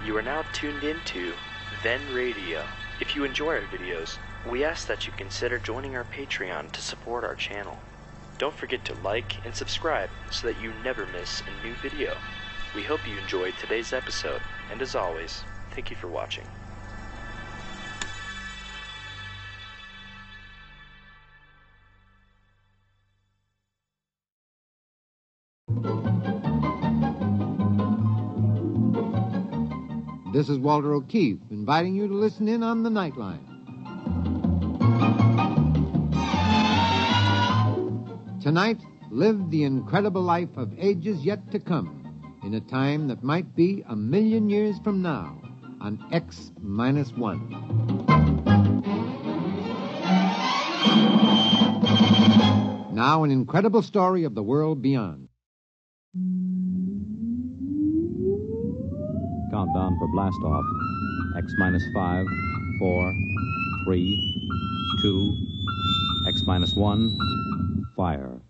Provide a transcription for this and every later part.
You are now tuned into Then Radio. If you enjoy our videos, we ask that you consider joining our Patreon to support our channel. Don't forget to like and subscribe so that you never miss a new video. We hope you enjoyed today's episode, and as always, thank you for watching. This is Walter O'Keefe, inviting you to listen in on the Nightline. Tonight, live the incredible life of ages yet to come, in a time that might be 1,000,000 years from now, on X-1. Now, an incredible story of the world beyond. Countdown for blast off. X-5, 4, 3, 2, X-1, fire.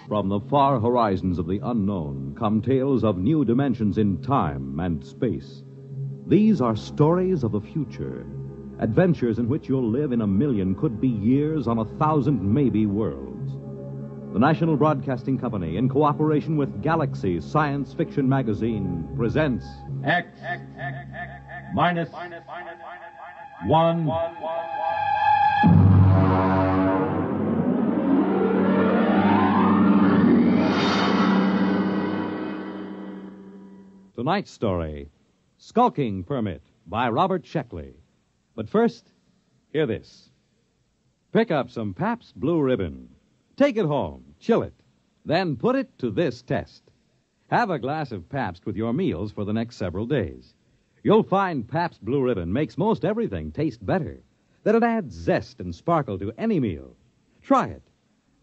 From the far horizons of the unknown come tales of new dimensions in time and space. These are stories of the future, adventures in which you'll live in 1,000,000 could-be years on 1,000 maybe worlds. The National Broadcasting Company, in cooperation with Galaxy Science Fiction Magazine, presents X-1. Tonight's story, Skulking Permit, by Robert Sheckley. But first, hear this. Pick up some Pabst Blue Ribbon. Take it home, chill it, then put it to this test. Have a glass of Pabst with your meals for the next several days. You'll find Pabst Blue Ribbon makes most everything taste better, that it adds zest and sparkle to any meal. Try it.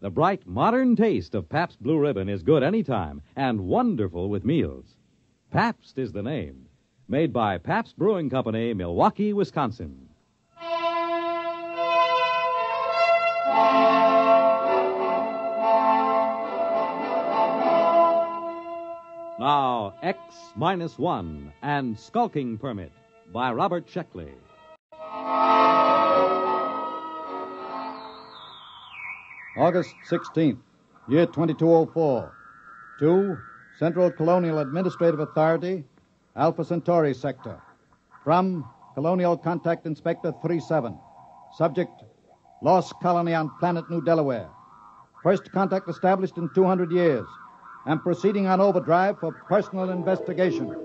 The bright, modern taste of Pabst Blue Ribbon is good any time and wonderful with meals. Pabst is the name. Made by Pabst Brewing Company, Milwaukee, Wisconsin. Now, X-1 and Skulking Permit by Robert Sheckley. August 16th, year 2204. 2, Central Colonial Administrative Authority, Alpha Centauri Sector. From Colonial Contact Inspector 37. Subject, lost colony on planet New Delaware. First contact established in 200 years. And proceeding on overdrive for personal investigation.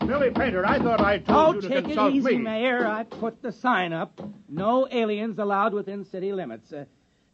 Billy Painter, I thought I told you to consult me. Oh, take it easy, Mayor. I put the sign up. No aliens allowed within city limits.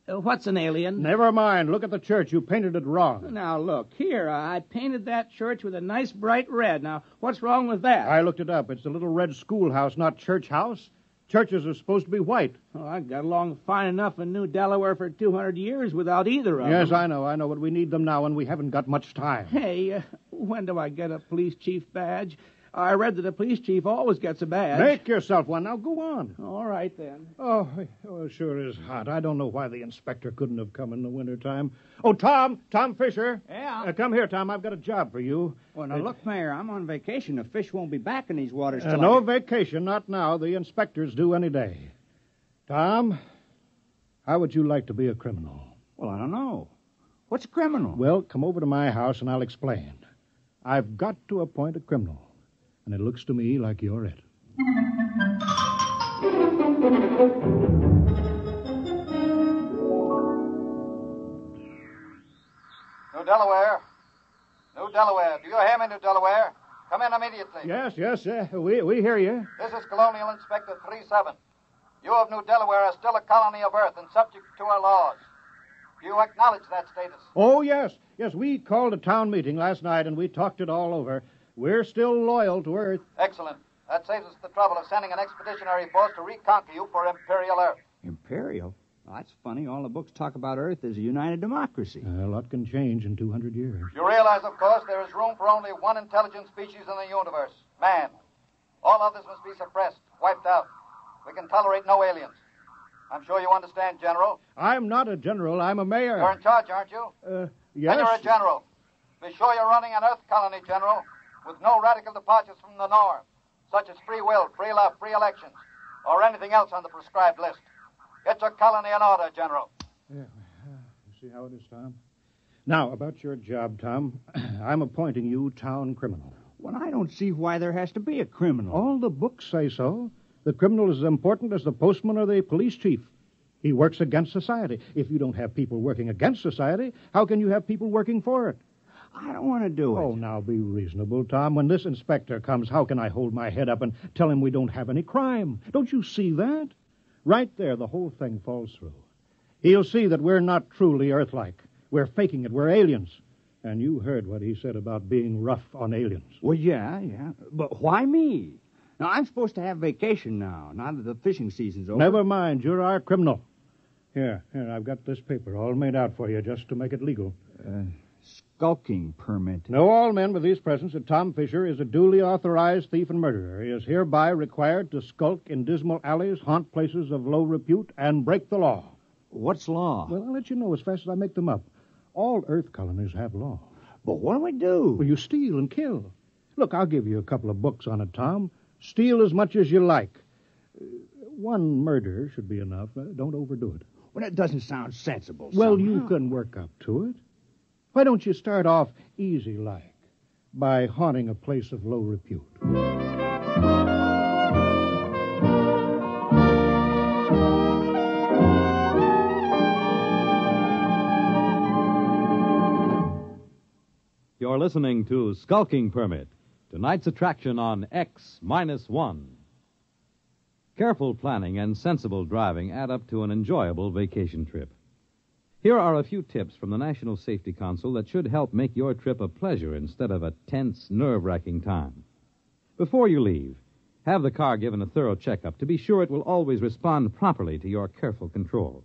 What's an alien? Never mind. Look at the church. You painted it wrong. Now, look, here, I painted that church with a nice bright red. Now, what's wrong with that? I looked it up. It's a little red schoolhouse, not church house. Churches are supposed to be white. Oh, I got along fine enough in New Delaware for 200 years without either of them. Yes, I know, but we need them now, and we haven't got much time. Hey, when do I get a police chief badge? I read that a police chief always gets a badge. Make yourself one. Now, go on. All right, then. Oh, it sure is hot. I don't know why the inspector couldn't have come in the wintertime. Oh, Tom Fisher. Yeah? Come here, Tom. I've got a job for you. Well, now, look, Mayor, I'm on vacation. The fish won't be back in these waters till No vacation, not now. The inspector's due any day. Tom, how would you like to be a criminal? Well, I don't know. What's a criminal? Well, come over to my house and I'll explain. I've got to appoint a criminal. And it looks to me like you're it. New Delaware. New Delaware. Do you hear me, New Delaware? Come in immediately. Yes, we hear you. This is Colonial Inspector 37. You of New Delaware are still a colony of Earth and subject to our laws. Do you acknowledge that status? Oh, yes. Yes, we called a town meeting last night, and we talked it all over. We're still loyal to Earth. Excellent. That saves us the trouble of sending an expeditionary force to reconquer you for Imperial Earth. Imperial? Well, that's funny. All the books talk about Earth as a united democracy. A lot can change in 200 years. You realize, of course, there is room for only one intelligent species in the universe, man. All others must be suppressed, wiped out. We can tolerate no aliens. I'm sure you understand, General. I'm not a general. I'm a mayor. You're in charge, aren't you? Yes. Then you're a general. Be sure you're running an Earth colony, General, with no radical departures from the norm, such as free will, free love, free elections, or anything else on the prescribed list. Get your colony in order, General. Yeah. You see how it is, Tom? Now, about your job, Tom. I'm appointing you town criminal. Well, I don't see why there has to be a criminal. All the books say so. The criminal is as important as the postman or the police chief. He works against society. If you don't have people working against society, how can you have people working for it? I don't want to do it. Oh, now be reasonable, Tom. When this inspector comes, how can I hold my head up and tell him we don't have any crime? Don't you see that? Right there, the whole thing falls through. He'll see that we're not truly Earth-like. We're faking it. We're aliens. And you heard what he said about being rough on aliens. Well, yeah. But why me? Now, I'm supposed to have vacation now that the fishing season's over. Never mind. You're our criminal. Here, I've got this paper all made out for you just to make it legal. Skulking permit. Know all men with these presents that Tom Fisher is a duly authorized thief and murderer. He is hereby required to skulk in dismal alleys, haunt places of low repute, and break the law. What's law? Well, I'll let you know as fast as I make them up. All Earth colonies have law. But what do we do? Well, you steal and kill. Look, I'll give you a couple of books on it, Tom. Steal as much as you like. One murder should be enough. Don't overdo it. Well, that doesn't sound sensible. Well, somehow. you can work up to it. Why don't you start off easy-like by haunting a place of low repute? You're listening to Skulking Permit, tonight's attraction on X-1. Careful planning and sensible driving add up to an enjoyable vacation trip. Here are a few tips from the National Safety Council that should help make your trip a pleasure instead of a tense, nerve-wracking time. Before you leave, have the car given a thorough checkup to be sure it will always respond properly to your careful control.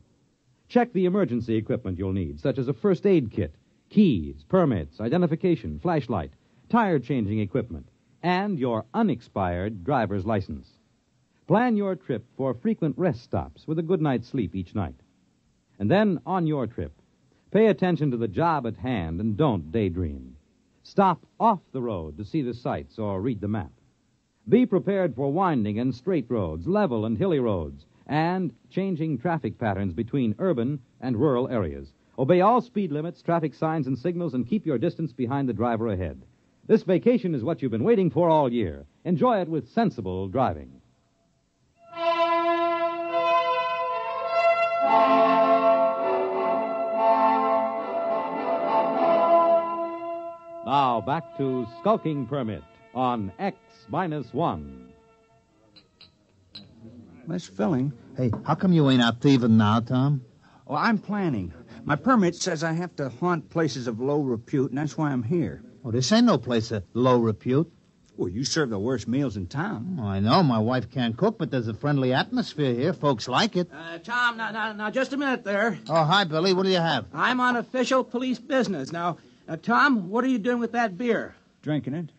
Check the emergency equipment you'll need, such as a first aid kit, keys, permits, identification, flashlight, tire-changing equipment, and your unexpired driver's license. Plan your trip for frequent rest stops with a good night's sleep each night. And then, on your trip, pay attention to the job at hand and don't daydream. Stop off the road to see the sights or read the map. Be prepared for winding and straight roads, level and hilly roads, and changing traffic patterns between urban and rural areas. Obey all speed limits, traffic signs, and signals, and keep your distance behind the driver ahead. This vacation is what you've been waiting for all year. Enjoy it with sensible driving. Now, back to Skulking Permit on X-1. Miss Filling. Hey, how come you ain't out thieving now, Tom? Well, I'm planning. My permit says I have to haunt places of low repute, and that's why I'm here. Oh, this ain't no place of low repute. Well, you serve the worst meals in town. Oh, I know my wife can't cook, but there's a friendly atmosphere here. Folks like it. Tom, now, just a minute there. Oh, hi, Billy. What do you have? I'm on official police business. Now, Tom, what are you doing with that beer? Drinking it.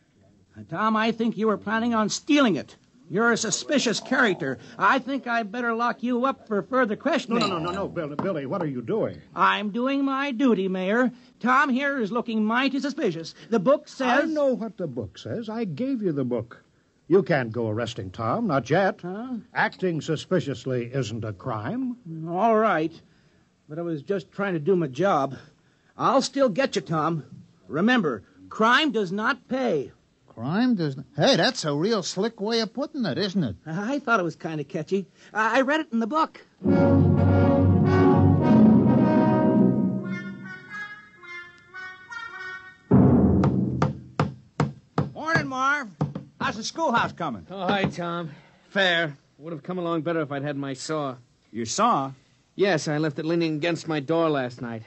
Tom, I think you were planning on stealing it. You're a suspicious character. I think I'd better lock you up for further questioning. No, Billy, what are you doing? I'm doing my duty, Mayor. Tom here is looking mighty suspicious. The book says... I know what the book says. I gave you the book. You can't go arresting Tom, not yet. Huh? Acting suspiciously isn't a crime. All right. But I was just trying to do my job. I'll still get you, Tom. Remember, crime does not pay. Crime doesn't... Hey, that's a real slick way of putting it, isn't it? I thought it was kind of catchy. I read it in the book. Morning, Marv. How's the schoolhouse coming? Oh, hi, Tom. Fair. Would have come along better if I'd had my saw. Your saw? Yes, I left it leaning against my door last night.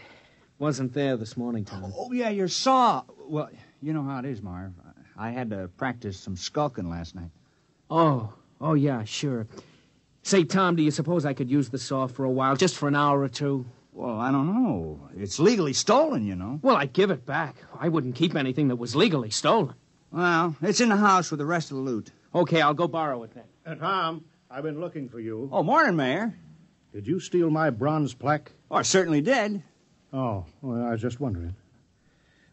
Wasn't there this morning, Tom. Oh, yeah, your saw. Well, you know how it is, Marv. I had to practice some skulking last night. Oh, yeah, sure. Say, Tom, do you suppose I could use the saw for a while, just for an hour or two? Well, I don't know. It's legally stolen, you know. Well, I'd give it back. I wouldn't keep anything that was legally stolen. Well, it's in the house with the rest of the loot. Okay, I'll go borrow it then. Tom, I've been looking for you. Oh, morning, Mayor. Did you steal my bronze plaque? Oh, I certainly did. Oh, well, I was just wondering.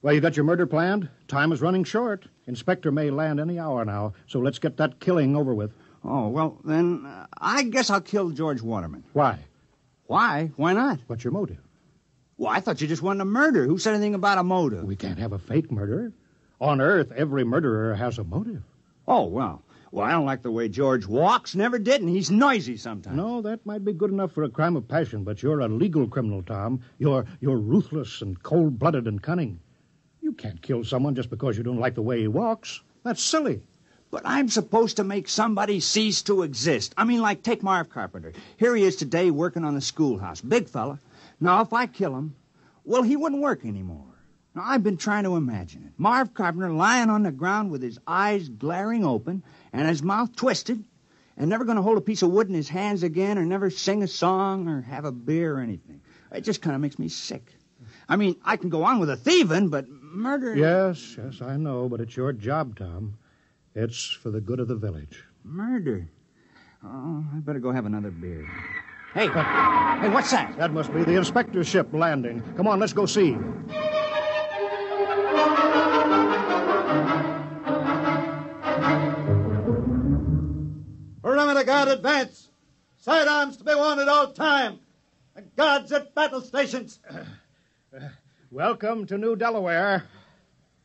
Well, you got your murder planned? Time is running short. Inspector may land any hour now, so let's get that killing over with. Oh, well, then I guess I'll kill George Waterman. Why? Why? Why not? What's your motive? Well, I thought you just wanted a murder. Who said anything about a motive? We can't have a fake murder. On Earth, every murderer has a motive. Oh, well, I don't like the way George walks. Never did, and he's noisy sometimes. No, that might be good enough for a crime of passion, but you're a legal criminal, Tom. You're ruthless and cold-blooded and cunning. You can't kill someone just because you don't like the way he walks. That's silly. But I'm supposed to make somebody cease to exist. I mean, like, take Marv Carpenter. Here he is today working on the schoolhouse. Big fella. Now, if I kill him, well, he wouldn't work anymore. Now, I've been trying to imagine it. Marv Carpenter lying on the ground with his eyes glaring open and his mouth twisted and never going to hold a piece of wood in his hands again or never sing a song or have a beer or anything. It just kind of makes me sick. I mean, I can go on with a thieving, but murder... Yes, I know, but it's your job, Tom. It's for the good of the village. Murder? Oh, I better go have another beer. Hey, what's that? That must be the inspector's ship landing. Come on, let's go see. Perimeter guard advance. Sidearms to be worn at all time. And guards at battle stations. Welcome to New Delaware.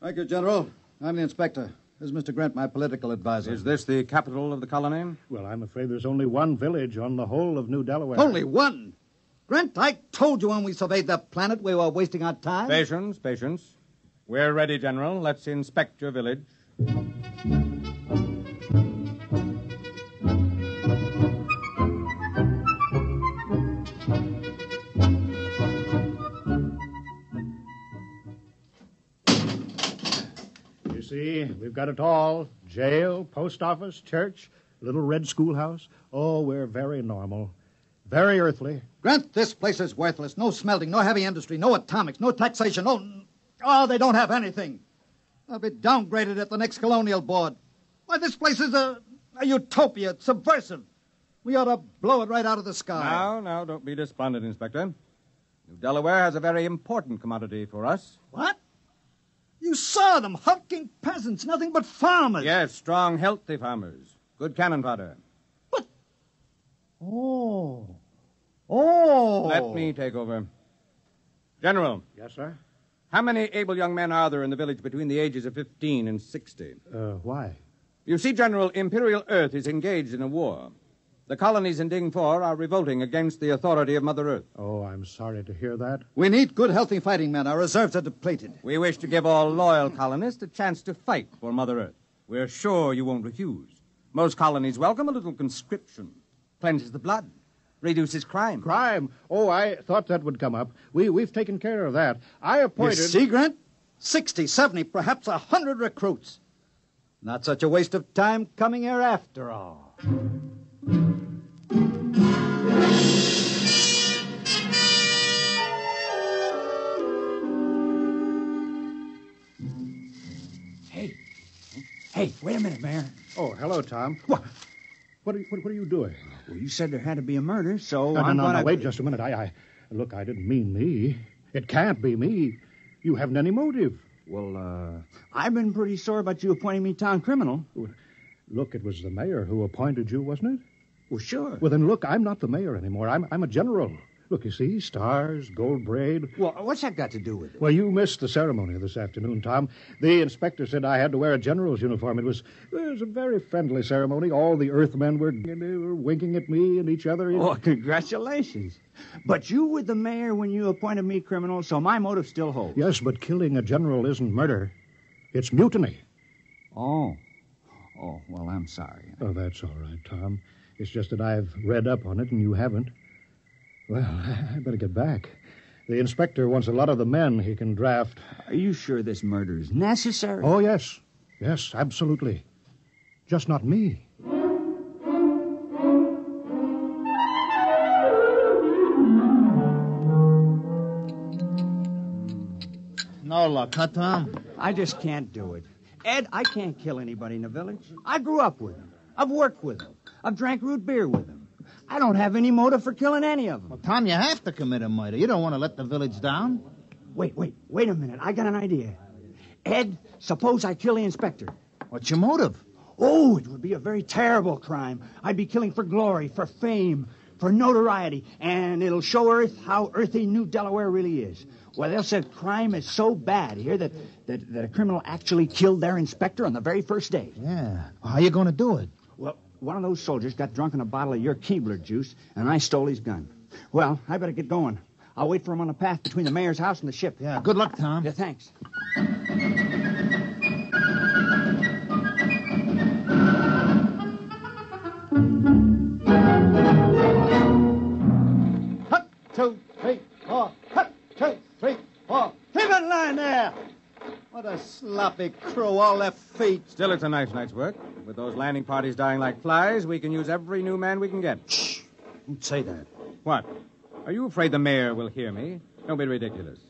Thank you, General. I'm the inspector. This is Mr. Grant, my political advisor. Is this the capital of the colony? Well, I'm afraid there's only one village on the whole of New Delaware. Only one? Grant, I told you when we surveyed the planet we were wasting our time. Patience. We're ready, General. Let's inspect your village. See, we've got it all. Jail, post office, church, little red schoolhouse. Oh, we're very normal. Very earthly. Grant, this place is worthless. No smelting, no heavy industry, no atomics, no taxation, Oh, they don't have anything. They'll be downgraded at the next colonial board. Why, this place is a utopia. It's subversive. We ought to blow it right out of the sky. Now, don't be despondent, Inspector. New Delaware has a very important commodity for us. What? You saw them, hulking peasants, nothing but farmers. Yes, strong, healthy farmers. Good cannon fodder. But... Oh. Let me take over. General. Yes, sir? How many able young men are there in the village between the ages of 15 and 60? Why? You see, General, Imperial Earth is engaged in a war. The colonies in Ding 4 are revolting against the authority of Mother Earth. Oh, I'm sorry to hear that. We need good, healthy fighting men. Our reserves are depleted. We wish to give all loyal colonists a chance to fight for Mother Earth. We're sure you won't refuse. Most colonies welcome a little conscription. Cleanses the blood. Reduces crime. Crime? Oh, I thought that would come up. We've taken care of that. I appointed... You see, Grant? 60, 70, perhaps 100 recruits. Not such a waste of time coming here after all. Hey, wait a minute, Mayor. Oh, hello, Tom. What are you doing? Well, you said there had to be a murder, so No, wait just a minute. Look, I didn't mean me. It can't be me. You haven't any motive. Well, I've been pretty sore about you appointing me town criminal. Look, it was the mayor who appointed you, wasn't it? Well, sure. Well, then, look, I'm not the mayor anymore. I'm a general. Look, you see, stars, gold braid. Well, what's that got to do with it? Well, you missed the ceremony this afternoon, Tom. The inspector said I had to wear a general's uniform. It was a very friendly ceremony. All the Earthmen were winking at me and each other. Oh, congratulations. But you were the mayor when you appointed me criminal, so my motive still holds. Yes, but killing a general isn't murder. It's mutiny. Oh, well, I'm sorry. Oh, that's all right, Tom. It's just that I've read up on it and you haven't. Well, I better get back. The inspector wants a lot of the men he can draft. Are you sure this murder is necessary? Oh, yes. Yes, absolutely. Just not me. No luck, huh, Tom? I just can't do it. Ed, I can't kill anybody in the village. I grew up with them. I've worked with them. I've drank root beer with them. I don't have any motive for killing any of them. Well, Tom, you have to commit a murder. You don't want to let the village down. Wait a minute. I got an idea. Ed, suppose I kill the inspector. What's your motive? Oh, it would be a very terrible crime. I'd be killing for glory, for fame, for notoriety, and it'll show Earth how earthy New Delaware really is. Well, they'll say crime is so bad here that a criminal actually killed their inspector on the very first day. Yeah. Well, how you going to do it? Well, one of those soldiers got drunk on a bottle of your Keebler juice, and I stole his gun. Well, I better get going. I'll wait for him on the path between the mayor's house and the ship. Yeah, good luck, Tom. Yeah, thanks. Hut, 2, 3, 4. Hut, 2, 3, 4. Keep in line there. What a sloppy crew, all their feet. Still, it's a nice night's work. With those landing parties dying like flies, we can use every new man we can get. Shh. Don't say that. What? Are you afraid the mayor will hear me? Don't be ridiculous.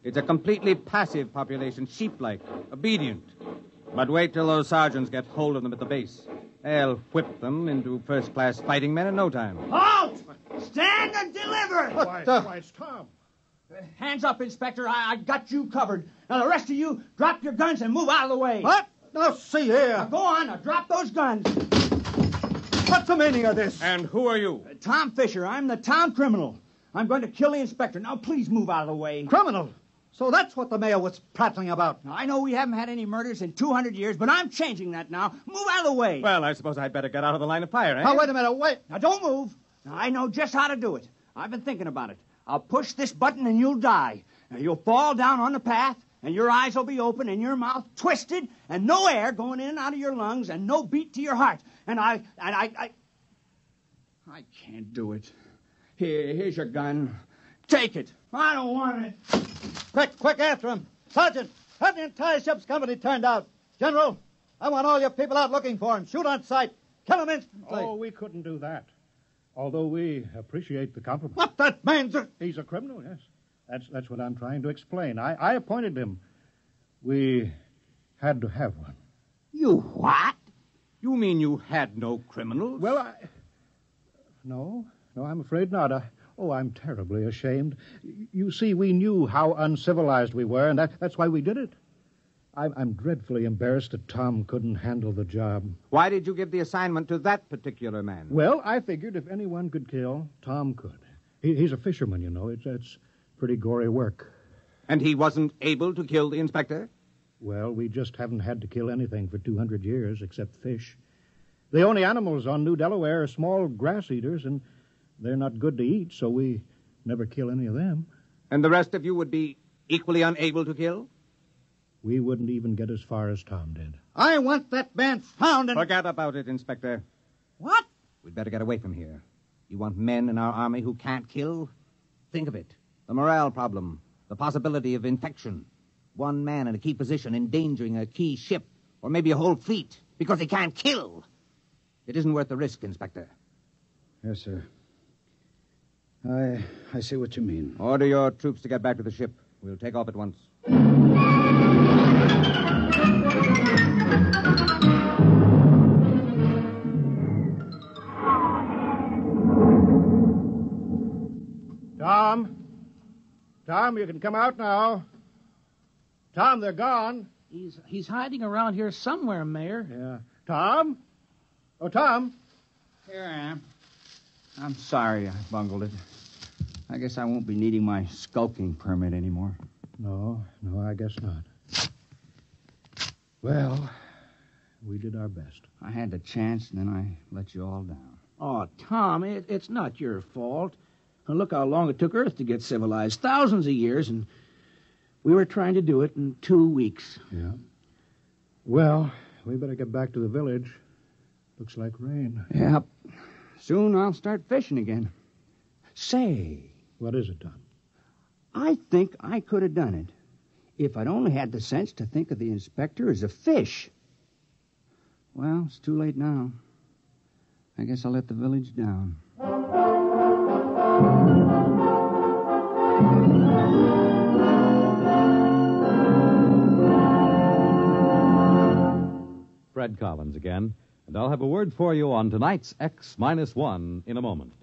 It's a completely passive population, sheep-like, obedient. But wait till those sergeants get hold of them at the base. They'll whip them into first-class fighting men in no time. Halt! Stand and deliver! Why, it's Tom. Hands up, Inspector. I got you covered. Now, the rest of you, drop your guns and move out of the way. What? Now, see here. Now, go on. Now, drop those guns. What's the meaning of this? And who are you? Tom Fisher. I'm the town criminal. I'm going to kill the inspector. Now, please move out of the way. Criminal. So that's what the mayor was prattling about. Now, I know we haven't had any murders in 200 years, but I'm changing that now. Move out of the way. Well, I suppose I'd better get out of the line of fire, eh? Now, wait a minute, wait. Now, don't move. Now, I know just how to do it. I've been thinking about it. I'll push this button and you'll die. Now, you'll fall down on the path, and your eyes will be open and your mouth twisted, and no air going in and out of your lungs, and no beat to your heart. And I can't do it. Here's your gun. Take it. I don't want it. Quick after him. Sergeant, have the entire ship's company turned out. General, I want all your people out looking for him. Shoot on sight. Kill him instantly. Oh, we couldn't do that. Although we appreciate the compliment. What that means? He's a criminal, yes. That's what I'm trying to explain. I appointed him. We had to have one. You what? You mean you had no criminals? Well, No, I'm afraid not. I'm terribly ashamed. You see, we knew how uncivilized we were, and that's why we did it. I'm dreadfully embarrassed that Tom couldn't handle the job. Why did you give the assignment to that particular man? Well, I figured if anyone could kill, Tom could. He's a fisherman, you know. It's pretty gory work. And he wasn't able to kill the inspector? Well, we just haven't had to kill anything for 200 years except fish. The only animals on New Delaware are small grass eaters, and they're not good to eat, so we never kill any of them. And the rest of you would be equally unable to kill? We wouldn't even get as far as Tom did. I want that man found and... Forget about it, Inspector. What? We'd better get away from here. You want men in our army who can't kill? Think of it. The morale problem. The possibility of infection. One man in a key position endangering a key ship, or maybe a whole fleet, because he can't kill. It isn't worth the risk, Inspector. Yes, sir. I see what you mean. Order your troops to get back to the ship. We'll take off at once. Tom, you can come out now. Tom, they're gone. He's hiding around here somewhere, Mayor. Yeah. Tom? Oh, Tom. Here I am. I'm sorry I bungled it. I guess I won't be needing my skulking permit anymore. No, I guess not. Well, we did our best. I had the chance, and then I let you all down. Oh, Tom, it's not your fault. And look how long it took Earth to get civilized. Thousands of years, and we were trying to do it in 2 weeks. Yeah. Well, we better get back to the village. Looks like rain. Yep. Soon I'll start fishing again. Say, What is it, Tom? I think I could have done it if I'd only had the sense to think of the inspector as a fish. Well, it's too late now. I guess I'll let the village down. Fred Collins again, and I'll have a word for you on tonight's X-1 in a moment.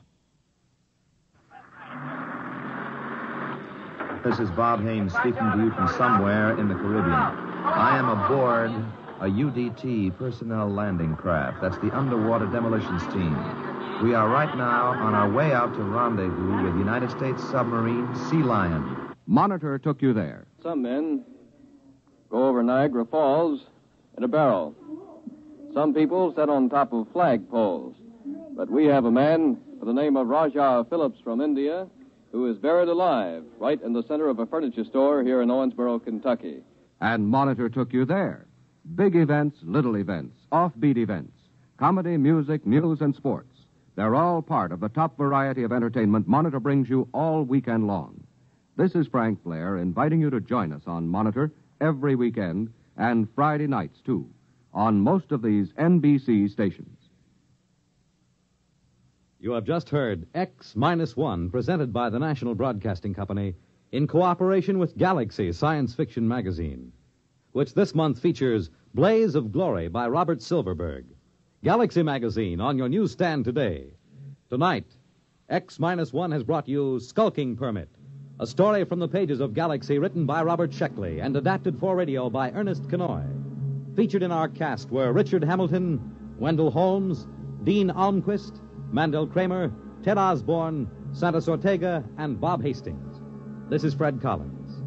This is Bob Haynes speaking to you from somewhere in the Caribbean. I am aboard a UDT personnel landing craft. That's the Underwater Demolitions Team. We are right now on our way out to rendezvous with United States submarine Sea Lion. Monitor took you there. Some men go over Niagara Falls in a barrel. Some people sit on top of flagpoles. But we have a man by the name of Rajah Phillips from India who is buried alive right in the center of a furniture store here in Owensboro, Kentucky. And Monitor took you there. Big events, little events, offbeat events, comedy, music, news, and sports. They're all part of the top variety of entertainment Monitor brings you all weekend long. This is Frank Blair inviting you to join us on Monitor every weekend and Friday nights, too, on most of these NBC stations. You have just heard X-1, presented by the National Broadcasting Company in cooperation with Galaxy Science Fiction Magazine, which this month features Blaze of Glory by Robert Silverberg. Galaxy Magazine on your newsstand today. Tonight, X-1 has brought you Skulking Permit, a story from the pages of Galaxy written by Robert Sheckley and adapted for radio by Ernest Kenoy. Featured in our cast were Richard Hamilton, Wendell Holmes, Dean Almquist, Mandel Kramer, Ted Osborne, Santos Ortega, and Bob Hastings. This is Fred Collins.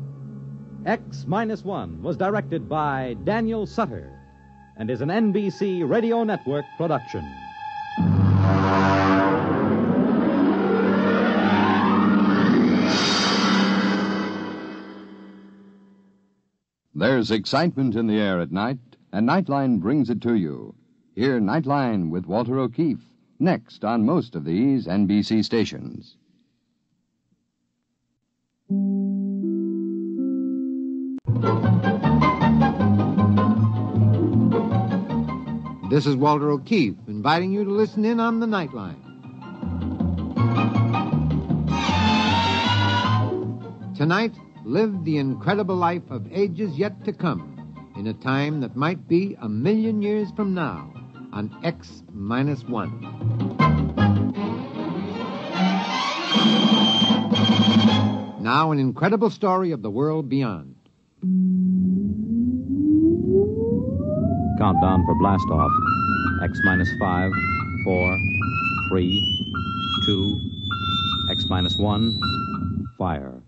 X-1 was directed by Daniel Sutter and is an NBC Radio Network production. There's excitement in the air at night, and Nightline brings it to you. Hear Nightline with Walter O'Keefe, next on most of these NBC stations. This is Walter O'Keefe inviting you to listen in on the Nightline. Tonight, live the incredible life of ages yet to come in a time that might be 1,000,000 years from now on X-1. Now, an incredible story of the world beyond. Countdown for blast-off. X-5, 4, 3, 2, X-1, fire.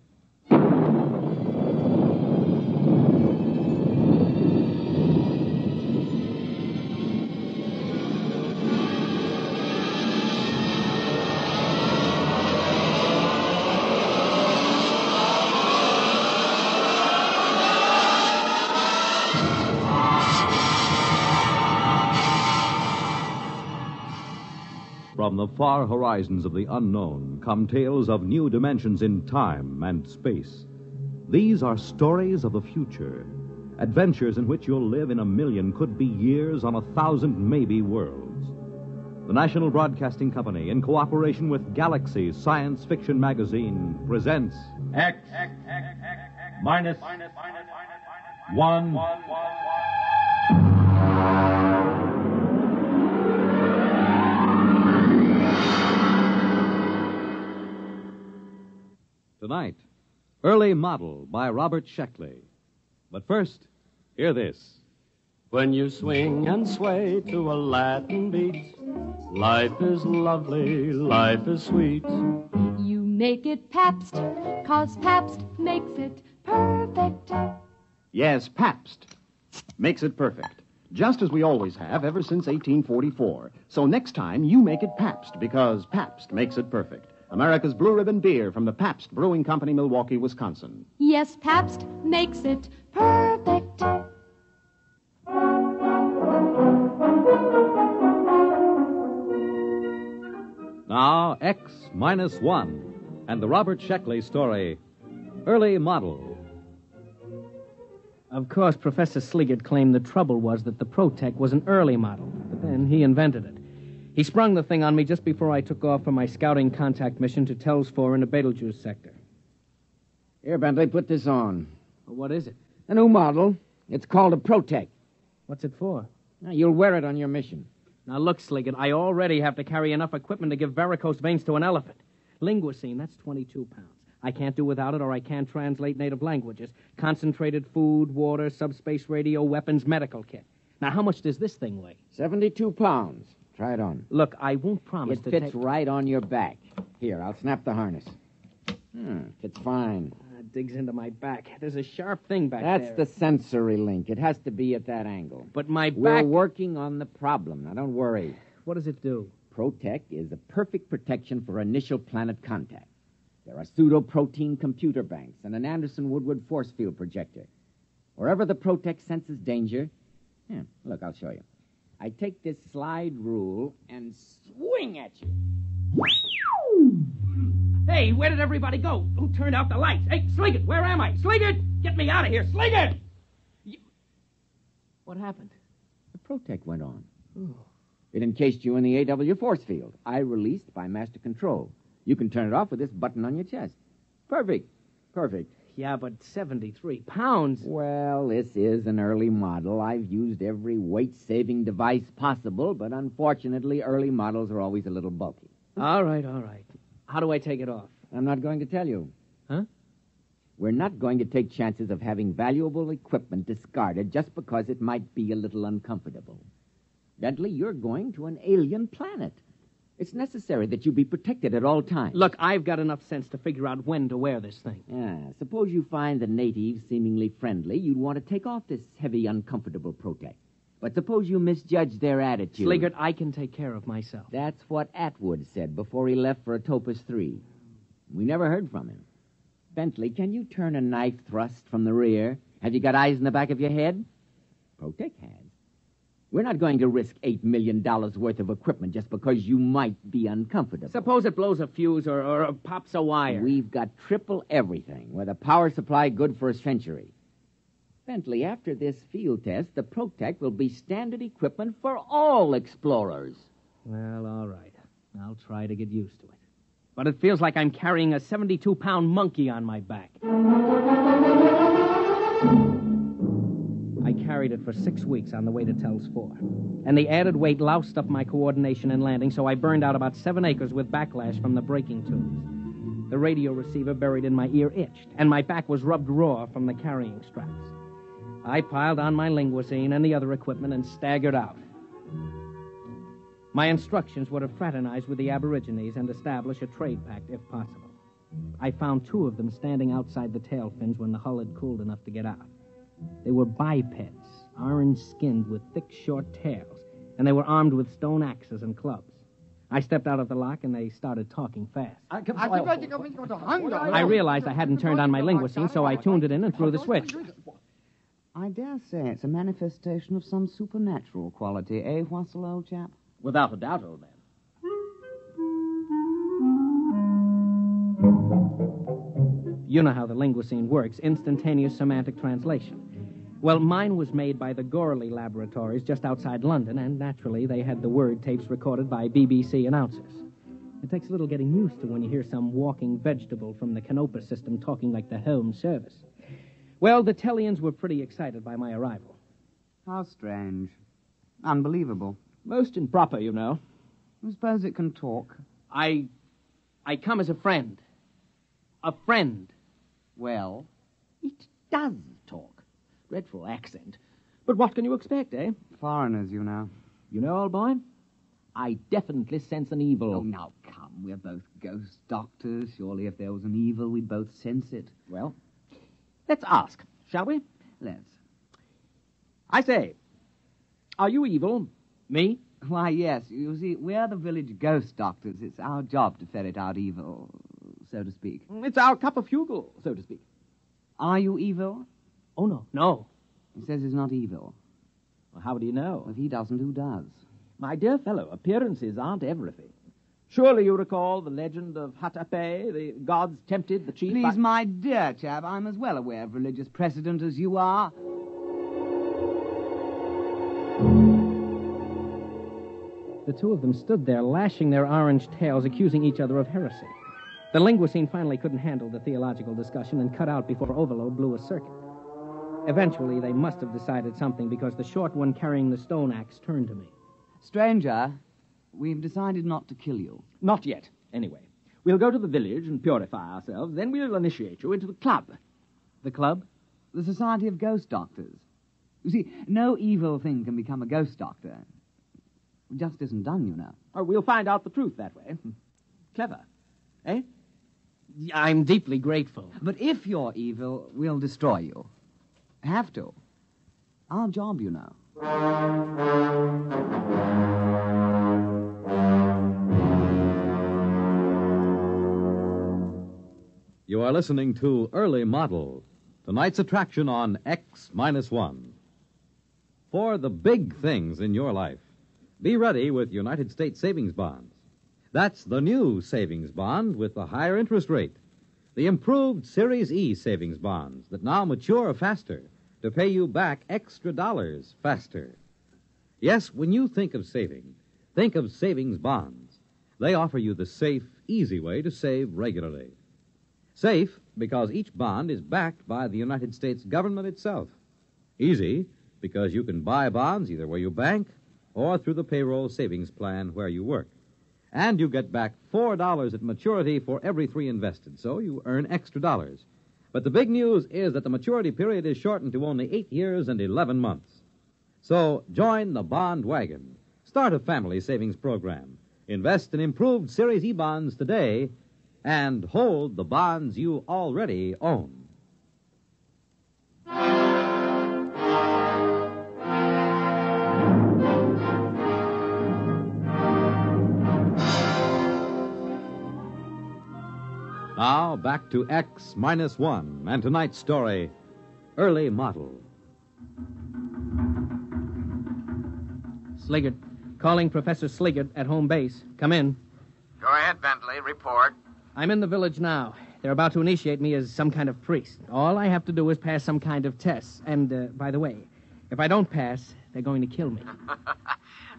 From the far horizons of the unknown come tales of new dimensions in time and space. These are stories of the future, adventures in which you'll live in 1,000,000, could be years, on 1,000 maybe worlds. The National Broadcasting Company, in cooperation with Galaxy Science Fiction Magazine, presents X-1. Tonight, Early Model by Robert Sheckley. But first, hear this. When you swing and sway to a Latin beat, life is lovely, life is sweet. You make it Pabst, 'cause Pabst makes it perfect. Yes, Pabst makes it perfect. Just as we always have ever since 1844. So next time, you make it Pabst, because Pabst makes it perfect. America's Blue Ribbon beer from the Pabst Brewing Company, Milwaukee, Wisconsin. Yes, Pabst makes it perfect. Now, X-1. and the Robert Sheckley story, Early Model. Of course, Professor Sliggett claimed the trouble was that the Protec was an early model, but then he invented it. He sprung the thing on me just before I took off for my scouting contact mission to Tells 4 in the Betelgeuse sector. Here, Bentley, put this on. Well, what is it? A new model. It's called a Protec. What's it for? Now, you'll wear it on your mission. Now, look, Sliggett, I already have to carry enough equipment to give varicose veins to an elephant. Linguicine, that's 22 pounds. I can't do without it, or I can't translate native languages. Concentrated food, water, subspace radio, weapons, medical kit. Now, how much does this thing weigh? 72 pounds. Try it on. Look, I won't promise It fits right on your back. Here, I'll snap the harness. Fits fine. It digs into my back. There's a sharp thing back That's there. the sensory link. It has to be at that angle. But my We're back... working on the problem. Now, don't worry. What does it do? Protec is a perfect protection for initial planet contact. There are pseudo-protein computer banks and an Anderson-Woodward force field projector. Wherever the Protec senses danger... look, I'll show you. I take this slide rule and swing at you. Hey, where did everybody go? Who turned out the lights? Hey, Sliggett, where am I? Sliggett! Get me out of here! Sliggett! What happened? The Protec went on. It encased you in the AW force field. I released by master control. You can turn it off with this button on your chest. Perfect. Perfect. Yeah, but 73 pounds. Well, this is an early model. I've used every weight-saving device possible, but unfortunately, early models are always a little bulky. All right. How do I take it off? I'm not going to tell you. Huh? We're not going to take chances of having valuable equipment discarded just because it might be a little uncomfortable. Bentley, you're going to an alien planet. It's necessary that you be protected at all times. Look, I've got enough sense to figure out when to wear this thing. Yeah, suppose you find the natives seemingly friendly. You'd want to take off this heavy, uncomfortable Protec. But suppose you misjudge their attitude. Sliggett, I can take care of myself. That's what Atwood said before he left for Atopus 3. We never heard from him. Bentley, can you turn a knife thrust from the rear? Have you got eyes in the back of your head? Protec has. We're not going to risk $8 million worth of equipment just because you might be uncomfortable. Suppose it blows a fuse or pops a wire. We've got triple everything, with a power supply good for a century. Bentley, after this field test, the Protec will be standard equipment for all explorers. Well, all right. I'll try to get used to it. But it feels like I'm carrying a 72-pound monkey on my back. I carried it for 6 weeks on the way to Tells 4. And the added weight loused up my coordination in landing, so I burned out about 7 acres with backlash from the braking tubes. The radio receiver buried in my ear itched, and my back was rubbed raw from the carrying straps. I piled on my linguicine and the other equipment and staggered out. My instructions were to fraternize with the Aborigines and establish a trade pact, if possible. I found 2 of them standing outside the tail fins when the hull had cooled enough to get out. They were bipeds, orange-skinned with thick, short tails, and they were armed with stone axes and clubs. I stepped out of the lock, and they started talking fast. I realized I hadn't turned on my linguicine, so I tuned it in and threw the switch. I dare say it's a manifestation of some supernatural quality, eh, Wassel, old chap? Without a doubt, old man. You know how the linguicine works, instantaneous semantic translation. Well, mine was made by the Gorley Laboratories just outside London, and naturally they had the word tapes recorded by BBC announcers. It takes a little getting used to when you hear some walking vegetable from the Canopus system talking like the Home Service. Well, the Tellians were pretty excited by my arrival. How strange. Unbelievable. Most improper, you know. I suppose it can talk. I come as a friend. A friend. Well, it does talk. Dreadful accent. But what can you expect, eh? Foreigners, you know. You know, old boy, I definitely sense an evil. Oh, now, come. We're both ghost doctors. Surely if there was an evil, we'd both sense it. Well, let's ask, shall we? Let's. I say, are you evil? Me? Why, yes. You see, we're the village ghost doctors. It's our job to ferret out evil, so to speak. It's our cup of fugle, so to speak. Are you evil? Oh, no. No. He says he's not evil. Well, how do you know? If he doesn't, who does? My dear fellow, appearances aren't everything. Surely you recall the legend of Hatape, the gods tempted the chief... Please, my dear chap, I'm as well aware of religious precedent as you are. The two of them stood there, lashing their orange tails, accusing each other of heresy. The linguicine finally couldn't handle the theological discussion and cut out before Overload blew a circuit. Eventually, they must have decided something, because the short one carrying the stone axe turned to me. Stranger, we've decided not to kill you. Not yet, anyway. We'll go to the village and purify ourselves, then we'll initiate you into the club. The club? The Society of Ghost Doctors. You see, no evil thing can become a ghost doctor. It just isn't done, you know. Oh, we'll find out the truth that way. Clever, eh? I'm deeply grateful. But if you're evil, we'll destroy you. Have to. Our job, you know. You are listening to Early Model, tonight's attraction on X-1. For the big things in your life, be ready with United States savings bonds. That's the new savings bond with the higher interest rate. The improved Series E savings bonds that now mature faster to pay you back extra dollars faster. Yes, when you think of saving, think of savings bonds. They offer you the safe, easy way to save regularly. Safe because each bond is backed by the United States government itself. Easy because you can buy bonds either where you bank or through the payroll savings plan where you work. And you get back $4 at maturity for every 3 invested, so you earn extra dollars. But the big news is that the maturity period is shortened to only 8 years and 11 months. So join the bond wagon. Start a family savings program. Invest in improved Series E bonds today and hold the bonds you already own. Now, back to X-1 and tonight's story, Early Model. Sliggert. Calling Professor Sliggert at home base. Come in. Go ahead, Bentley. Report. I'm in the village now. They're about to initiate me as some kind of priest. All I have to do is pass some kind of test. And, by the way, if I don't pass, they're going to kill me.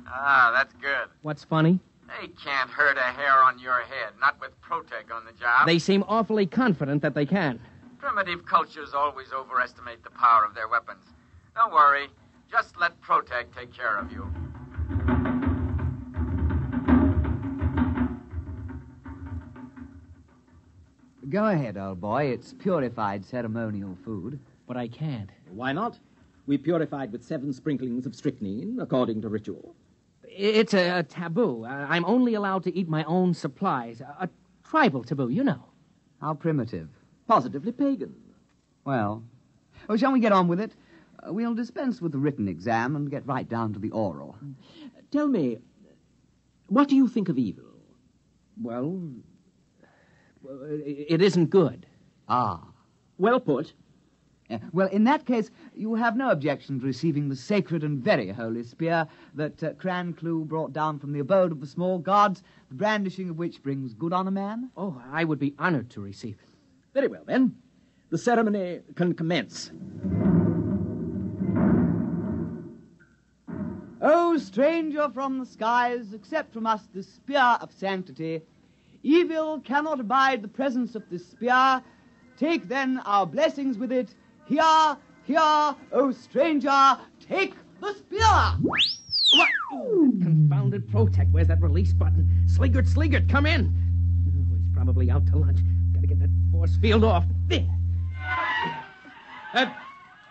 That's good. What's funny? They can't hurt a hair on your head, not with Protec on the job. They seem awfully confident that they can. Primitive cultures always overestimate the power of their weapons. Don't worry. Just let Protec take care of you. Go ahead, old boy. It's purified ceremonial food. But I can't. Why not? We purified with 7 sprinklings of strychnine, according to ritual. It's a taboo. I'm only allowed to eat my own supplies. A tribal taboo, you know. How primitive. Positively pagan. Well, shall we get on with it? We'll dispense with the written exam and get right down to the oral. Tell me, what do you think of evil? Well, it isn't good. Ah. Well put. Well, in that case, you have no objection to receiving the sacred and very holy spear that Cran Clou brought down from the abode of the small gods, the brandishing of which brings good on a man? Oh, I would be honored to receive it. Very well, then. The ceremony can commence. O stranger from the skies, accept from us this spear of sanctity. Evil cannot abide the presence of this spear. Take, then, our blessings with it. Here, here, O stranger, take the spear! What? Oh, confounded Protec. Where's that release button? Sliggert, come in. Oh, he's probably out to lunch. Gotta get that force field off. There.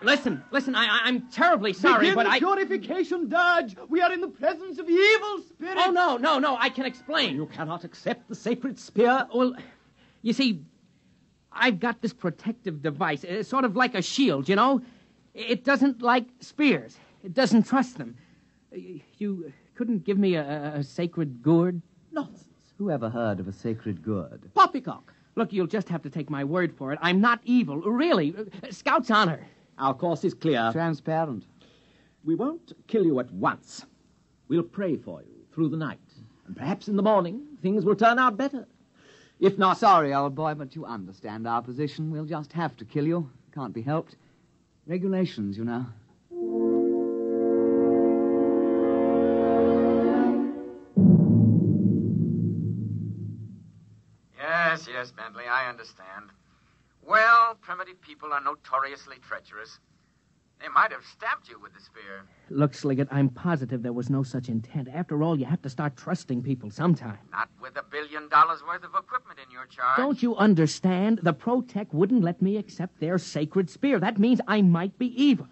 Listen, I'm terribly sorry, Begin but the purification dirge. We are in the presence of evil spirits. Oh, no, I can explain. You cannot accept the sacred spear. Well, you see, I've got this protective device, sort of like a shield, you know? It doesn't like spears. It doesn't trust them. You couldn't give me a sacred gourd? Nonsense. Who ever heard of a sacred gourd? Poppycock. Look, you'll just have to take my word for it. I'm not evil. Really. Scout's honor. Our course is clear. Transparent. We won't kill you at once. We'll pray for you through the night. And perhaps in the morning things will turn out better. If not... Sorry, old boy, but you understand our position. We'll just have to kill you. Can't be helped. Regulations, you know. Yes, Bentley, I understand. Well, primitive people are notoriously treacherous. They might have stabbed you with the spear. Look, Sliggett, I'm positive there was no such intent. After all, you have to start trusting people sometime. Not with $1 billion worth of equipment in your charge. Don't you understand? The Protec wouldn't let me accept their sacred spear. That means I might be evil.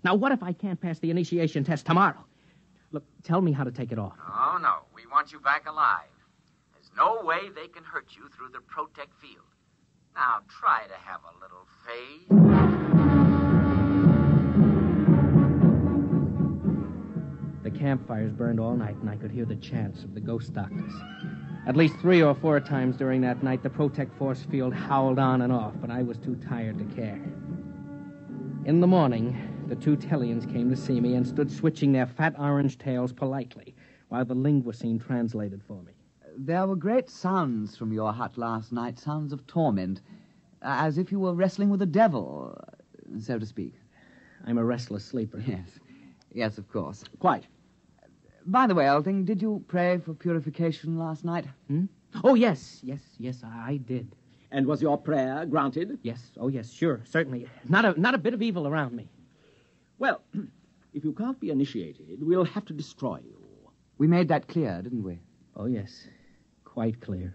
Now, what if I can't pass the initiation test tomorrow? Look, tell me how to take it off. Oh, no. We want you back alive. There's no way they can hurt you through the Protec field. Now, try to have a little faith. The campfires burned all night, and I could hear the chants of the ghost doctors. At least 3 or 4 times during that night, the Protec force field howled on and off, but I was too tired to care. In the morning, the 2 Tellians came to see me and stood switching their fat orange tails politely, while the linguicine translated for me. There were great sounds from your hut last night, sounds of torment, as if you were wrestling with the devil, so to speak. I'm a restless sleeper. Yes, of course. Quite. By the way, old thing, did you pray for purification last night? Oh, yes, I did. And was your prayer granted? Yes, oh, yes, sure, certainly. Not a bit of evil around me. Well, if you can't be initiated, we'll have to destroy you. We made that clear, didn't we? Oh, yes, quite clear.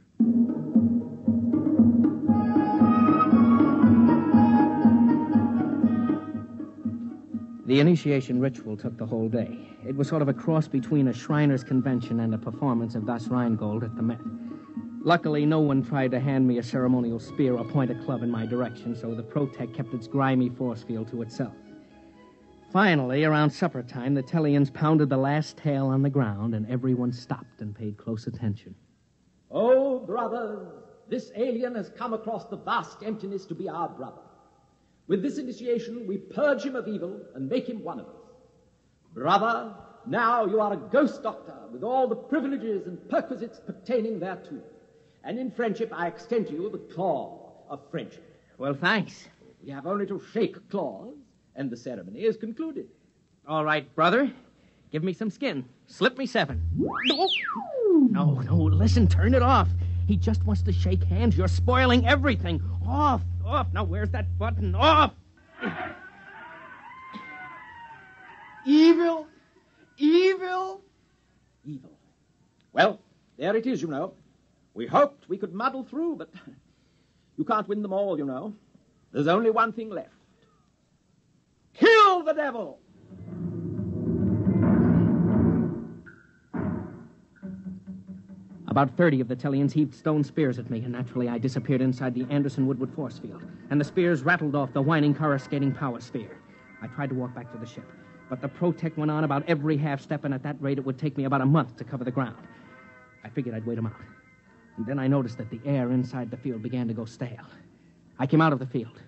The initiation ritual took the whole day. It was sort of a cross between a Shriners' convention and a performance of Das Rheingold at the Met. Luckily, no one tried to hand me a ceremonial spear or point a club in my direction, so the Protec kept its grimy force field to itself. Finally, around supper time, the Tellians pounded the last tail on the ground, and everyone stopped and paid close attention. Oh, brothers, this alien has come across the vast emptiness to be our brother. With this initiation, we purge him of evil and make him one of us. Brother, now you are a ghost doctor with all the privileges and perquisites pertaining thereto. And in friendship, I extend to you the claw of friendship. Well, thanks. We have only to shake claws, and the ceremony is concluded. All right, brother. Give me some skin. Slip me 7. No, listen, turn it off. He just wants to shake hands. You're spoiling everything. Off. Now, where's that button? Off! Evil. Well, there it is, you know. We hoped we could muddle through, but you can't win them all, you know. There's only one thing left. Kill the devil! About 30 of the Tellians heaved stone spears at me, and naturally I disappeared inside the Anderson-Woodward force field, and the spears rattled off the whining, coruscating power sphere. I tried to walk back to the ship, but the Protec went on about every half step, and at that rate it would take me about a month to cover the ground. I figured I'd wait them out. And then I noticed that the air inside the field began to go stale. I came out of the field.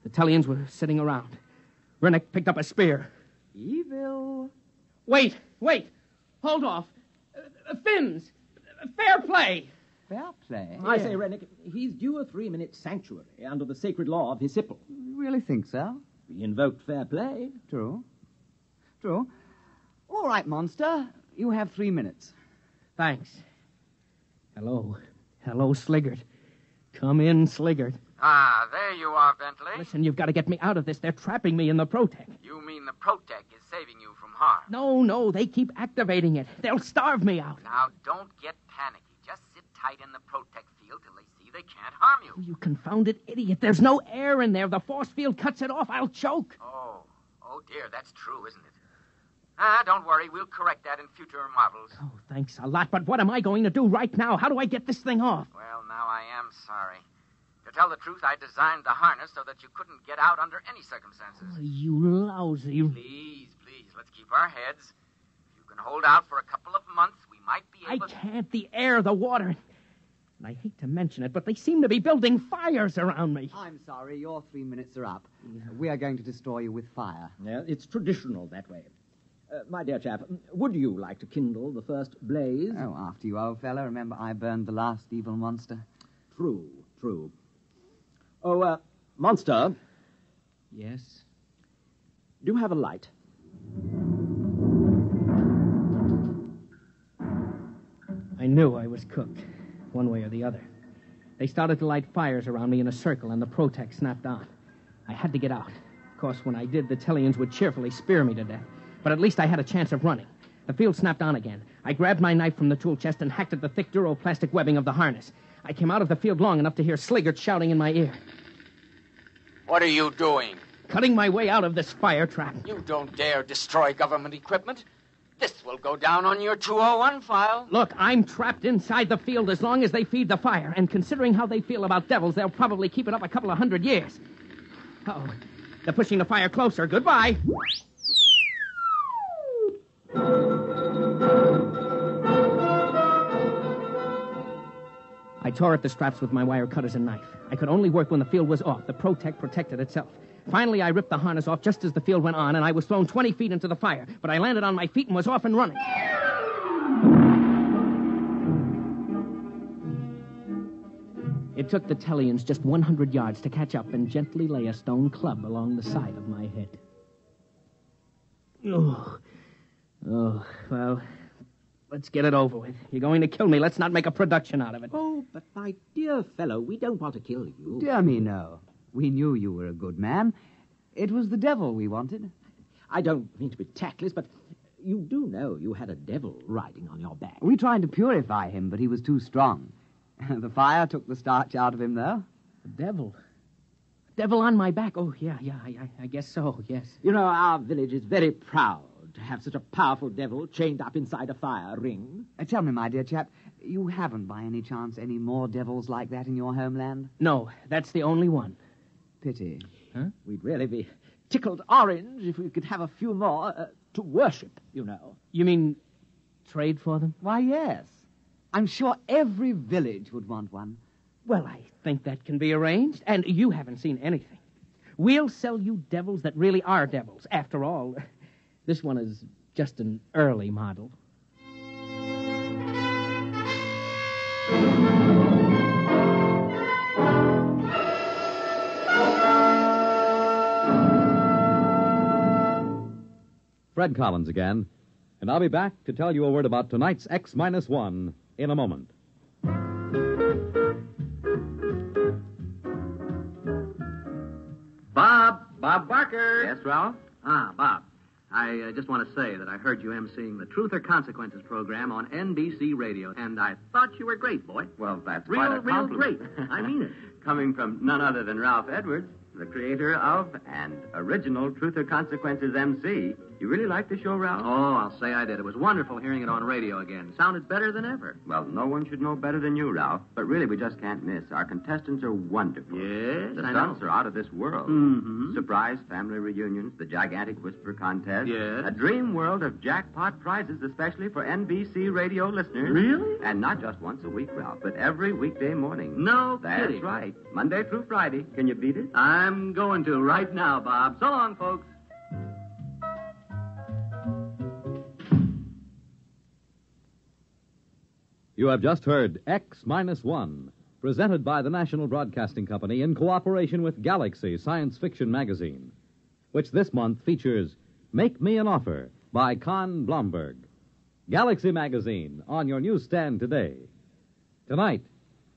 The Tellians were sitting around. Rennick picked up a spear. Evil. Wait! Hold off! Fins! Fair play! Fair play? I say, Rennick, he's due a 3-minute sanctuary under the sacred law of his Hipple. You really think so? We invoked fair play. True. All right, monster. You have 3 minutes. Thanks. Hello, Sliggert. Come in, Sliggert. Ah, there you are, Bentley. Listen, you've got to get me out of this. They're trapping me in the Protec. You mean the Protec is saving you from harm? No, they keep activating it. They'll starve me out. Now, don't get panicky. Just sit tight in the Protec field till they see they can't harm you. You confounded idiot. There's no air in there. The force field cuts it off. I'll choke. Oh dear, that's true, isn't it? Don't worry. We'll correct that in future models. Oh, thanks a lot. But what am I going to do right now? How do I get this thing off? Well, now I am sorry. To tell the truth, I designed the harness so that you couldn't get out under any circumstances. Oh, you lousy... Please, let's keep our heads. If you can hold out for a couple of months, we might be able I can't. The air, the water... And I hate to mention it, but they seem to be building fires around me. I'm sorry, your 3 minutes are up. We are going to destroy you with fire. Yeah, it's traditional that way. My dear chap, would you like to kindle the first blaze? Oh, after you, old fellow. Remember, I burned the last evil monster. True. Oh, Monster. Yes? Do you have a light? I knew I was cooked, one way or the other. They started to light fires around me in a circle, and the Protect snapped on. I had to get out. Of course, when I did, the Tellians would cheerfully spear me to death. But at least I had a chance of running. The field snapped on again. I grabbed my knife from the tool chest and hacked at the thick duroplastic webbing of the harness. I came out of the field long enough to hear Sliggert shouting in my ear. What are you doing? Cutting my way out of this fire trap. You don't dare destroy government equipment. This will go down on your 201 file. Look, I'm trapped inside the field as long as they feed the fire, and considering how they feel about devils, they'll probably keep it up a couple of 100 years. Uh-oh. They're pushing the fire closer. Goodbye. I tore at the straps with my wire cutters and knife. I could only work when the field was off. The Protect protected itself. Finally, I ripped the harness off just as the field went on, and I was thrown 20 feet into the fire. But I landed on my feet and was off and running. It took the Tellians just 100 yards to catch up and gently lay a stone club along the side of my head. Oh, well, let's get it over with. You're going to kill me. Let's not make a production out of it. Oh, but my dear fellow, we don't want to kill you. Dear me, no. We knew you were a good man. It was the devil we wanted. I don't mean to be tactless, but you do know you had a devil riding on your back. We tried to purify him, but he was too strong. The fire took the starch out of him, though. The devil? Devil on my back? Oh, yeah, I guess so, yes. You know, our village is very proud to have such a powerful devil chained up inside a fire ring. Tell me, my dear chap, you haven't by any chance any more devils like that in your homeland? No, that's the only one. Pity. Huh? We'd really be tickled orange if we could have a few more to worship, you know. You mean trade for them? Why, yes. I'm sure every village would want one. Well, I think that can be arranged, and you haven't seen anything. We'll sell you devils that really are devils. After all, this one is just an early model. Fred Collins again, and I'll be back to tell you a word about tonight's X-1 in a moment. Bob Barker. Yes, Ralph? Bob, I just want to say that I heard you emceeing the Truth or Consequences program on NBC Radio, and I thought you were great, boy. Well, that's real, quite a real compliment. great. I mean it. Coming from none other than Ralph Edwards, the creator of and original Truth or Consequences MC. You really liked the show, Ralph? Oh, I'll say I did. It was wonderful hearing it on radio again. Sounded better than ever. Well, no one should know better than you, Ralph. But really, we just can't miss. Our contestants are wonderful. Yes, The I stunts know. are out of this world. Mm-hmm. Surprise family reunions, the gigantic whisper contest. Yes. A dream world of jackpot prizes, especially for NBC radio listeners. Really? And not just once a week, Ralph, but every weekday morning. No That's kidding. right. Monday through Friday. Can you beat it? I'm going to right now, Bob. So long, folks. You have just heard X-1, presented by the National Broadcasting Company in cooperation with Galaxy Science Fiction Magazine, which this month features Make Me an Offer by Con Blomberg. Galaxy Magazine on your newsstand today. Tonight,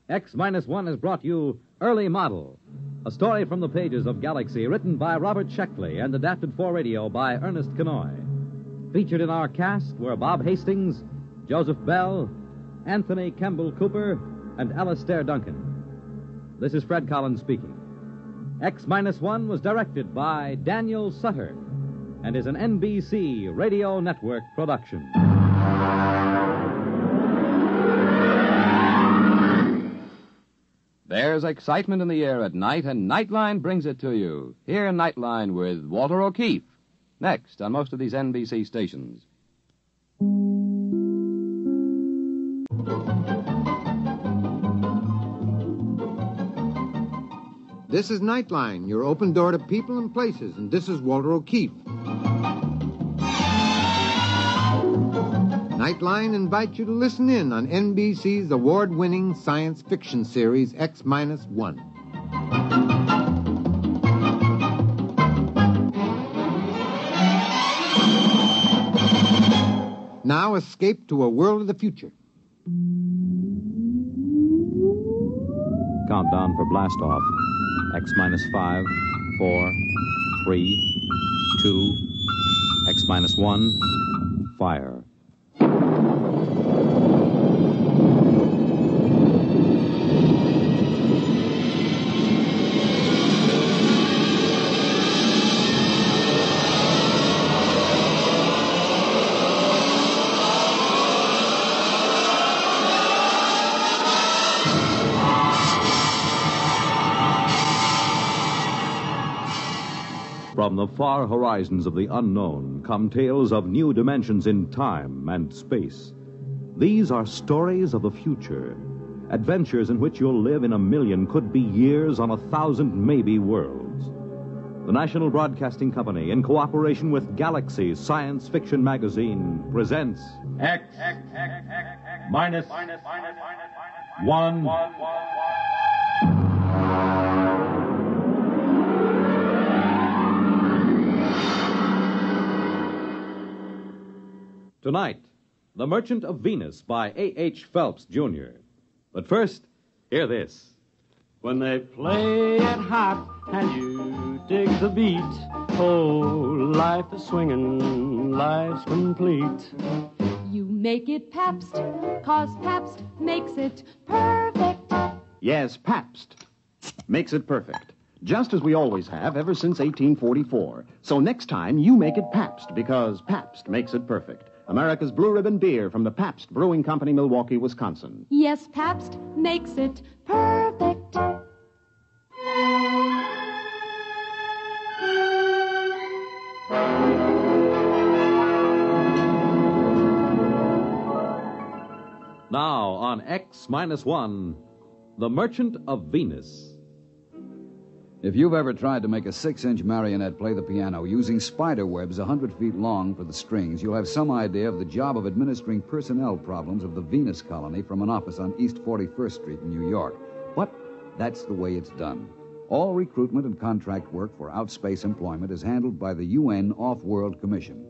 X-1 has brought you Early Model, a story from the pages of Galaxy written by Robert Sheckley and adapted for radio by Ernest Kenoy. Featured in our cast were Bob Hastings, Joseph Bell, Anthony Kemble Cooper, and Alastair Duncan. This is Fred Collins speaking. X-1 was directed by Daniel Sutter and is an NBC Radio Network production. There's excitement in the air at night, and Nightline brings it to you. Here, Nightline with Walter O'Keefe. Next on most of these NBC stations. This is Nightline, your open door to people and places, and this is Walter O'Keefe. Nightline invites you to listen in on NBC's award-winning science fiction series X-1. Now escape to a world of the future. Countdown for blast off. X-5, 4, 3, 2, X-1, fire. From the far horizons of the unknown come tales of new dimensions in time and space. These are stories of the future, adventures in which you'll live in a million, could be years, on 1,000 maybe worlds. The National Broadcasting Company, in cooperation with Galaxy Science Fiction Magazine, presents X minus 1. Tonight, The Merchant of Venus by A.H. Phelps, Jr. But first, hear this. When they play it hot and you dig the beat, oh, life is swinging, life's complete. You make it Pabst, 'cause Pabst makes it perfect. Yes, Pabst makes it perfect. Just as we always have ever since 1844. So next time, you make it Pabst, because Pabst makes it perfect. America's Blue Ribbon Beer from the Pabst Brewing Company, Milwaukee, Wisconsin. Yes, Pabst makes it perfect. Now on X-1, The Merchant of Venus. If you've ever tried to make a 6-inch marionette play the piano using spider webs 100 feet long for the strings, you'll have some idea of the job of administering personnel problems of the Venus colony from an office on East 41st Street in New York. But that's the way it's done. All recruitment and contract work for outspace employment is handled by the UN Off-World Commission.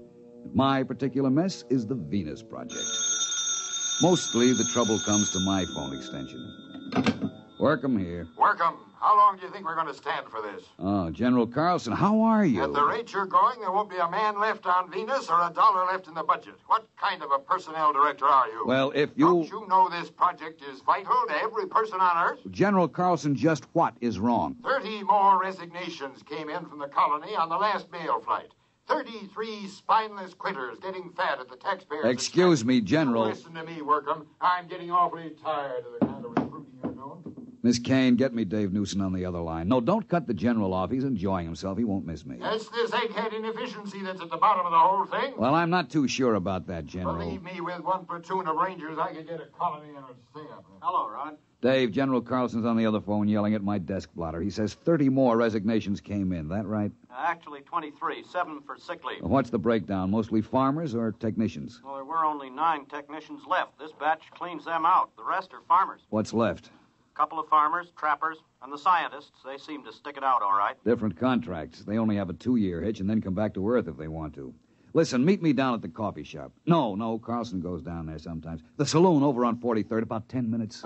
My particular mess is the Venus Project. Mostly the trouble comes to my phone extension. Work 'em here. Work 'em. How long do you think we're going to stand for this? Oh, General Carlson, how are you? At the rate you're going, there won't be a man left on Venus or a dollar left in the budget. What kind of a personnel director are you? Well, if you... Don't you know this project is vital to every person on Earth? General Carlson, just what is wrong? 30 more resignations came in from the colony on the last mail flight. 33 spineless quitters getting fat at the taxpayers' Excuse me, General. Listen to me, Workham. I'm getting awfully tired of the kind of recruiting you're doing. Miss Kane, get me Dave Newson on the other line. No, don't cut the General off. He's enjoying himself. He won't miss me. It's this egghead inefficiency that's at the bottom of the whole thing. Well, I'm not too sure about that, General. Believe me, with one platoon of Rangers, I could get a colony and a stay up. Hello, Rod. Dave, General Carlson's on the other phone yelling at my desk blotter. He says 30 more resignations came in. That right? Actually, 23, 7 for sick leave. What's the breakdown? Mostly farmers or technicians? Well, there were only 9 technicians left. This batch cleans them out. The rest are farmers. What's left? A couple of farmers, trappers, and the scientists. They seem to stick it out all right. Different contracts. They only have a 2-year hitch and then come back to Earth if they want to. Listen, meet me down at the coffee shop. No, Carlson goes down there sometimes. The saloon over on 43rd, about 10 minutes.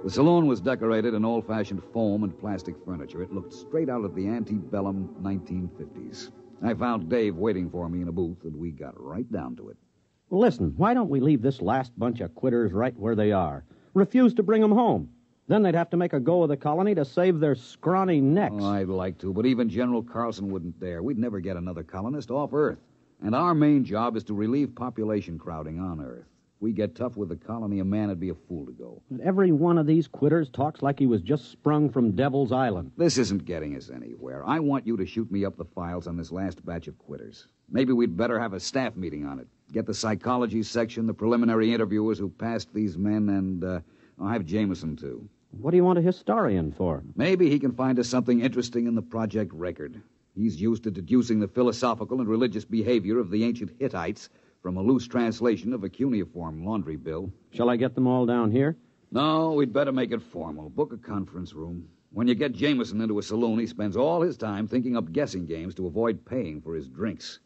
The saloon was decorated in old-fashioned foam and plastic furniture. It looked straight out of the antebellum 1950s. I found Dave waiting for me in a booth, and we got right down to it. Well, listen, why don't we leave this last bunch of quitters right where they are? Refuse to bring them home. Then they'd have to make a go of the colony to save their scrawny necks. Oh, I'd like to, but even General Carlson wouldn't dare. We'd never get another colonist off Earth. And our main job is to relieve population crowding on Earth. If we get tough with the colony, a man would be a fool to go. But every one of these quitters talks like he was just sprung from Devil's Island. This isn't getting us anywhere. I want you to shoot me up the files on this last batch of quitters. Maybe we'd better have a staff meeting on it. Get the psychology section, the preliminary interviewers who passed these men, and I'll have Jameson, too. What do you want a historian for? Maybe he can find us something interesting in the project record. He's used to deducing the philosophical and religious behavior of the ancient Hittites from a loose translation of a cuneiform laundry bill. Shall I get them all down here? No, we'd better make it formal. Book a conference room. When you get Jameson into a saloon, he spends all his time thinking up guessing games to avoid paying for his drinks.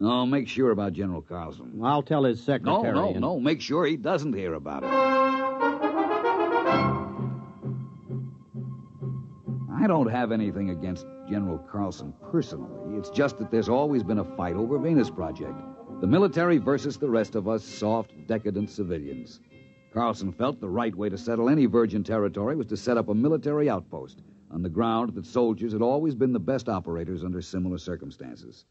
No, make sure about General Carlson. I'll tell his secretary. No. Make sure he doesn't hear about it. I don't have anything against General Carlson personally. It's just that there's always been a fight over Venus Project. The military versus the rest of us soft, decadent civilians. Carlson felt the right way to settle any virgin territory was to set up a military outpost on the ground that soldiers had always been the best operators under similar circumstances.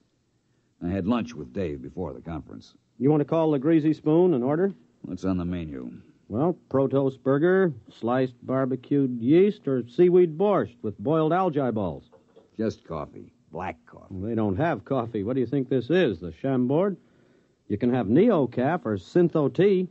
I had lunch with Dave before the conference. You want to call the Greasy Spoon and order? What's on the menu? Well, Protoss burger, sliced barbecued yeast, or seaweed borscht with boiled algae balls. Just coffee. Black coffee. Well, they don't have coffee. What do you think this is, the Chambord? You can have Neo-Caf or Syntho tea.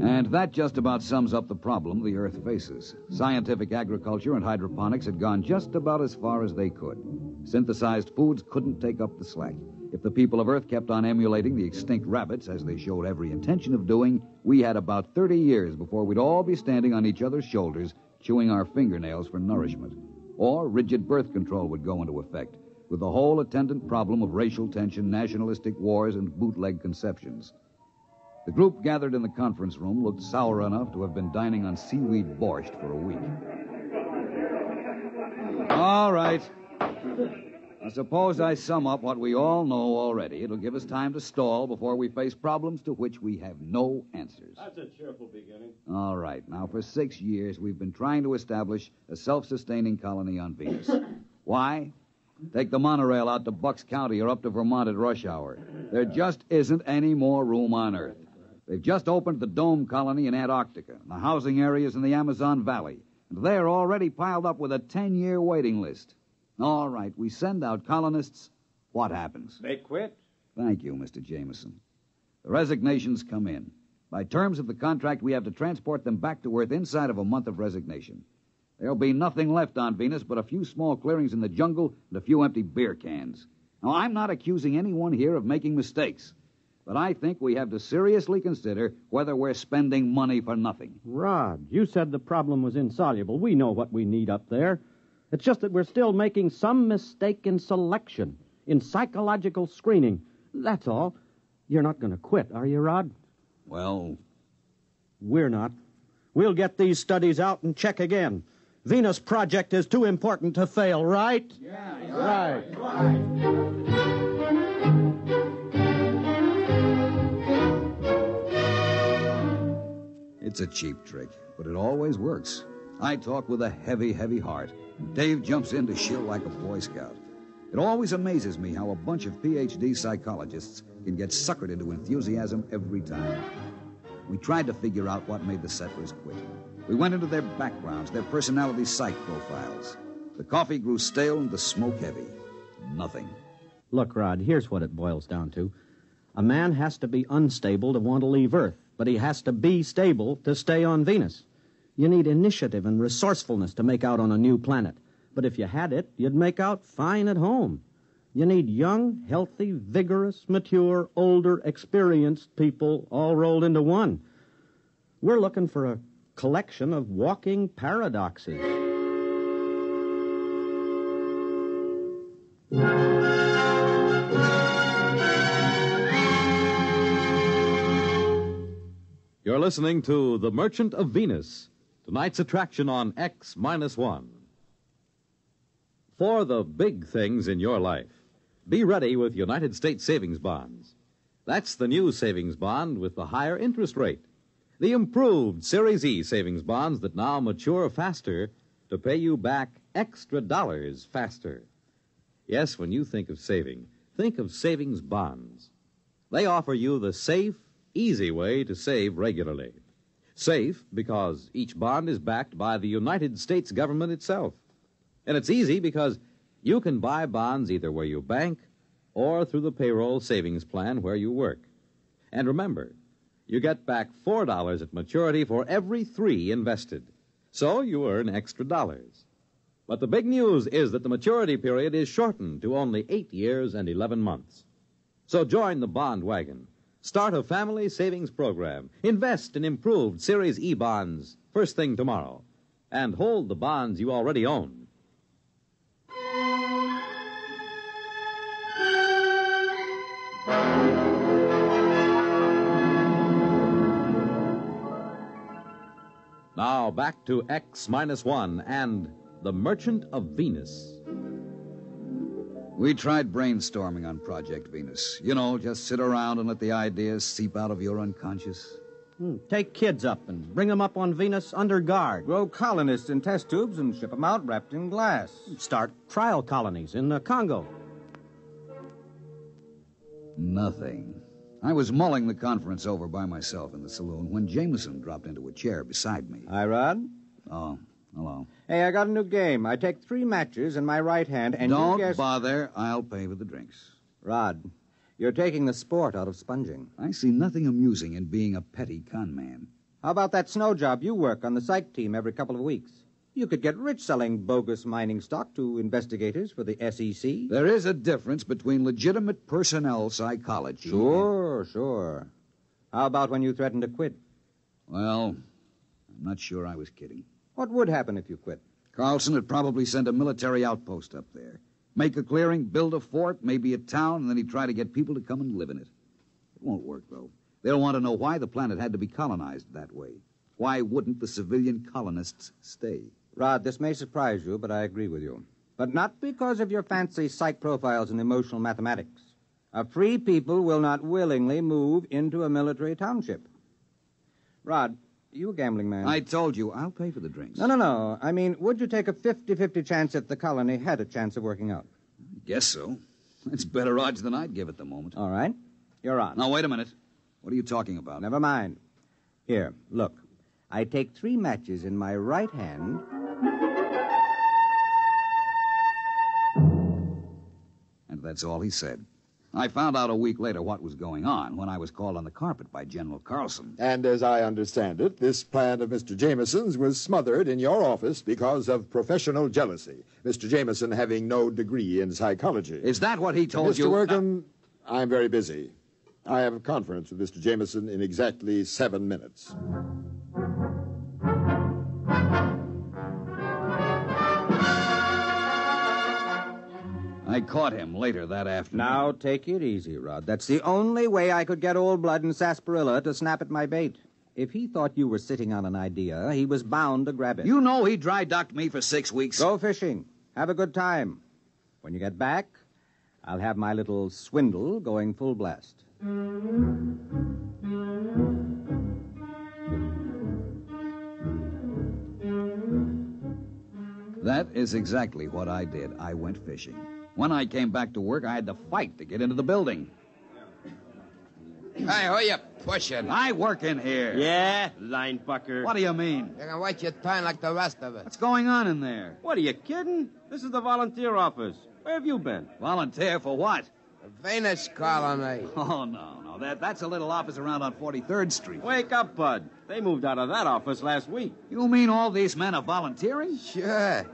And that just about sums up the problem the Earth faces. Scientific agriculture and hydroponics had gone just about as far as they could. Synthesized foods couldn't take up the slack. If the people of Earth kept on emulating the extinct rabbits, as they showed every intention of doing, we had about 30 years before we'd all be standing on each other's shoulders, chewing our fingernails for nourishment. Or rigid birth control would go into effect, with the whole attendant problem of racial tension, nationalistic wars, and bootleg conceptions. The group gathered in the conference room looked sour enough to have been dining on seaweed borscht for a week. All right. I suppose I sum up what we all know already. It'll give us time to stall before we face problems to which we have no answers. That's a cheerful beginning. All right. Now, for 6 years, we've been trying to establish a self-sustaining colony on Venus. Why? Take the monorail out to Bucks County or up to Vermont at rush hour. There just isn't any more room on Earth. They've just opened the Dome Colony in Antarctica, and the housing areas in the Amazon Valley, and they're already piled up with a 10-year waiting list. All right, we send out colonists. What happens? They quit. Thank you, Mr. Jameson. The resignations come in. By terms of the contract, we have to transport them back to Earth inside of a month of resignation. There'll be nothing left on Venus but a few small clearings in the jungle and a few empty beer cans. Now, I'm not accusing anyone here of making mistakes, but I think we have to seriously consider whether we're spending money for nothing. Rod, you said the problem was insoluble. We know what we need up there. It's just that we're still making some mistake in selection, in psychological screening. That's all. You're not going to quit, are you, Rod? Well, we're not. We'll get these studies out and check again. Venus Project is too important to fail, right? Yeah, right. It's a cheap trick, but it always works. I talk with a heavy, heavy heart. Dave jumps in to shill like a Boy Scout. It always amazes me how a bunch of Ph.D. psychologists can get suckered into enthusiasm every time. We tried to figure out what made the settlers quit. We went into their backgrounds, their personality psych profiles. The coffee grew stale and the smoke heavy. Nothing. Look, Rod, here's what it boils down to. A man has to be unstable to want to leave Earth, but he has to be stable to stay on Venus. You need initiative and resourcefulness to make out on a new planet. But if you had it, you'd make out fine at home. You need young, healthy, vigorous, mature, older, experienced people all rolled into one. We're looking for a collection of walking paradoxes. You're listening to The Merchant of Venus, tonight's attraction on X-1. For the big things in your life, be ready with United States savings bonds. That's the new savings bond with the higher interest rate. The improved Series E savings bonds that now mature faster to pay you back extra dollars faster. Yes, when you think of saving, think of savings bonds. They offer you the safe, easy way to save regularly. Safe because each bond is backed by the United States government itself. And it's easy because you can buy bonds either where you bank or through the payroll savings plan where you work. And remember, you get back $4 at maturity for every $3 invested. So you earn extra dollars. But the big news is that the maturity period is shortened to only 8 years and 11 months. So join the bond wagon. Start a family savings program. Invest in improved Series E bonds first thing tomorrow. And hold the bonds you already own. Now back to X-1 and The Merchant of Venus. We tried brainstorming on Project Venus. You know, just sit around and let the ideas seep out of your unconscious. Take kids up and bring them up on Venus under guard. Grow colonists in test tubes and ship them out wrapped in glass. Start trial colonies in the Congo. Nothing. I was mulling the conference over by myself in the saloon when Jameson dropped into a chair beside me. Hi, Rod. Oh, hello. Hey, I got a new game. I take 3 matches in my right hand and Don't you guess... bother. I'll pay for the drinks. Rod, you're taking the sport out of sponging. I see nothing amusing in being a petty con man. How about that snow job you work on the psych team every couple of weeks? You could get rich selling bogus mining stock to investigators for the SEC. There is a difference between legitimate personnel psychology. Sure. How about when you threatened to quit? Well, I'm not sure I was kidding. What would happen if you quit? Carlson would probably send a military outpost up there. Make a clearing, build a fort, maybe a town, and then he'd try to get people to come and live in it. It won't work, though. They'll want to know why the planet had to be colonized that way. Why wouldn't the civilian colonists stay? Rod, this may surprise you, but I agree with you. But not because of your fancy psych profiles and emotional mathematics. A free people will not willingly move into a military township. Rod, you a gambling man. I told you, I'll pay for the drinks. No. I mean, would you take a 50-50 chance if the colony had a chance of working out? Guess so. It's better odds than I'd give at the moment. All right. You're on. Now, wait a minute. What are you talking about? Never mind. Here, look. I take 3 matches in my right hand... And that's all he said. I found out a week later what was going on when I was called on the carpet by General Carlson. And as I understand it, this plan of Mr. Jameson's was smothered in your office because of professional jealousy. Mr. Jameson having no degree in psychology. Is that what he told you? Mr. Workham, I'm very busy. I have a conference with Mr. Jameson in exactly 7 minutes. I caught him later that afternoon. Now, take it easy, Rod. That's the only way I could get Old Blood and Sarsaparilla to snap at my bait. If he thought you were sitting on an idea, he was bound to grab it. You know he dry-docked me for 6 weeks. Go fishing. Have a good time. When you get back, I'll have my little swindle going full blast. That is exactly what I did. I went fishing. When I came back to work, I had to fight to get into the building. Hey, who you pushing? I work in here. Yeah, line fucker. What do you mean? You're gonna wait your time like the rest of us. What's going on in there? What, are you kidding? This is the volunteer office. Where have you been? Volunteer for what? The Venus colony. Oh, no. That's a little office around on 43rd Street. Wake up, Bud. They moved out of that office last week. You mean all these men are volunteering? Sure.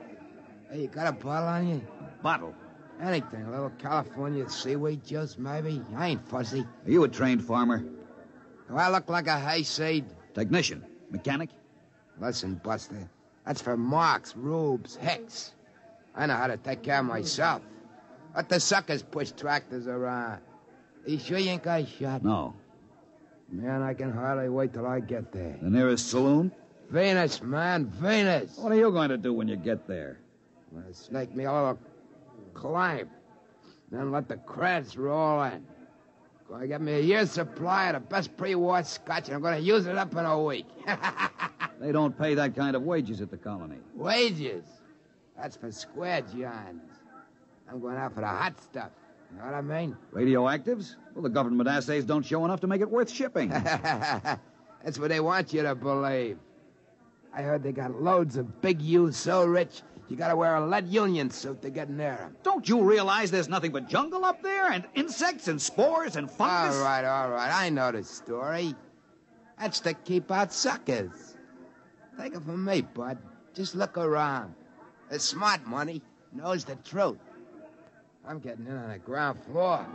Hey, you got a bottle on you? Bottle? Anything. A little California seaweed juice, maybe? I ain't fussy. Are you a trained farmer? Do I look like a hayseed? Technician? Mechanic? Listen, Buster. That's for Marks, Rubes, Hicks. I know how to take care of myself. Let the suckers push tractors around. You sure you ain't got a shot? No. Man, I can hardly wait till I get there. The nearest saloon? Venus, man, Venus. What are you going to do when you get there? Snake me a little climb. Then let the credits roll in. Gonna get me a year's supply of the best pre-war scotch, and I'm gonna use it up in a week. They don't pay that kind of wages at the colony. Wages? That's for square johns. I'm going out for the hot stuff. You know what I mean? Radioactives? Well, the government assays don't show enough to make it worth shipping. That's what they want you to believe. I heard they got loads of big U's so rich, you gotta wear a lead union suit to get near them. Don't you realize there's nothing but jungle up there? And insects and spores and fungus? All right. I know the story. That's to keep out suckers. Take it from me, bud. Just look around. The smart money knows the truth. I'm getting in on the ground floor.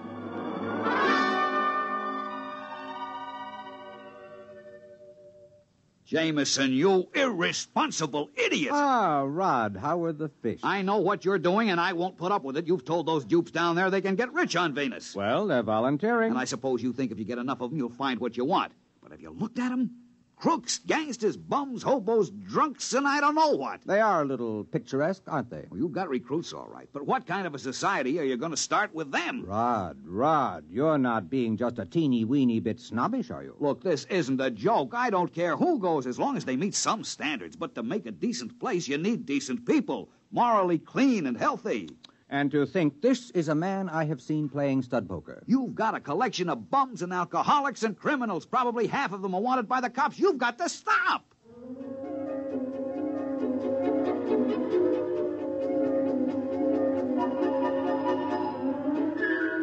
Jameson, you irresponsible idiot! Ah, Rod, how were the fish? I know what you're doing, and I won't put up with it. You've told those dupes down there they can get rich on Venus. Well, they're volunteering. And I suppose you think if you get enough of them, you'll find what you want. But have you looked at them? Crooks, gangsters, bums, hobos, drunks, and I don't know what. They are a little picturesque, aren't they? Well, you've got recruits, all right. But what kind of a society are you going to start with them? Rod, you're not being just a teeny-weeny bit snobbish, are you? Look, this isn't a joke. I don't care who goes as long as they meet some standards. But to make a decent place, you need decent people, morally clean and healthy. And to think this is a man I have seen playing stud poker. You've got a collection of bums and alcoholics and criminals. Probably half of them are wanted by the cops. You've got to stop.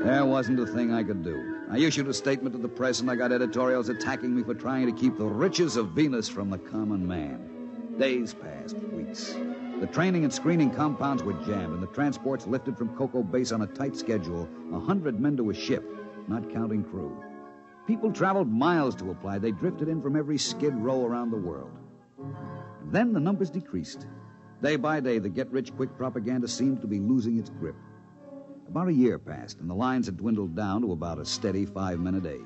There wasn't a thing I could do. I issued a statement to the press, and I got editorials attacking me for trying to keep the riches of Venus from the common man. Days passed, weeks. The training and screening compounds were jammed, and the transports lifted from Cocoa Base on a tight schedule, 100 men to a ship, not counting crew. People traveled miles to apply. They drifted in from every skid row around the world. Then the numbers decreased. Day by day, the get-rich-quick propaganda seemed to be losing its grip. About a year passed, and the lines had dwindled down to about a steady 5 men a day.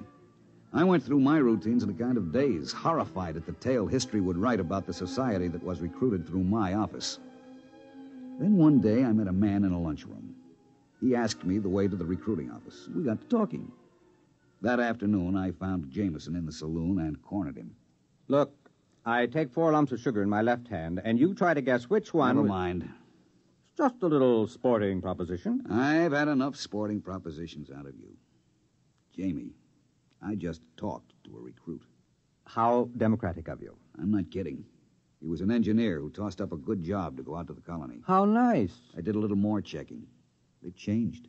I went through my routines in a kind of daze, horrified at the tale history would write about the society that was recruited through my office. Then one day I met a man in a lunchroom. He asked me the way to the recruiting office. We got to talking. That afternoon, I found Jameson in the saloon and cornered him. Look, I take 4 lumps of sugar in my left hand, and you try to guess which one... Never mind. It's just a little sporting proposition. I've had enough sporting propositions out of you. Jamie, I just talked to a recruit. How democratic of you. I'm not kidding. He was an engineer who tossed up a good job to go out to the colony. How nice. I did a little more checking. They changed.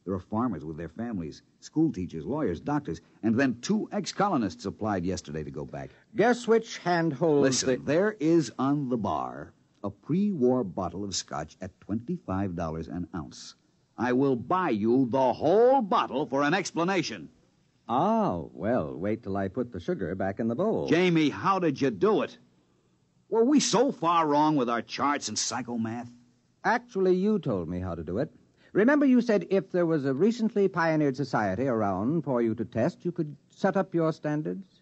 There are farmers with their families, school teachers, lawyers, doctors, and then 2 ex-colonists applied yesterday to go back. Guess which hand holds Listen, there is on the bar a pre-war bottle of scotch at $25 an ounce. I will buy you the whole bottle for an explanation. Oh, well, wait till I put the sugar back in the bowl. Jamie, how did you do it? Were we so far wrong with our charts and psychomath? Actually, you told me how to do it. Remember you said if there was a recently pioneered society around for you to test, you could set up your standards?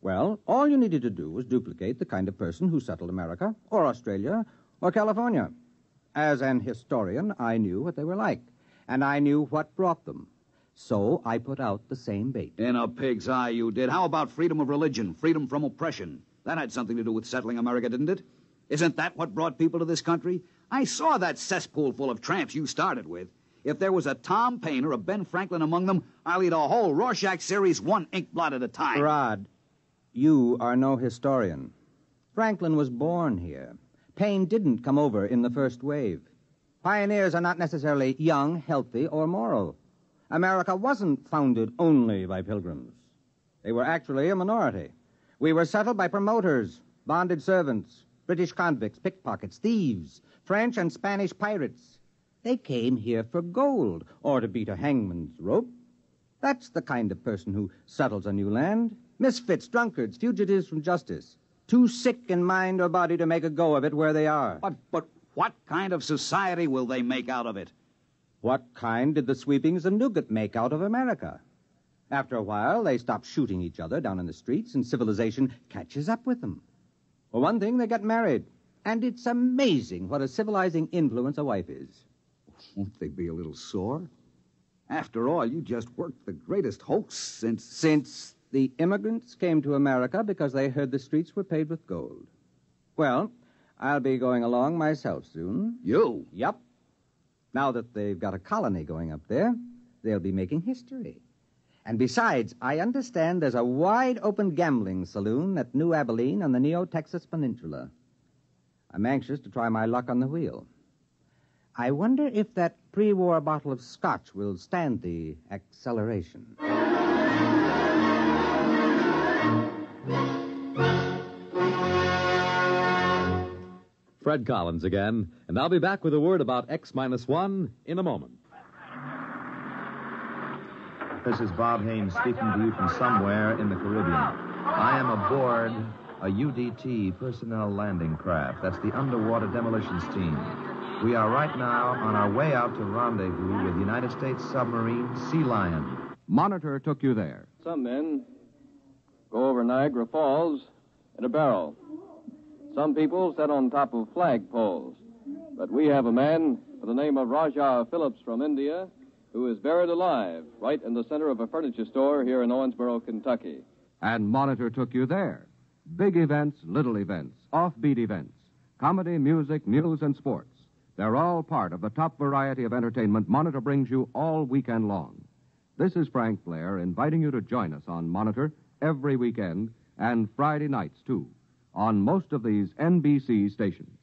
Well, all you needed to do was duplicate the kind of person who settled America, or Australia, or California. As an historian, I knew what they were like, and I knew what brought them. So I put out the same bait. In a pig's eye, you did. How about freedom of religion, freedom from oppression? That had something to do with settling America, didn't it? Isn't that what brought people to this country? I saw that cesspool full of tramps you started with. If there was a Tom Paine or a Ben Franklin among them, I'll eat a whole Rorschach series 1 ink blot at a time. Rod, you are no historian. Franklin was born here. Paine didn't come over in the first wave. Pioneers are not necessarily young, healthy, or moral. America wasn't founded only by pilgrims. They were actually a minority. We were settled by promoters, bonded servants, British convicts, pickpockets, thieves, French and Spanish pirates. They came here for gold or to beat a hangman's rope. That's the kind of person who settles a new land. Misfits, drunkards, fugitives from justice. Too sick in mind or body to make a go of it where they are. But what kind of society will they make out of it? What kind did the sweepings of Newgate make out of America? After a while, they stop shooting each other down in the streets, and civilization catches up with them. For one thing, they get married. And it's amazing what a civilizing influence a wife is. Won't they be a little sore? After all, you just worked the greatest hoax since... Since the immigrants came to America because they heard the streets were paved with gold. Well, I'll be going along myself soon. You? Yep. Now that they've got a colony going up there, they'll be making history. And besides, I understand there's a wide-open gambling saloon at New Abilene on the Neo-Texas Peninsula. I'm anxious to try my luck on the wheel. I wonder if that pre-war bottle of scotch will stand the acceleration. Fred Collins again, and I'll be back with a word about X-1 in a moment. This is Bob Haynes speaking to you from somewhere in the Caribbean. I am aboard a UDT personnel landing craft. That's the underwater demolitions team. We are right now on our way out to rendezvous with United States submarine Sea Lion. Monitor took you there. Some men go over Niagara Falls in a barrel. Some people sit on top of flagpoles. But we have a man by the name of Rajah Phillips from India who is buried alive right in the center of a furniture store here in Owensboro, Kentucky. And Monitor took you there. Big events, little events, offbeat events, comedy, music, news, and sports. They're all part of the top variety of entertainment Monitor brings you all weekend long. This is Frank Blair inviting you to join us on Monitor every weekend and Friday nights, too, on most of these NBC stations.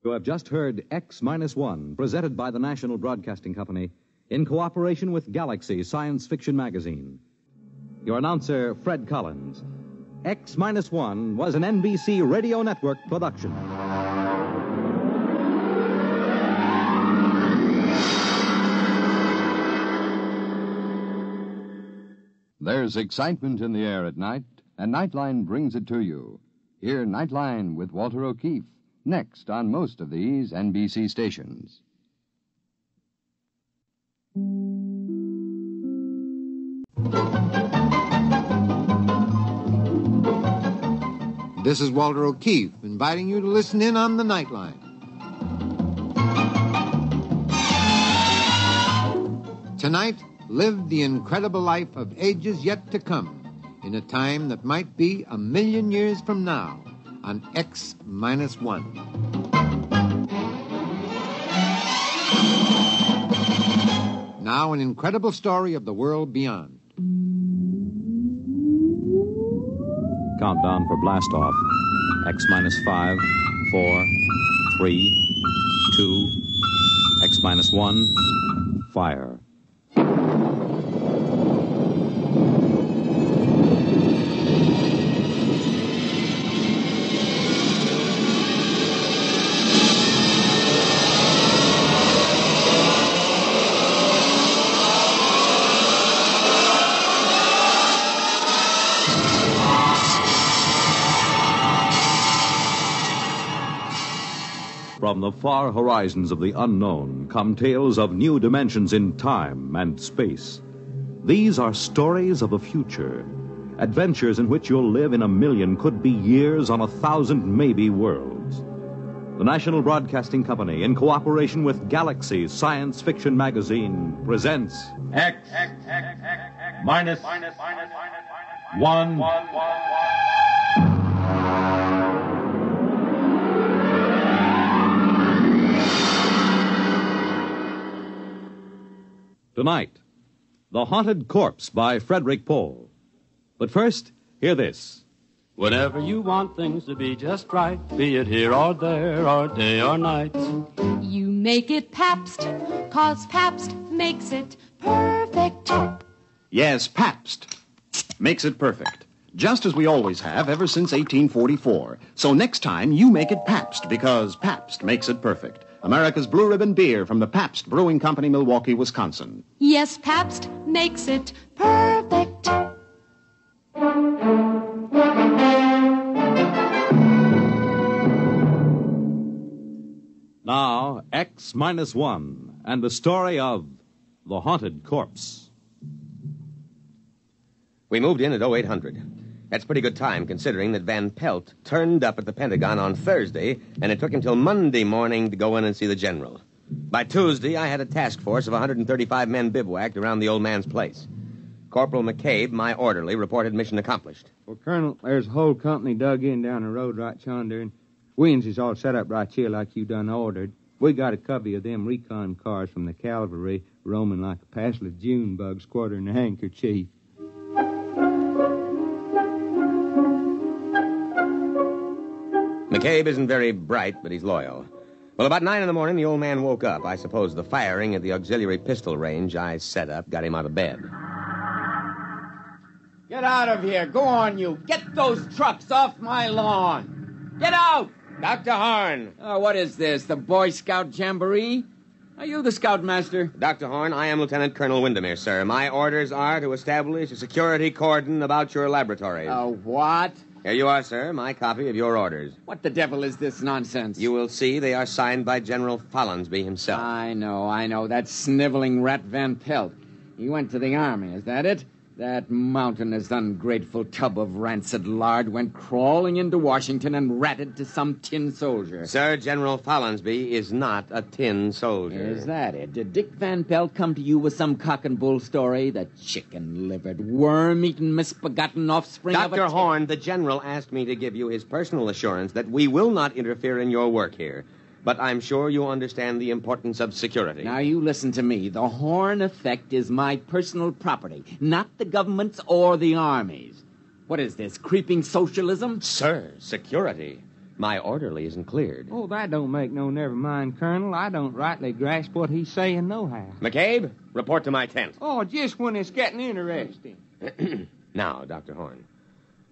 You have just heard X-1, presented by the National Broadcasting Company in cooperation with Galaxy Science Fiction Magazine. Your announcer, Fred Collins. X-1 was an NBC Radio Network production. There's excitement in the air at night, and Nightline brings it to you. Hear Nightline with Walter O'Keefe, next on most of these NBC stations. This is Walter O'Keefe inviting you to listen in on the Nightline. Tonight, live the incredible life of ages yet to come in a time that might be 1,000,000 years from now on X-1. Now, an incredible story of the world beyond. Countdown for blast-off. X-5, 4, 3, 2, X-1, fire. From the far horizons of the unknown come tales of new dimensions in time and space. These are stories of the future, adventures in which you'll live in 1,000,000, could be years on 1,000 maybe worlds. The National Broadcasting Company, in cooperation with Galaxy Science Fiction Magazine, presents X-1. Tonight, The Haunted Corpse by Frederick Pohl. But first, hear this. Whenever you want things to be just right, be it here or there or day or night, you make it Pabst, 'cause Pabst makes it perfect. Yes, Pabst makes it perfect. Just as we always have ever since 1844. So next time, you make it Pabst, because Pabst makes it perfect. America's Blue Ribbon beer from the Pabst Brewing Company, Milwaukee, Wisconsin. Yes, Pabst makes it perfect. Now, X-1 and the story of The Haunted Corpse. We moved in at 0800. That's pretty good time, considering that Van Pelt turned up at the Pentagon on Thursday, and it took him till Monday morning to go in and see the general. By Tuesday, I had a task force of 135 men bivouacked around the old man's place. Corporal McCabe, my orderly, reported mission accomplished. Well, Colonel, there's a whole company dug in down the road right yonder, and Wins is all set up right here like you done ordered. We got a copy of them recon cars from the cavalry roaming like a passel of June bugs quartering a handkerchief. McCabe isn't very bright, but he's loyal. Well, about 9 in the morning, the old man woke up. I suppose the firing at the auxiliary pistol range I set up got him out of bed. Get out of here. Go on, you. Get those trucks off my lawn. Get out. Dr. Horn. What is this, the Boy Scout Jamboree? Are you the scoutmaster? Dr. Horn, I am Lieutenant Colonel Windermere, sir. My orders are to establish a security cordon about your laboratories. What? Here you are, sir, my copy of your orders. What the devil is this nonsense? You will see they are signed by General Follinsby himself. I know. That sniveling rat Van Pelt. He went to the army, is that it? That mountainous, ungrateful tub of rancid lard went crawling into Washington and ratted to some tin soldier. Sir, General Follinsby is not a tin soldier. Is that it? Did Dick Van Pelt come to you with some cock and bull story? The chicken-livered, worm-eaten, misbegotten offspring of a... Dr. Horn, the General asked me to give you his personal assurance that we will not interfere in your work here. But I'm sure you understand the importance of security. Now, you listen to me. The Horn effect is my personal property, not the government's or the Army's. What is this, creeping socialism? Sir, security. My orderly isn't cleared. Oh, that don't make no never mind, Colonel. I don't rightly grasp what he's saying nohow. McCabe, report to my tent. Oh, just when it's getting interesting. Now, Dr. Horn,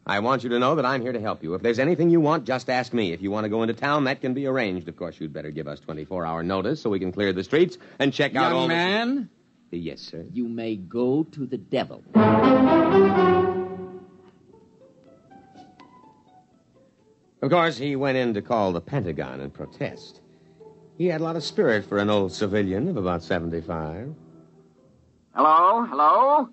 I want you to know that I'm here to help you. If there's anything you want, just ask me. If you want to go into town, that can be arranged. Of course, you'd better give us 24-hour notice so we can clear the streets and check out all Young man? Yes, sir. You may go to the devil. Of course, he went in to call the Pentagon and protest. He had a lot of spirit for an old civilian of about 75. Hello?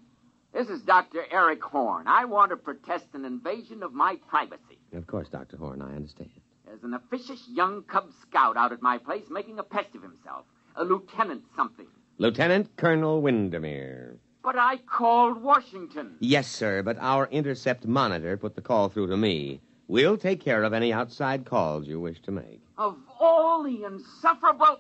This is Dr. Eric Horn. I want to protest an invasion of my privacy. Of course, Dr. Horn, I understand. There's an officious young Cub Scout out at my place making a pest of himself. A lieutenant something. Lieutenant Colonel Windermere. But I called Washington. Yes, sir, but our intercept monitor put the call through to me. We'll take care of any outside calls you wish to make. Of all the insufferable...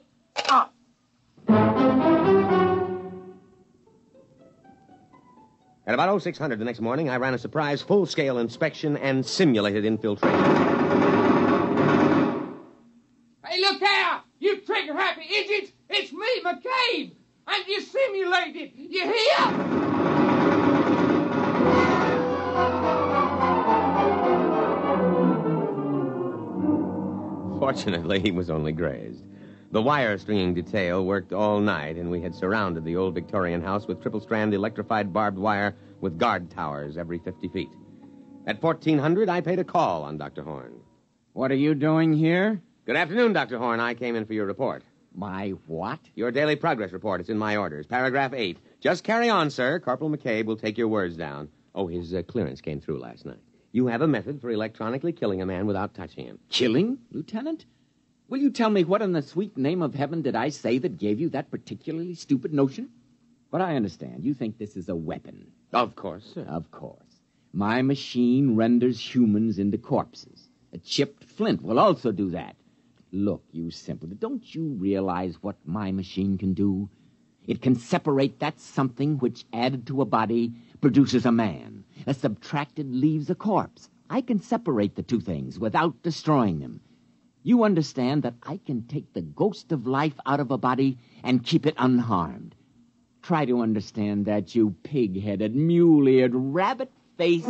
At about 0600 the next morning, I ran a surprise full-scale inspection and simulated infiltration. Hey, look out! You trigger-happy idiots! It's me, McCabe! And you simulated! You hear? Fortunately, he was only grazed. The wire-stringing detail worked all night, and we had surrounded the old Victorian house with triple-strand electrified barbed wire with guard towers every 50 feet. At 1400, I paid a call on Dr. Horn. What are you doing here? Good afternoon, Dr. Horn. I came in for your report. My what? Your daily progress report. It's in my orders. Paragraph 8. Just carry on, sir. Corporal McCabe will take your words down. Oh, his clearance came through last night. You have a method for electronically killing a man without touching him. Killing, Lieutenant? Will you tell me what in the sweet name of heaven did I say that gave you that particularly stupid notion? But I understand. You think this is a weapon. Of course, sir. Of course. My machine renders humans into corpses. A chipped flint will also do that. Look, you simpleton, don't you realize what my machine can do? It can separate that something which, added to a body, produces a man. A subtracted leaves a corpse. I can separate the two things without destroying them. You understand that I can take the ghost of life out of a body and keep it unharmed. Try to understand that, you pig-headed, mule-eared, rabbit-faced...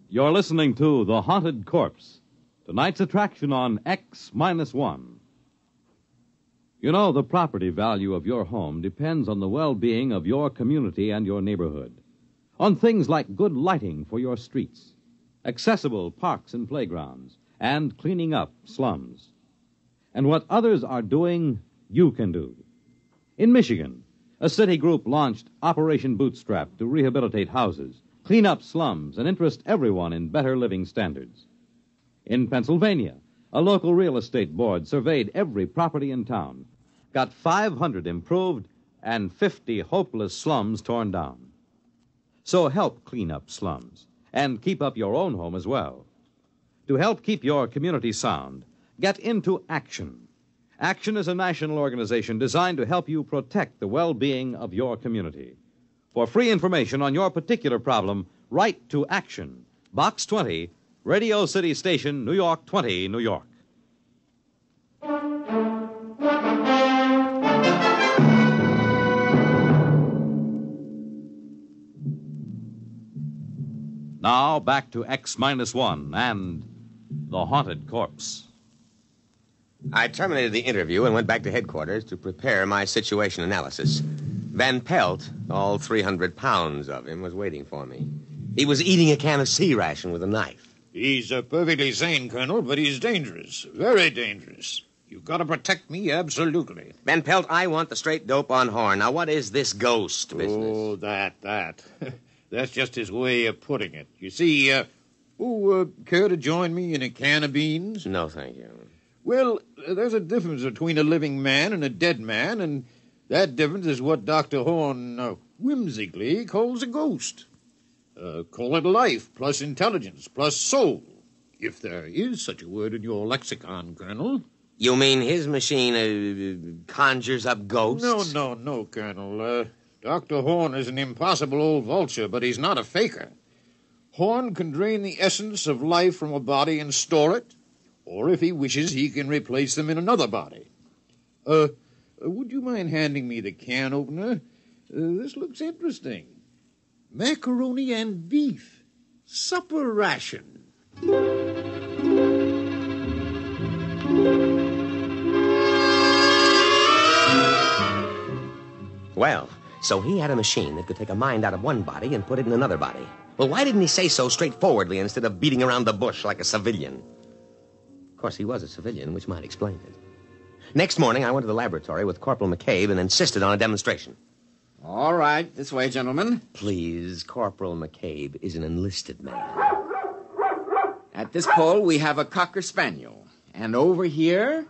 You're listening to The Haunted Corpse, tonight's attraction on X-1. You know, the property value of your home depends on the well-being of your community and your neighborhood, on things like good lighting for your streets, accessible parks and playgrounds, and cleaning up slums. And what others are doing, you can do. In Michigan, a city group launched Operation Bootstrap to rehabilitate houses, clean up slums, and interest everyone in better living standards. In Pennsylvania, a local real estate board surveyed every property in town, got 500 improved and 50 hopeless slums torn down. So help clean up slums and keep up your own home as well. To help keep your community sound, get into Action. Action is a national organization designed to help you protect the well-being of your community. For free information on your particular problem, write to Action, Box 20, Radio City Station, New York 20, New York. Now, back to X-1 and the haunted corpse. I terminated the interview and went back to headquarters to prepare my situation analysis. Van Pelt, all 300 pounds of him, was waiting for me. He was eating a can of sea ration with a knife. He's perfectly sane, Colonel, but he's dangerous. Very dangerous. You've got to protect me, absolutely. Van Pelt, I want the straight dope on Horn. Now, what is this ghost business? Oh, that. That's just his way of putting it. You see, care to join me in a can of beans? No, thank you. Well, there's a difference between a living man and a dead man, and that difference is what Dr. Horn whimsically calls a ghost. Call it life, plus intelligence, plus soul, if there is such a word in your lexicon, Colonel. You mean his machine conjures up ghosts? No, Colonel. Dr. Horn is an impossible old vulture, but he's not a faker. Horn can drain the essence of life from a body and store it, or if he wishes, he can replace them in another body. Would you mind handing me the can opener? This looks interesting. Macaroni and beef. Supper ration. Well, so he had a machine that could take a mind out of one body and put it in another body. Well, why didn't he say so straightforwardly instead of beating around the bush like a civilian? Of course, he was a civilian, which might explain it. Next morning, I went to the laboratory with Corporal McCabe and insisted on a demonstration. All right, this way, gentlemen. Please, Corporal McCabe is an enlisted man. At this pole, we have a Cocker Spaniel. And over here,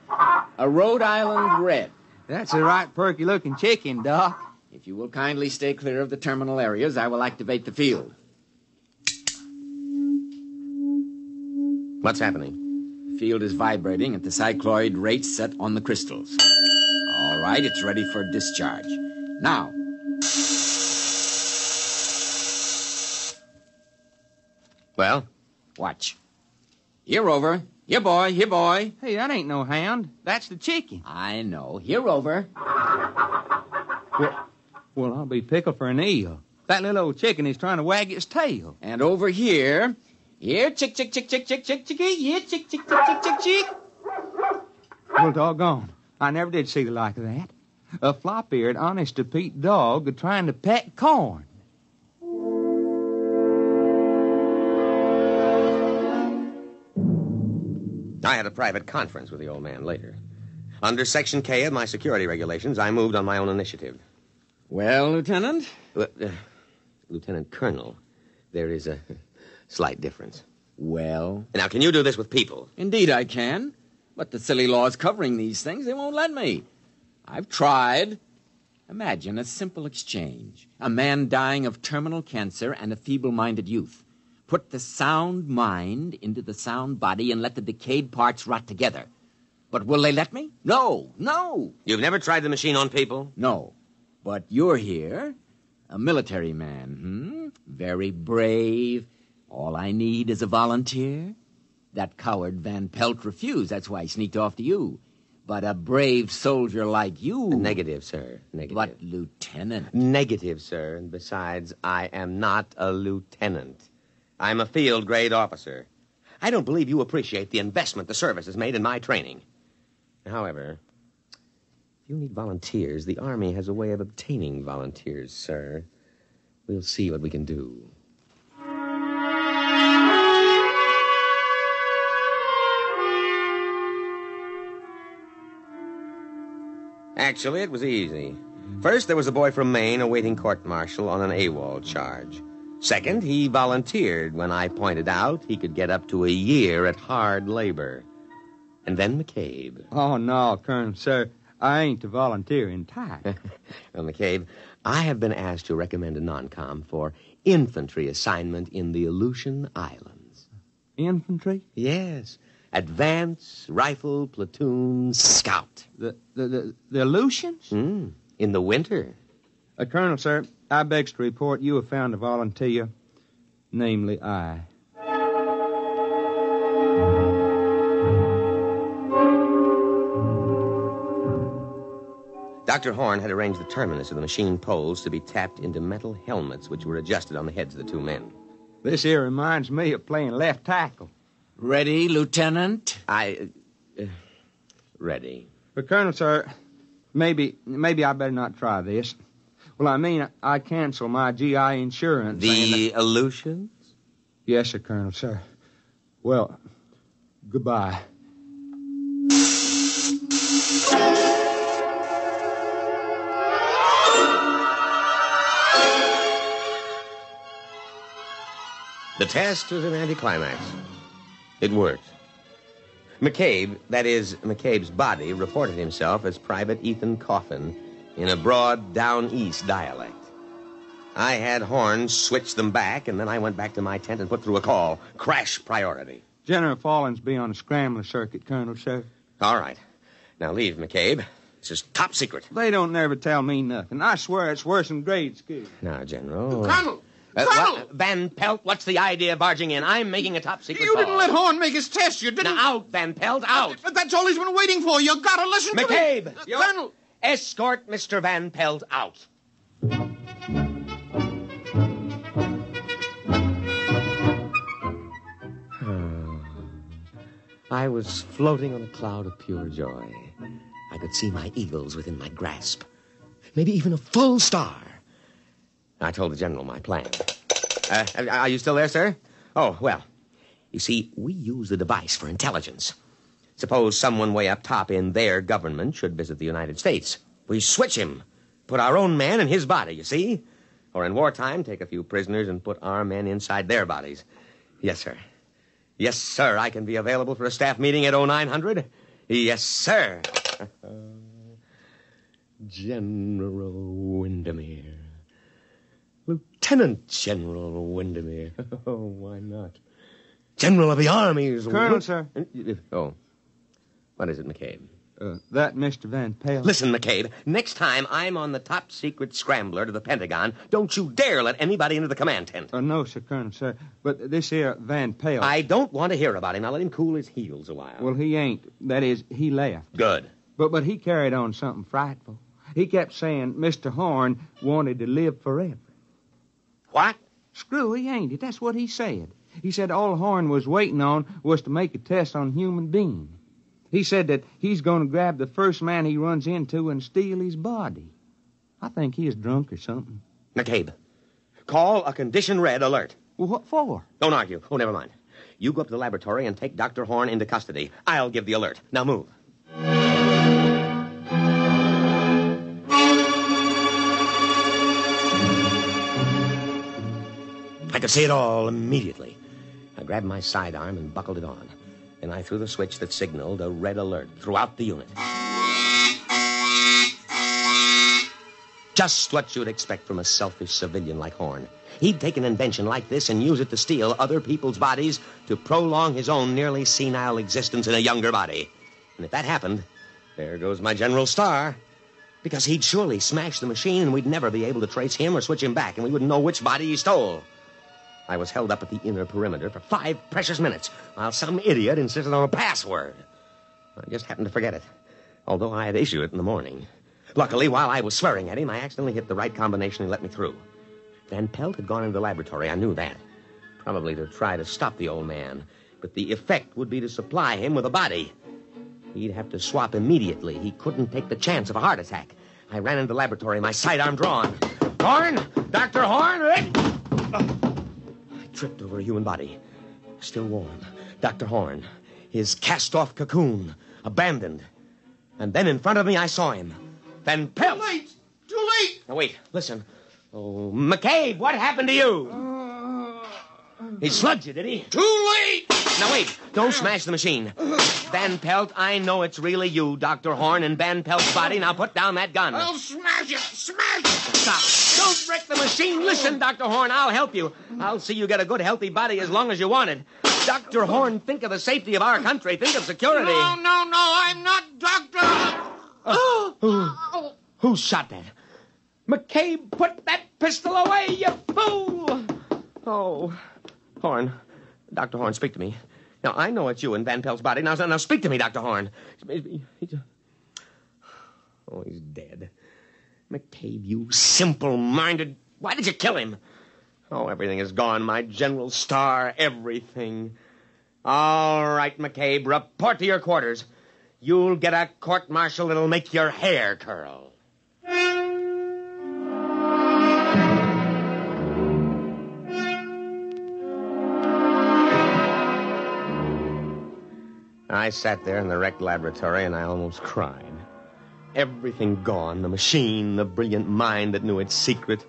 a Rhode Island Red. That's a right perky-looking chicken, Doc. If you will kindly stay clear of the terminal areas, I will activate the field. What's happening? The field is vibrating at the cycloid rate set on the crystals. All right, it's ready for discharge. Now. Well? Watch. Here, Rover. Here, boy. Here, boy. Hey, that ain't no hound. That's the chicken. I know. Here, Rover. Well, I'll be pickled for an eel. That little old chicken is trying to wag its tail. And over here... Here, chick, chick, chick, chick, chick, chick, chickie. Here, chick, chick, chick, chick, chick, chick. Well, doggone. I never did see the like of that. A flop-eared, honest-to-Pete dog trying to peck corn. I had a private conference with the old man later. Under Section K of my security regulations, I moved on my own initiative. Well, Lieutenant? Lieutenant Colonel, there is a slight difference. Well? Now, can you do this with people? Indeed I can. But the silly laws covering these things, they won't let me. I've tried. Imagine a simple exchange. A man dying of terminal cancer and a feeble-minded youth. Put the sound mind into the sound body and let the decayed parts rot together. But will they let me? No. You've never tried the machine on people? No. But you're here, a military man, Very brave. All I need is a volunteer. That coward Van Pelt refused. That's why he sneaked off to you. But a brave soldier like you... Negative, sir. Negative. But, Lieutenant... Negative, sir. And besides, I am not a lieutenant. I'm a field-grade officer. I don't believe you appreciate the investment the service has made in my training. However, if you need volunteers, the Army has a way of obtaining volunteers, sir. We'll see what we can do. Actually, it was easy. First, there was a boy from Maine awaiting court-martial on an AWOL charge. Second, he volunteered when I pointed out he could get up to a year at hard labor. And then McCabe. Oh, no, Colonel, sir. I ain't a volunteering type. Well, McCabe, I have been asked to recommend a non-com for infantry assignment in the Aleutian Islands. Infantry? Yes. Advance Rifle Platoon Scout. The Aleutians? In the winter. Colonel, sir, I begs to report you have found a volunteer, namely I. Dr. Horn had arranged the terminus of the machine poles to be tapped into metal helmets which were adjusted on the heads of the two men. This here reminds me of playing left tackle. Ready, Lieutenant? Ready. But, Colonel, sir, maybe I better not try this. Well, I mean, I cancel my GI insurance. The Aleutians? Yes, sir, Colonel, sir. Well, goodbye. The test was an anticlimax. It worked. McCabe, that is, McCabe's body, reported himself as Private Ethan Coffin in a broad down-east dialect. I had Horn switch them back, and then I went back to my tent and put through a call. Crash priority. General Fallon's be on a scrambler circuit, Colonel, sir. All right. Now leave, McCabe. This is top secret. They don't never tell me nothing. I swear it's worse than grade school. Now, General... Colonel! Van Pelt, what's the idea of barging in? I'm making a top secret You call. didn't let Horn make his test. You didn't... Now, out, Van Pelt, out. But that's all he's been waiting for. You gotta listen to me. McCabe! Colonel! Escort Mr. Van Pelt out. I was floating on a cloud of pure joy. I could see my eagles within my grasp. Maybe even a full star. I told the general my plan. Are you still there, sir? Oh, well, you see, we use the device for intelligence. Suppose someone way up top in their government should visit the United States. We switch him, put our own man in his body, you see? Or in wartime, take a few prisoners and put our men inside their bodies. Yes, sir. Yes, sir, I can be available for a staff meeting at 0900. Yes, sir. General Windermere. Lieutenant General Windermere. Oh, why not? General of the Armies. Colonel, sir. Oh. What is it, McCabe? That Mr. Van Pelt. Listen, McCabe, next time I'm on the top secret scrambler to the Pentagon, don't you dare let anybody into the command tent. No, sir, Colonel, sir. But this here Van Pelt... I don't want to hear about him. Now let him cool his heels a while. Well, he ain't. That is, he left. Good. But he carried on something frightful. He kept saying Mr. Horn wanted to live forever. What? Screwy, ain't it? That's what he said. He said all Horn was waiting on was to make a test on human being. He said that he's going to grab the first man he runs into and steal his body. I think he is drunk or something. McCabe, call a condition red alert. Well, what for? Don't argue. Oh, never mind. You go up to the laboratory and take Dr. Horn into custody. I'll give the alert. Now move. I could see it all immediately. I grabbed my sidearm and buckled it on. Then I threw the switch that signaled a red alert throughout the unit. Just what you'd expect from a selfish civilian like Horn. He'd take an invention like this and use it to steal other people's bodies to prolong his own nearly senile existence in a younger body. And if that happened, there goes my General Star. Because he'd surely smash the machine and we'd never be able to trace him or switch him back, and we wouldn't know which body he stole. I was held up at the inner perimeter for 5 precious minutes while some idiot insisted on a password. I just happened to forget it, although I had issued it in the morning. Luckily, while I was swearing at him, I accidentally hit the right combination and let me through. Van Pelt had gone into the laboratory. I knew that. Probably to try to stop the old man. But the effect would be to supply him with a body. He'd have to swap immediately. He couldn't take the chance of a heart attack. I ran into the laboratory, my sidearm drawn. Horn! Dr. Horn! I tripped over a human body. Still warm. Dr. Horn. His cast-off cocoon. Abandoned. And then in front of me, I saw him. Van Pelt! Too late! Too late! Now, wait. Listen. Oh, McCabe, what happened to you? He slugged you, did he? Too late! Now, wait. Don't smash the machine. Van Pelt, I know it's really you, Dr. Horn, and Van Pelt's body. Now put down that gun. I'll smash it! Smash it! Stop. Don't wreck the machine. Listen, Dr. Horn, I'll help you. I'll see you get a good, healthy body as long as you want it. Dr. Horn, think of the safety of our country. Think of security. No, I'm not Doctor... Who shot that? McCabe, put that pistol away, you fool! Oh, Horn. Dr. Horn, speak to me. Now, I know it's you in Van Pelt's body. Now speak to me, Dr. Horn. Oh, he's dead. McCabe, you simple-minded... Why did you kill him? Oh, everything is gone. My general star, everything. All right, McCabe, report to your quarters. You'll get a court-martial that'll make your hair curl. I sat there in the wrecked laboratory, and I almost cried. Everything gone, the machine, the brilliant mind that knew its secret.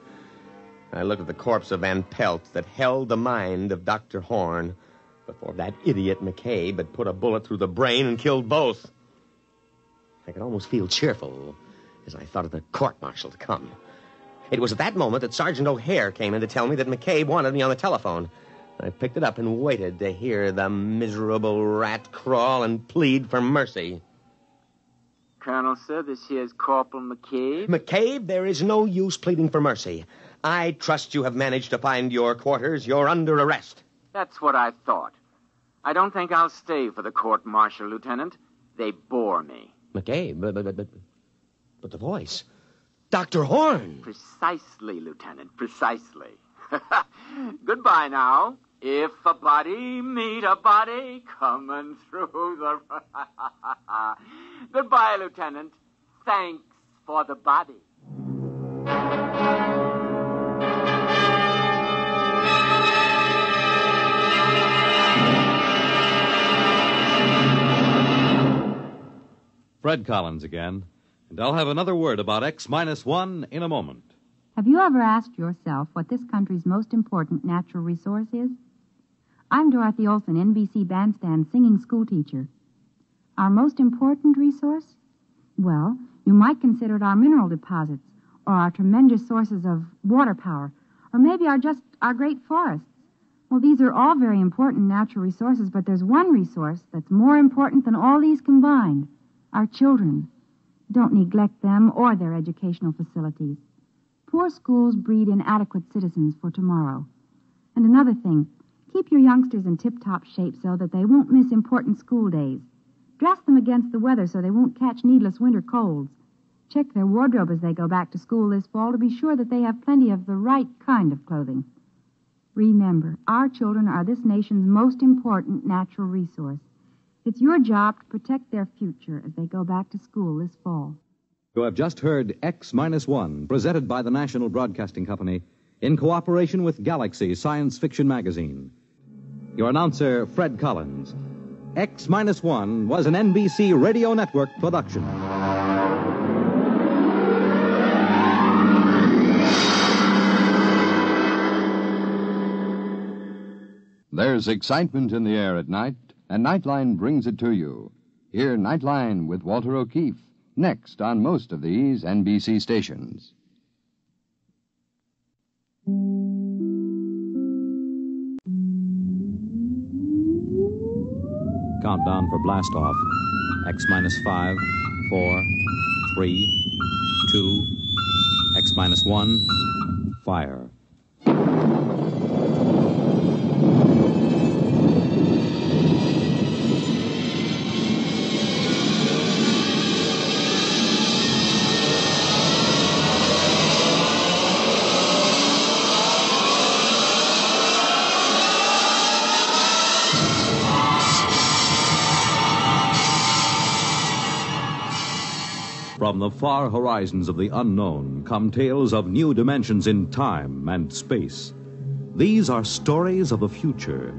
I looked at the corpse of Van Pelt that held the mind of Dr. Horn before that idiot McCabe had put a bullet through the brain and killed both. I could almost feel cheerful as I thought of the court-martial to come. It was at that moment that Sergeant O'Hare came in to tell me that McCabe wanted me on the telephone. I picked it up and waited to hear the miserable rat crawl and plead for mercy. Colonel, sir, this here's Corporal McCabe. McCabe, there is no use pleading for mercy. I trust you have managed to find your quarters. You're under arrest. That's what I thought. I don't think I'll stay for the court-martial, Lieutenant. They bore me. McCabe, but the voice. Dr. Horn. Precisely, Lieutenant, precisely. Goodbye now. If a body meet a body coming through the... Goodbye, Lieutenant. Thanks for the body. Fred Collins again, and I'll have another word about X-1 in a moment. Have you ever asked yourself what this country's most important natural resource is? I'm Dorothy Olson, NBC Bandstand singing schoolteacher. Our most important resource? Well, you might consider it our mineral deposits, or our tremendous sources of water power, or maybe our great forests. Well, these are all very important natural resources, but there's one resource that's more important than all these combined. Our children. Don't neglect them or their educational facilities. Poor schools breed inadequate citizens for tomorrow. And another thing, keep your youngsters in tip-top shape so that they won't miss important school days. Dress them against the weather so they won't catch needless winter colds. Check their wardrobe as they go back to school this fall to be sure that they have plenty of the right kind of clothing. Remember, our children are this nation's most important natural resource. It's your job to protect their future as they go back to school this fall. You have just heard X-1, presented by the National Broadcasting Company in cooperation with Galaxy Science Fiction Magazine. Your announcer, Fred Collins. X-1 was an NBC Radio Network production. There's excitement in the air at night, and Nightline brings it to you. Hear Nightline with Walter O'Keefe, next on most of these NBC stations. Countdown for blast-off. X-5, 4, 3, 2, X-1, fire. From the far horizons of the unknown come tales of new dimensions in time and space. These are stories of the future,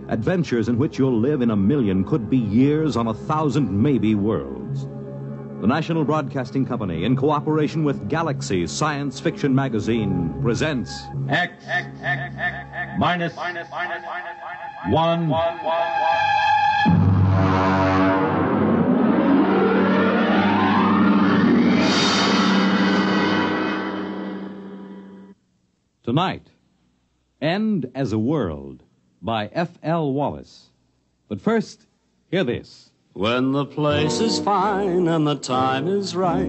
adventures in which you'll live in a million, could be years, on 1,000 maybe worlds. The National Broadcasting Company, in cooperation with Galaxy Science Fiction Magazine, presents X-1. Tonight, End as a World by F.L. Wallace. But first, hear this. When the place is fine and the time is right,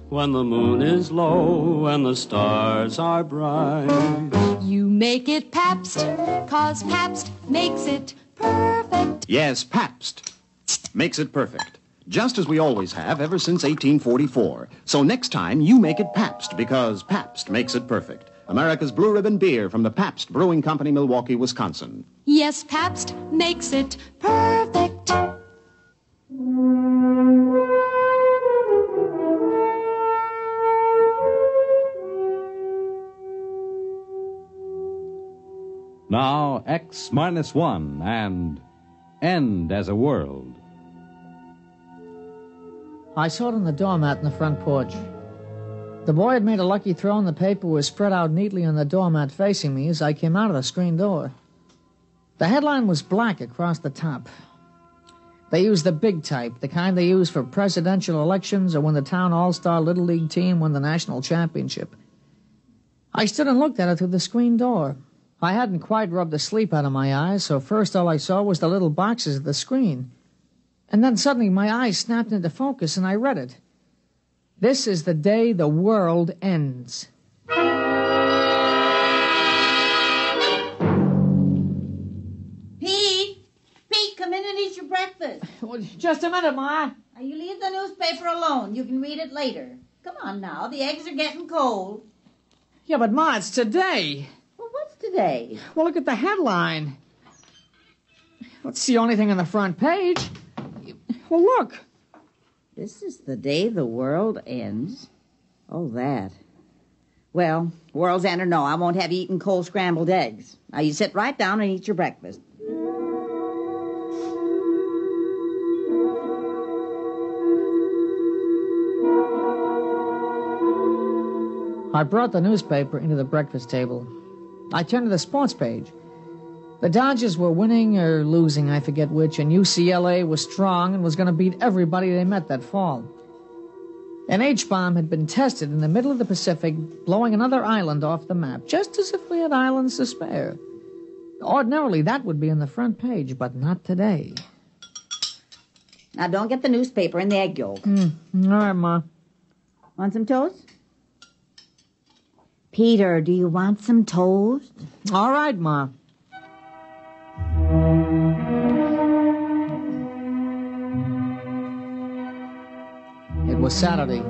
when the moon is low and the stars are bright. You make it Pabst, 'cause Pabst makes it perfect. Yes, Pabst makes it perfect. Just as we always have ever since 1844. So next time, you make it Pabst, because Pabst makes it perfect. America's Blue Ribbon Beer from the Pabst Brewing Company, Milwaukee, Wisconsin. Yes, Pabst makes it perfect. Now, X minus 1 and End as a World. I saw it on the doormat in the front porch. The boy had made a lucky throw and the paper was spread out neatly on the doormat facing me as I came out of the screen door. The headline was black across the top. They used the big type, the kind they use for presidential elections or when the town all-star Little League team won the national championship. I stood and looked at it through the screen door. I hadn't quite rubbed the sleep out of my eyes, so first all I saw was the little boxes of the screen. And then suddenly my eyes snapped into focus and I read it. This is the day the world ends. Pete, come in and eat your breakfast. Well, just a minute, Ma. Now, you leave the newspaper alone. You can read it later. Come on now, the eggs are getting cold. Yeah, but Ma, it's today. Well, what's today? Well, look at the headline. That's the only thing on the front page. Well, look. This is the day the world ends. Oh, that. Well, world's end or no, I won't have you eating cold scrambled eggs. Now, you sit right down and eat your breakfast. I brought the newspaper into the breakfast table. I turned to the sports page. The Dodgers were winning or losing, I forget which, and UCLA was strong and was going to beat everybody they met that fall. An H-bomb had been tested in the middle of the Pacific, blowing another island off the map, just as if we had islands to spare. Ordinarily, that would be on the front page, but not today. Now, don't get the newspaper in the egg yolk. All right, Ma. Want some toast? Peter, do you want some toast? All right, Ma. It was Saturday.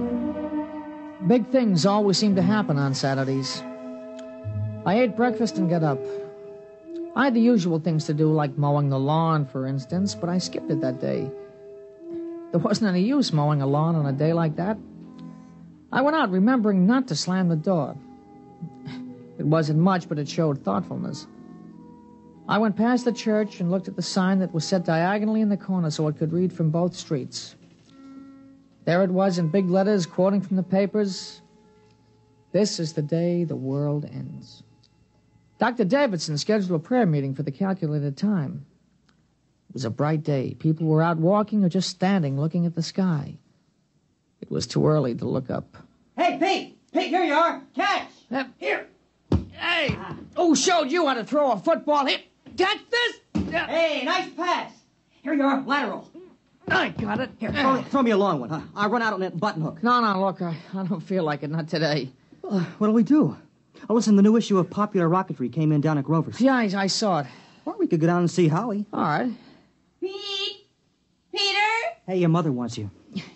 Big things always seem to happen on Saturdays. I ate breakfast and got up. I had the usual things to do, like mowing the lawn, for instance, but I skipped it that day. There wasn't any use mowing a lawn on a day like that. I went out remembering not to slam the door. It wasn't much, but it showed thoughtfulness. I went past the church and looked at the sign that was set diagonally in the corner so it could read from both streets. There it was in big letters, quoting from the papers. This is the day the world ends. Dr. Davidson scheduled a prayer meeting for the calculated time. It was a bright day. People were out walking or just standing looking at the sky. It was too early to look up. Hey, Pete! Pete, here you are. Catch! Here. Hey, who showed you how to throw a football? Here, catch this. Hey, nice pass. Here you are, lateral. I got it. Here, throw me a long one, huh? I'll run out on that button hook. No, look, I don't feel like it, not today. What'll we do? Oh, listen, the new issue of Popular Rocketry came in down at Grover's. Yeah, I saw it. Or we could go down and see Howie. All right. Pete! Peter! Hey, your mother wants you.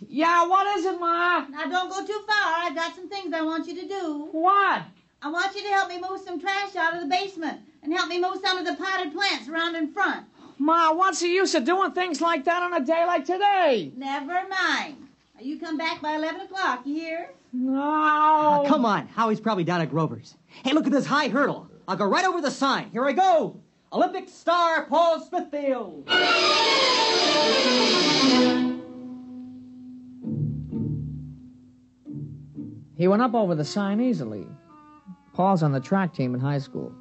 Yeah, what is it, Ma? Now, don't go too far. I've got some things I want you to do. What? I want you to help me move some trash out of the basement and help me move some of the potted plants around in front. Ma, what's the use of doing things like that on a day like today? Never mind. Now, you come back by 11 o'clock, you hear? No. Come on. Howie's probably down at Grover's. Hey, look at this high hurdle. I'll go right over the sign. Here I go. Olympic star Paul Smithfield. He went up over the sign easily. Paul's on the track team in high school.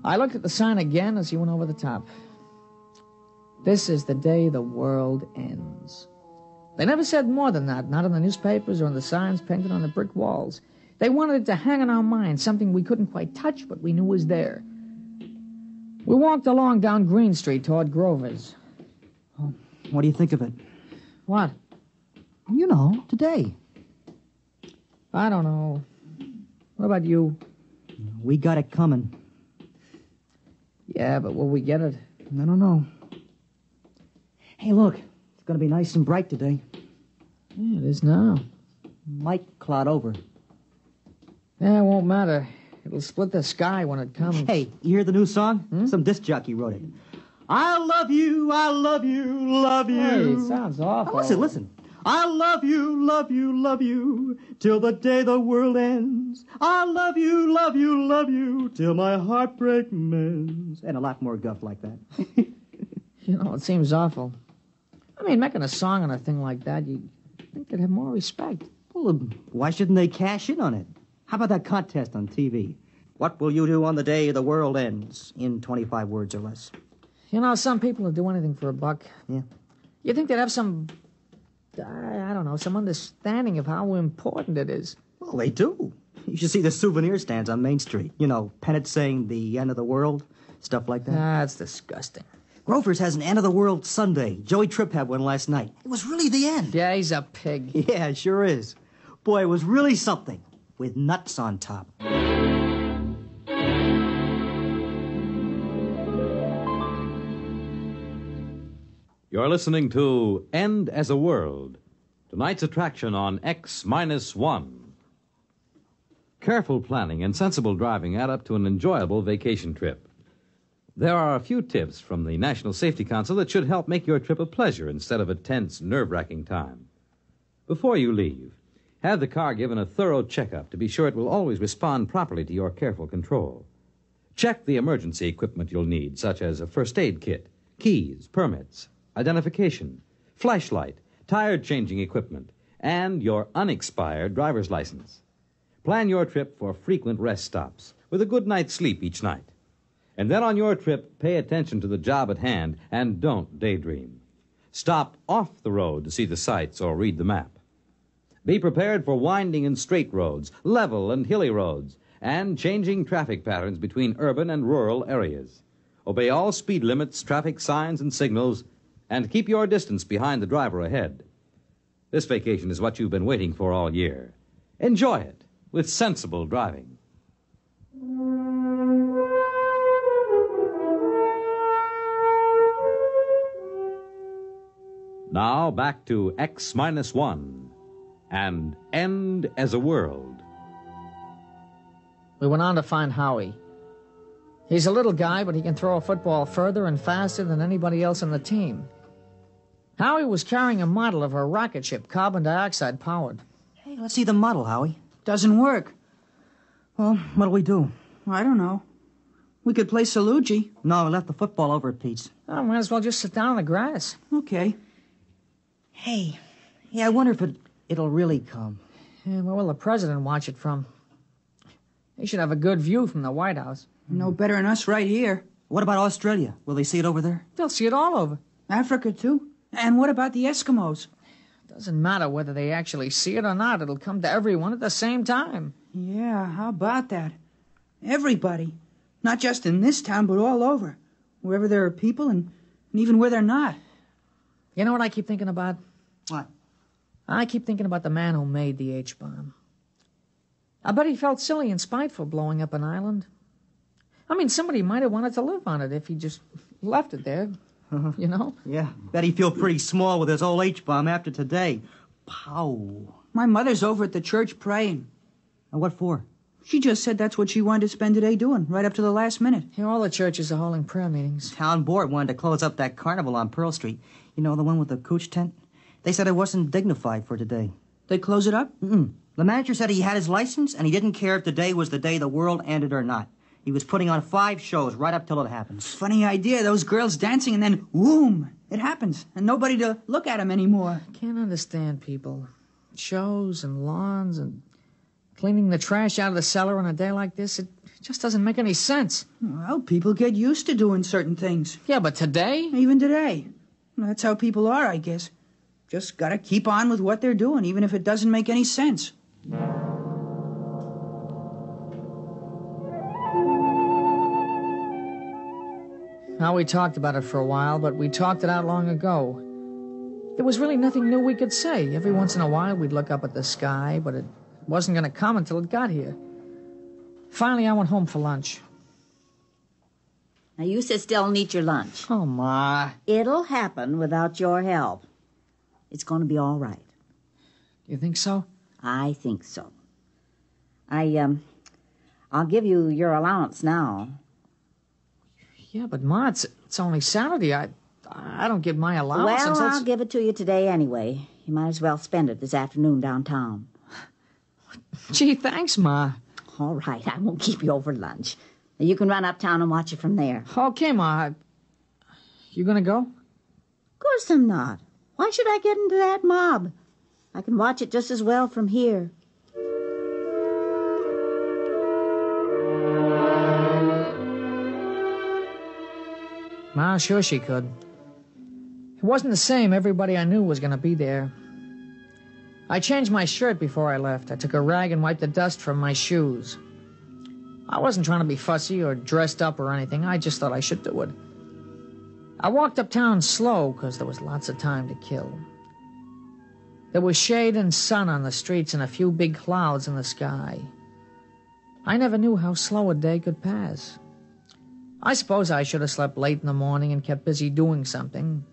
I looked at the sign again as he went over the top. This is the day the world ends. They never said more than that, not in the newspapers or in the signs painted on the brick walls. They wanted it to hang in our minds, something we couldn't quite touch, but we knew was there. We walked along down Green Street toward Grover's. Oh, what do you think of it? What? You know, today. I don't know. What about you? We got it coming. Yeah, but will we get it? I don't know. Hey, look. It's going to be nice and bright today. Yeah, it is now. Might cloud over. Yeah, it won't matter. It'll split the sky when it comes. Hey, you hear the new song? Some disc jockey wrote it. I love you, I love you, love you. Hey, it sounds awful. Oh, listen. I love you, love you, love you, till the day the world ends. I love you, love you, love you, till my heartbreak mends. And a lot more guff like that. You know, it seems awful. I mean, making a song on a thing like that, you'd think they'd have more respect. Well, why shouldn't they cash in on it? How about that contest on TV? What will you do on the day the world ends? In 25 words or less. You know, some people will do anything for a buck. Yeah. You think they'd have some, I don't know, some understanding of how important it is. Well, they do. You should see the souvenir stands on Main Street. You know, pennants saying the end of the world, stuff like that. That's disgusting. Grover's has an end of the world Sunday. Joey Tripp had one last night. It was really the end. Yeah, he's a pig. Yeah, it sure is. Boy, it was really something. With nuts on top. You're listening to End as a World, tonight's attraction on X-1. Careful planning and sensible driving add up to an enjoyable vacation trip. There are a few tips from the National Safety Council that should help make your trip a pleasure instead of a tense, nerve-wracking time. Before you leave, have the car given a thorough checkup to be sure it will always respond properly to your careful control. Check the emergency equipment you'll need, such as a first aid kit, keys, permits, identification, flashlight, tire-changing equipment, and your unexpired driver's license. Plan your trip for frequent rest stops with a good night's sleep each night. And then on your trip, pay attention to the job at hand and don't daydream. Stop off the road to see the sights or read the map. Be prepared for winding and straight roads, level and hilly roads, and changing traffic patterns between urban and rural areas. Obey all speed limits, traffic signs, and signals, and keep your distance behind the driver ahead. This vacation is what you've been waiting for all year. Enjoy it with sensible driving. Now back to X-1 and End as a World. We went on to find Howie. He's a little guy, but he can throw a football further and faster than anybody else on the team. Howie was carrying a model of a rocket ship, carbon dioxide powered. Hey, let's see the model, Howie. Doesn't work. Well, what'll we do? I don't know. We could play Salugi. No, we left the football over at Pete's. I might as well just sit down on the grass. Okay. Hey, yeah, I wonder if it'll really come. Yeah, where will the president watch it from? He should have a good view from the White House. No better than us right here. What about Australia? Will they see it over there? They'll see it all over. Africa, too. And what about the Eskimos? Doesn't matter whether they actually see it or not. It'll come to everyone at the same time. Yeah, how about that? Everybody. Not just in this town, but all over. Wherever there are people and even where they're not. You know what I keep thinking about? What? I keep thinking about the man who made the H-bomb. I bet he felt silly and spiteful blowing up an island. I mean, somebody might have wanted to live on it if he just left it there, you know? Yeah, bet he'd feel pretty small with his old H-bomb after today. Pow. My mother's over at the church praying. And what for? She just said that's what she wanted to spend today doing, right up to the last minute. You know, all the churches are holding prayer meetings. Town board wanted to close up that carnival on Pearl Street. You know, the one with the cooch tent? They said it wasn't dignified for today. They close it up? Mm-mm. The manager said he had his license, and he didn't care if today was the day the world ended or not. He was putting on 5 shows right up till it happens. Funny idea, those girls dancing and then, whoom, it happens. And nobody to look at them anymore. Can't understand people. Shows and lawns and cleaning the trash out of the cellar on a day like this, it just doesn't make any sense. Well, people get used to doing certain things. Yeah, but today? Even today. That's how people are, I guess. Just gotta keep on with what they're doing, even if it doesn't make any sense. Now, we talked about it for a while, but we talked it out long ago. There was really nothing new we could say. Every once in a while, we'd look up at the sky, but it wasn't going to come until it got here. Finally, I went home for lunch. Now, you sit still and eat your lunch. Oh, Ma. It'll happen without your help. It's going to be all right. You think so? I think so. I I'll give you your allowance now. Yeah, but, Ma, it's only Saturday. I don't get my allowance Well, until... I'll give it to you today anyway. You might as well spend it this afternoon downtown. Gee, thanks, Ma. All right, I won't keep you over lunch. You can run uptown and watch it from there. Okay, Ma. You gonna go? Of course I'm not. Why should I get into that mob? I can watch it just as well from here. Ma, sure she could. It wasn't the same. Everybody I knew was going to be there. I changed my shirt before I left. I took a rag and wiped the dust from my shoes. I wasn't trying to be fussy or dressed up or anything. I just thought I should do it. I walked uptown slow because there was lots of time to kill. There was shade and sun on the streets and a few big clouds in the sky. I never knew how slow a day could pass. I suppose I should have slept late in the morning and kept busy doing something.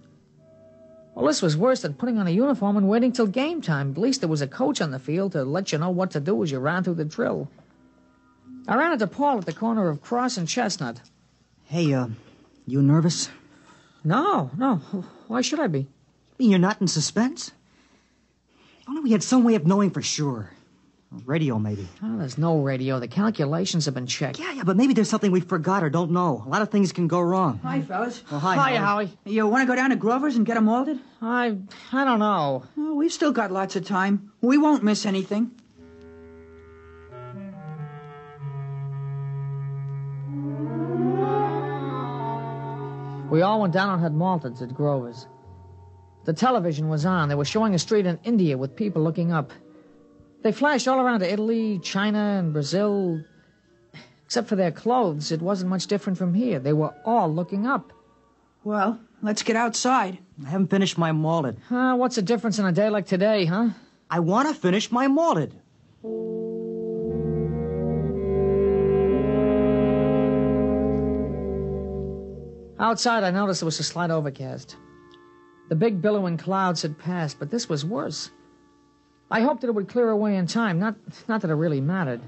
Well, this was worse than putting on a uniform and waiting till game time. At least there was a coach on the field to let you know what to do as you ran through the drill. I ran into Paul at the corner of Cross and Chestnut. Hey, you nervous? No. Why should I be? You mean you're not in suspense? If only we had some way of knowing for sure. Radio, maybe. Oh, there's no radio. The calculations have been checked. Yeah, but maybe there's something we forgot or don't know. A lot of things can go wrong. Hi, fellas. Oh, hi, Howie. You want to go down to Grover's and get them molded? I don't know. Oh, we've still got lots of time. We won't miss anything. We all went down and had malteds at Grover's. The television was on. They were showing a street in India with people looking up. They flashed all around to Italy, China, and Brazil. Except for their clothes, it wasn't much different from here. They were all looking up. Well, let's get outside. I haven't finished my malted. What's the difference in a day like today, huh? I want to finish my malted. Outside, I noticed there was a slight overcast. The big billowing clouds had passed, but this was worse. I hoped that it would clear away in time, not that it really mattered.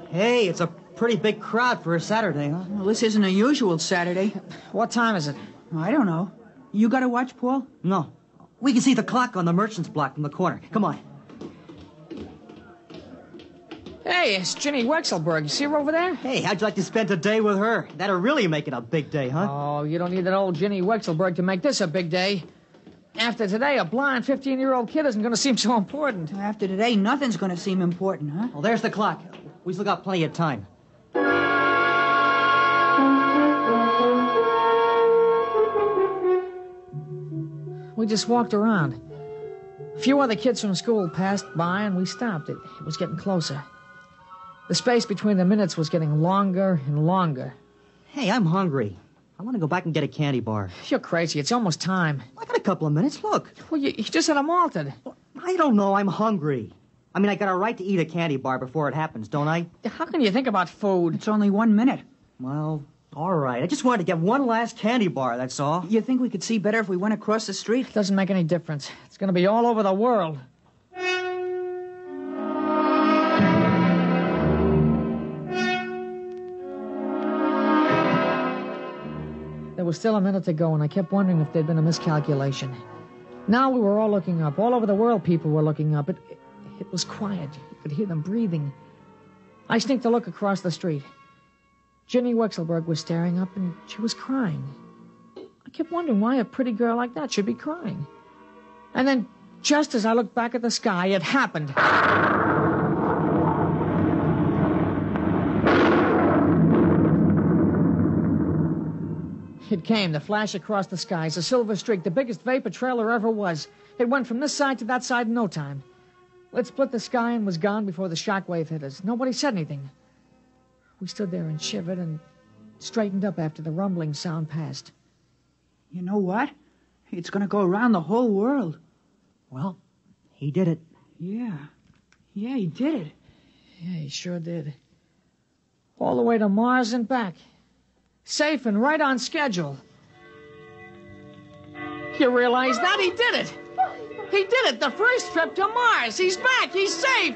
Hey, it's a pretty big crowd for a Saturday, huh? Well, this isn't a usual Saturday. What time is it? I don't know. You got to watch, Paul? No. We can see the clock on the merchant's block from the corner. Come on. Hey, it's Ginny Wexelberg. You see her over there? Hey, how'd you like to spend a day with her? That'll really make it a big day, huh? Oh, you don't need that old Ginny Wexelberg to make this a big day. After today, a blind 15-year-old kid isn't going to seem so important. After today, nothing's going to seem important, huh? Well, there's the clock. We still got plenty of time. We just walked around. A few other kids from school passed by, and we stopped. It was getting closer. The space between the minutes was getting longer and longer. Hey, I'm hungry. I want to go back and get a candy bar. You're crazy. It's almost time. I got a couple of minutes. Look. Well, you just had a malted. I don't know. I'm hungry. I mean, I got a right to eat a candy bar before it happens, don't I? How can you think about food? It's only 1 minute. Well, all right. I just wanted to get one last candy bar, that's all. You think we could see better if we went across the street? It doesn't make any difference. It's going to be all over the world. There was still a minute to go, and I kept wondering if there'd been a miscalculation. Now we were all looking up. All over the world, people were looking up. It was quiet. You could hear them breathing. I sneaked a look across the street. Ginny Wexelberg was staring up, and she was crying. I kept wondering why a pretty girl like that should be crying. And then, just as I looked back at the sky, it happened. It came, the flash across the skies, a silver streak, the biggest vapor trail there ever was. It went from this side to that side in no time. It split the sky and was gone before the shockwave hit us. Nobody said anything. We stood there and shivered and straightened up after the rumbling sound passed. You know what? It's going to go around the whole world. Well, he did it. Yeah, he did it. Yeah, he sure did. All the way to Mars and back. Safe and right on schedule. You realize that? He did it! He did it! The first trip to Mars! He's back! He's safe!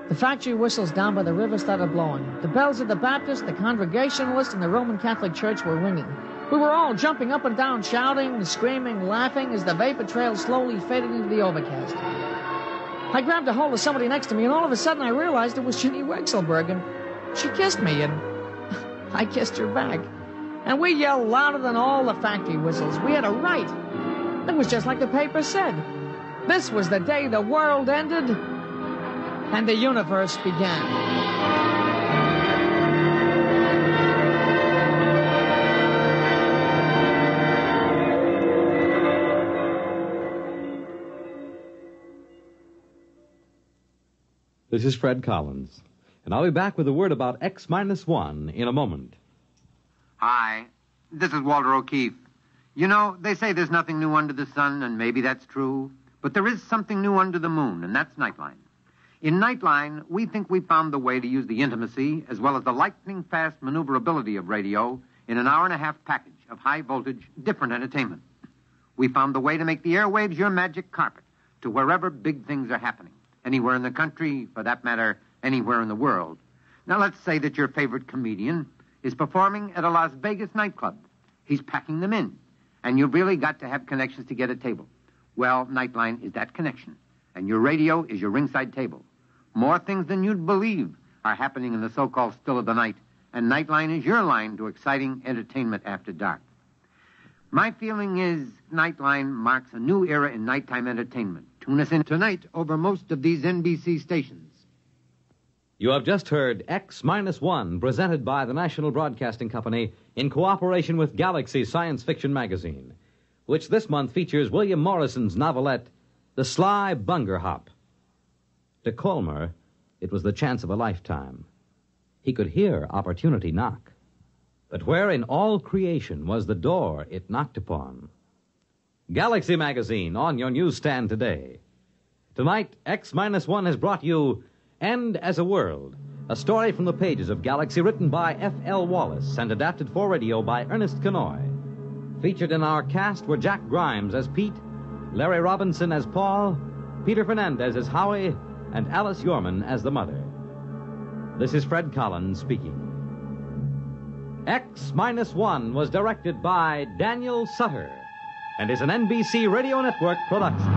The factory whistles down by the river started blowing. The bells of the Baptist, the Congregationalist, and the Roman Catholic Church were ringing. We were all jumping up and down, shouting, screaming, laughing as the vapor trail slowly faded into the overcast. I grabbed a hold of somebody next to me, and all of a sudden I realized it was Ginny Wexelberg, and she kissed me, and I kissed her back. And we yelled louder than all the factory whistles. We had a right. It was just like the paper said. This was the day the world ended and the universe began. This is Fred Collins, and I'll be back with a word about X-1 in a moment. Hi, this is Walter O'Keefe. You know, they say there's nothing new under the sun, and maybe that's true, but there is something new under the moon, and that's Nightline. In Nightline, we think we found the way to use the intimacy as well as the lightning-fast maneuverability of radio in an hour-and-a-half package of high-voltage, different entertainment. We found the way to make the airwaves your magic carpet to wherever big things are happening, anywhere in the country, for that matter, anywhere in the world. Now, let's say that your favorite comedian is performing at a Las Vegas nightclub. He's packing them in, and you've really got to have connections to get a table. Well, Nightline is that connection, and your radio is your ringside table. More things than you'd believe are happening in the so-called still of the night, and Nightline is your line to exciting entertainment after dark. My feeling is Nightline marks a new era in nighttime entertainment. Tune us in tonight over most of these NBC stations. You have just heard X-1, presented by the National Broadcasting Company in cooperation with Galaxy Science Fiction Magazine, which this month features William Morrison's novelette, The Sly Bunger Hop. To Colmer, it was the chance of a lifetime. He could hear opportunity knock. But where in all creation was the door it knocked upon? Galaxy Magazine on your newsstand today. Tonight, X-1 has brought you End as a World, a story from the pages of Galaxy written by F.L. Wallace and adapted for radio by Ernest Kenoy. Featured in our cast were Jack Grimes as Pete, Larry Robinson as Paul, Peter Fernandez as Howie, and Alice Yorman as the mother. This is Fred Collins speaking. X-1 was directed by Daniel Sutter and is an NBC Radio Network production.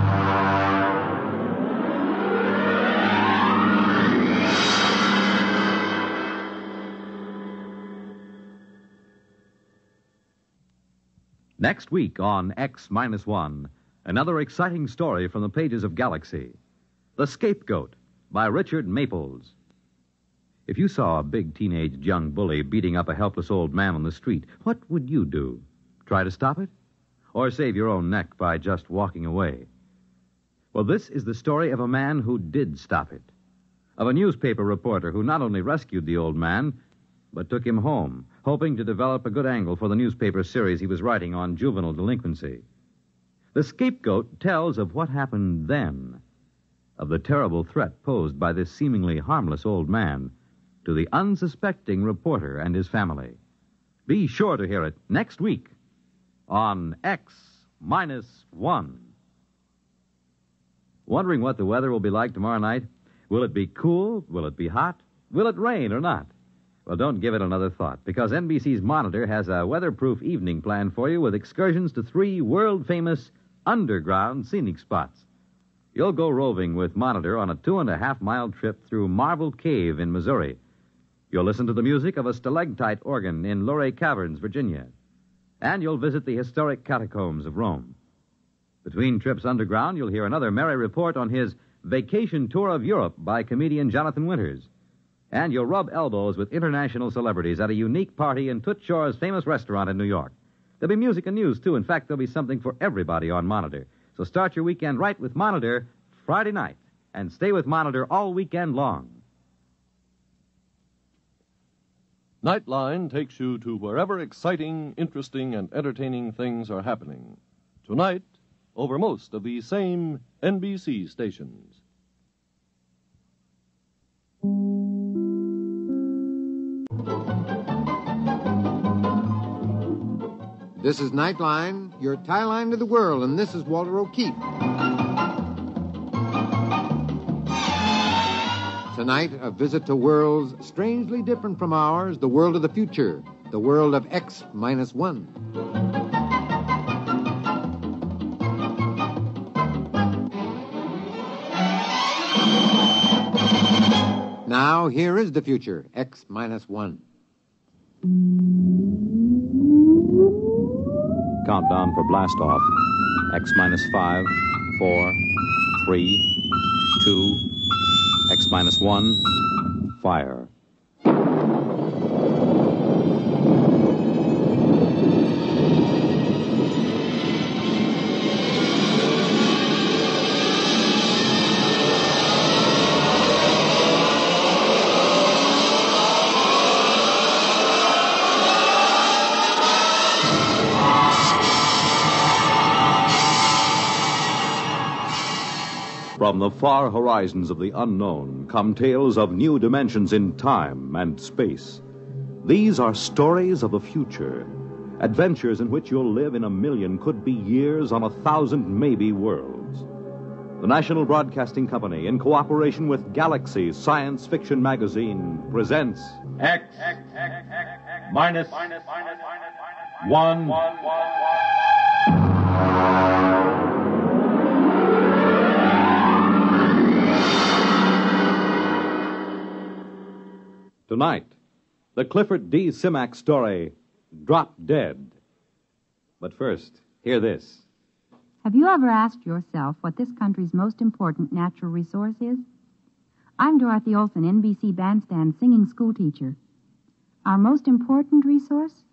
Next week on X-1, another exciting story from the pages of Galaxy. The Scapegoat by Richard Maples. If you saw a big teenage young bully beating up a helpless old man on the street, what would you do? Try to stop it? Or save your own neck by just walking away? Well, this is the story of a man who did stop it. Of a newspaper reporter who not only rescued the old man, but took him home, hoping to develop a good angle for the newspaper series he was writing on juvenile delinquency. The Scapegoat tells of what happened then, of the terrible threat posed by this seemingly harmless old man to the unsuspecting reporter and his family. Be sure to hear it next week on X-1. Wondering what the weather will be like tomorrow night? Will it be cool? Will it be hot? Will it rain or not? Well, don't give it another thought, because NBC's Monitor has a weatherproof evening planned for you with excursions to 3 world-famous underground scenic spots. You'll go roving with Monitor on a 2.5-mile trip through Marble Cave in Missouri. You'll listen to the music of a stalactite organ in Luray Caverns, Virginia. And you'll visit the historic catacombs of Rome. Between trips underground, you'll hear another merry report on his vacation tour of Europe by comedian Jonathan Winters. And you'll rub elbows with international celebrities at a unique party in Toots Shor's famous restaurant in New York. There'll be music and news, too. In fact, there'll be something for everybody on Monitor. So start your weekend right with Monitor Friday night, and stay with Monitor all weekend long. Nightline takes you to wherever exciting, interesting, and entertaining things are happening. Tonight, over most of these same NBC stations. This is Nightline, your tie line to the world, and this is Walter O'Keefe. Tonight, a visit to worlds strangely different from ours, the world of the future, the world of X-1. Now, here is the future, X-1. Countdown for blast off. X-5, 4, 3, 2, X-1, fire. From the far horizons of the unknown come tales of new dimensions in time and space. These are stories of the future, adventures in which you'll live in a million, could be years, on 1,000 maybe worlds. The National Broadcasting Company, in cooperation with Galaxy Science Fiction Magazine, presents X minus 1. Tonight, the Clifford D. Simak story, Drop Dead. But first, hear this. Have you ever asked yourself what this country's most important natural resource is? I'm Dorothy Olson, NBC Bandstand singing schoolteacher. Our most important resource?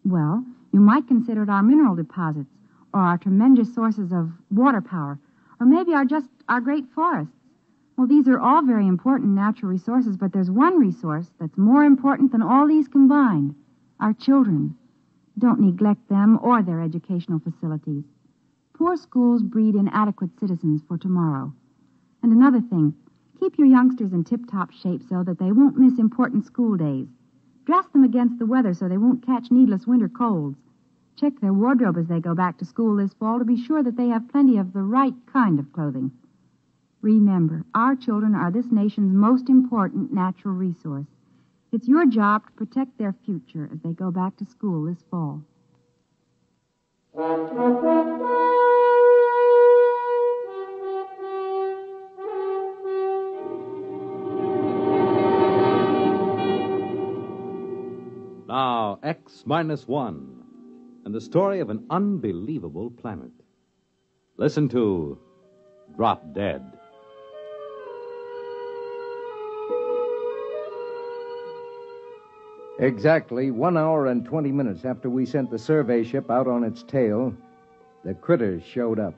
Well, you might consider it our mineral deposits, or our tremendous sources of water power, or maybe our great forests. Well, these are all very important natural resources, but there's one resource that's more important than all these combined: our children. Don't neglect them or their educational facilities. Poor schools breed inadequate citizens for tomorrow. And another thing, keep your youngsters in tip-top shape so that they won't miss important school days. Dress them against the weather so they won't catch needless winter colds. Check their wardrobe as they go back to school this fall to be sure that they have plenty of the right kind of clothing. Remember, our children are this nation's most important natural resource. It's your job to protect their future as they go back to school this fall. Now, X-1, and the story of an unbelievable planet. Listen to Drop Dead. Exactly 1 hour and 20 minutes after we sent the survey ship out on its tail, the critters showed up.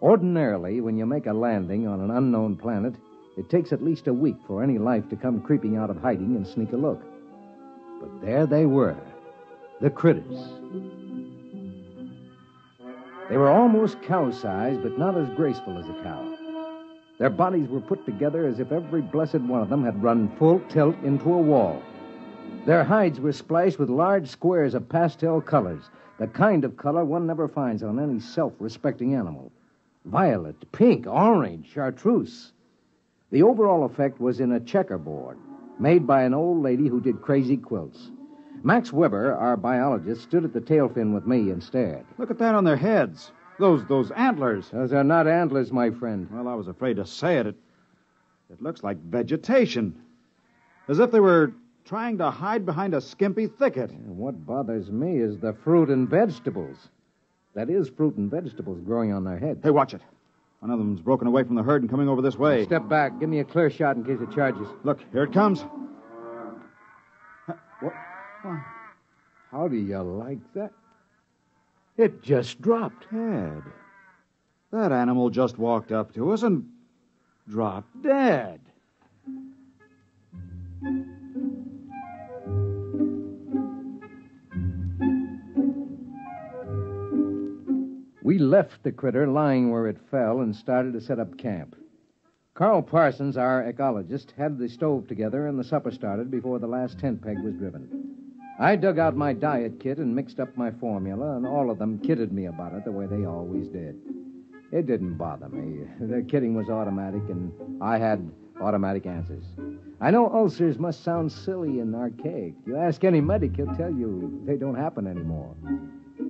Ordinarily, when you make a landing on an unknown planet, it takes at least a week for any life to come creeping out of hiding and sneak a look. But there they were, the critters. They were almost cow-sized, but not as graceful as a cow. Their bodies were put together as if every blessed one of them had run full tilt into a wall. Their hides were splashed with large squares of pastel colors, the kind of color one never finds on any self-respecting animal. Violet, pink, orange, chartreuse. The overall effect was in a checkerboard, made by an old lady who did crazy quilts. Max Weber, our biologist, stood at the tail fin with me and stared. Look at that on their heads. Those antlers. Those are not antlers, my friend. Well, I was afraid to say it. It looks like vegetation. As if they were trying to hide behind a skimpy thicket. And what bothers me is the fruit and vegetables. That is, fruit and vegetables growing on their heads. Hey, watch it. One of them's broken away from the herd and coming over this way. Step back. Give me a clear shot in case it charges. Look, here it comes. What? How do you like that? It just dropped. Ted, that animal just walked up to us and dropped dead. We left the critter lying where it fell and started to set up camp. Carl Parsons, our ecologist, had the stove together and the supper started before the last tent peg was driven. I dug out my diet kit and mixed up my formula, and all of them kidded me about it the way they always did. It didn't bother me. Their kidding was automatic, and I had automatic answers. I know ulcers must sound silly and archaic. You ask any medic, he'll tell you they don't happen anymore.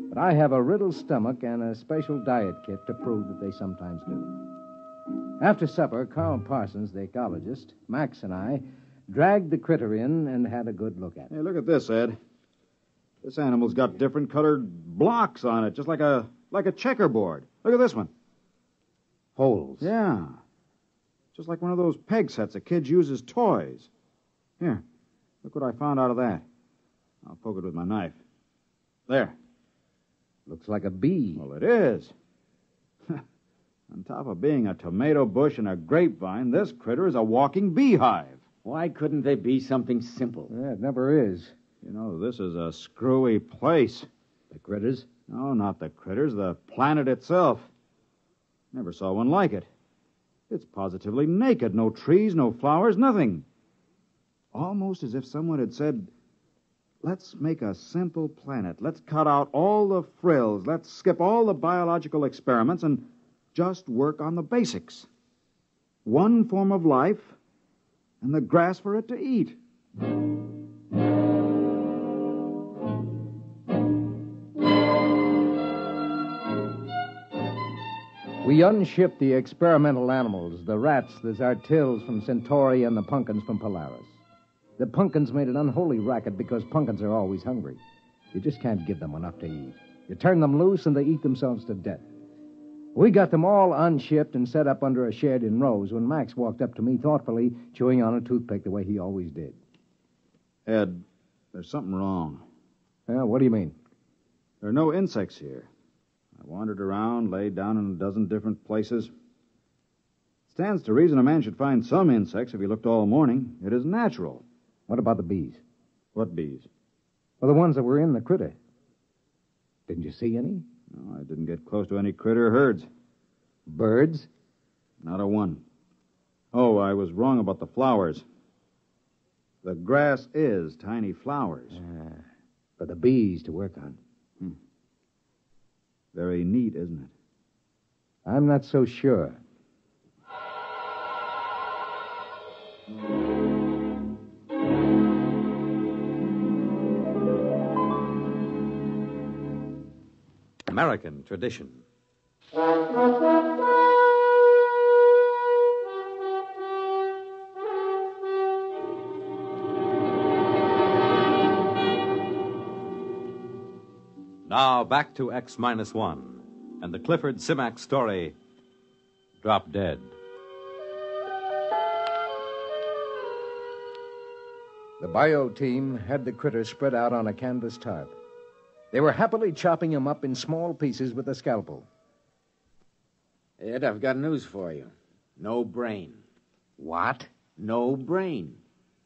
But I have a riddled stomach and a special diet kit to prove that they sometimes do. After supper, Carl Parsons, the ecologist, Max, and I dragged the critter in and had a good look at it. Hey, look at this, Ed. This animal's got different colored blocks on it, just like a checkerboard. Look at this one. Holes. Yeah. Just like one of those peg sets a kid uses toys. Here, look what I found out of that. I'll poke it with my knife. There. Looks like a bee. Well, it is. On top of being a tomato bush and a grapevine, this critter is a walking beehive. Why couldn't they be something simple? Yeah, it never is. You know, this is a screwy place. The critters? No, not the critters. The planet itself. Never saw one like it. It's positively naked. No trees, no flowers, nothing. Almost as if someone had said, let's make a simple planet. Let's cut out all the frills. Let's skip all the biological experiments and just work on the basics. One form of life and the grass for it to eat. We unshipped the experimental animals, the rats, the zartils from Centauri, and the pumpkins from Polaris. The pumpkins made an unholy racket because pumpkins are always hungry. You just can't give them enough to eat. You turn them loose and they eat themselves to death. We got them all unshipped and set up under a shed in rows when Max walked up to me thoughtfully, chewing on a toothpick the way he always did. Ed, there's something wrong. Yeah, what do you mean? There are no insects here. I wandered around, laid down in a dozen different places. Stands to reason a man should find some insects if he looked all morning. It is natural. What about the bees? What bees? Well, the ones that were in the critter. Didn't you see any? No, I didn't get close to any critter herds. Birds? Not a one. Oh, I was wrong about the flowers. The grass is tiny flowers. For the bees to work on. Very neat, isn't it? I'm not so sure. American tradition. Now back to X-1 and the Clifford Simac story, Drop Dead. The bio team had the critter spread out on a canvas tarp. They were happily chopping him up in small pieces with a scalpel. Ed, I've got news for you. No brain. What? No brain.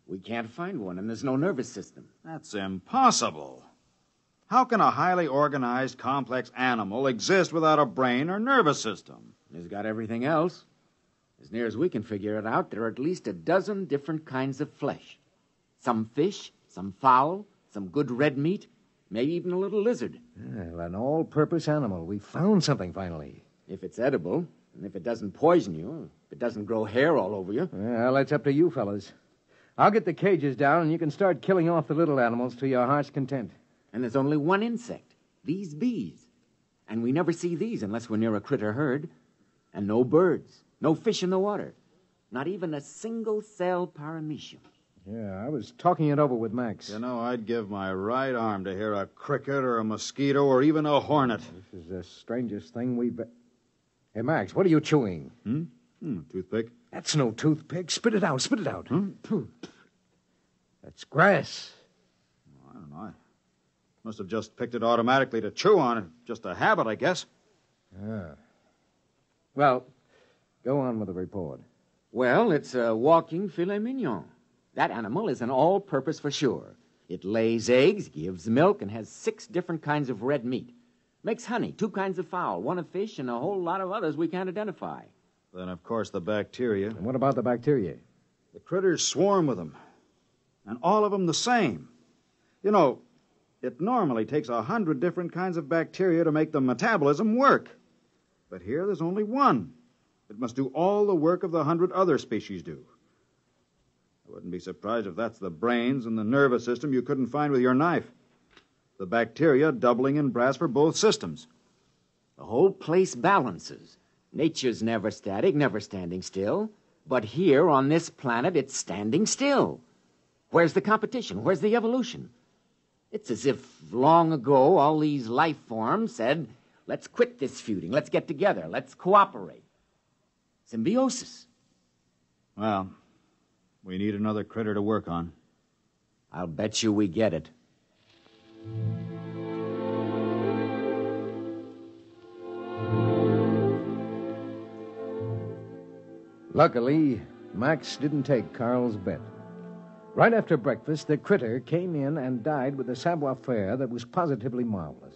We can't find one, and there's no nervous system. That's impossible. How can a highly organized, complex animal exist without a brain or nervous system? It's got everything else. As near as we can figure it out, there are at least a dozen different kinds of flesh. Some fish, some fowl, some good red meat, maybe even a little lizard. Well, an all-purpose animal. We found something finally. If it's edible, and if it doesn't poison you, if it doesn't grow hair all over you. Well, that's up to you fellas. I'll get the cages down, and you can start killing off the little animals to your heart's content. And there's only one insect, these bees. And we never see these unless we're near a critter herd. And no birds, no fish in the water. Not even a single-cell paramecium. Yeah, I was talking it over with Max. You know, I'd give my right arm to hear a cricket or a mosquito or even a hornet. This is the strangest thing we've... Hey, Max, what are you chewing? Toothpick. That's no toothpick. Spit it out, spit it out. That's grass. I don't know. I must have just picked it automatically to chew on. Just a habit, I guess. Well, go on with the report. Well, it's a walking filet mignon. That animal is an all-purpose for sure. It lays eggs, gives milk, and has 6 different kinds of red meat. Makes honey, 2 kinds of fowl, 1 of fish, and a whole lot of others we can't identify. Then, of course, the bacteria. And what about the bacteria? The critters swarm with them. And all of them the same. You know, It normally takes 100 different kinds of bacteria to make the metabolism work. But here there's only one. It must do all the work of the 100 other species do. I wouldn't be surprised if that's the brains and the nervous system you couldn't find with your knife. The bacteria doubling in brass for both systems. The whole place balances. Nature's never static, never standing still. But here on this planet, it's standing still. Where's the competition? Where's the evolution? It's as if long ago all these life forms said, let's quit this feuding, let's get together, let's cooperate. Symbiosis. Well, we need another critter to work on. I'll bet you we get it. Luckily, Max didn't take Carl's bet. Right after breakfast, the critter came in and died with a savoir-faire that was positively marvelous.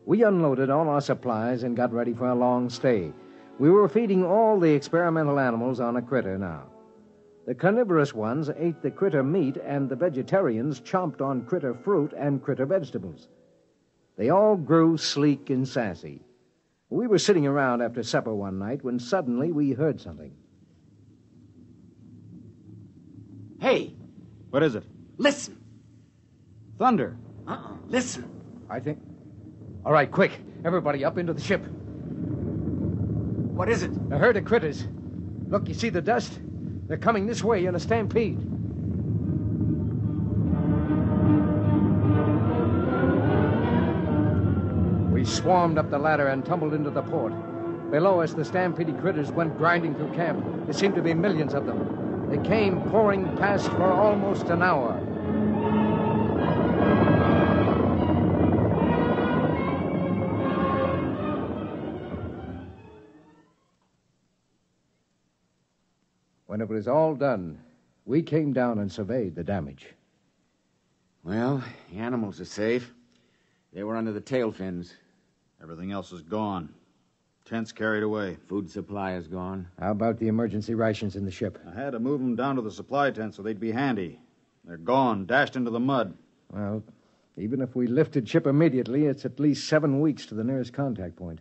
We unloaded all our supplies and got ready for a long stay. We were feeding all the experimental animals on a critter now. The carnivorous ones ate the critter meat, and the vegetarians chomped on critter fruit and critter vegetables. They all grew sleek and sassy. We were sitting around after supper one night when suddenly we heard something. Hey! What is it? Listen! Thunder. Listen. I think... All right, quick. Everybody up into the ship. What is it? A herd of critters. Look, you see the dust? They're coming this way in a stampede. We swarmed up the ladder and tumbled into the port. Below us, the stampede critters went grinding through camp. There seemed to be millions of them. They came pouring past for almost an hour. When it was all done, we came down and surveyed the damage. Well, the animals are safe. They were under the tail fins. Everything else is gone. Tents carried away. Food supply is gone. How about the emergency rations in the ship? I had to move them down to the supply tent so they'd be handy. They're gone, dashed into the mud. Well, even if we lifted ship immediately, it's at least 7 weeks to the nearest contact point.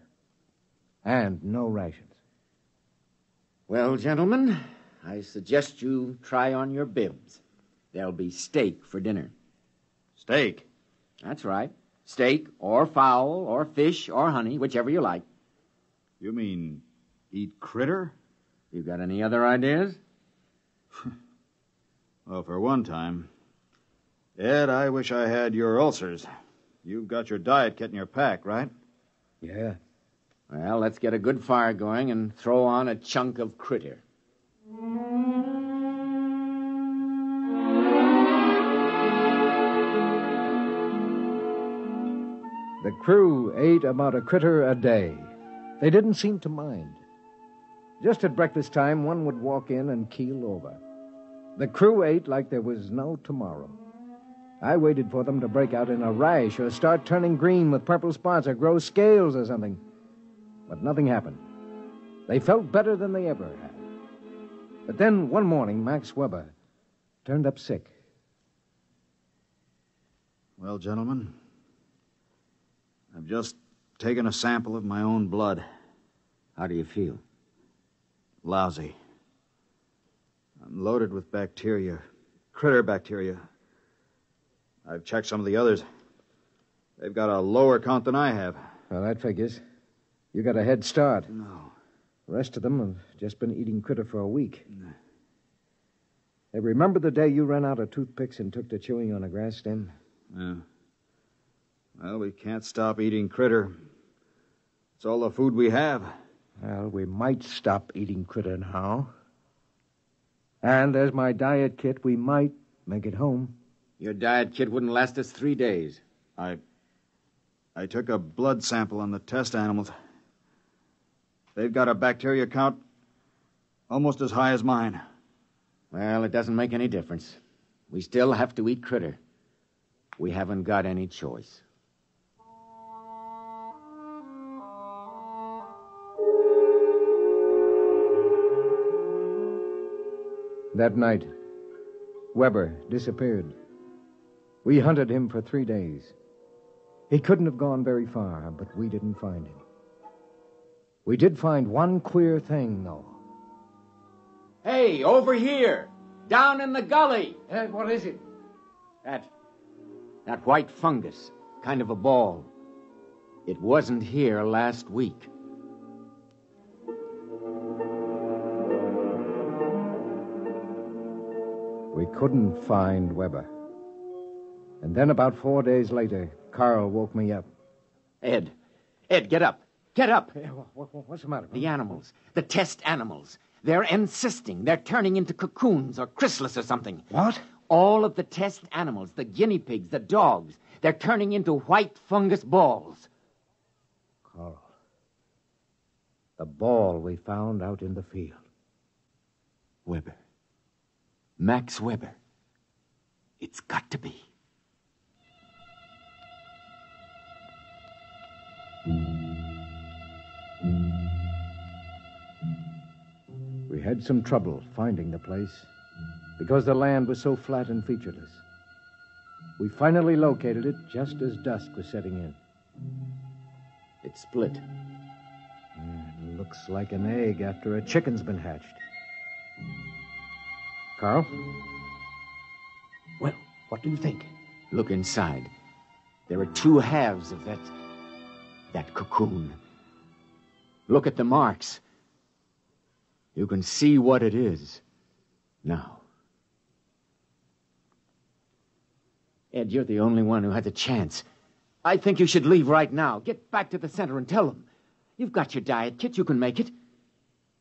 And no rations. Well, gentlemen, I suggest you try on your bibs. There'll be steak for dinner. Steak? That's right. Steak or fowl or fish or honey, whichever you like. You mean eat critter? You got any other ideas? Well, for one time. Ed, I wish I had your ulcers. You've got your diet kit in your pack, right? Yeah. Well, let's get a good fire going and throw on a chunk of critter. The crew ate about a critter a day. They didn't seem to mind. Just at breakfast time, one would walk in and keel over. The crew ate like there was no tomorrow. I waited for them to break out in a rash or start turning green with purple spots or grow scales or something. But nothing happened. They felt better than they ever had. But then one morning, Max Weber turned up sick. Well, gentlemen, I've just taken a sample of my own blood. How do you feel? Lousy. I'm loaded with bacteria, critter bacteria. I've checked some of the others. They've got a lower count than I have. Well, that figures. You got a head start. No. The rest of them have just been eating critter for a week. Hey, remember the day you ran out of toothpicks and took to chewing on a grass stem? Yeah. Well, we can't stop eating critter. It's all the food we have. Well, we might stop eating critter now. And there's my diet kit. We might make it home. Your diet kit wouldn't last us 3 days. I took a blood sample on the test animals. They've got a bacteria count almost as high as mine. Well, it doesn't make any difference. We still have to eat critter. We haven't got any choice. That night, Weber disappeared. We hunted him for 3 days. He couldn't have gone very far, but we didn't find him. We did find one queer thing, though. Hey, over here! Down in the gully! What is it? That white fungus, kind of a ball. It wasn't here last week. We couldn't find Weber. And then about 4 days later, Carl woke me up. Ed, get up. Get up. What's the matter? The animals, the test animals. They're encysting. They're turning into cocoons or chrysalis or something. What? All of the test animals, the guinea pigs, the dogs, they're turning into white fungus balls. Carl, the ball we found out in the field. Weber. Max Weber. It's got to be. We had some trouble finding the place because the land was so flat and featureless. We finally located it just as dusk was setting in. It's split. It looks like an egg after a chicken's been hatched. Carl? Well, what do you think? Look inside. There are 2 halves of that cocoon. Look at the marks. You can see what it is now. Ed, you're the only one who had the chance. I think you should leave right now. Get back to the center and tell them. You've got your diet kit. You can make it.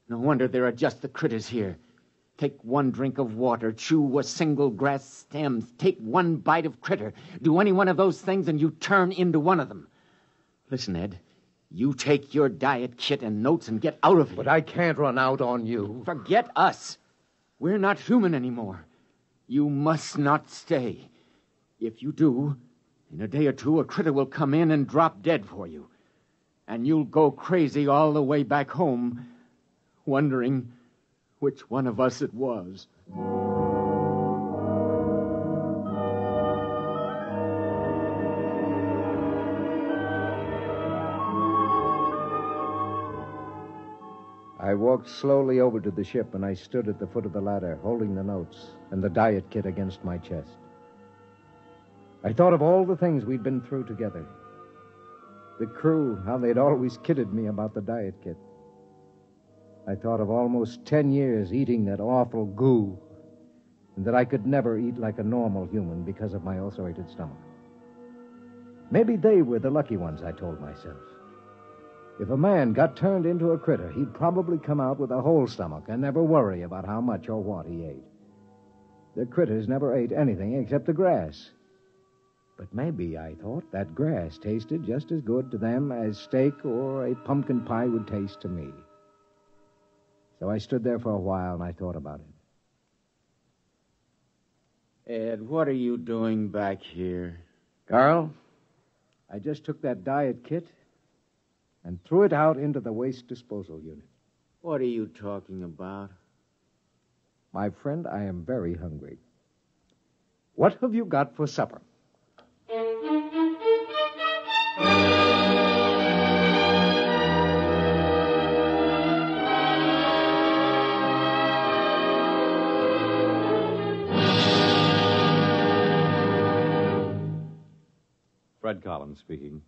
No wonder there are just the critters here. Take 1 drink of water. Chew a single grass stem. Take 1 bite of critter. Do any one of those things and you turn into one of them. Listen, Ed. You take your diet kit and notes and get out of here. But I can't run out on you. Forget us. We're not human anymore. You must not stay. If you do, in a day or 2, a critter will come in and drop dead for you. And you'll go crazy all the way back home, wondering which one of us it was. I walked slowly over to the ship, and I stood at the foot of the ladder, holding the notes and the diet kit against my chest. I thought of all the things we'd been through together. The crew, how they'd always kidded me about the diet kit. I thought of almost 10 years eating that awful goo, and that I could never eat like a normal human because of my ulcerated stomach. Maybe they were the lucky ones, I told myself. If a man got turned into a critter, he'd probably come out with a whole stomach and never worry about how much or what he ate. The critters never ate anything except the grass. But maybe, I thought, that grass tasted just as good to them as steak or a pumpkin pie would taste to me. So I stood there for a while and I thought about it. Ed, what are you doing back here? Carl, I just took that diet kit and threw it out into the waste disposal unit. What are you talking about? My friend, I am very hungry. What have you got for supper? Fred Collins speaking.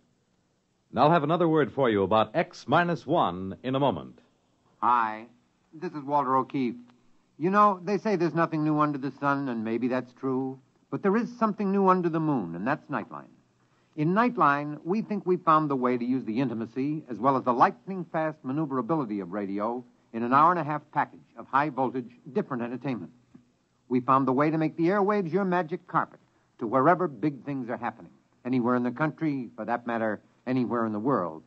And I'll have another word for you about X-1 in a moment. Hi, this is Walter O'Keefe. You know, they say there's nothing new under the sun, and maybe that's true. But there is something new under the moon, and that's Nightline. In Nightline, we think we found the way to use the intimacy as well as the lightning-fast maneuverability of radio in an hour-and-a-half package of high-voltage, different entertainment. We found the way to make the airwaves your magic carpet to wherever big things are happening. Anywhere in the country, for that matter, anywhere in the world.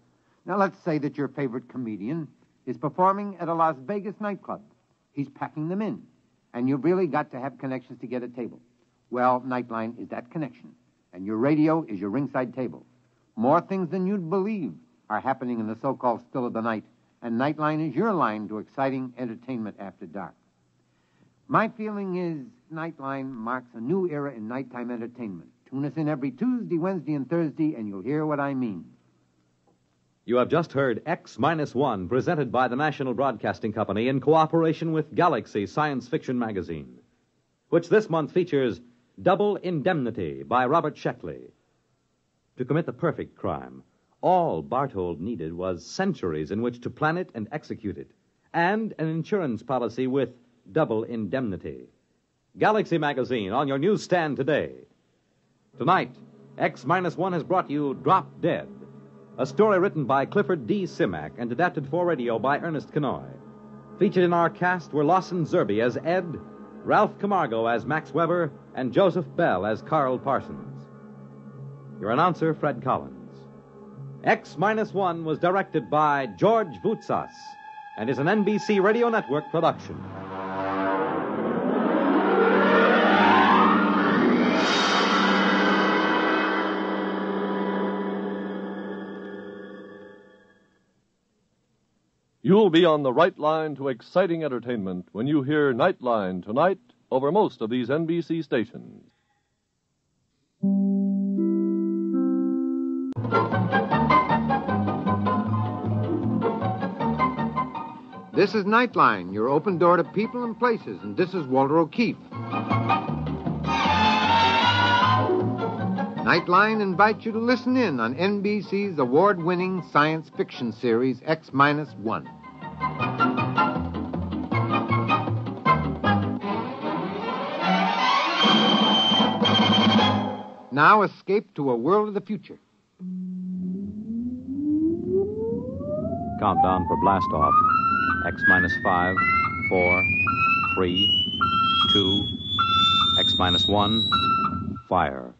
Now, let's say that your favorite comedian is performing at a Las Vegas nightclub. He's packing them in, and you've really got to have connections to get a table. Well, Nightline is that connection, and your radio is your ringside table. More things than you'd believe are happening in the so-called still of the night, and Nightline is your line to exciting entertainment after dark. My feeling is Nightline marks a new era in nighttime entertainment, Tune us in every Tuesday, Wednesday, and Thursday, and you'll hear what I mean. You have just heard X-1, presented by the National Broadcasting Company in cooperation with Galaxy Science Fiction Magazine, which this month features Double Indemnity by Robert Sheckley. To commit the perfect crime, all Barthold needed was centuries in which to plan it and execute it, and an insurance policy with double indemnity. Galaxy Magazine on your newsstand today. Tonight, X-1 has brought you Drop Dead, a story written by Clifford D. Simak and adapted for radio by Ernest Kenoy. Featured in our cast were Lawson Zerbe as Ed, Ralph Camargo as Max Weber, and Joseph Bell as Carl Parsons. Your announcer, Fred Collins. X-1 was directed by George Voutsas and is an NBC Radio Network production. You'll be on the right line to exciting entertainment when you hear Nightline tonight over most of these NBC stations. This is Nightline, your open door to people and places, and this is Walter O'Keefe. Nightline invites you to listen in on NBC's award-winning science fiction series X-1. Now escape to a world of the future. Countdown for blast off. X-5, 4, 3, 2, X-1, fire.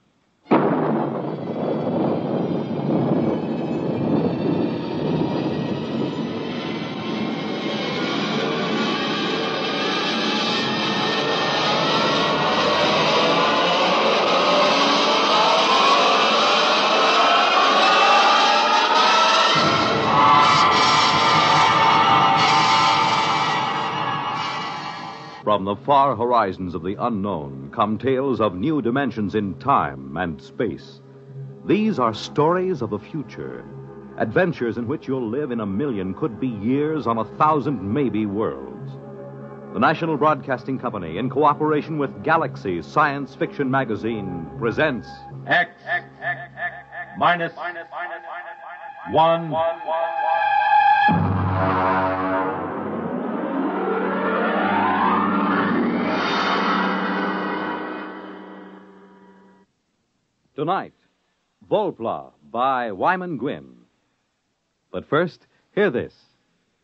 From the far horizons of the unknown come tales of new dimensions in time and space. These are stories of the future, adventures in which you'll live in a million, could be years, on 1,000 maybe worlds. The National Broadcasting Company, in cooperation with Galaxy Science Fiction Magazine, presents X-1. Tonight, Volpla by Wyman Gwynn. But first, hear this.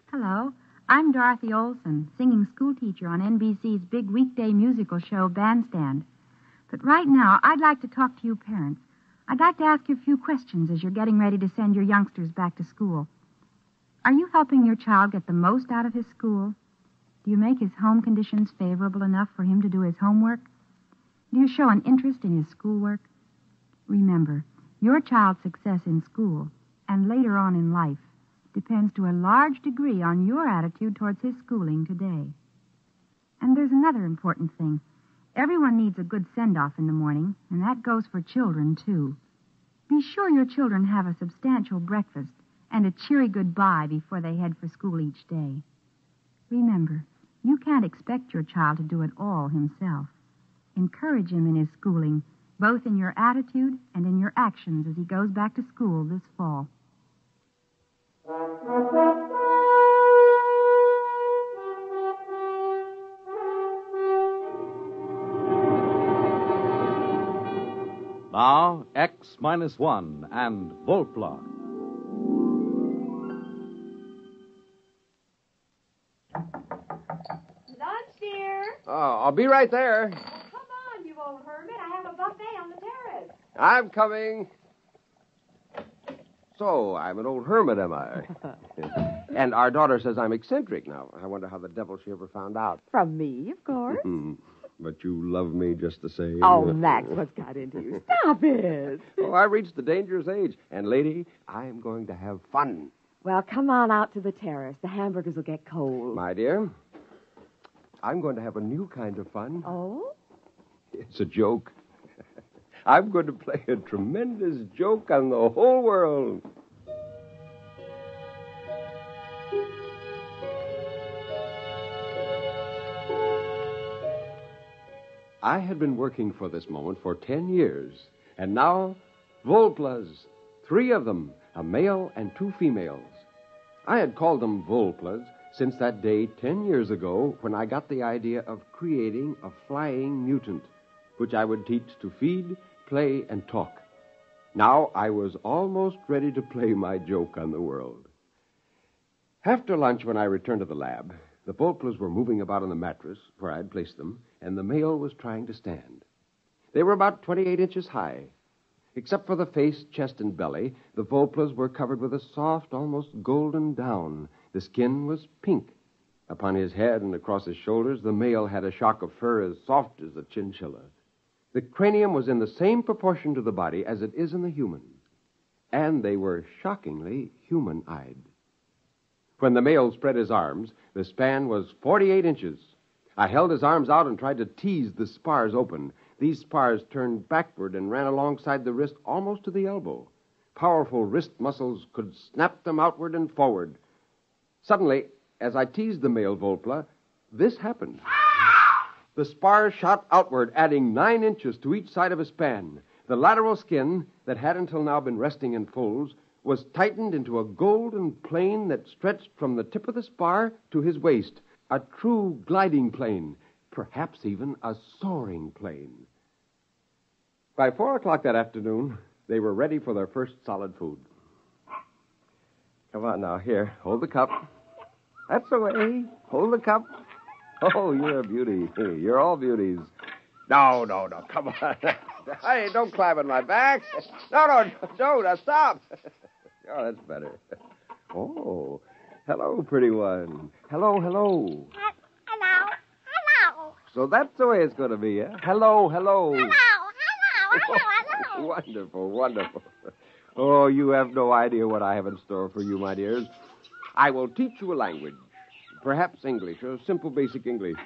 Hello, I'm Dorothy Olson, singing schoolteacher on NBC's big weekday musical show, Bandstand. But right now, I'd like to talk to you parents. I'd like to ask you a few questions as you're getting ready to send your youngsters back to school. Are you helping your child get the most out of his school? Do you make his home conditions favorable enough for him to do his homework? Do you show an interest in his schoolwork? Remember, your child's success in school and later on in life depends to a large degree on your attitude towards his schooling today. And there's another important thing. Everyone needs a good send-off in the morning, and that goes for children, too. Be sure your children have a substantial breakfast and a cheery goodbye before they head for school each day. Remember, you can't expect your child to do it all himself. Encourage him in his schooling, both in your attitude and in your actions as he goes back to school this fall. Now, X-1 and Volpla. Lunch, dear. Oh, I'll be right there. Come on, you old hermit. I have a buffet on the terrace. I'm coming. So, I'm an old hermit, am I? And our daughter says I'm eccentric now. I wonder how the devil she ever found out. From me, of course. But you love me just the same. Oh, Max, what's got into you? Stop it. Oh, I reached the dangerous age. And, lady, I'm going to have fun. Well, come on out to the terrace. The hamburgers will get cold. My dear, I'm going to have a new kind of fun. Oh? It's a joke. I'm going to play a tremendous joke on the whole world. I had been working for this moment for 10 years, and now Volplas, 3 of them, a male and 2 females. I had called them Volplas since that day 10 years ago when I got the idea of creating a flying mutant, which I would teach to feed, play, and talk. Now I was almost ready to play my joke on the world. After lunch, when I returned to the lab, the Volplas were moving about on the mattress where I had placed them, and the male was trying to stand. They were about 28 inches high. Except for the face, chest, and belly, the Volplas were covered with a soft, almost golden down. The skin was pink. Upon his head and across his shoulders, the male had a shock of fur as soft as a chinchilla. The cranium was in the same proportion to the body as it is in the human. And they were shockingly human-eyed. When the male spread his arms, the span was 48 inches. I held his arms out and tried to tease the spars open. These spars turned backward and ran alongside the wrist almost to the elbow. Powerful wrist muscles could snap them outward and forward. Suddenly, as I teased the male Volpla, this happened. The spars shot outward, adding 9 inches to each side of a span. The lateral skin, that had until now been resting in folds, was tightened into a golden plane that stretched from the tip of the spar to his waist, a true gliding plane, perhaps even a soaring plane. By 4 o'clock that afternoon, they were ready for their first solid food. Come on now, here, hold the cup. That's the way. Hold the cup. Oh, you're a beauty. You're all beauties. No, come on. Hey, don't climb on my back. No, now stop. Oh, that's better. Oh, hello, pretty one. Hello. Hello. So that's the way it's going to be, eh? Hello. Hello. Wonderful. Oh, you have no idea what I have in store for you, my dears. I will teach you a language. Perhaps English, a simple basic English.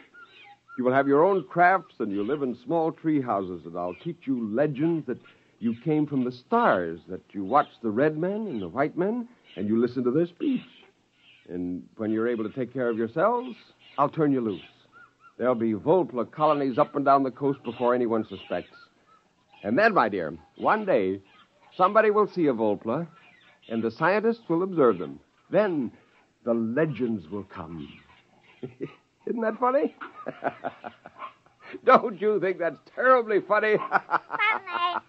You will have your own crafts, and you'll live in small tree houses, and I'll teach you legends that you came from the stars, that you watch the red men and the white men, and you listen to their speech. And when you're able to take care of yourselves, I'll turn you loose. There'll be Volpla colonies up and down the coast before anyone suspects. And then, my dear, one day, somebody will see a Volpla, and the scientists will observe them. Then the legends will come. Isn't that funny? Don't you think that's terribly funny? Funny.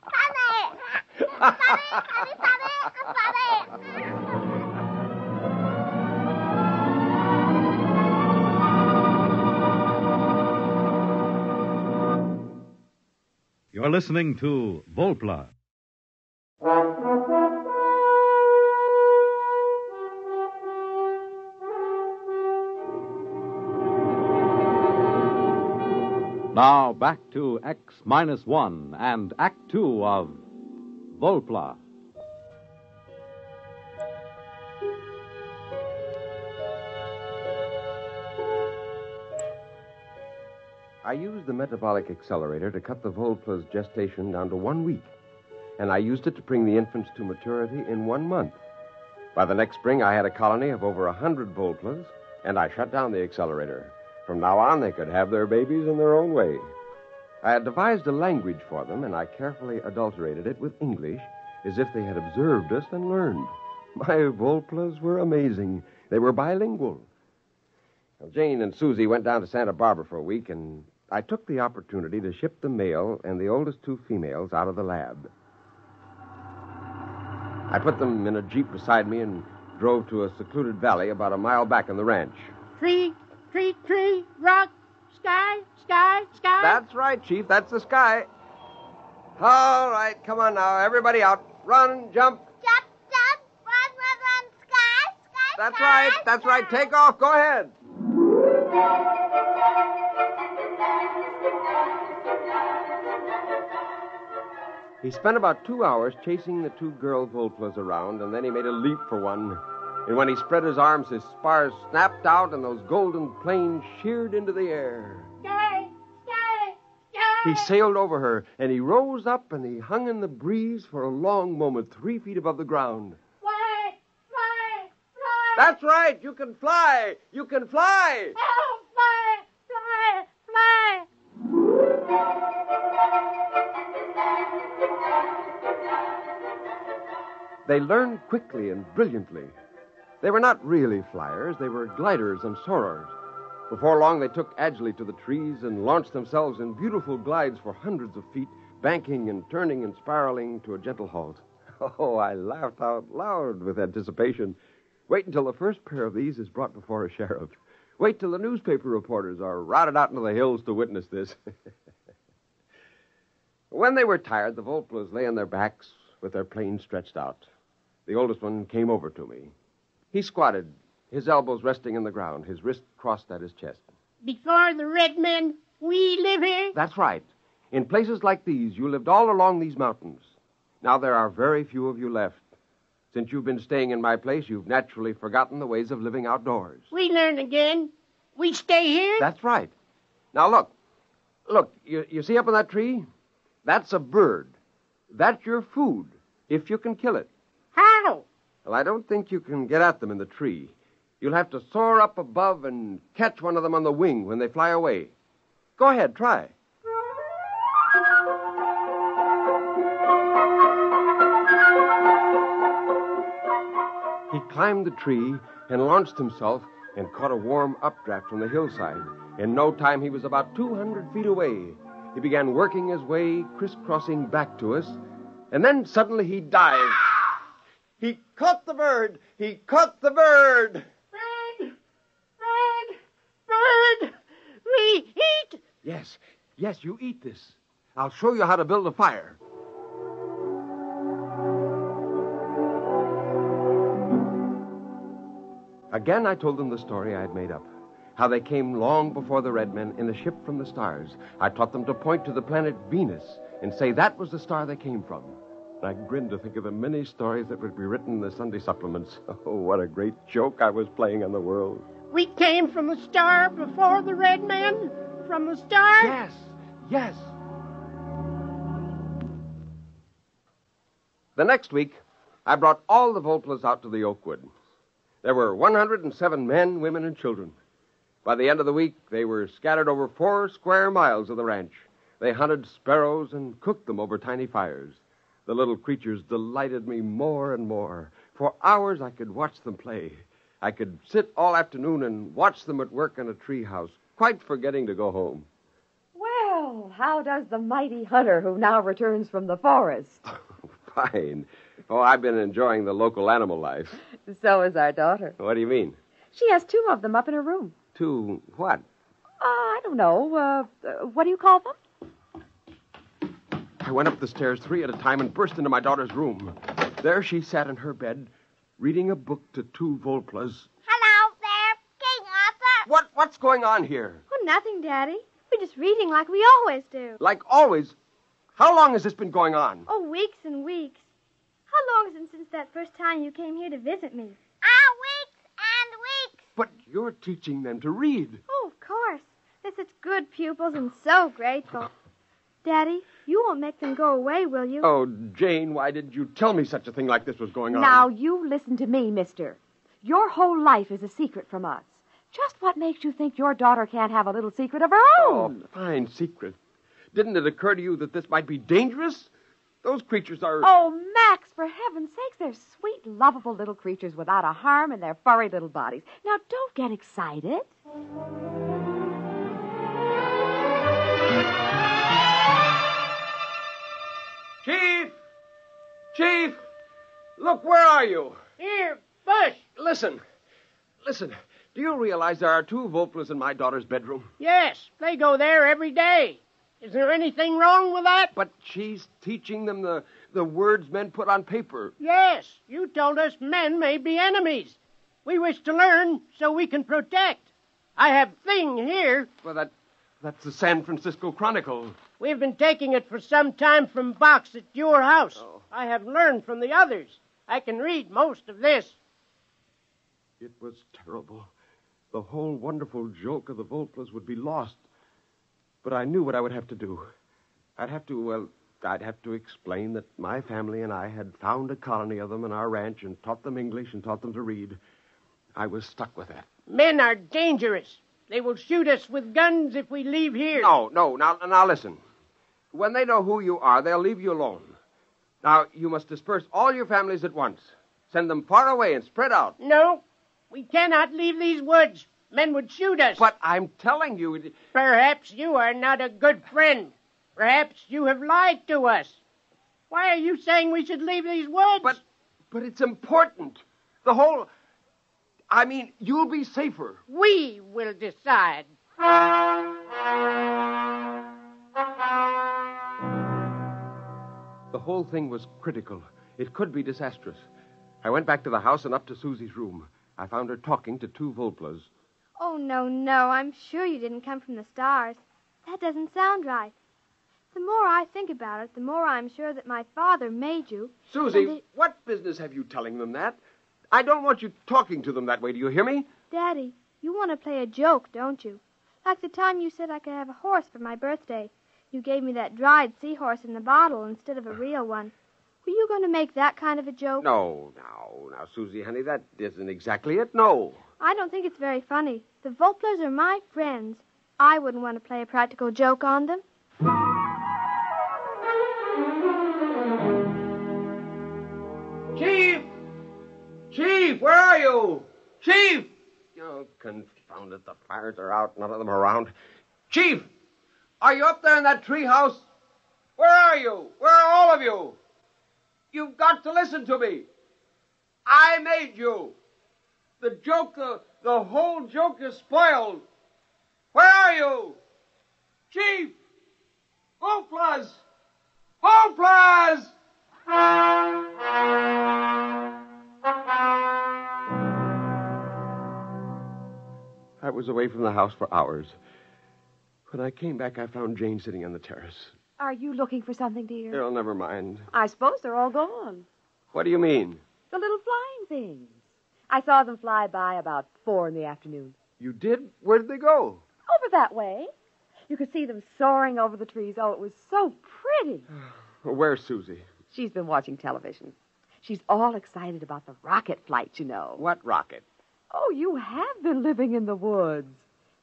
You're listening to Volpla. Now back to X-1 and Act 2 of Volpla. I used the metabolic accelerator to cut the Volpla's gestation down to 1 week, and I used it to bring the infants to maturity in 1 month. By the next spring, I had a colony of over 100 Volplas, and I shut down the accelerator. From now on, they could have their babies in their own way. I had devised a language for them, and I carefully adulterated it with English, as if they had observed us and learned. My Volplas were amazing. They were bilingual. Well, Jane and Susie went down to Santa Barbara for a week, and I took the opportunity to ship the male and the oldest 2 females out of the lab. I put them in a Jeep beside me and drove to a secluded valley about a mile back on the ranch. Tree, rock, sky. That's right, Chief. That's the sky. All right, come on now. Everybody out. Run, jump. Jump, run, sky. That's right. Take off. Go ahead. He spent about 2 hours chasing the 2 girl Volplas around, and then he made a leap for one. And when he spread his arms, his spars snapped out, and those golden planes sheared into the air. Sky. He sailed over her, and he rose up, and he hung in the breeze for a long moment, 3 feet above the ground. Fly, fly, fly. That's right. You can fly. You can fly. Oh, fly, fly, fly. They learned quickly and brilliantly. They were not really flyers. They were gliders and soarers. Before long, they took agilely to the trees and launched themselves in beautiful glides for hundreds of feet, banking and turning and spiraling to a gentle halt. Oh, I laughed out loud with anticipation. Wait until the first pair of these is brought before a sheriff. Wait till the newspaper reporters are routed out into the hills to witness this. When they were tired, the Volplas lay on their backs with their planes stretched out. The oldest one came over to me. He squatted, his elbows resting in the ground, his wrist crossed at his chest. Before the red men, we live here? That's right. In places like these, you lived all along these mountains. Now there are very few of you left. Since you've been staying in my place, you've naturally forgotten the ways of living outdoors. We learn again. We stay here? That's right. Now look. Look, you see up in that tree? That's a bird. That's your food, if you can kill it. How? Well, I don't think you can get at them in the tree. You'll have to soar up above and catch one of them on the wing when they fly away. Go ahead, try. He climbed the tree and launched himself and caught a warm updraft from the hillside. In no time, he was about 200 feet away. He began working his way, crisscrossing back to us, and then suddenly he dived. He caught the bird! He caught the bird! Bird! Bird! Bird! We eat! Yes, you eat this. I'll show you how to build a fire. Again, I told them the story I had made up. How they came long before the red men in a ship from the stars. I taught them to point to the planet Venus and say that was the star they came from. I grinned to think of the many stories that would be written in the Sunday supplements. Oh, what a great joke I was playing on the world. We came from the star before the red men? From the star? Yes. The next week, I brought all the Volplas out to the Oakwood. There were 107 men, women, and children. By the end of the week, they were scattered over 4 square miles of the ranch. They hunted sparrows and cooked them over tiny fires. The little creatures delighted me more and more. For hours, I could watch them play. I could sit all afternoon and watch them at work in a treehouse, quite forgetting to go home. Well, how does the mighty hunter who now returns from the forest? Fine. Oh, I've been enjoying the local animal life. So is our daughter. What do you mean? She has 2 of them up in her room. 2 what? I don't know. What do you call them? I went up the stairs 3 at a time and burst into my daughter's room. There she sat in her bed, reading a book to 2 Volplas. Hello there, King Arthur. What's going on here? Oh, nothing, Daddy. We're just reading like we always do. Like always? How long has this been going on? Oh, weeks and weeks. How long is it since that first time you came here to visit me? Weeks and weeks. But you're teaching them to read. Oh, of course. They're such good pupils and so grateful. Daddy, you won't make them go away, will you? Oh, Jane, why didn't you tell me such a thing like this was going on? Now, you listen to me, mister. Your whole life is a secret from us. Just what makes you think your daughter can't have a little secret of her own? Oh, fine secret. Didn't it occur to you that this might be dangerous? Those creatures are... Oh, Max, for heaven's sakes, they're sweet, lovable little creatures without a harm in their furry little bodies. Now, don't get excited. Chief! Look, where are you? Here, Bush. Listen. Do you realize there are 2 Volplas in my daughter's bedroom? Yes, they go there every day. Is there anything wrong with that? But she's teaching them the words men put on paper. Yes, you told us men may be enemies. We wish to learn so we can protect. I have Thing here. Well, that's the San Francisco Chronicle. We've been taking it for some time from box at your house. Oh. I have learned from the others. I can read most of this. It was terrible. The whole wonderful joke of the Volplas would be lost. But I knew what I would have to do. I'd have to explain that my family and I had found a colony of them in our ranch and taught them English and taught them to read. I was stuck with that. Men are dangerous. They will shoot us with guns if we leave here. No. Now listen. When they know who you are, they'll leave you alone. Now, you must disperse all your families at once. Send them far away and spread out. No, we cannot leave these woods. Men would shoot us. But I'm telling you... Perhaps you are not a good friend. Perhaps you have lied to us. Why are you saying we should leave these woods? But it's important. The whole... I mean, you'll be safer. We will decide. The whole thing was critical. It could be disastrous. I went back to the house and up to Susie's room. I found her talking to two Volplas. Oh, no. I'm sure you didn't come from the stars. That doesn't sound right. The more I think about it, the more I'm sure that my father made you. Susie, what business have you telling them that? I don't want you talking to them that way. Do you hear me? Daddy, you want to play a joke, don't you? Like the time you said I could have a horse for my birthday. You gave me that dried seahorse in the bottle instead of a real one. Were you going to make that kind of a joke? No, now, Susie, honey, that isn't exactly it, no. I don't think it's very funny. The Volplas are my friends. I wouldn't want to play a practical joke on them. Chief, where are you? Chief! Oh, confound it, the fires are out, none of them around. Chief, are you up there in that treehouse? Where are you? Where are all of you? You've got to listen to me. I made you. The joke, the whole joke is spoiled. Where are you? Chief! Volplas! Volplas! I was away from the house for hours. When I came back, I found Jane sitting on the terrace. Are you looking for something, dear? Oh, never mind. I suppose they're all gone. What do you mean? The little flying things. I saw them fly by about 4 in the afternoon. You did? Where did they go? Over that way. You could see them soaring over the trees. Oh, it was so pretty. Where's Susie? She's been watching television. She's all excited about the rocket flight, you know. What rocket? Oh, you have been living in the woods.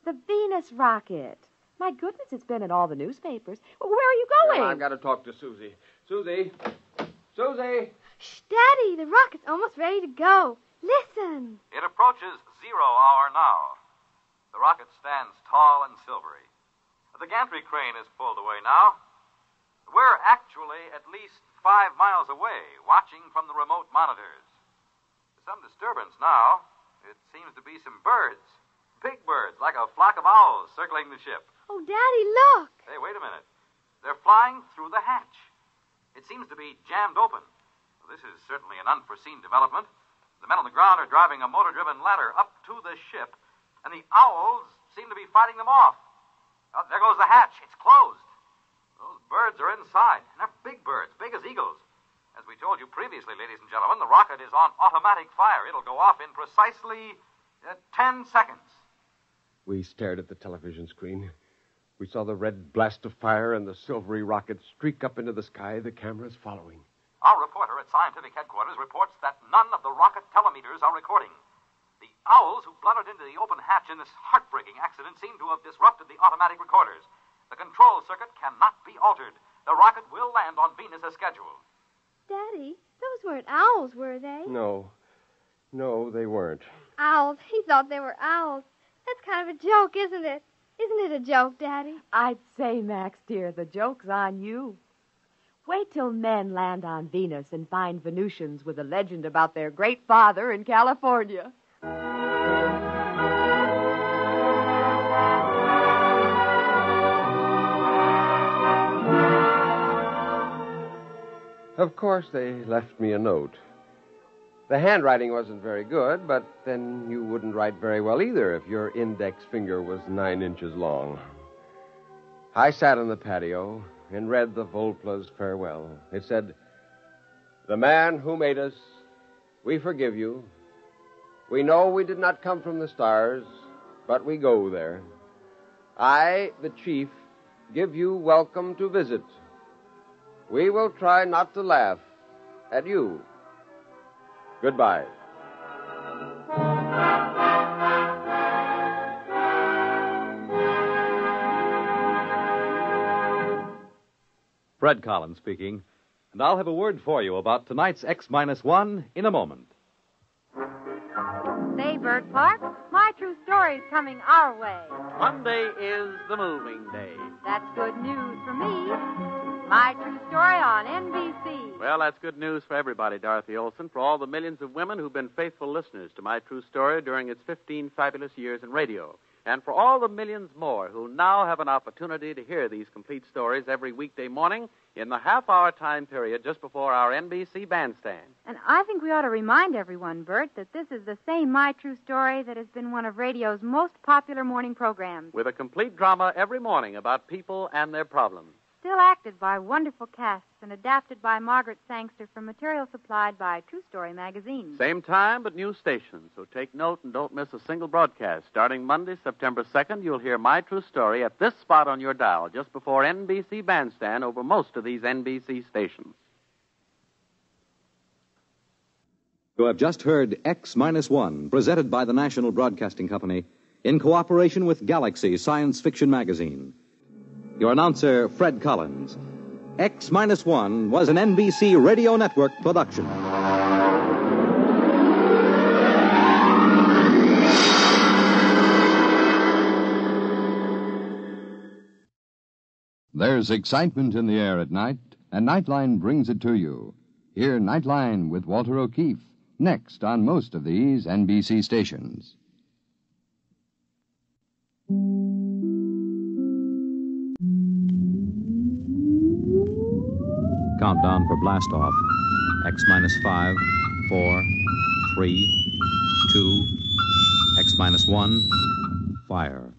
The Venus rocket. My goodness, it's been in all the newspapers. Well, where are you going? Well, I've got to talk to Susie. Susie! Shh, Daddy, the rocket's almost ready to go. Listen. It approaches 0 hour now. The rocket stands tall and silvery. The gantry crane is pulled away now. We're actually at least 5 miles away, watching from the remote monitors. Some disturbance now. It seems to be some birds. Big birds, like a flock of owls circling the ship. Oh, Daddy, look. Hey, wait a minute. They're flying through the hatch. It seems to be jammed open. Well, this is certainly an unforeseen development. The men on the ground are driving a motor-driven ladder up to the ship, and the owls seem to be fighting them off. Oh, there goes the hatch. It's closed. Those birds are inside, and they're big birds, big as eagles. As we told you previously, ladies and gentlemen, the rocket is on automatic fire. It'll go off in precisely 10 seconds. We stared at the television screen. We saw the red blast of fire and the silvery rocket streak up into the sky, the cameras following. Our reporter at scientific headquarters reports that none of the rocket telemeters are recording. The owls who blundered into the open hatch in this heartbreaking accident seem to have disrupted the automatic recorders. The control circuit cannot be altered. The rocket will land on Venus as scheduled. Daddy, those weren't owls, were they? No, they weren't. Owls. He thought they were owls. That's kind of a joke, isn't it? Isn't it a joke, Daddy? I'd say, Max, dear, the joke's on you. Wait till men land on Venus and find Venusians with a legend about their great father in California. Of course, they left me a note. The handwriting wasn't very good, but then you wouldn't write very well either if your index finger was 9 inches long. I sat on the patio and read the Volpla's farewell. It said, "The man who made us, we forgive you. We know we did not come from the stars, but we go there. I, the chief, give you welcome to visit we will try not to laugh at you. Goodbye. Fred Collins speaking, and I'll have a word for you about tonight's X-1 in a moment. Say, Bert Clark, My True Story's coming our way. Monday is the moving day. That's good news for me. My True Story on NBC. Well, that's good news for everybody, Dorothy Olson, for all the millions of women who've been faithful listeners to My True Story during its 15 fabulous years in radio. And for all the millions more who now have an opportunity to hear these complete stories every weekday morning in the half-hour time period just before our NBC bandstand. And I think we ought to remind everyone, Bert, that this is the same My True Story that has been one of radio's most popular morning programs. With a complete drama every morning about people and their problems. Still acted by wonderful casts and adapted by Margaret Sangster from material supplied by True Story magazine. Same time, but new stations. So take note and don't miss a single broadcast. Starting Monday, September 2nd, you'll hear My True Story at this spot on your dial, just before NBC Bandstand over most of these NBC stations. You have just heard X-1, presented by the National Broadcasting Company in cooperation with Galaxy Science Fiction magazine. Your announcer, Fred Collins. X-1 was an NBC Radio Network production. There's excitement in the air at night, and Nightline brings it to you. Hear Nightline with Walter O'Keefe, next on most of these NBC stations. Countdown for blast off. X-5, 4, 3, 2, X-1, fire.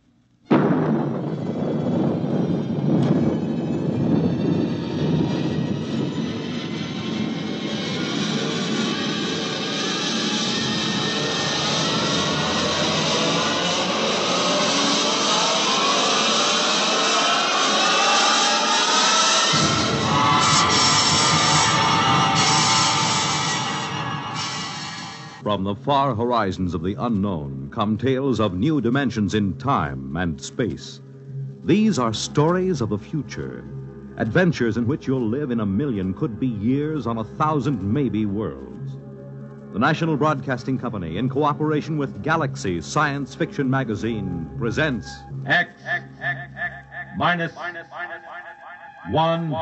From the far horizons of the unknown come tales of new dimensions in time and space. These are stories of the future, adventures in which you'll live in a million, could be years, on 1,000 maybe worlds. The National Broadcasting Company, in cooperation with Galaxy Science Fiction magazine, presents X minus 1.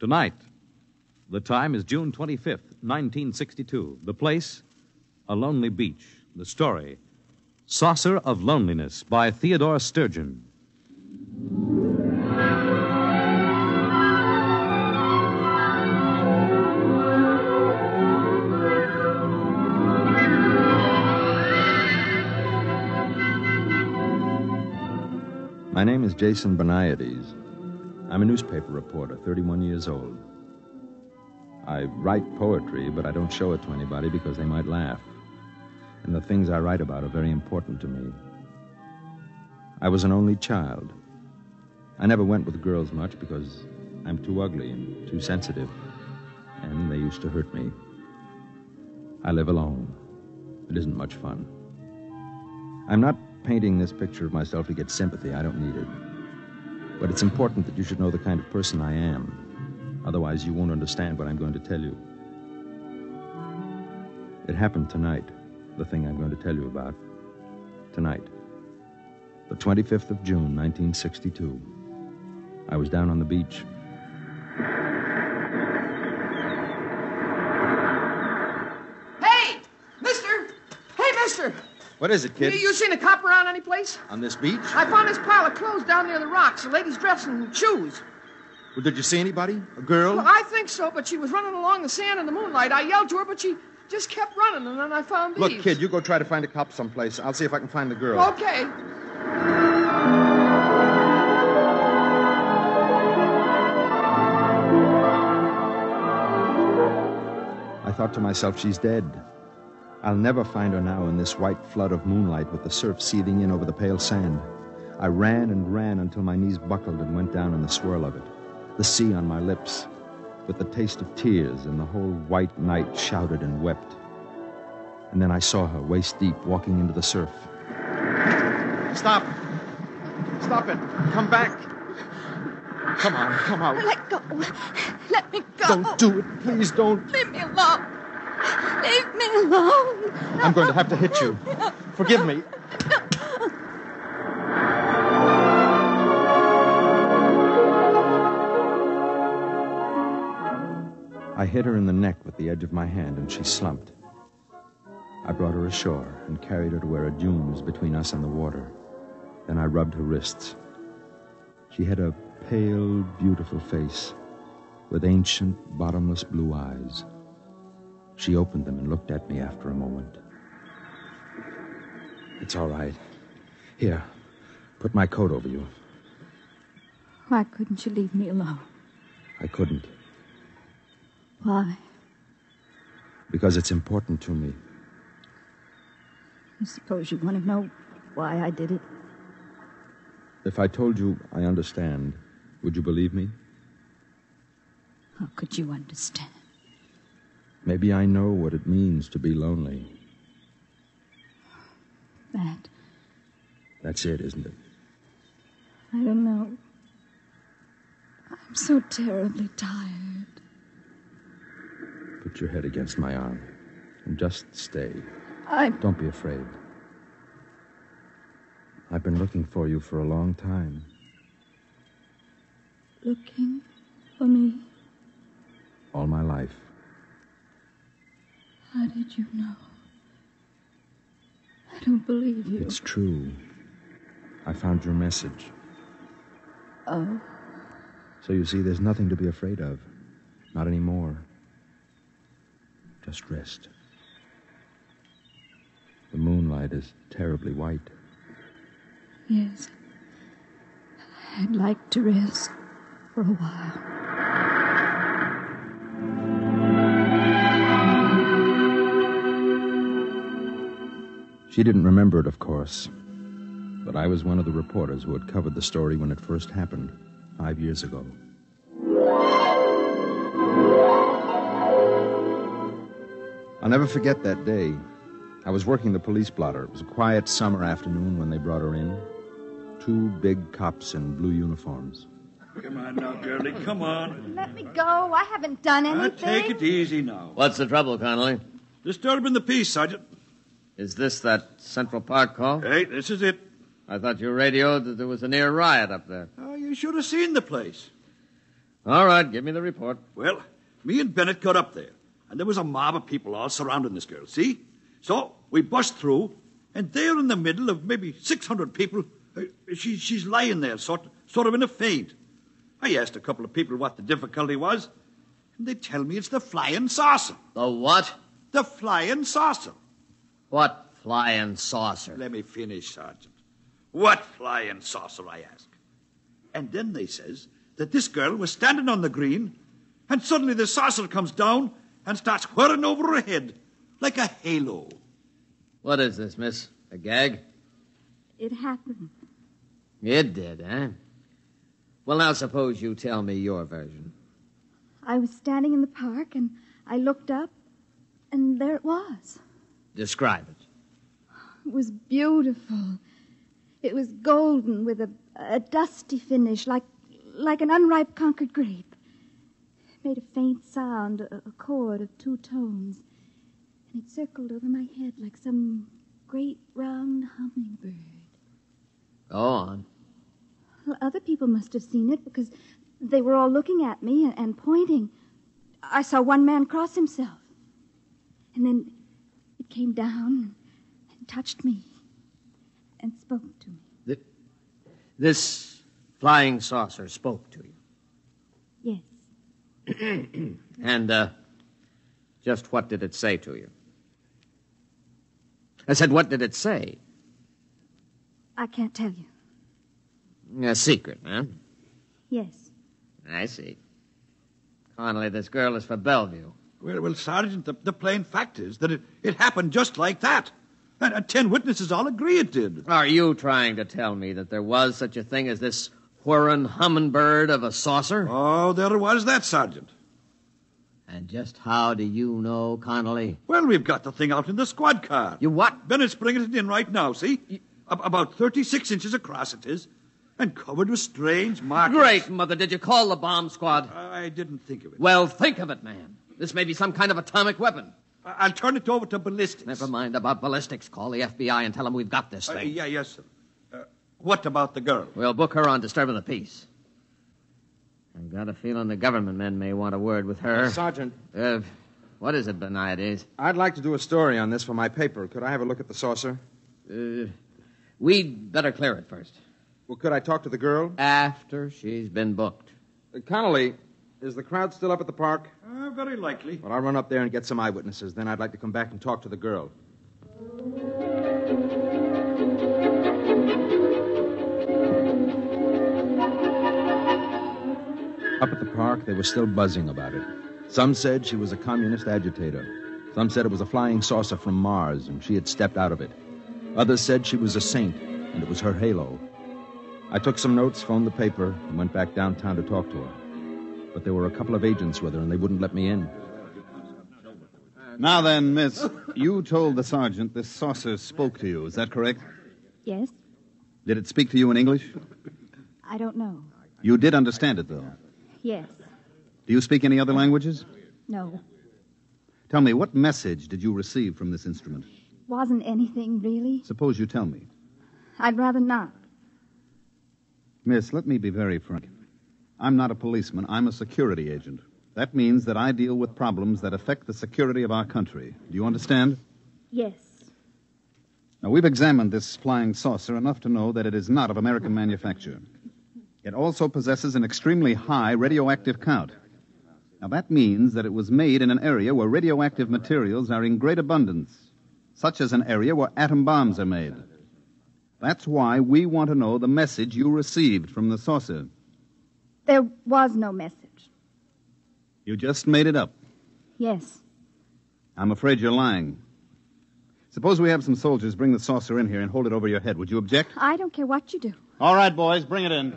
Tonight, the time is June 25th, 1962. The place, a lonely beach. The story, Saucer of Loneliness by Theodore Sturgeon. My name is Jason Beniades. I'm a newspaper reporter, 31 years old. I write poetry, but I don't show it to anybody because they might laugh. And the things I write about are very important to me. I was an only child. I never went with girls much because I'm too ugly and too sensitive. And they used to hurt me. I live alone. It isn't much fun. I'm not painting this picture of myself to get sympathy. I don't need it. But it's important that you should know the kind of person I am. Otherwise, you won't understand what I'm going to tell you. It happened tonight, the thing I'm going to tell you about. Tonight. The 25th of June, 1962. I was down on the beach. Hey, mister! Hey, mister! What is it, kid? You seen a cop around any place? On this beach? I found this pile of clothes down near the rocks. The lady's dressed in shoes. Well, did you see anybody? A girl? Well, I think so, but she was running along the sand in the moonlight. I yelled to her, but she just kept running, and then I found these. Look, kid, you go try to find a cop someplace. I'll see if I can find the girl. Okay. I thought to myself, she's dead. I'll never find her now in this white flood of moonlight with the surf seething in over the pale sand. I ran and ran until my knees buckled and went down in the swirl of it, the sea on my lips, with the taste of tears, and the whole white night shouted and wept. And then I saw her, waist deep, walking into the surf. Stop. Stop it. Come back. Come on, come out. Let go. Let me go. Don't do it. Please don't. Leave me alone. Leave me alone. I'm going to have to hit you. Forgive me. I hit her in the neck with the edge of my hand, and she slumped. I brought her ashore and carried her to where a dune was between us and the water. Then I rubbed her wrists. She had a pale, beautiful face with ancient, bottomless blue eyes. She opened them and looked at me after a moment. It's all right. Here, put my coat over you. Why couldn't you leave me alone? I couldn't. Why? Because it's important to me. I suppose you want to know why I did it. If I told you I understand, would you believe me? How could you understand? Maybe I know what it means to be lonely. That's it, isn't it? I don't know. I'm so terribly tired. Put your head against my arm and just stay. Don't be afraid. I've been looking for you for a long time. Looking for me? All my life. How did you know? I don't believe you. It's true. I found your message. Oh? So you see, there's nothing to be afraid of. Not anymore. Just rest. The moonlight is terribly white. Yes. I'd like to rest for a while. She didn't remember it, of course. But I was one of the reporters who had covered the story when it first happened, 5 years ago. I'll never forget that day. I was working the police blotter. It was a quiet summer afternoon when they brought her in. 2 big cops in blue uniforms. Come on now, girlie, come on. Let me go. I haven't done anything. Take it easy now. What's the trouble, Connolly? Disturbing the peace, Sergeant. Is this that Central Park call? Hey, this is it. I thought you radioed that there was a near riot up there. Oh, you should have seen the place. All right, give me the report. Well, me and Bennett got up there, and there was a mob of people all surrounding this girl, see? So we bust through, and there in the middle of maybe 600 people, she's lying there, sort of in a faint. I asked a couple of people what the difficulty was, and they tell me it's the flying saucer. The what? The flying saucer. What flying saucer? Let me finish, Sergeant. What flying saucer, I ask. And then they says that this girl was standing on the green, and suddenly the saucer comes down and starts whirring over her head like a halo. What is this, miss? A gag? It happened. It did, eh? Well, now suppose you tell me your version. I was standing in the park, and I looked up, and there it was. Describe it. It was beautiful. It was golden with a dusty finish, like an unripe Concord grape. It made a faint sound, a chord of 2 tones. And it circled over my head like some great round hummingbird. Go on. Well, other people must have seen it because they were all looking at me and pointing. I saw one man cross himself. And then it came down and touched me and spoke to me. This flying saucer spoke to you? Yes. And, just what did it say to you? I said, what did it say? I can't tell you. A secret, huh? Yes. I see. Connolly, this girl is for Bellevue. Well, Sergeant, the plain fact is that it happened just like that. And 10 witnesses all agree it did. Are you trying to tell me that there was such a thing as this whirring hummingbird of a saucer? Oh, there was that, Sergeant. And just how do you know, Connolly? Well, we've got the thing out in the squad car. You what? Bennett's bringing it in right now, see? About 36 inches across it is, and covered with strange markings. Great, Mother. Did you call the bomb squad? I didn't think of it. Well, think of it, man. This may be some kind of atomic weapon. I'll turn it over to ballistics. Never mind about ballistics. Call the FBI and tell them we've got this thing. Yes, sir. What about the girl? We'll book her on disturbing the peace. I've got a feeling the government men may want a word with her. Sergeant. What is it, Beniades? I'd like to do a story on this for my paper. Could I have a look at the saucer? We'd better clear it first. Well, could I talk to the girl? After she's been booked. Connolly, is the crowd still up at the park? Very likely. Well, I'll run up there and get some eyewitnesses. Then I'd like to come back and talk to the girl. Up at the park, they were still buzzing about it. Some said she was a communist agitator. Some said it was a flying saucer from Mars, and she had stepped out of it. Others said she was a saint, and it was her halo. I took some notes, phoned the paper, and went back downtown to talk to her. But there were a couple of agents with her, and they wouldn't let me in. Now then, miss, you told the sergeant this saucer spoke to you. Is that correct? Yes? Did it speak to you in English? I don't know. You did understand it, though. Yes. Do you speak any other languages? No. Tell me, what message did you receive from this instrument? Wasn't anything, really. Suppose you tell me. I'd rather not. Miss, let me be very frank. I'm not a policeman. I'm a security agent. That means that I deal with problems that affect the security of our country. Do you understand? Yes. Now, we've examined this flying saucer enough to know that it is not of American manufacture. It also possesses an extremely high radioactive count. Now, that means that it was made in an area where radioactive materials are in great abundance, such as an area where atom bombs are made. That's why we want to know the message you received from the saucer. There was no message. You just made it up. Yes. I'm afraid you're lying. Suppose we have some soldiers bring the saucer in here and hold it over your head. Would you object? I don't care what you do. All right, boys, bring it in.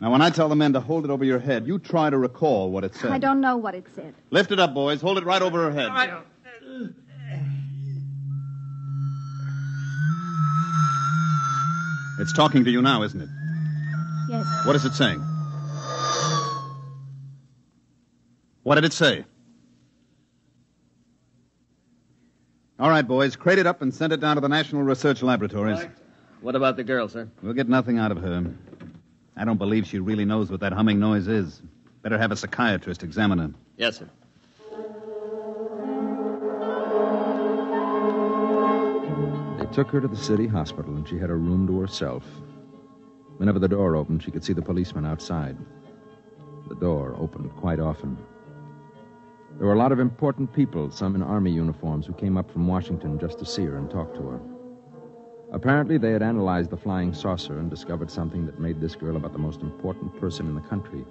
Now, when I tell the men to hold it over your head, you try to recall what it said. I don't know what it said. Lift it up, boys. Hold it right over her head. All right. It's talking to you now, isn't it? Yes. What is it saying? What did it say? All right, boys, crate it up and send it down to the National Research Laboratories. Right. What about the girl, sir? We'll get nothing out of her. I don't believe she really knows what that humming noise is. Better have a psychiatrist examine her. Yes, sir. They took her to the city hospital, and she had a room to herself. Whenever the door opened, she could see the policeman outside. The door opened quite often. There were a lot of important people, some in army uniforms, who came up from Washington just to see her and talk to her. Apparently, they had analyzed the flying saucer and discovered something that made this girl about the most important person in the country.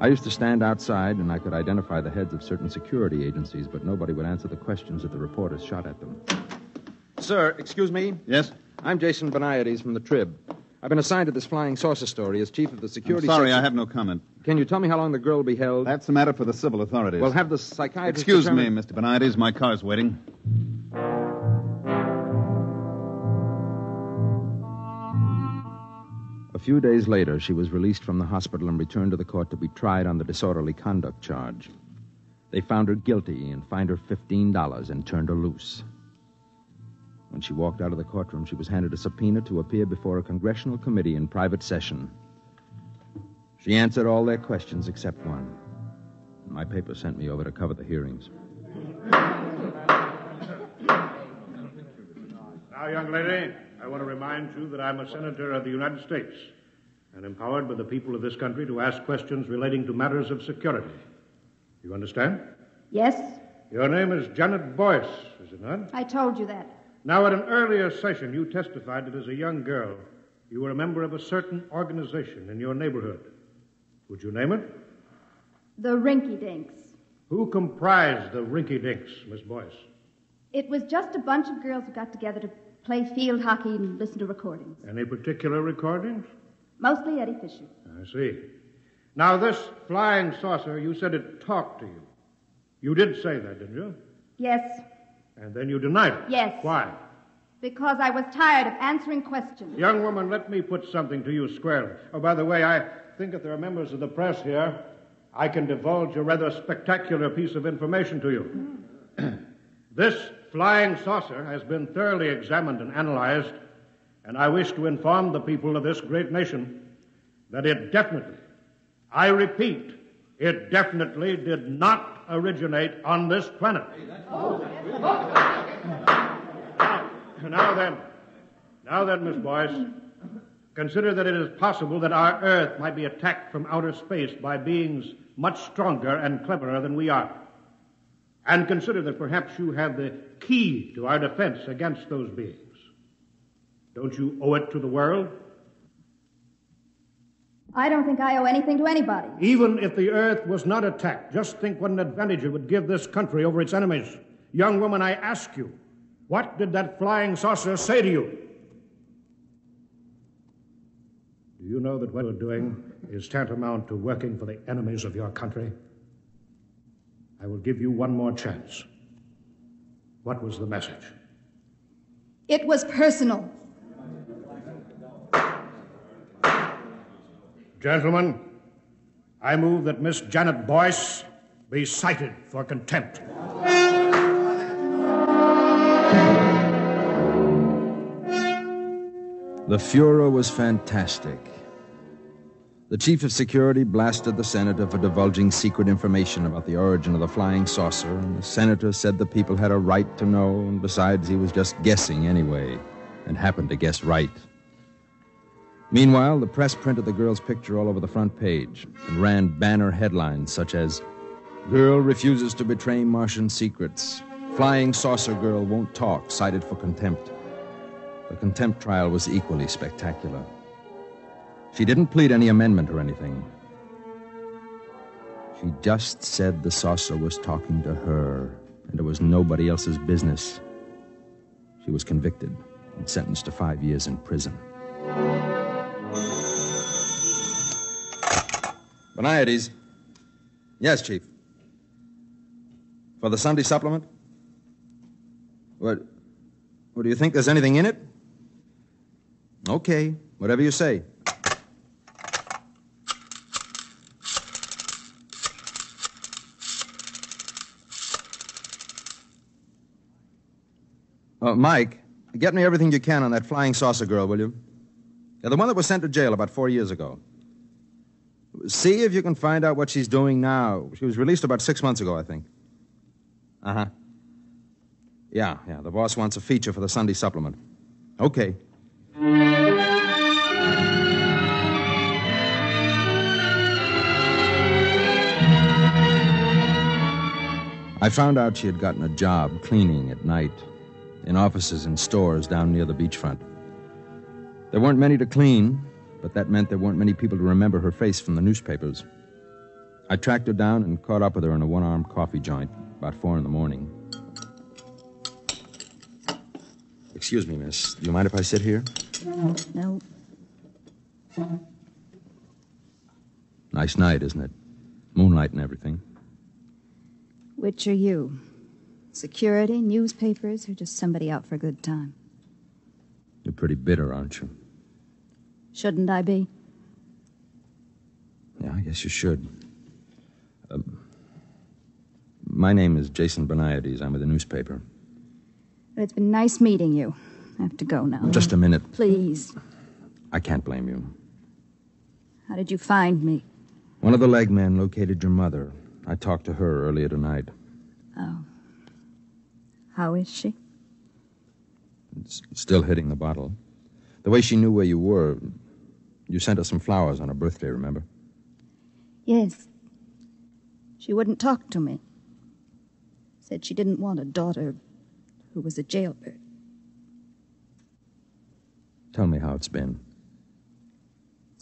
I used to stand outside, and I could identify the heads of certain security agencies, but nobody would answer the questions that the reporters shot at them. Sir, excuse me? Yes? I'm Jason Beniades from the Trib. I've been assigned to this flying saucer story as chief of the security I'm sorry, section. I have no comment. Can you tell me how long the girl will be held? That's a matter for the civil authorities. Well, have the psychiatrist... Excuse me, Mr. Beniades. My car's waiting. A few days later, she was released from the hospital and returned to the court to be tried on the disorderly conduct charge. They found her guilty and fined her $15 and turned her loose. When she walked out of the courtroom, she was handed a subpoena to appear before a congressional committee in private session. She answered all their questions except one. My paper sent me over to cover the hearings. Now, young lady, I want to remind you that I'm a senator of the United States and empowered by the people of this country to ask questions relating to matters of security. You understand? Yes? Your name is Janet Boyce, is it not? I told you that. Now, at an earlier session, you testified that as a young girl, you were a member of a certain organization in your neighborhood. Would you name it? The Rinky Dinks. Who comprised the Rinky Dinks, Miss Boyce? It was just a bunch of girls who got together to play field hockey and listen to recordings. Any particular recordings? Mostly Eddie Fisher. I see. Now, this flying saucer, you said it talked to you. You did say that, didn't you? Yes. And then you denied it. Yes. Why? Because I was tired of answering questions. Young woman, let me put something to you squarely. Oh, by the way, I think if there are members of the press here, I can divulge a rather spectacular piece of information to you. This flying saucer has been thoroughly examined and analyzed, and I wish to inform the people of this great nation that it definitely, I repeat, it definitely did not originate on this planet. Now then, Miss Boyce, consider that it is possible that our Earth might be attacked from outer space by beings much stronger and cleverer than we are. And consider that perhaps you have the key to our defense against those beings. Don't you owe it to the world? I don't think I owe anything to anybody. Even if the Earth was not attacked, just think what an advantage it would give this country over its enemies. Young woman, I ask you, what did that flying saucer say to you? Do you know that what you're doing is tantamount to working for the enemies of your country? I will give you one more chance. What was the message? It was personal. Gentlemen, I move that Miss Janet Boyce be cited for contempt. The furor was fantastic. The chief of security blasted the senator for divulging secret information about the origin of the flying saucer, and the senator said the people had a right to know, and besides, he was just guessing anyway, and happened to guess right. Meanwhile, the press printed the girl's picture all over the front page and ran banner headlines such as, "Girl refuses to betray Martian secrets. Flying saucer girl won't talk, cited for contempt." The contempt trial was equally spectacular. She didn't plead any amendment or anything. She just said the saucer was talking to her, and it was nobody else's business. She was convicted and sentenced to 5 years in prison. Boniades. Yes, Chief. For the Sunday supplement? What do you think there's anything in it? Okay, whatever you say. Mike, get me everything you can on that flying saucer girl, will you? Yeah, the one that was sent to jail about 4 years ago. See if you can find out what she's doing now. She was released about 6 months ago, I think. Uh-huh. Yeah, the boss wants a feature for the Sunday supplement. Okay. I found out she had gotten a job cleaning at night in offices and stores down near the beachfront. There weren't many to clean, but that meant there weren't many people to remember her face from the newspapers. I tracked her down and caught up with her in a one-armed coffee joint about 4 a.m. Excuse me, miss. Do you mind if I sit here? No. Nice night, isn't it? Moonlight and everything. Which are you? Security, newspapers, or just somebody out for a good time? You're pretty bitter, aren't you? Shouldn't I be? Yeah, I guess you should. My name is Jason Boniades. I'm with the newspaper. It's been nice meeting you. I have to go now. Just a minute. Please. I can't blame you. How did you find me? One of the leg men located your mother. I talked to her earlier tonight. Oh. How is she? It's still hitting the bottle. The way she knew where you were, you sent her some flowers on her birthday, remember? Yes. She wouldn't talk to me. Said she didn't want a daughter who was a jailbird. Tell me how it's been.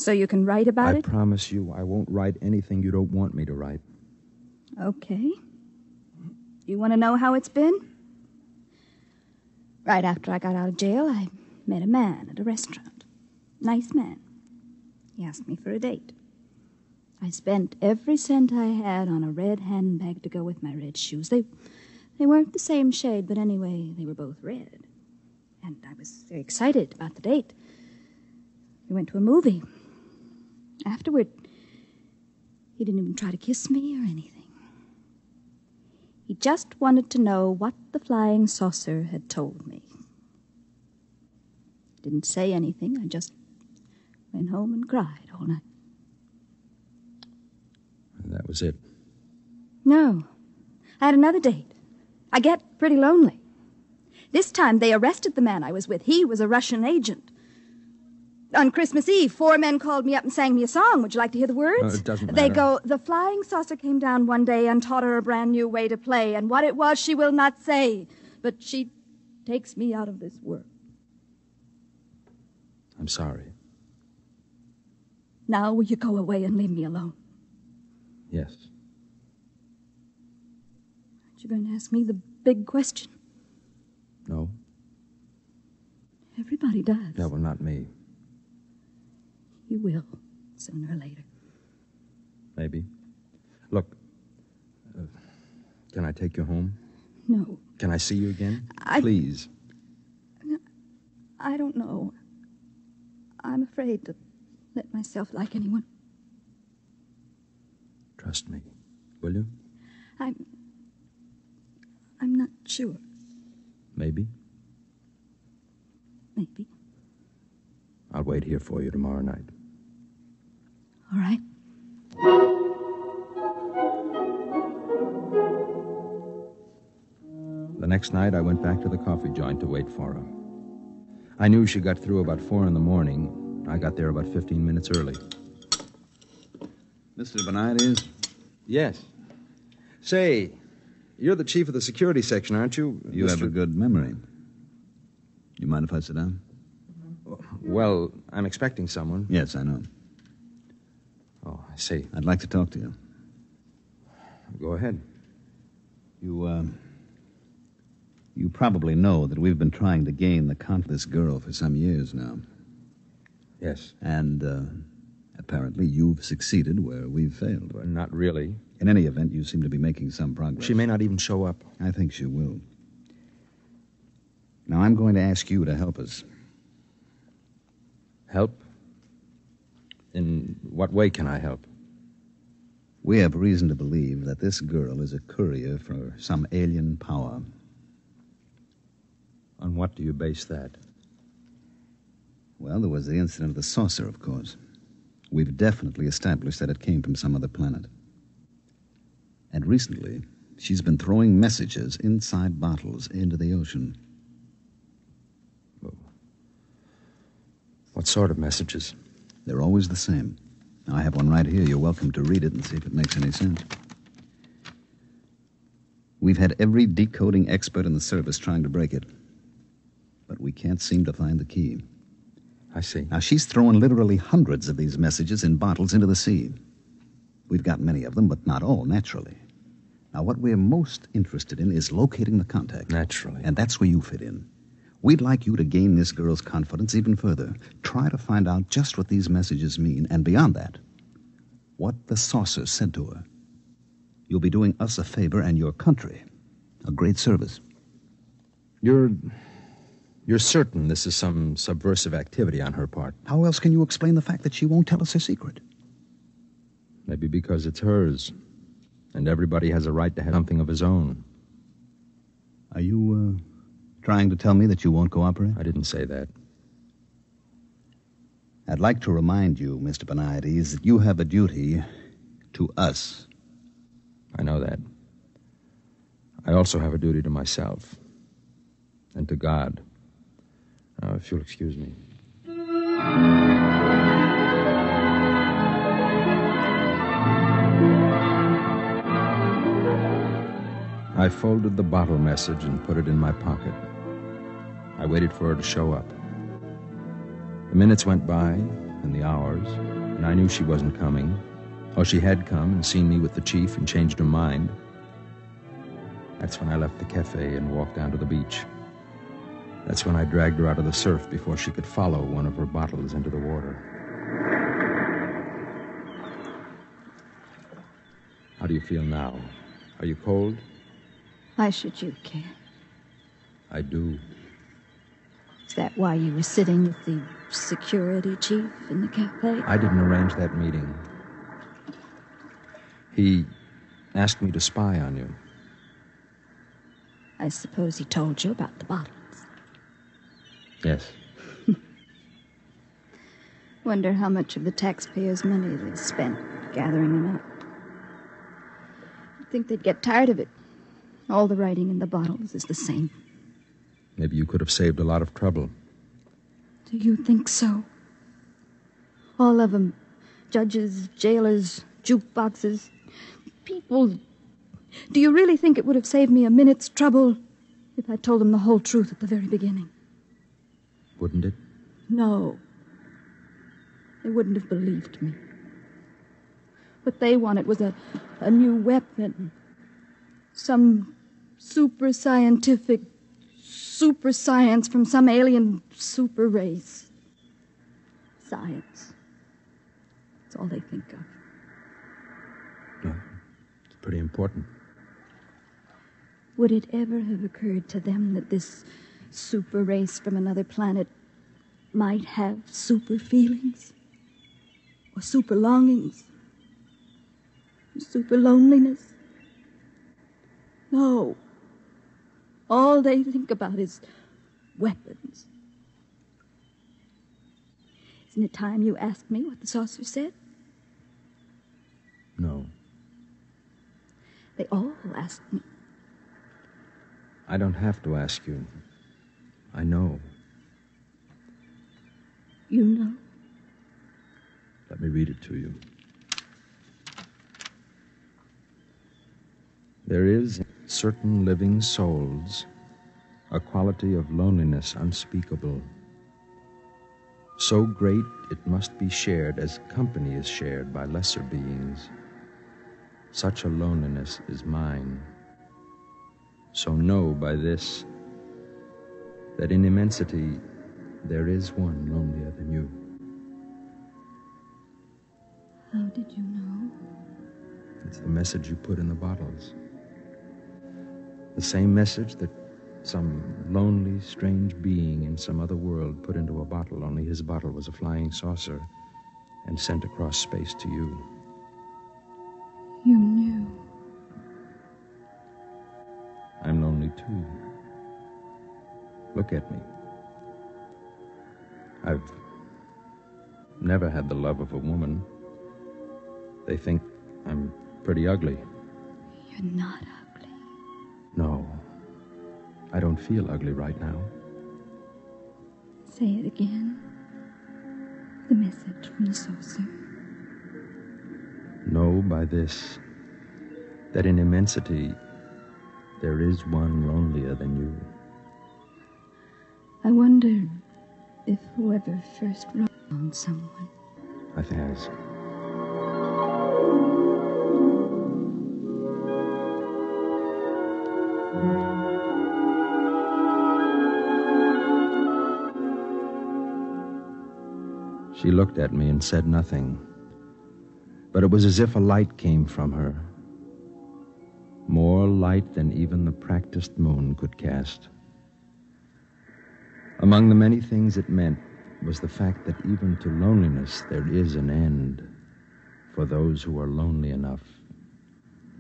So you can write about it? I promise you I won't write anything you don't want me to write. Okay. You want to know how it's been? Right after I got out of jail, I met a man at a restaurant. Nice man. He asked me for a date. I spent every cent I had on a red handbag to go with my red shoes. They weren't the same shade, but anyway, they were both red. And I was very excited about the date. We went to a movie. Afterward, he didn't even try to kiss me or anything. He just wanted to know what the flying saucer had told me. He didn't say anything. I just went home and cried all night. And that was it. No. I had another date. I get pretty lonely. This time they arrested the man I was with. He was a Russian agent. On Christmas Eve, 4 men called me up and sang me a song. Would you like to hear the words? It doesn't They matter. go, the flying saucer came down one day and taught her a brand new way to play, and what it was she will not say, but she takes me out of this world. I'm sorry. Now will you go away and leave me alone? Yes. Aren't you going to ask me the big question? No? Everybody does. No, well, not me. You will, sooner or later. Maybe. Look, can I take you home? No. Can I see you again? Please. I don't know. I'm afraid to let myself like anyone. Trust me, will you? I'm not sure. Maybe. Maybe. I'll wait here for you tomorrow night. All right. The next night, I went back to the coffee joint to wait for her. I knew she got through about 4 a.m. I got there about 15 minutes early. Mr. Benides? Yes. Say, you're the chief of the security section, aren't you? You have a good memory. You mind if I sit down? Well, I'm expecting someone. Yes, I know. Oh, I see. I'd like to talk to you. Go ahead. You probably know that we've been trying to gain the confidence of this girl for some years now. Yes. And apparently you've succeeded where we've failed. Well, not really. In any event, you seem to be making some progress. She may not even show up. I think she will. Now, I'm going to ask you to help us. Help? In what way can I help? We have reason to believe that this girl is a courier for some alien power. On what do you base that? Well, there was the incident of the saucer, of course. We've definitely established that it came from some other planet. And recently, she's been throwing messages inside bottles into the ocean. What sort of messages? They're always the same. Now, I have one right here. You're welcome to read it and see if it makes any sense. We've had every decoding expert in the service trying to break it. But we can't seem to find the key. I see. Now, she's throwing literally hundreds of these messages in bottles into the sea. We've got many of them, but not all, naturally. Now, what we're most interested in is locating the contact. Naturally. And that's where you fit in. We'd like you to gain this girl's confidence even further. Try to find out just what these messages mean, and beyond that, what the saucer said to her. You'll be doing us a favor and your country a great service. You're certain this is some subversive activity on her part? How else can you explain the fact that she won't tell us her secret? Maybe because it's hers, and everybody has a right to have something of his own. Are you, trying to tell me that you won't cooperate? I didn't say that. I'd like to remind you, Mr. Benides, that you have a duty to us. I know that. I also have a duty to myself and to God. Now, if you'll excuse me. I folded the bottle message and put it in my pocket. I waited for her to show up. The minutes went by, and the hours, and I knew she wasn't coming. Or she had come and seen me with the chief and changed her mind. That's when I left the cafe and walked down to the beach. That's when I dragged her out of the surf before she could follow one of her bottles into the water. How do you feel now? Are you cold? Why should you care? I do. Is that why you were sitting with the security chief in the cafe? I didn't arrange that meeting. He asked me to spy on you. I suppose he told you about the bottles. Yes. Wonder how much of the taxpayers' money they spent gathering them up. You'd think they'd get tired of it. All the writing in the bottles is the same. Maybe you could have saved a lot of trouble. Do you think so? All of them. Judges, jailers, jukeboxes, people. Do you really think it would have saved me a minute's trouble if I told them the whole truth at the very beginning? Wouldn't it? No. They wouldn't have believed me. What they wanted was a new weapon. Some super scientific super science from some alien super race. Science. That's all they think of. No, it's pretty important. Would it ever have occurred to them that this super race from another planet might have super feelings? Or super longings? Or super loneliness? No. All they think about is weapons. Isn't it time you asked me what the saucer said? No. They all asked me. I don't have to ask you. I know. You know? Let me read it to you. There is in certain living souls a quality of loneliness unspeakable, so great it must be shared as company is shared by lesser beings. Such a loneliness is mine. So know by this that in immensity there is one lonelier than you. How did you know? It's the message you put in the bottles. The same message that some lonely, strange being in some other world put into a bottle, only his bottle was a flying saucer and sent across space to you. You knew. I'm lonely too. Look at me. I've never had the love of a woman. They think I'm pretty ugly. You're not ugly. No. I don't feel ugly right now. Say it again. The message from the saucer. Know by this that in immensity there is one lonelier than you. I wonder if whoever first wrote on someone. I think has. She looked at me and said nothing, but it was as if a light came from her. More light than even the practiced moon could cast. Among the many things it meant was the fact that even to loneliness there is an end for those who are lonely enough,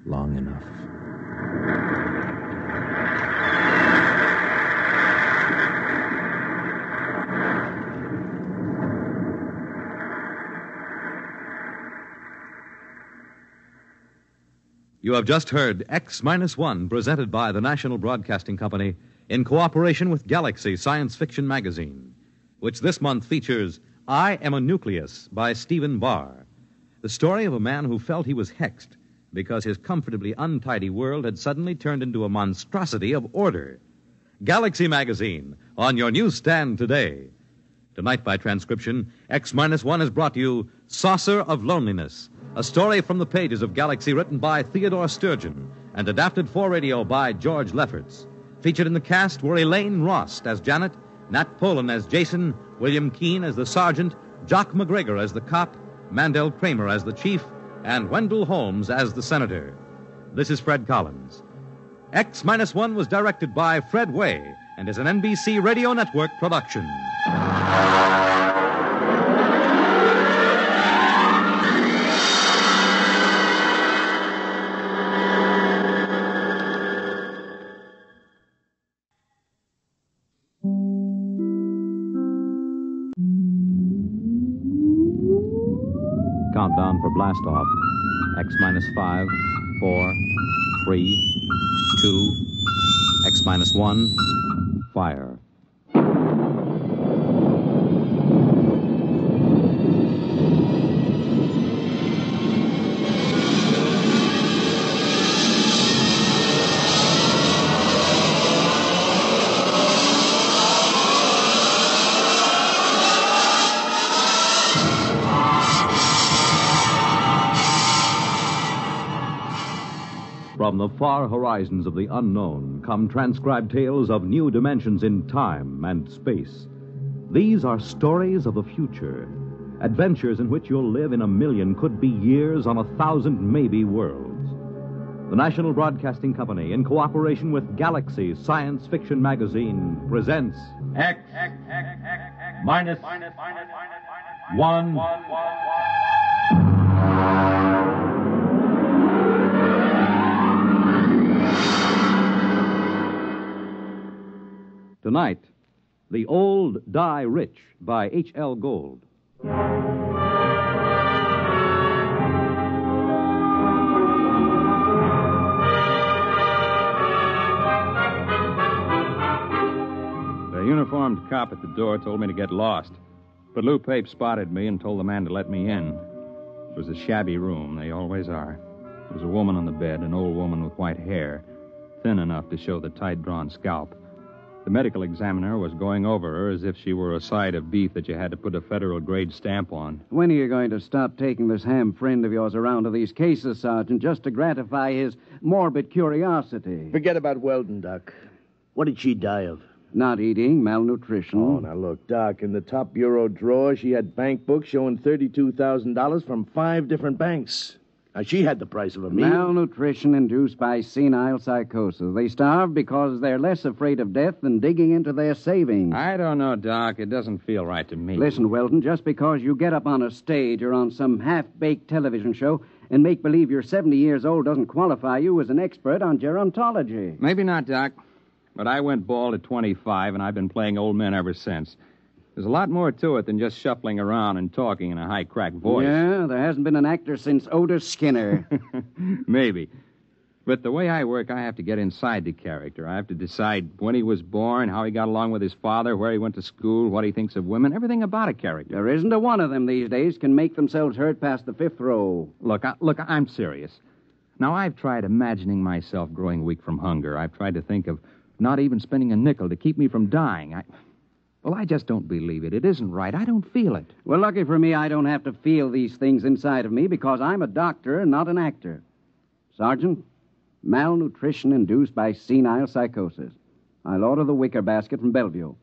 long enough. You have just heard X-1, presented by the National Broadcasting Company in cooperation with Galaxy Science Fiction Magazine, which this month features I Am a Nucleus by Stephen Barr, the story of a man who felt he was hexed because his comfortably untidy world had suddenly turned into a monstrosity of order. Galaxy Magazine, on your newsstand today. Tonight, by transcription, X-1 has brought you Saucer of Loneliness, a story from the pages of Galaxy written by Theodore Sturgeon and adapted for radio by George Lefferts. Featured in the cast were Elaine Rost as Janet, Nat Polan as Jason, William Keane as the sergeant, Jock McGregor as the cop, Mandel Kramer as the chief, and Wendell Holmes as the senator. This is Fred Collins. X-1 was directed by Fred Way and is an NBC Radio Network production. Countdown for blast off. X-5, 4, 3, 2, X-1, fire. From the far horizons of the unknown come transcribed tales of new dimensions in time and space. These are stories of the future, adventures in which you'll live in 1,000,000, could be years, on 1,000 maybe worlds. The National Broadcasting Company, in cooperation with Galaxy Science Fiction Magazine, presents X-1. Tonight, The Old Die Rich by H.L. Gold. The uniformed cop at the door told me to get lost. But Lou Pape spotted me and told the man to let me in. It was a shabby room. They always are. There was a woman on the bed, an old woman with white hair, thin enough to show the tight-drawn scalp. The medical examiner was going over her as if she were a side of beef that you had to put a federal-grade stamp on. When are you going to stop taking this ham friend of yours around to these cases, Sergeant, just to gratify his morbid curiosity? Forget about Weldon, Doc. What did she die of? Not eating, malnutrition. Oh, now look, Doc, in the top bureau drawer, she had bank books showing $32,000 from 5 different banks. Now, she had the price of a meal. Malnutrition induced by senile psychosis. They starve because they're less afraid of death than digging into their savings. I don't know, Doc. It doesn't feel right to me. Listen, Weldon, just because you get up on a stage or on some half-baked television show and make believe you're 70 years old doesn't qualify you as an expert on gerontology. Maybe not, Doc. But I went bald at 25, and I've been playing old men ever since. There's a lot more to it than just shuffling around and talking in a high-cracked voice. Yeah, there hasn't been an actor since Otis Skinner. Maybe. But the way I work, I have to get inside the character. I have to decide when he was born, how he got along with his father, where he went to school, what he thinks of women, everything about a character. There isn't a one of them these days can make themselves heard past the 5th row. Look, I'm serious. Now, I've tried imagining myself growing weak from hunger. I've tried to think of not even spending a nickel to keep me from dying. I just don't believe it. It isn't right. I don't feel it. Well, lucky for me, I don't have to feel these things inside of me because I'm a doctor and not an actor. Sergeant, malnutrition induced by senile psychosis. I'll order the wicker basket from Bellevue.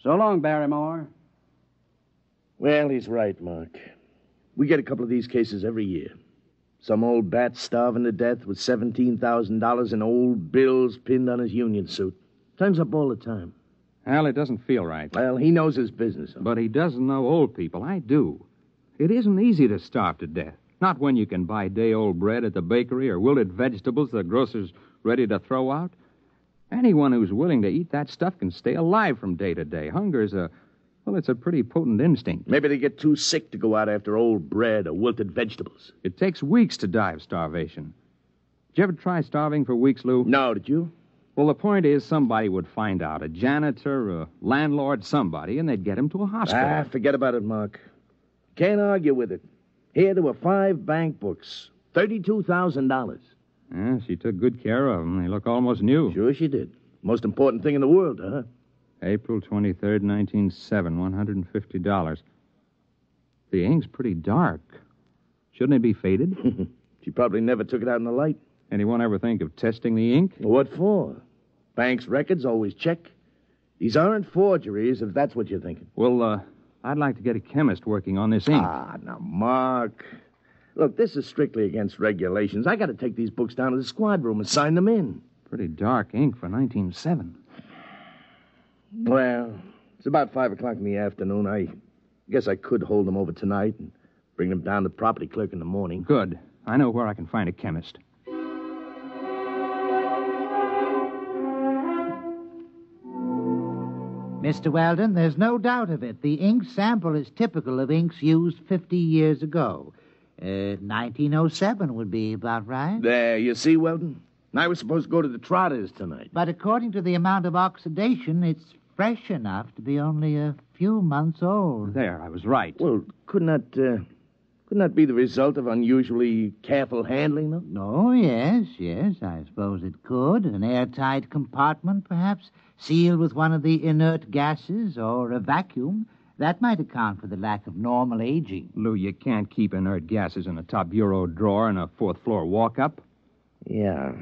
So long, Barrymore. Well, he's right, Mark. We get a couple of these cases every year. Some old bat starving to death with $17,000 in old bills pinned on his union suit. Time's up all the time. Well, it doesn't feel right. Well, he knows his business. But he doesn't know old people. I do. It isn't easy to starve to death. Not when you can buy day-old bread at the bakery or wilted vegetables the grocer's ready to throw out. Anyone who's willing to eat that stuff can stay alive from day to day. Hunger's it's a pretty potent instinct. Maybe they get too sick to go out after old bread or wilted vegetables. It takes weeks to die of starvation. Did you ever try starving for weeks, Lou? No, did you? Well, the point is somebody would find out. A janitor, a landlord, somebody, and they'd get him to a hospital. Forget about it, Mark. Can't argue with it. Here there were 5 bank books. $32,000. Yeah, she took good care of them. They look almost new. Sure she did. Most important thing in the world, huh? April 23rd, 1907, $150. The ink's pretty dark. Shouldn't it be faded? She probably never took it out in the light. Anyone ever think of testing the ink? What for? Bank's records always check. These aren't forgeries, if that's what you're thinking. Well, I'd like to get a chemist working on this ink. Now, Mark. Look, this is strictly against regulations. I got to take these books down to the squad room and sign them in. Pretty dark ink for 1907. Well, it's about 5 o'clock in the afternoon. I guess I could hold them over tonight and bring them down to the property clerk in the morning. Good. I know where I can find a chemist. Mr. Weldon, there's no doubt of it. The ink sample is typical of inks used 50 years ago. 1907 would be about right. There, you see, Weldon? I was supposed to go to the Trotters tonight. But according to the amount of oxidation, it's fresh enough to be only a few months old. There, I was right. Well, couldn't that be the result of unusually careful handling, though? Oh, yes, I suppose it could. An airtight compartment, perhaps, sealed with one of the inert gases or a vacuum. That might account for the lack of normal aging. Lou, you can't keep inert gases in a top bureau drawer in a fourth-floor walk-up. Yeah.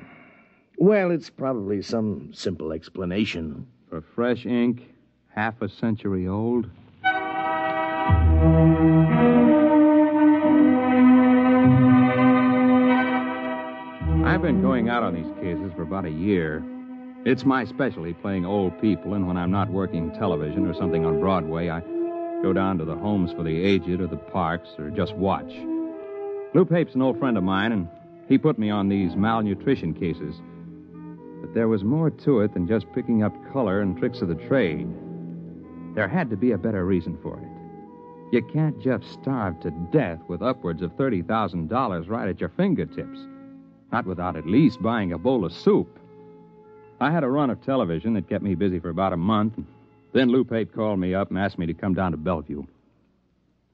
Well, it's probably some simple explanation. For fresh ink, half a century old. I've been going out on these cases for about a year. It's my specialty, playing old people, and when I'm not working television or something on Broadway, I go down to the homes for the aged or the parks or just watch. Lou Pape's an old friend of mine, and he put me on these malnutrition cases. But there was more to it than just picking up color and tricks of the trade. There had to be a better reason for it. You can't just starve to death with upwards of $30,000 right at your fingertips. Not without at least buying a bowl of soup. I had a run of television that kept me busy for about a month. Then Lou Pape called me up and asked me to come down to Bellevue.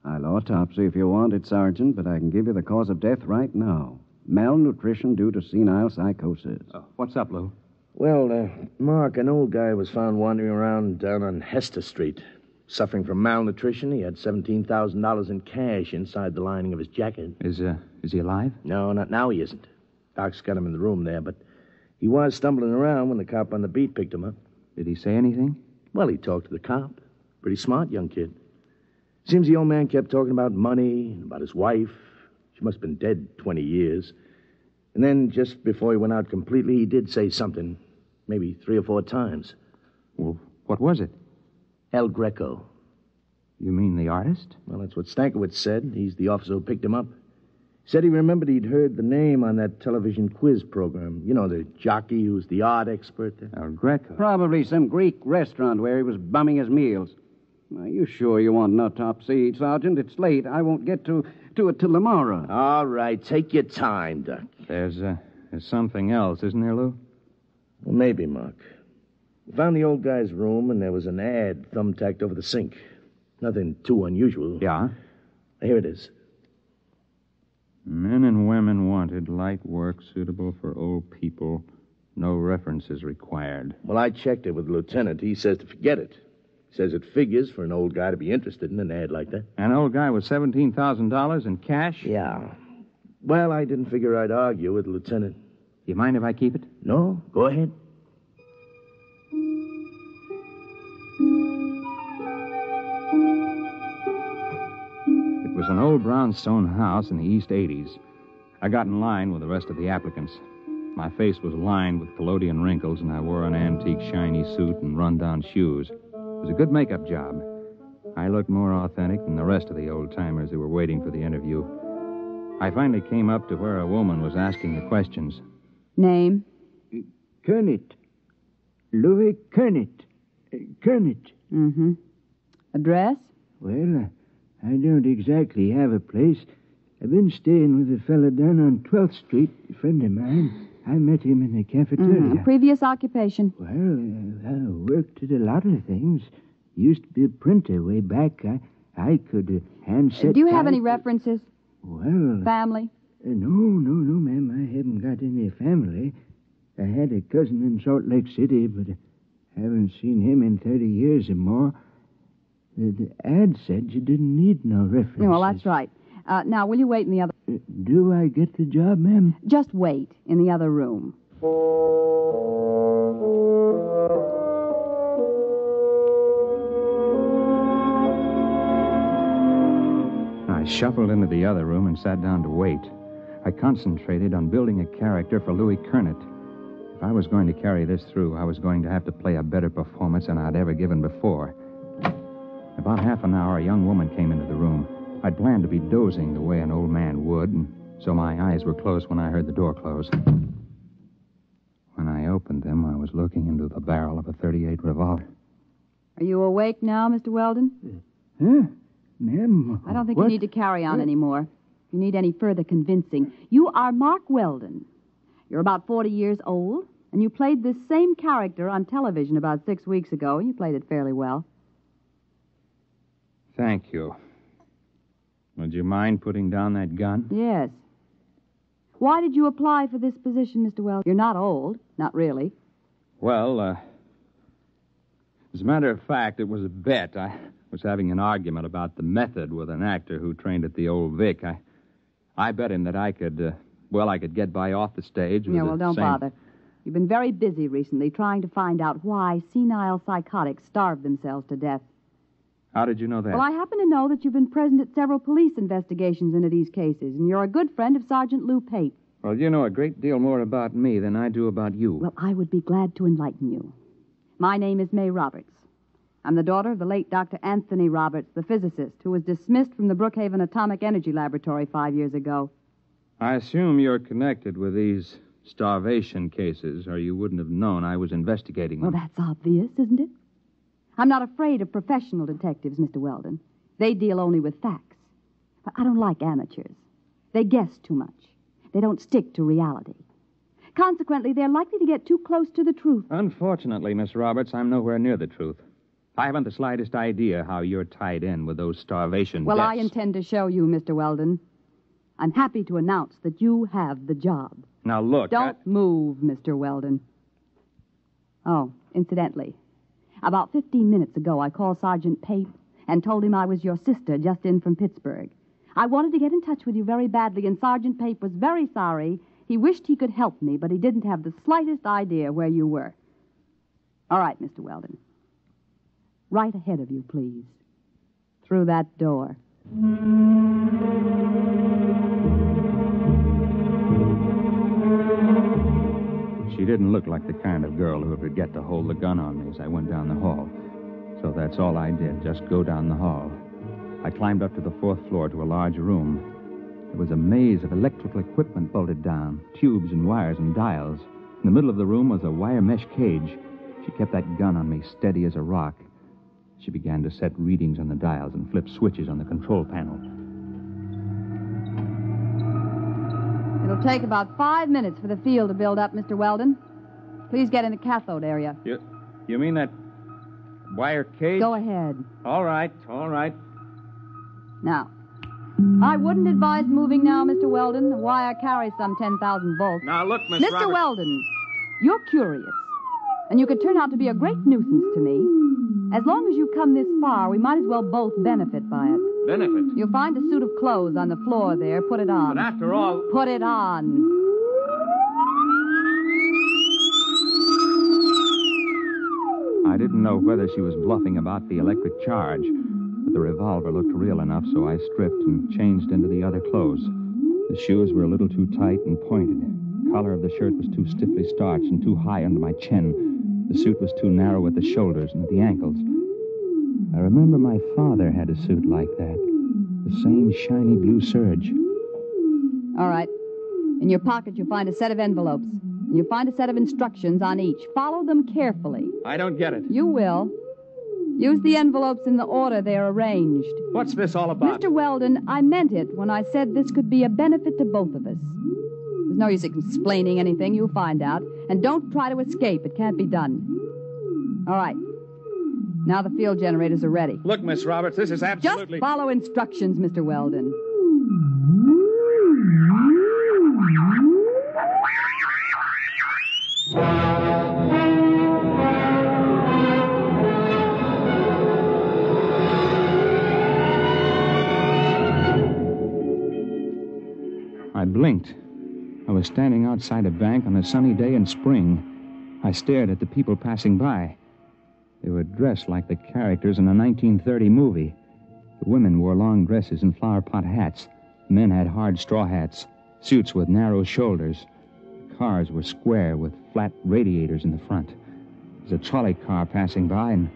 I'll autopsy if you want it, Sergeant, but I can give you the cause of death right now. Malnutrition due to senile psychosis. What's up, Lou? Well, Mark, an old guy was found wandering around down on Hester Street. Suffering from malnutrition, he had $17,000 in cash inside the lining of his jacket. Is he alive? No, not now he isn't. Doc's got him in the room there, but he was stumbling around when the cop on the beat picked him up. Did he say anything? Well, he talked to the cop. Pretty smart young kid. Seems the old man kept talking about money, about his wife. She must have been dead 20 years. And then, just before he went out completely, he did say something, maybe 3 or 4 times. Well, what was it? El Greco. You mean the artist? Well, that's what Stankiewicz said. He's the officer who picked him up. Said he remembered he'd heard the name on that television quiz program. You know, the jockey who's the art expert there. El Greco. Probably some Greek restaurant where he was bumming his meals. Are you sure you want an autopsy, Sergeant? It's late. I won't get to it till tomorrow. All right, take your time, Doc. There's something else, isn't there, Lou? Well, maybe, Mark. We found the old guy's room, and there was an ad thumbtacked over the sink. Nothing too unusual. Yeah? Here it is. Men and women wanted, light work suitable for old people. No references required. Well, I checked it with the lieutenant. He says to forget it. He says it figures for an old guy to be interested in an ad like that. An old guy with $17,000 in cash? Yeah. Well, I didn't figure I'd argue with the lieutenant. You mind if I keep it? No, go ahead. It was an old brownstone house in the East 80s. I got in line with the rest of the applicants. My face was lined with collodion wrinkles, and I wore an antique shiny suit and run-down shoes. It was a good makeup job. I looked more authentic than the rest of the old-timers who were waiting for the interview. I finally came up to where a woman was asking the questions. Name? Kernet. Louis Kernet. Kernet. Mm-hmm. Address? Well, I don't exactly have a place. I've been staying with a fella down on 12th Street, a friend of mine. I met him in the cafeteria. Previous occupation? Well, I worked at a lot of things. Used to be a printer way back. I could handset... Do you have any references? Well... Family? No, ma'am. I haven't got any family. I had a cousin in Salt Lake City, but Haven't seen him in 30 years or more. The ad said you didn't need no references. Well, that's right. Now, will you wait in the other... Do I get the job, ma'am? Just wait in the other room. I shuffled into the other room and sat down to wait. I concentrated on building a character for Louis Kernet. If I was going to carry this through, I was going to have to play a better performance than I'd ever given before. About half an hour, a young woman came into the room. I'd planned to be dozing the way an old man would, and so my eyes were closed when I heard the door close. When I opened them, I was looking into the barrel of a .38 revolver. Are you awake now, Mr. Weldon? Huh? Ma'am? I don't think you need to carry on anymore. If you need any further convincing, you are Mark Weldon. You're about 40 years old, and you played this same character on television about 6 weeks ago. You played it fairly well. Thank you. Would you mind putting down that gun? Yes. Why did you apply for this position, Mr. Weldon? You're not old. Not really. Well, as a matter of fact, it was a bet. I was having an argument about the method with an actor who trained at the Old Vic. I bet him that I could get by off the stage with don't bother. You've been very busy recently trying to find out why senile psychotics starve themselves to death. How did you know that? Well, I happen to know that you've been present at several police investigations into these cases, and you're a good friend of Sergeant Lou Pape. Well, you know a great deal more about me than I do about you. Well, I would be glad to enlighten you. My name is May Roberts. I'm the daughter of the late Dr. Anthony Roberts, the physicist, who was dismissed from the Brookhaven Atomic Energy Laboratory 5 years ago. I assume you're connected with these starvation cases, or you wouldn't have known I was investigating them. Well, that's obvious, isn't it? I'm not afraid of professional detectives, Mr. Weldon. They deal only with facts. But I don't like amateurs. They guess too much. They don't stick to reality. Consequently, they're likely to get too close to the truth. Unfortunately, Miss Roberts, I'm nowhere near the truth. I haven't the slightest idea how you're tied in with those starvation Well, deaths. I intend to show you, Mr. Weldon. I'm happy to announce that you have the job. Now, look... Don't move, Mr. Weldon. Oh, incidentally, about 15 minutes ago, I called Sergeant Pape and told him I was your sister just in from Pittsburgh. I wanted to get in touch with you very badly, and Sergeant Pape was very sorry. He wished he could help me, but he didn't have the slightest idea where you were. All right, Mr. Weldon. Right ahead of you, please. Through that door. She didn't look like the kind of girl who would forget to hold the gun on me as I went down the hall. So that's all I did, just go down the hall. I climbed up to the 4th floor to a large room. There was a maze of electrical equipment bolted down, tubes and wires and dials. In the middle of the room was a wire mesh cage. She kept that gun on me, steady as a rock. She began to set readings on the dials and flip switches on the control panel. It'll take about 5 minutes for the field to build up, Mr. Weldon. Please get in the cathode area. You mean that wire cage? Go ahead. All right. Now, I wouldn't advise moving now, Mr. Weldon. The wire carries some 10,000 volts. Now, look, Miss Mr. Roberts. Weldon, you're curious, and you could turn out to be a great nuisance to me. As long as you've come this far, we might as well both benefit by it. Benefit? You'll find a suit of clothes on the floor there. Put it on. But after all... Put it on. I didn't know whether she was bluffing about the electric charge, but the revolver looked real enough, so I stripped and changed into the other clothes. The shoes were a little too tight and pointed. The collar of the shirt was too stiffly starched and too high under my chin. The suit was too narrow at the shoulders and at the ankles. I remember my father had a suit like that. The same shiny blue serge. All right. In your pocket, you'll find a set of envelopes. And you'll find a set of instructions on each. Follow them carefully. I don't get it. You will. Use the envelopes in the order they're arranged. What's this all about? Mr. Weldon, I meant it when I said this could be a benefit to both of us. There's no use explaining anything. You'll find out. And don't try to escape. It can't be done. All right. Now the field generators are ready. Look, Miss Roberts, this is absolutely... Just follow instructions, Mr. Weldon. blinked. I was standing outside a bank on a sunny day in spring. I stared at the people passing by. They were dressed like the characters in a 1930 movie. The women wore long dresses and flower pot hats. The men had hard straw hats, suits with narrow shoulders. The cars were square with flat radiators in the front. There was a trolley car passing by, and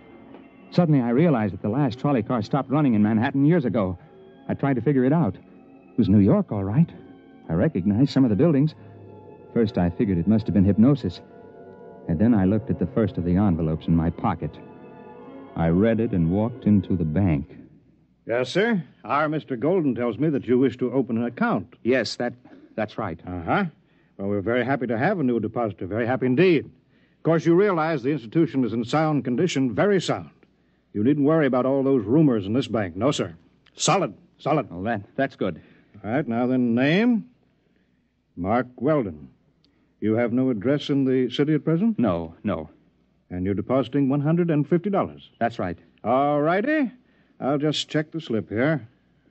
suddenly I realized that the last trolley car stopped running in Manhattan years ago. I tried to figure it out. It was New York, all right. I recognized some of the buildings. First, I figured it must have been hypnosis. And then I looked at the first of the envelopes in my pocket. I read it and walked into the bank. Yes, sir. Our Mr. Golden tells me that you wish to open an account. Yes, that's right. Uh-huh. Well, we're very happy to have a new depositor. Very happy indeed. Of course, you realize the institution is in sound condition, very sound. You needn't worry about all those rumors in this bank. No, sir. Solid. Well, that's good. All right, now then, name? Mark Weldon. You have no address in the city at present? No. And you're depositing $150? That's right. All righty. I'll just check the slip here.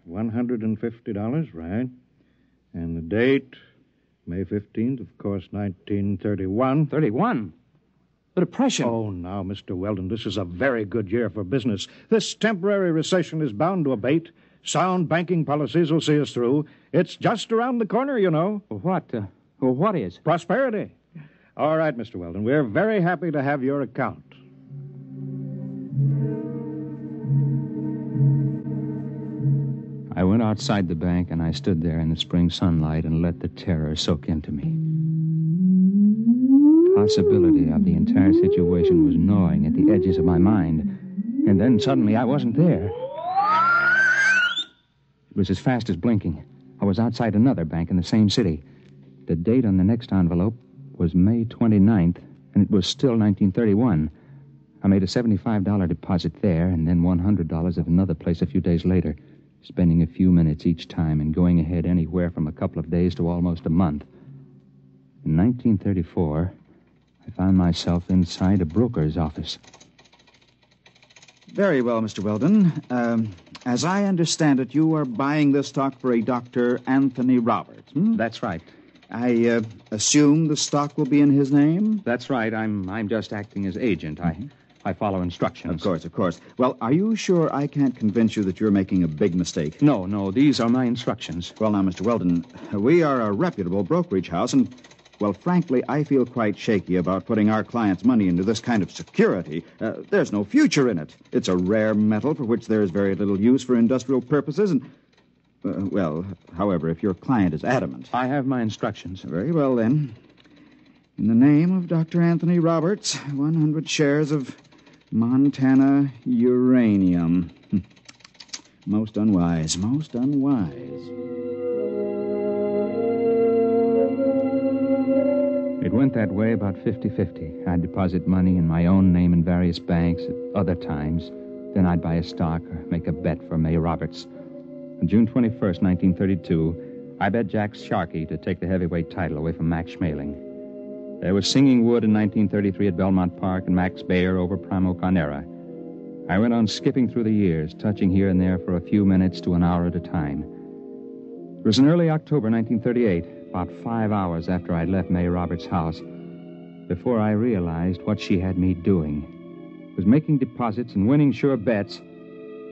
$150, right. And the date, May 15th, of course, 1931. 31? The Depression. Oh, now, Mr. Weldon, this is a very good year for business. This temporary recession is bound to abate. Sound banking policies will see us through. It's just around the corner, you know. What is? Prosperity. All right, Mr. Weldon, we're very happy to have your account. I went outside the bank, and I stood there in the spring sunlight and let the terror soak into me. The possibility of the entire situation was gnawing at the edges of my mind. And then suddenly I wasn't there. It was as fast as blinking. I was outside another bank in the same city. The date on the next envelope was May 29th, and it was still 1931. I made a $75 deposit there, and then $100 at another place a few days later, spending a few minutes each time and going ahead anywhere from a couple of days to almost a month. In 1934, I found myself inside a broker's office. Very well, Mr. Weldon. As I understand it, you are buying this stock for a Dr. Anthony Roberts. That's right. I assume the stock will be in his name? That's right. I'm just acting as agent. I follow instructions. Of course. Well, are you sure I can't convince you that you're making a big mistake? No. These are my instructions. Well, now, Mr. Weldon, we are a reputable brokerage house, and, well, frankly, I feel quite shaky about putting our clients' money into this kind of security. There's no future in it. It's a rare metal for which there is very little use for industrial purposes, and... however, if your client is adamant... I have my instructions. Very well, then. In the name of Dr. Anthony Roberts, 100 shares of Montana uranium. Most unwise. It went that way about 50-50. I'd deposit money in my own name in various banks at other times. Then I'd buy a stock or make a bet for May Roberts. On June 21st, 1932, I bet Jack Sharkey to take the heavyweight title away from Max Schmeling. There was Singing Wood in 1933 at Belmont Park and Max Bayer over Primo Carnera. I went on skipping through the years, touching here and there for a few minutes to an hour at a time. It was in early October 1938, about 5 hours after I'd left May Roberts' house, before I realized what she had me doing. Was making deposits and winning sure bets,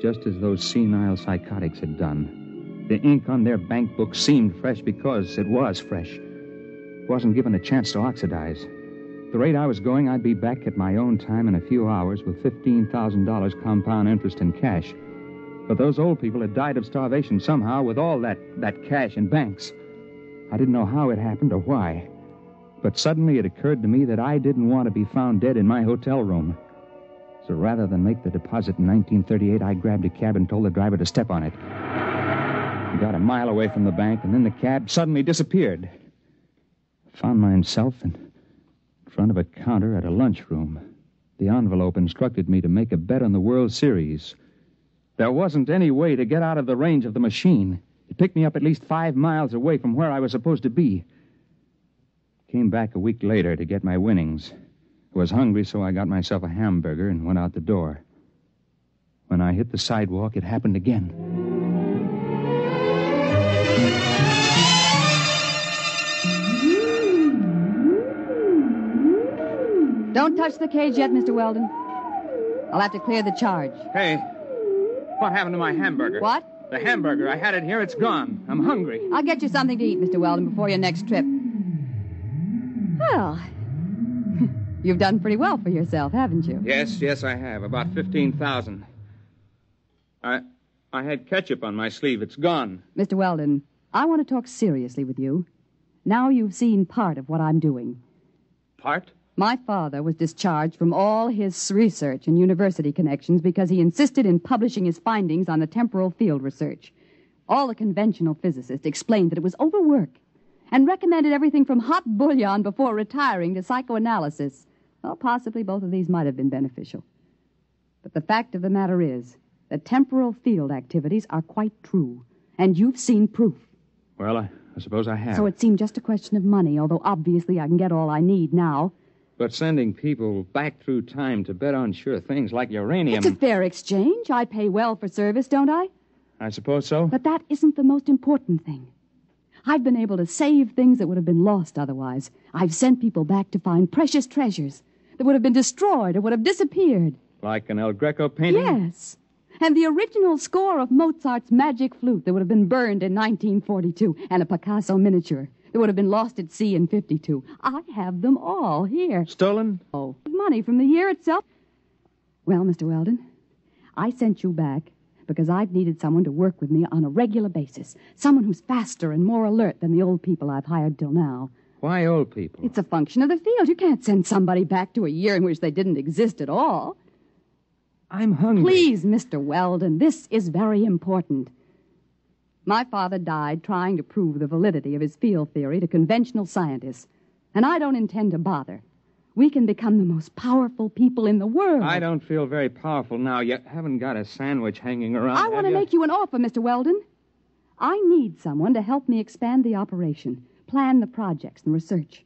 just as those senile psychotics had done. The ink on their bank book seemed fresh because it was fresh. It wasn't given a chance to oxidize. At the rate I was going, I'd be back at my own time in a few hours with $15,000 compound interest in cash. But those old people had died of starvation somehow with all that cash in banks. I didn't know how it happened or why. But suddenly it occurred to me that I didn't want to be found dead in my hotel room. So rather than make the deposit in 1938, I grabbed a cab and told the driver to step on it. I got a mile away from the bank, and then the cab suddenly disappeared. I found myself in front of a counter at a lunchroom. The envelope instructed me to make a bet on the World Series. There wasn't any way to get out of the range of the machine. It picked me up at least 5 miles away from where I was supposed to be. Came back a week later to get my winnings. I was hungry, so I got myself a hamburger and went out the door. When I hit the sidewalk, it happened again. Don't touch the cage yet, Mr. Weldon. I'll have to clear the charge. Hey, what happened to my hamburger? What? The hamburger. I had it here. It's gone. I'm hungry. I'll get you something to eat, Mr. Weldon, before your next trip. Well, you've done pretty well for yourself, haven't you? Yes, I have. About 15,000. I had ketchup on my sleeve. It's gone. Mr. Weldon, I want to talk seriously with you. Now you've seen part of what I'm doing. Part? My father was discharged from all his research and university connections because he insisted in publishing his findings on the temporal field research. All the conventional physicists explained that it was overwork and recommended everything from hot bouillon before retiring to psychoanalysis. Well, possibly both of these might have been beneficial. But the fact of the matter is that temporal field activities are quite true, and you've seen proof. Well, I suppose I have. So it seemed just a question of money, although obviously I can get all I need now. But sending people back through time to bet on sure things like uranium... It's a fair exchange. I pay well for service, don't I? I suppose so. But that isn't the most important thing. I've been able to save things that would have been lost otherwise. I've sent people back to find precious treasures that would have been destroyed or would have disappeared. Like an El Greco painting? Yes. And the original score of Mozart's Magic Flute that would have been burned in 1942, and a Picasso miniature that would have been lost at sea in 52. I have them all here. Stolen? Oh, money from the year itself. Well, Mr. Weldon, I sent you back because I've needed someone to work with me on a regular basis. Someone who's faster and more alert than the old people I've hired till now. Why old people? It's a function of the field. You can't send somebody back to a year in which they didn't exist at all. I'm hungry. Please, Mr. Weldon, this is very important. My father died trying to prove the validity of his field theory to conventional scientists, and I don't intend to bother. We can become the most powerful people in the world. I don't feel very powerful now. You haven't got a sandwich hanging around. I want to make you an offer, Mr. Weldon. I need someone to help me expand the operation, plan the projects and research.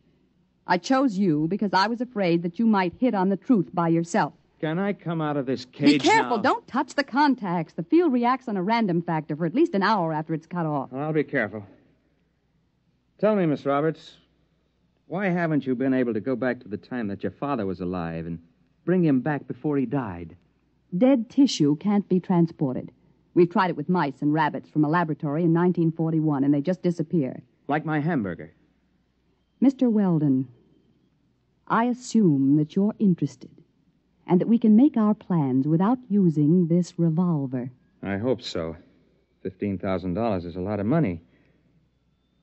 I chose you because I was afraid that you might hit on the truth by yourself. Can I come out of this cage Be careful. now? Don't touch the contacts. The field reacts on a random factor for at least an hour after it's cut off. I'll be careful. Tell me, Miss Roberts, why haven't you been able to go back to the time that your father was alive and bring him back before he died? Dead tissue can't be transported. We've tried it with mice and rabbits from a laboratory in 1941, and they just disappear. Like my hamburger. Mr. Weldon, I assume that you're interested and that we can make our plans without using this revolver. I hope so. $15,000 is a lot of money.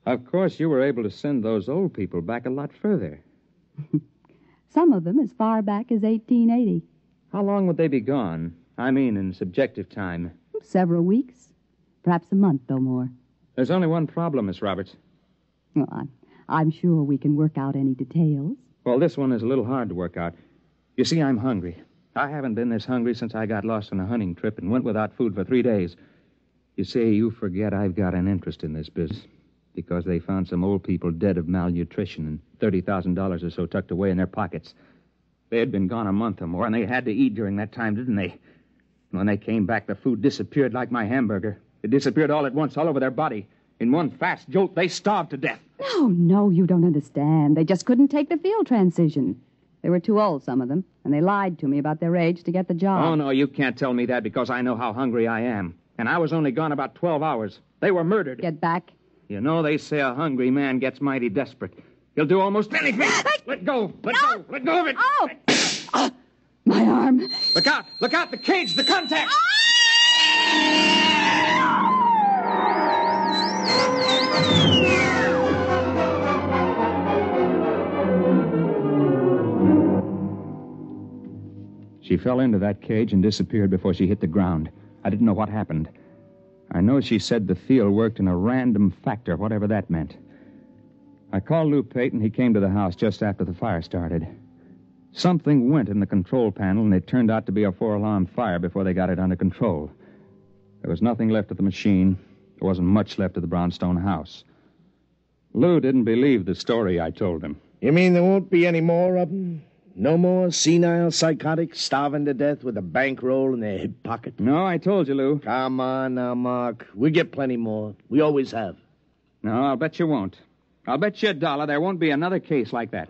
Of course, you were able to send those old people back a lot further. Some of them as far back as 1880. How long would they be gone? I mean, in subjective time. Several weeks. Perhaps a month or more. There's only one problem, Miss Roberts. Well, I'm sure we can work out any details. Well, this one is a little hard to work out. You see, I'm hungry. I haven't been this hungry since I got lost on a hunting trip and went without food for 3 days. You see, you forget I've got an interest in this business because they found some old people dead of malnutrition and $30,000 or so tucked away in their pockets. They had been gone a month or more, and they had to eat during that time, didn't they? When they came back, the food disappeared like my hamburger. It disappeared all at once, all over their body. In one fast jolt, they starved to death. No, you don't understand. They just couldn't take the field transition. They were too old, some of them, and they lied to me about their age to get the job. Oh, no, you can't tell me that because I know how hungry I am. And I was only gone about 12 hours. They were murdered. Get back. You know, they say a hungry man gets mighty desperate. He'll do almost anything. Let go. Let go. Let go of it. Oh! My arm. Look out. Look out. The cage. The contact. She fell into that cage and disappeared before she hit the ground. I didn't know what happened. I know she said the field worked in a random factor, whatever that meant. I called Lou Payton. He came to the house just after the fire started. Something went in the control panel, and it turned out to be a 4-alarm fire before they got it under control. There was nothing left of the machine. There wasn't much left of the brownstone house. Lou didn't believe the story I told him. You mean there won't be any more of them? No more senile psychotics starving to death with a bankroll in their hip pocket? No, I told you, Lou. Come on now, Mark. We get plenty more. We always have. No, I'll bet you won't. I'll bet you $1 there won't be another case like that.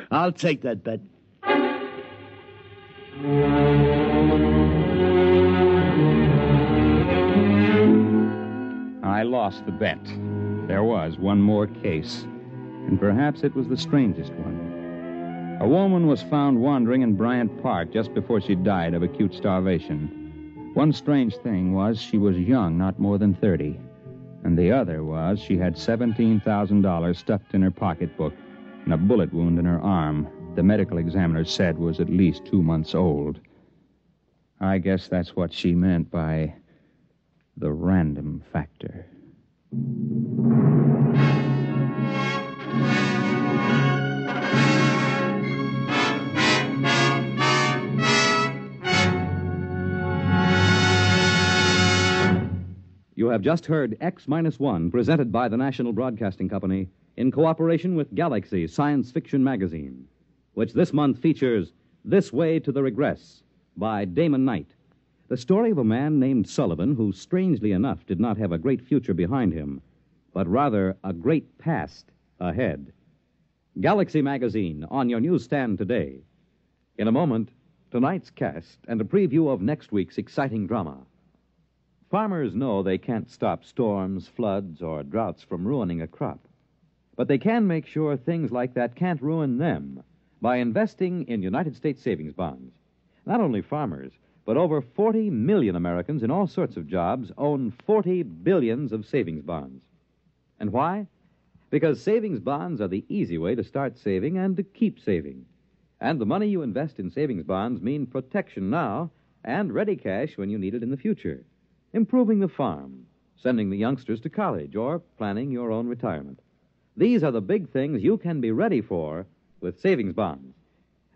I'll take that bet. I lost the bet. There was one more case, and perhaps it was the strangest one. A woman was found wandering in Bryant Park just before she died of acute starvation. One strange thing was she was young, not more than 30. And the other was she had $17,000 stuffed in her pocketbook and a bullet wound in her arm. The medical examiner said was at least 2 months old. I guess that's what she meant by the random factor. You have just heard X-1, presented by the National Broadcasting Company in cooperation with Galaxy Science Fiction Magazine, which this month features This Way to the Regress by Damon Knight, the story of a man named Sullivan who, strangely enough, did not have a great future behind him, but rather a great past ahead. Galaxy Magazine on your newsstand today. In a moment, tonight's cast and a preview of next week's exciting drama. Farmers know they can't stop storms, floods, or droughts from ruining a crop. But they can make sure things like that can't ruin them by investing in United States savings bonds. Not only farmers, but over 40 million Americans in all sorts of jobs own 40 billions of savings bonds. And why? Because savings bonds are the easy way to start saving and to keep saving. And the money you invest in savings bonds mean protection now and ready cash when you need it in the future. Improving the farm, sending the youngsters to college, or planning your own retirement. These are the big things you can be ready for with savings bonds.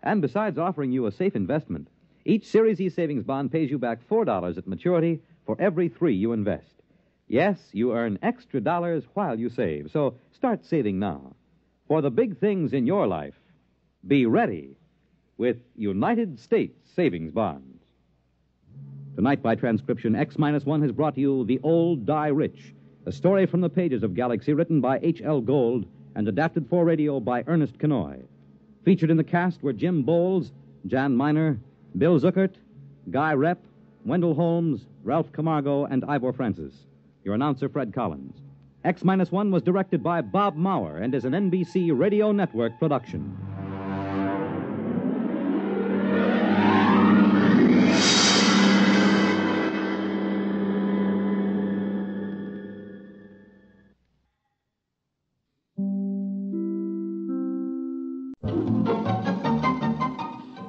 And besides offering you a safe investment, each Series E savings bond pays you back $4 at maturity for every $3 you invest. Yes, you earn extra dollars while you save, so start saving now. For the big things in your life, be ready with United States savings bonds. Tonight, by transcription, X-1 has brought you The Old Die Rich, a story from the pages of Galaxy written by H.L. Gold and adapted for radio by Ernest Kenoy. Featured in the cast were Jim Bowles, Jan Miner, Bill Zuckert, Guy Repp, Wendell Holmes, Ralph Camargo, and Ivor Francis. Your announcer, Fred Collins. X-1 was directed by Bob Maurer and is an NBC Radio Network production.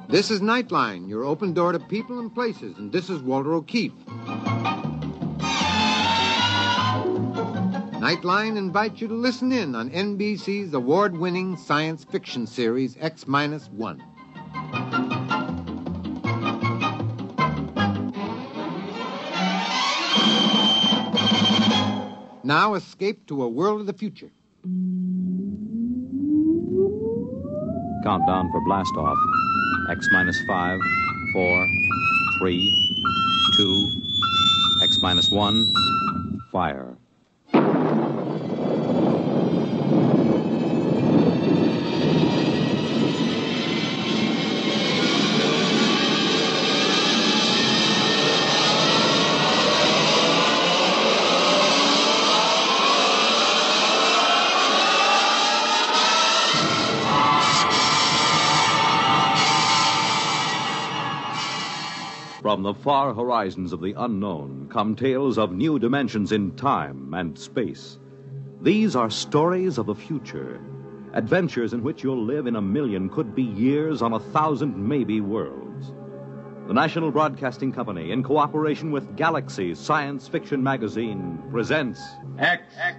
This is Nightline, your open door to people and places, and this is Walter O'Keefe. Nightline invites you to listen in on NBC's award-winning science fiction series, X-1. Now escape to a world of the future. Countdown for blast-off. X-5, 4, 3, 2, X-1, fire. From the far horizons of the unknown come tales of new dimensions in time and space. These are stories of the future, adventures in which you'll live in a million, could be years, on 1,000 maybe worlds. The National Broadcasting Company, in cooperation with Galaxy Science Fiction Magazine, presents X-1.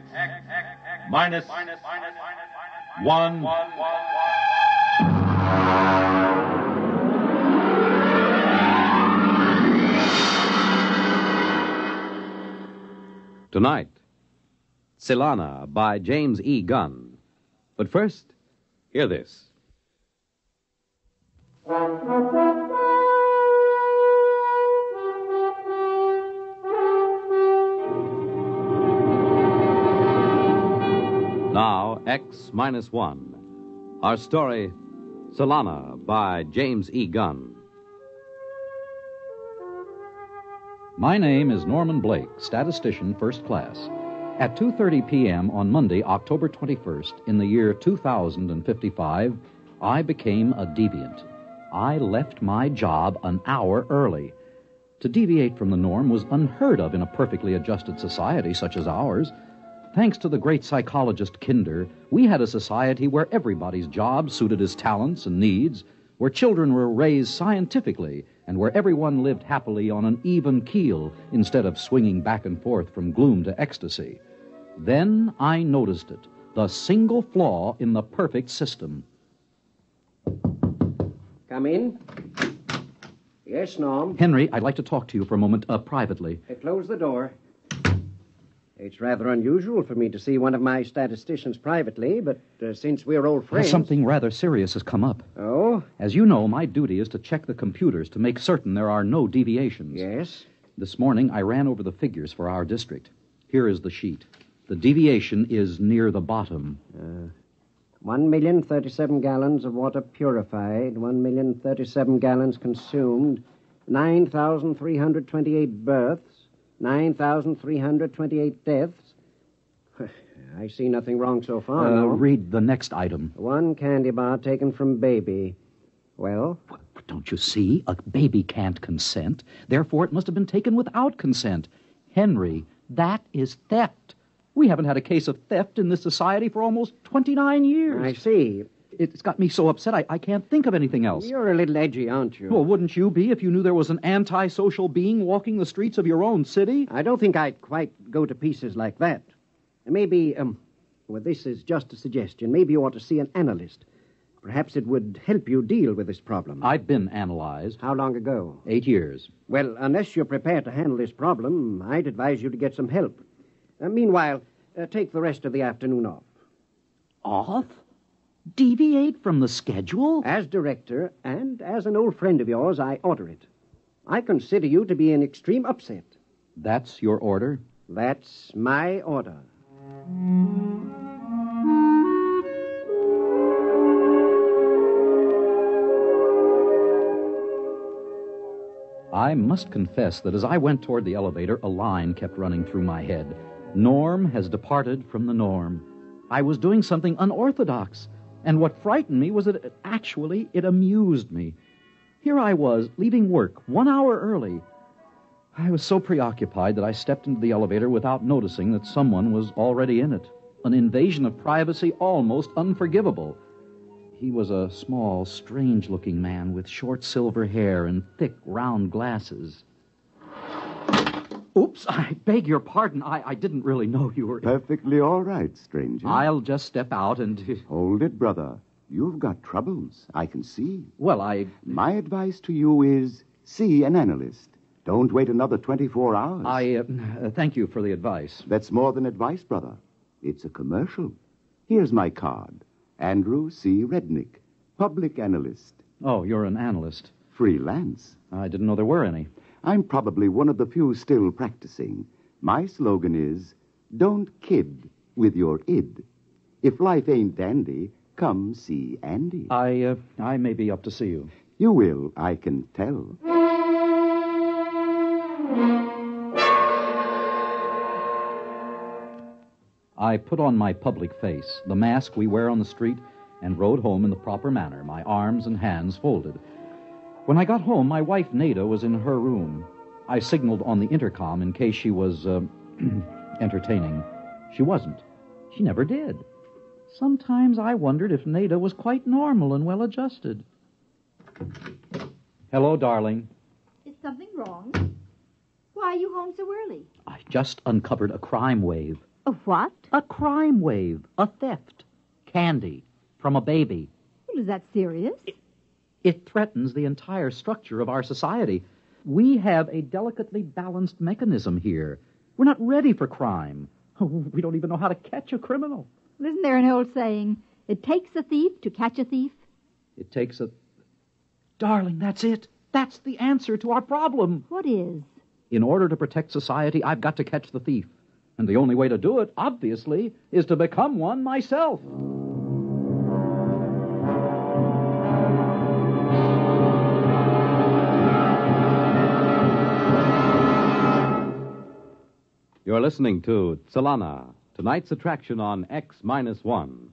Tonight, Tsylana by James E. Gunn. But first, hear this. Now, X-1. Our story, Tsylana by James E. Gunn. My name is Norman Blake, statistician first class. At 2:30 p.m. on Monday, October 21st, in the year 2055, I became a deviant. I left my job an hour early. To deviate from the norm was unheard of in a perfectly adjusted society such as ours. Thanks to the great psychologist Kinder, we had a society where everybody's job suited his talents and needs, where children were raised scientifically, and where everyone lived happily on an even keel instead of swinging back and forth from gloom to ecstasy. Then I noticed it, the single flaw in the perfect system. Come in. Yes, Norm. Henry, I'd like to talk to you for a moment, privately. Close the door. It's rather unusual for me to see one of my statisticians privately, but since we're old friends... Something rather serious has come up. Oh? As you know, my duty is to check the computers to make certain there are no deviations. Yes? This morning, I ran over the figures for our district. Here is the sheet. The deviation is near the bottom. 1,037 gallons of water purified, 1,037 gallons consumed, 9,328 births, 9,328 deaths. I see nothing wrong so far, Norm. Read the next item. One candy bar taken from baby. Well? Don't you see? A baby can't consent. Therefore, it must have been taken without consent. Henry, that is theft. We haven't had a case of theft in this society for almost 29 years. I see. It's got me so upset I can't think of anything else. You're a little edgy, aren't you? Well, wouldn't you be if you knew there was an antisocial being walking the streets of your own city? I don't think I'd quite go to pieces like that. Maybe, well, this is just a suggestion. Maybe you ought to see an analyst. Perhaps it would help you deal with this problem. I've been analyzed. How long ago? 8 years. Well, unless you're prepared to handle this problem, I'd advise you to get some help. Meanwhile, take the rest of the afternoon off. Off? Deviate from the schedule? As director and as an old friend of yours, I order it. I consider you to be in extreme upset. That's your order? That's my order. I must confess that as I went toward the elevator, a line kept running through my head. Norm has departed from the norm. I was doing something unorthodox. And what frightened me was that it amused me. Here I was, leaving work 1 hour early. I was so preoccupied that I stepped into the elevator without noticing that someone was already in it. An invasion of privacy almost unforgivable. He was a small, strange-looking man with short silver hair and thick, round glasses. Oops, I beg your pardon. I didn't really know you were... Perfectly all right, stranger. I'll just step out and... Hold it, brother. You've got troubles, I can see. Well, My advice to you is see an analyst. Don't wait another 24 hours. Thank you for the advice. That's more than advice, brother. It's a commercial. Here's my card. Andrew C. Rednick, public analyst. Oh, you're an analyst. Freelance. I didn't know there were any. I'm probably one of the few still practicing. My slogan is, don't kid with your id. If life ain't dandy, come see Andy. I may be up to see you. You will, I can tell. I put on my public face, the mask we wear on the street, and rode home in the proper manner, my arms and hands folded. When I got home, my wife, Nada, was in her room. I signaled on the intercom in case she was, entertaining. She wasn't. She never did. Sometimes I wondered if Nada was quite normal and well-adjusted. Hello, darling. Is something wrong? Why are you home so early? I just uncovered a crime wave. A what? A crime wave. A theft. Candy. From a baby. Well, is that serious? It threatens the entire structure of our society. We have a delicately balanced mechanism here. We're not ready for crime. We don't even know how to catch a criminal. Isn't there an old saying, it takes a thief to catch a thief? It takes a... Darling, that's it. That's the answer to our problem. What is? In order to protect society, I've got to catch the thief. And the only way to do it, obviously, is to become one myself. You're listening to Tsylana, tonight's attraction on X-1.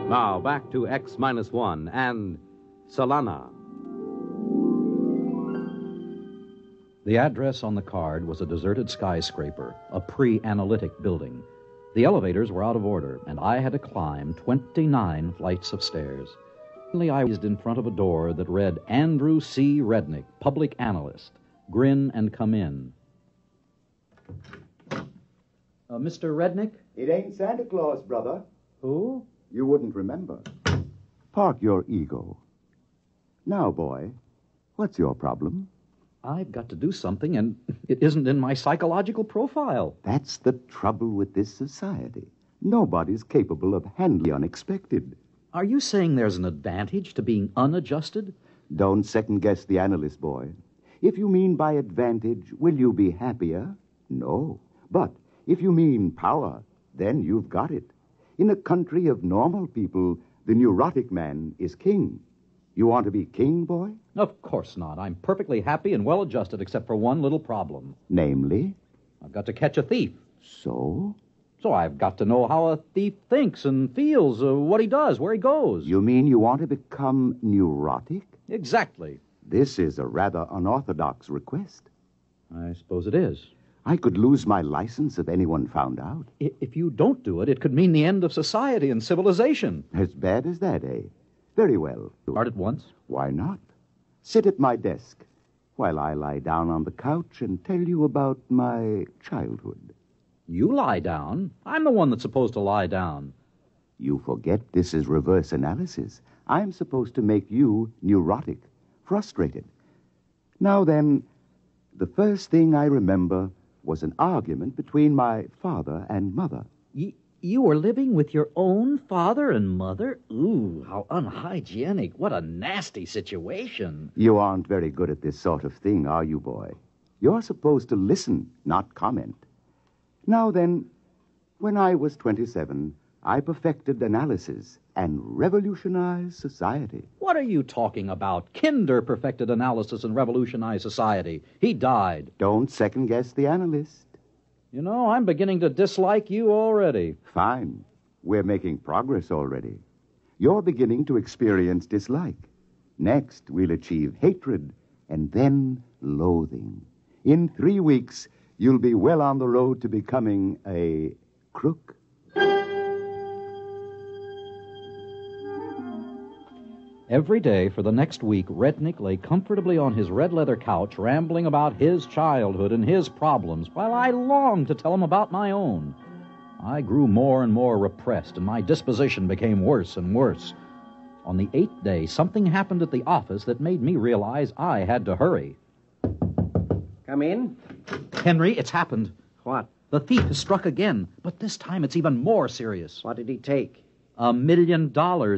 Now, back to X-1 and Tsylana. The address on the card was a deserted skyscraper, a pre-analytic building. The elevators were out of order, and I had to climb 29 flights of stairs. Finally, I was in front of a door that read Andrew C. Rednick, Public Analyst. Grin and come in. Mr. Rednick? It ain't Santa Claus, brother. Who? You wouldn't remember. Park your ego. Now, boy, what's your problem? I've got to do something, and it isn't in my psychological profile. That's the trouble with this society. Nobody's capable of handling the unexpected. Are you saying there's an advantage to being unadjusted? Don't second-guess the analyst, boy. If you mean by advantage, will you be happier? No. But if you mean power, then you've got it. In a country of normal people, the neurotic man is king. You want to be king, boy? Of course not. I'm perfectly happy and well-adjusted, except for one little problem. Namely? I've got to catch a thief. So? So I've got to know how a thief thinks and feels, what he does, where he goes. You mean you want to become neurotic? Exactly. This is a rather unorthodox request. I suppose it is. I could lose my license if anyone found out. If you don't do it, it could mean the end of society and civilization. As bad as that, eh? Very well. Start at once? Why not? Sit at my desk while I lie down on the couch and tell you about my childhood. You lie down? I'm the one that's supposed to lie down. You forget this is reverse analysis. I'm supposed to make you neurotic, frustrated. Now then, the first thing I remember was an argument between my father and mother. You were living with your own father and mother? Ooh, how unhygienic. What a nasty situation. You aren't very good at this sort of thing, are you, boy? You're supposed to listen, not comment. Now then, when I was 27, I perfected analysis and revolutionized society. What are you talking about? Kinder perfected analysis and revolutionized society. He died. Don't second-guess the analyst. You know, I'm beginning to dislike you already. Fine. We're making progress already. You're beginning to experience dislike. Next, we'll achieve hatred, and then loathing. In 3 weeks, you'll be well on the road to becoming a crook. Every day for the next week, Rednick lay comfortably on his red leather couch, rambling about his childhood and his problems, while I longed to tell him about my own. I grew more and more repressed, and my disposition became worse and worse. On the 8th day, something happened at the office that made me realize I had to hurry. Come in. Henry, it's happened. What? The thief has struck again, but this time it's even more serious. What did he take? $1 million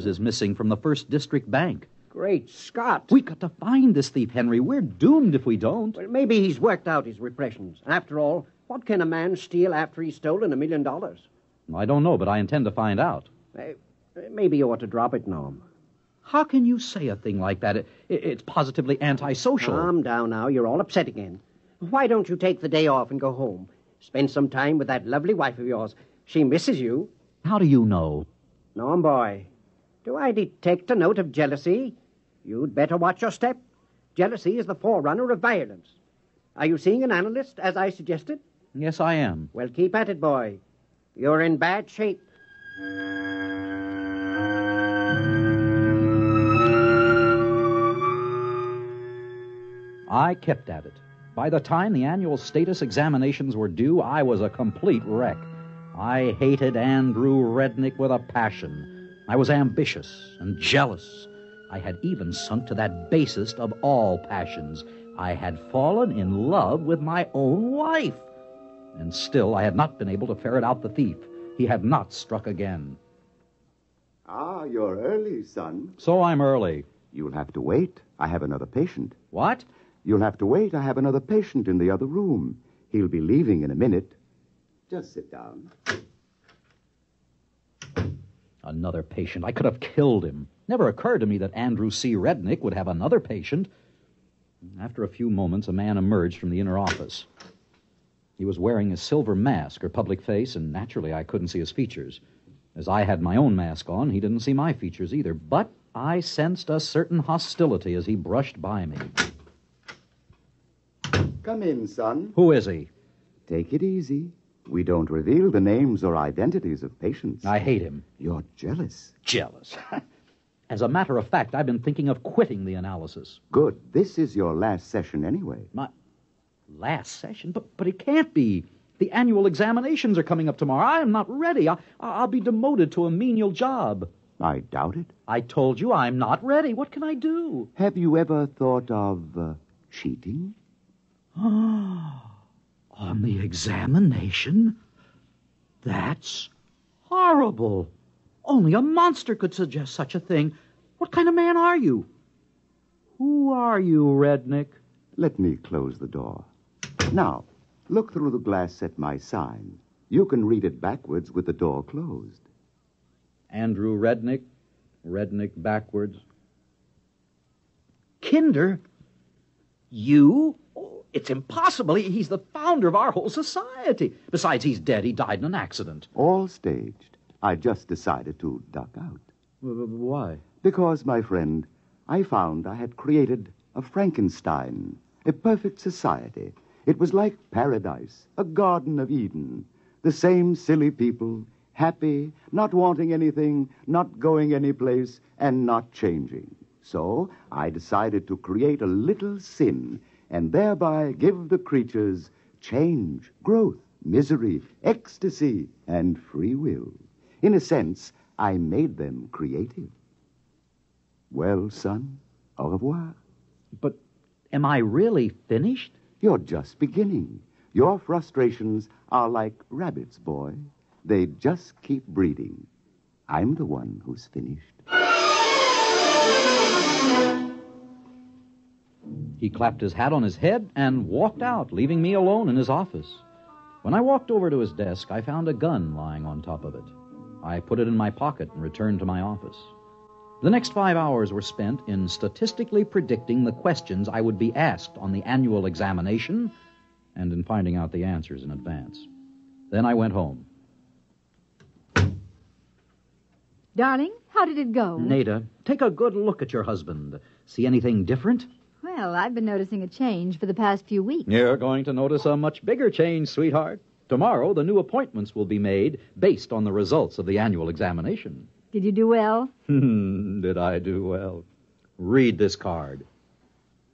is missing from the First District Bank. Great Scott. We've got to find this thief, Henry. We're doomed if we don't. Well, maybe he's worked out his repressions. After all, what can a man steal after he's stolen $1 million? I don't know, but I intend to find out. Maybe you ought to drop it, Norm. How can you say a thing like that? It's positively antisocial. Calm down now. You're all upset again. Why don't you take the day off and go home? Spend some time with that lovely wife of yours. She misses you. How do you know? Norm, boy, do I detect a note of jealousy? You'd better watch your step. Jealousy is the forerunner of violence. Are you seeing an analyst, as I suggested? Yes, I am. Well, keep at it, boy. You're in bad shape. I kept at it. By the time the annual status examinations were due, I was a complete wreck. I hated Andrew Rednick with a passion. I was ambitious and jealous. I had even sunk to that basest of all passions. I had fallen in love with my own wife. And still I had not been able to ferret out the thief. He had not struck again. Ah, you're early, son. So I'm early. You'll have to wait. I have another patient. What? You'll have to wait. I have another patient in the other room. He'll be leaving in a minute. Just sit down. Another patient. I could have killed him. Never occurred to me that Andrew C. Rednick would have another patient. After a few moments, a man emerged from the inner office. He was wearing a silver mask or public face, and naturally I couldn't see his features. As I had my own mask on, he didn't see my features either, but I sensed a certain hostility as he brushed by me. Come in, son. Who is he? Take it easy. We don't reveal the names or identities of patients. I hate him. You're jealous. Jealous? As a matter of fact, I've been thinking of quitting the analysis. Good. This is your last session anyway. My last session? But it can't be. The annual examinations are coming up tomorrow. I am not ready. I'll be demoted to a menial job. I doubt it. I told you I'm not ready. What can I do? Have you ever thought of cheating? On the examination? That's horrible. Only a monster could suggest such a thing. What kind of man are you? Who are you, Rednick? Let me close the door. Now, look through the glass at my sign. You can read it backwards with the door closed. Andrew Rednick. Rednick backwards. Kinder? You? Oh, it's impossible. He's the founder of our whole society. Besides, he's dead. He died in an accident. All staged. I just decided to duck out. Why? Because, my friend, I found I had created a Frankenstein, a perfect society. It was like paradise, a Garden of Eden. The same silly people, happy, not wanting anything, not going anyplace, and not changing. So I decided to create a little sin and thereby give the creatures change, growth, misery, ecstasy, and free will. In a sense, I made them creative. Well, son, au revoir. But am I really finished? You're just beginning. Your frustrations are like rabbits, boy. They just keep breeding. I'm the one who's finished. He clapped his hat on his head and walked out, leaving me alone in his office. When I walked over to his desk, I found a gun lying on top of it. I put it in my pocket and returned to my office. The next 5 hours were spent in statistically predicting the questions I would be asked on the annual examination and in finding out the answers in advance. Then I went home. Darling, how did it go? Nada, take a good look at your husband. See anything different? Well, I've been noticing a change for the past few weeks. You're going to notice a much bigger change, sweetheart. Tomorrow, the new appointments will be made based on the results of the annual examination. Did you do well? Did I do well? Read this card.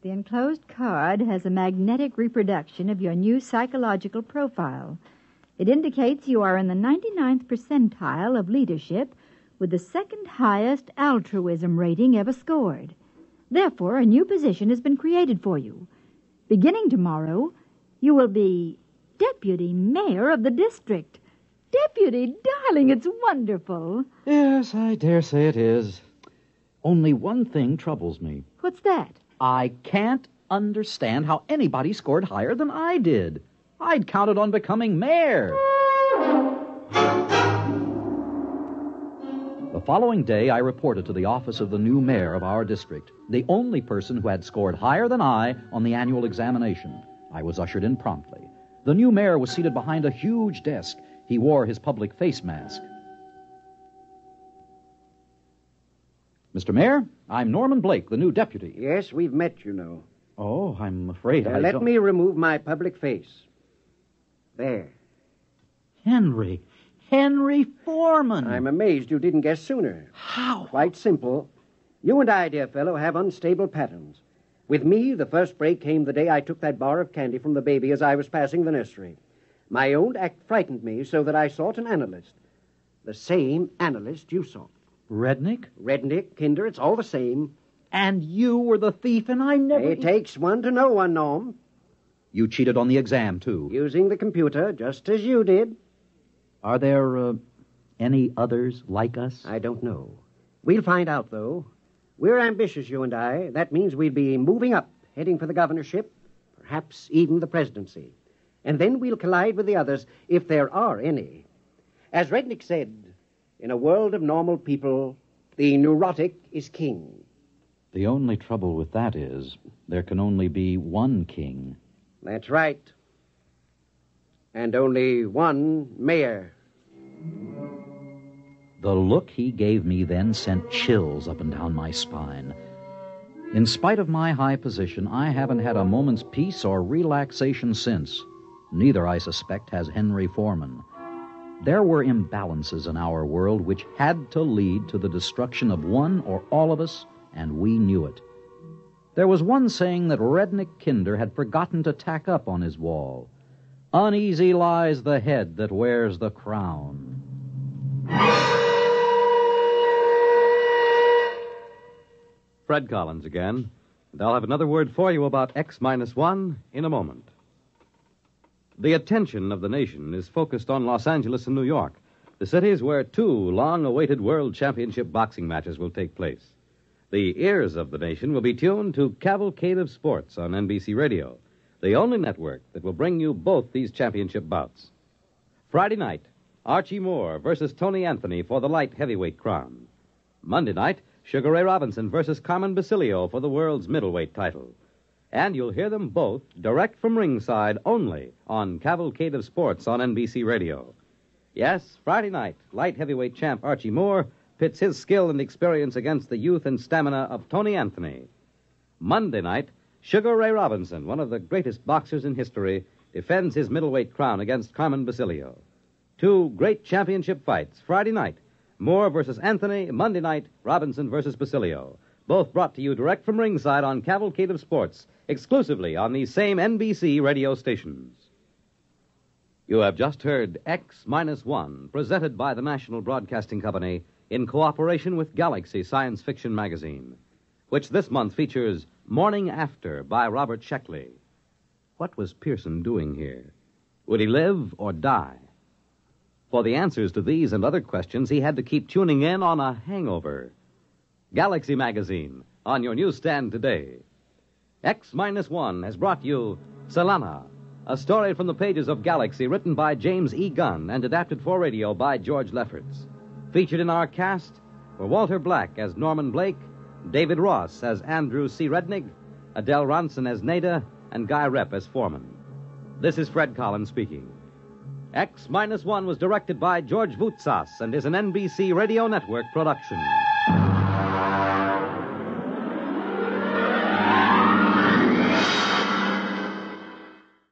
The enclosed card has a magnetic reproduction of your new psychological profile. It indicates you are in the 99th percentile of leadership with the second highest altruism rating ever scored. Therefore, a new position has been created for you. Beginning tomorrow, you will be deputy mayor of the district. Deputy, darling, it's wonderful. Yes, I dare say it is. Only one thing troubles me. What's that? I can't understand how anybody scored higher than I did. I'd counted on becoming mayor. The following day, I reported to the office of the new mayor of our district, the only person who had scored higher than I on the annual examination. I was ushered in promptly. The new mayor was seated behind a huge desk. He wore his public face mask. Mr. Mayor, I'm Norman Blake, the new deputy. Yes, we've met, you know. Oh, I'm afraid I Let don't... me remove my public face. There. Henry Foreman. I'm amazed you didn't guess sooner. How? Quite simple. You and I, dear fellow, have unstable patterns. With me, the first break came the day I took that bar of candy from the baby as I was passing the nursery. My own act frightened me so that I sought an analyst. The same analyst you sought. Rednick? Rednick, Kinder, it's all the same. And you were the thief, and I never... It takes one to know one, Norm. You cheated on the exam, too. Using the computer, just as you did. Are there, any others like us? I don't know. We'll find out, though. We're ambitious, you and I. That means we'll be moving up, heading for the governorship, perhaps even the presidency. And then we'll collide with the others, if there are any. As Rednick said, In a world of normal people, the neurotic is king. The only trouble with that is there can only be one king. That's right. And only one mayor. The look he gave me then sent chills up and down my spine. In spite of my high position, I haven't had a moment's peace or relaxation since. Neither, I suspect, has Henry Foreman. There were imbalances in our world which had to lead to the destruction of one or all of us, and we knew it. There was one saying that Rednick Kinder had forgotten to tack up on his wall. Uneasy lies the head that wears the crown. Fred Collins again, and I'll have another word for you about X-1 in a moment. The attention of the nation is focused on Los Angeles and New York, the cities where two long-awaited World Championship boxing matches will take place. The ears of the nation will be tuned to Cavalcade of Sports on NBC Radio, the only network that will bring you both these championship bouts. Friday night, Archie Moore versus Tony Anthony for the light heavyweight crown. Monday night, Sugar Ray Robinson versus Carmen Basilio for the world's middleweight title. And you'll hear them both direct from ringside only on Cavalcade of Sports on NBC Radio. Yes, Friday night, light heavyweight champ Archie Moore pits his skill and experience against the youth and stamina of Tony Anthony. Monday night, Sugar Ray Robinson, one of the greatest boxers in history, defends his middleweight crown against Carmen Basilio. Two great championship fights, Friday night, Moore versus Anthony, Monday night, Robinson versus Basilio. Both brought to you direct from ringside on Cavalcade of Sports, exclusively on these same NBC radio stations. You have just heard X-1, presented by the National Broadcasting Company in cooperation with Galaxy Science Fiction Magazine, which this month features Morning After by Robert Sheckley. What was Pearson doing here? Would he live or die? For the answers to these and other questions, he had to keep tuning in on a hangover. Galaxy Magazine, on your newsstand today. X-1 has brought you Tsylana, a story from the pages of Galaxy written by James E. Gunn and adapted for radio by George Lefferts. Featured in our cast were Walter Black as Norman Blake, David Ross as Andrew C. Rednick, Adele Ronson as Nada, and Guy Rep as Foreman. This is Fred Collins speaking. X-1 was directed by George Voutsas and is an NBC Radio Network production.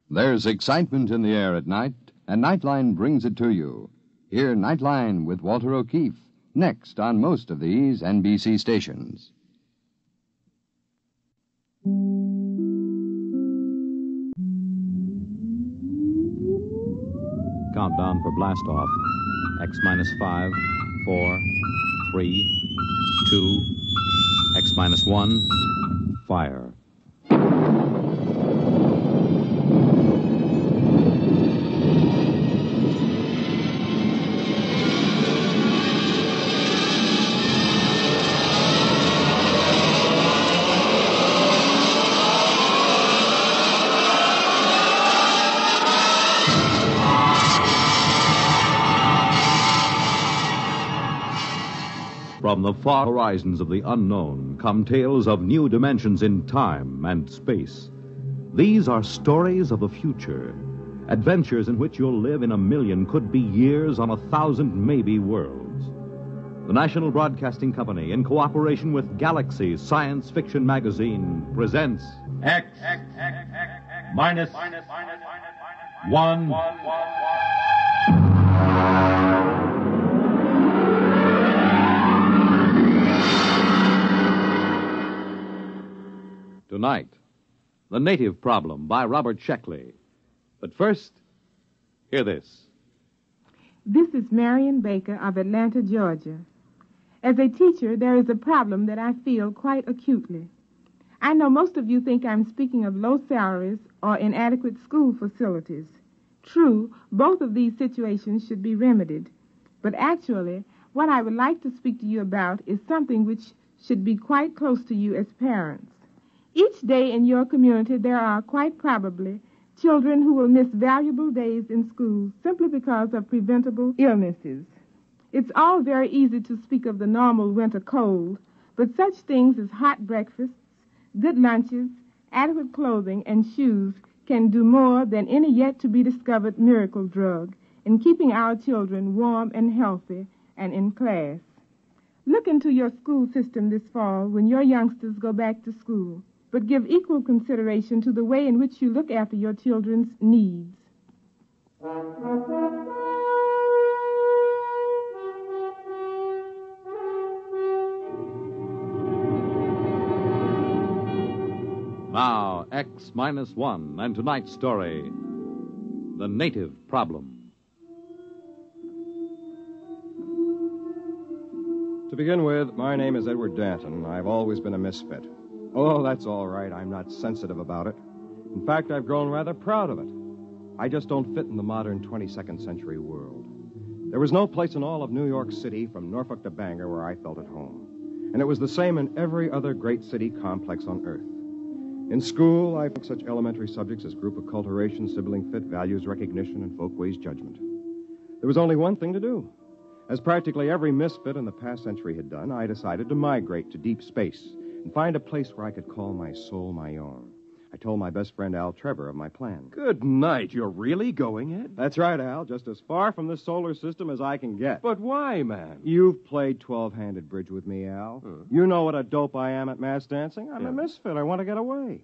There's excitement in the air at night, and Nightline brings it to you. Hear Nightline with Walter O'Keefe, next on most of these NBC stations. Countdown for blast-off. X-5, 4, 3, 2, X-1, fire. From the far horizons of the unknown come tales of new dimensions in time and space. These are stories of the future, adventures in which you'll live in a million, could be years, on 1,000 maybe worlds. The National Broadcasting Company, in cooperation with Galaxy Science Fiction Magazine, presents X-1. Tonight, The Native Problem by Robert Sheckley. But first, hear this. This is Marion Baker of Atlanta, Georgia. As a teacher, there is a problem that I feel quite acutely. I know most of you think I'm speaking of low salaries or inadequate school facilities. True, both of these situations should be remedied. But actually, what I would like to speak to you about is something which should be quite close to you as parents. Each day in your community, there are quite probably children who will miss valuable days in school simply because of preventable illnesses. It's all very easy to speak of the normal winter cold, but such things as hot breakfasts, good lunches, adequate clothing, and shoes can do more than any yet-to-be-discovered miracle drug in keeping our children warm and healthy and in class. Look into your school system this fall when your youngsters go back to school, but give equal consideration to the way in which you look after your children's needs. Now, X-1, and tonight's story, The Native Problem. To begin with, my name is Edward Danton. I've always been a misfit. Oh, that's all right. I'm not sensitive about it. In fact, I've grown rather proud of it. I just don't fit in the modern 22nd century world. There was no place in all of New York City, from Norfolk to Bangor, where I felt at home. And it was the same in every other great city complex on Earth. In school, I took such elementary subjects as group acculturation, sibling fit, values recognition, and folkways judgment. There was only one thing to do. As practically every misfit in the past century had done, I decided to migrate to deep space and find a place where I could call my soul my own. I told my best friend Al Trevor of my plan. Good night. You're really going, Ed? That's right, Al. Just as far from this solar system as I can get. But why, man? You've played 12-handed bridge with me, Al. You know what a dope I am at mass dancing. I'm a misfit. I want to get away.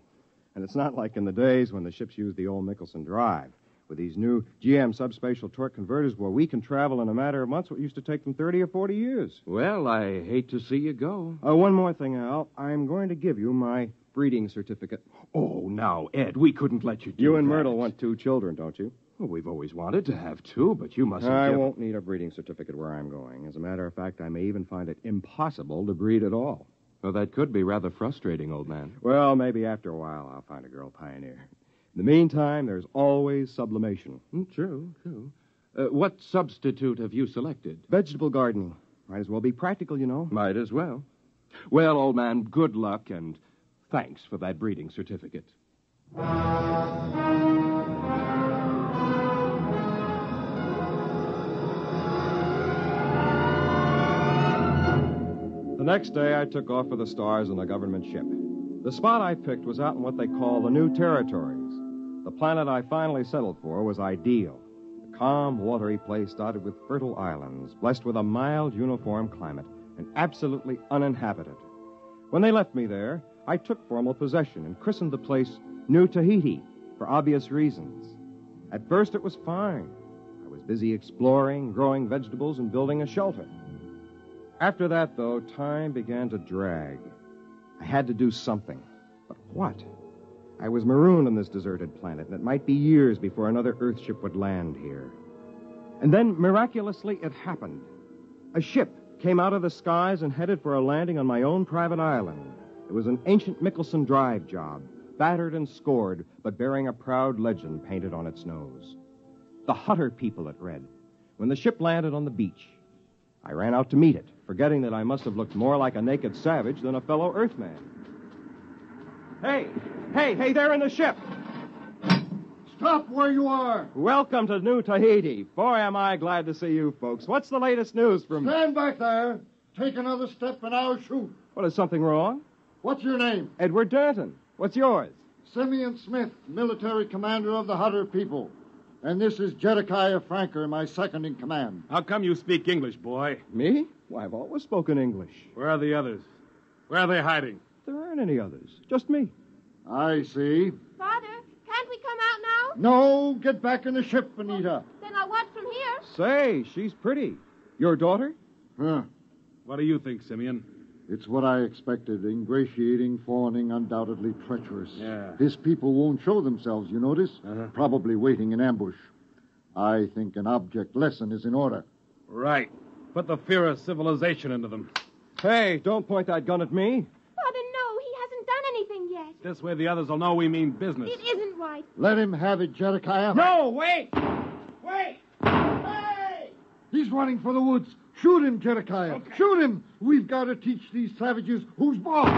And it's not like in the days when the ships used the old Michelson drive. With these new GM subspatial torque converters where we can travel in a matter of months what used to take them 30 or 40 years. Well, I hate to see you go. One more thing, Al. I'm going to give you my breeding certificate. Oh, now, Ed, we couldn't let you do that. You and Myrtle want 2 children, don't you? Well, we've always wanted to have 2, but you mustn't I won't need a breeding certificate where I'm going. As a matter of fact, I may even find it impossible to breed at all. Well, that could be rather frustrating, old man. Well, maybe after a while I'll find a girl pioneer. In the meantime, there's always sublimation. True. What substitute have you selected? Vegetable gardening. Might as well be practical, you know. Might as well. Well, old man, good luck, and thanks for that breeding certificate. The next day, I took off for the stars on a government ship. The spot I picked was out in what they call the New Territories. The planet I finally settled for was ideal. A calm, watery place dotted with fertile islands, blessed with a mild, uniform climate, and absolutely uninhabited. When they left me there, I took formal possession and christened the place New Tahiti for obvious reasons. At first, it was fine. I was busy exploring, growing vegetables, and building a shelter. After that, though, time began to drag. I had to do something. But what? I was marooned on this deserted planet, and it might be years before another Earthship would land here. And then, miraculously, it happened. A ship came out of the skies and headed for a landing on my own private island. It was an ancient Michelson drive job, battered and scored, but bearing a proud legend painted on its nose. The Hutter people, it read. When the ship landed on the beach, I ran out to meet it, forgetting that I must have looked more like a naked savage than a fellow Earthman. Hey, there in the ship! Stop where you are! Welcome to New Tahiti. Boy, am I glad to see you folks. What's the latest news from... Stand back there. Take another step and I'll shoot. What, is something wrong? What's your name? Edward Danton. What's yours? Simeon Smith, military commander of the Hutter people. And this is Jedediah Franker, my second in command. How come you speak English, boy? Me? Why, I've always spoken English. Where are the others? Where are they hiding? There aren't any others. Just me. I see. Father, can't we come out now? No, get back in the ship, Anita. Then I'll watch from here. Say, she's pretty. Your daughter? Huh. What do you think, Simeon? It's what I expected. Ingratiating, fawning, undoubtedly treacherous. Yeah. His people won't show themselves, you notice? Probably waiting in ambush. I think an object lesson is in order. Right. Put the fear of civilization into them. Hey, don't point that gun at me. Father, no, he hasn't done anything yet. This way the others will know we mean business. It isn't right. Let him have it, Jedediah. No, wait! Wait! Hey! He's running for the woods. Shoot him, Jedediah. Okay. Shoot him. We've got to teach these savages who's boss.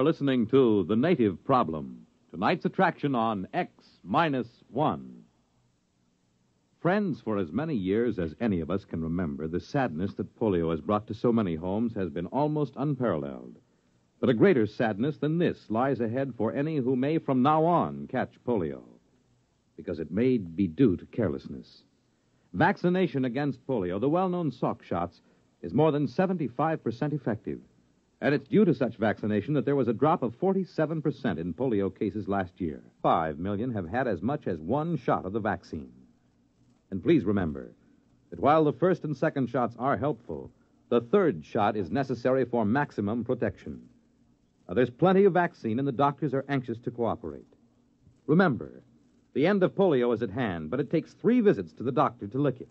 are listening to The Native Problem, tonight's attraction on X-1. Friends, for as many years as any of us can remember, the sadness that polio has brought to so many homes has been almost unparalleled. But a greater sadness than this lies ahead for any who may from now on catch polio, because it may be due to carelessness. Vaccination against polio, the well-known Salk shots, is more than 75% effective. And it's due to such vaccination that there was a drop of 47% in polio cases last year. 5 million have had as much as one shot of the vaccine. And please remember that while the first and second shots are helpful, the third shot is necessary for maximum protection. Now, there's plenty of vaccine, and the doctors are anxious to cooperate. Remember, the end of polio is at hand, but it takes 3 visits to the doctor to lick it.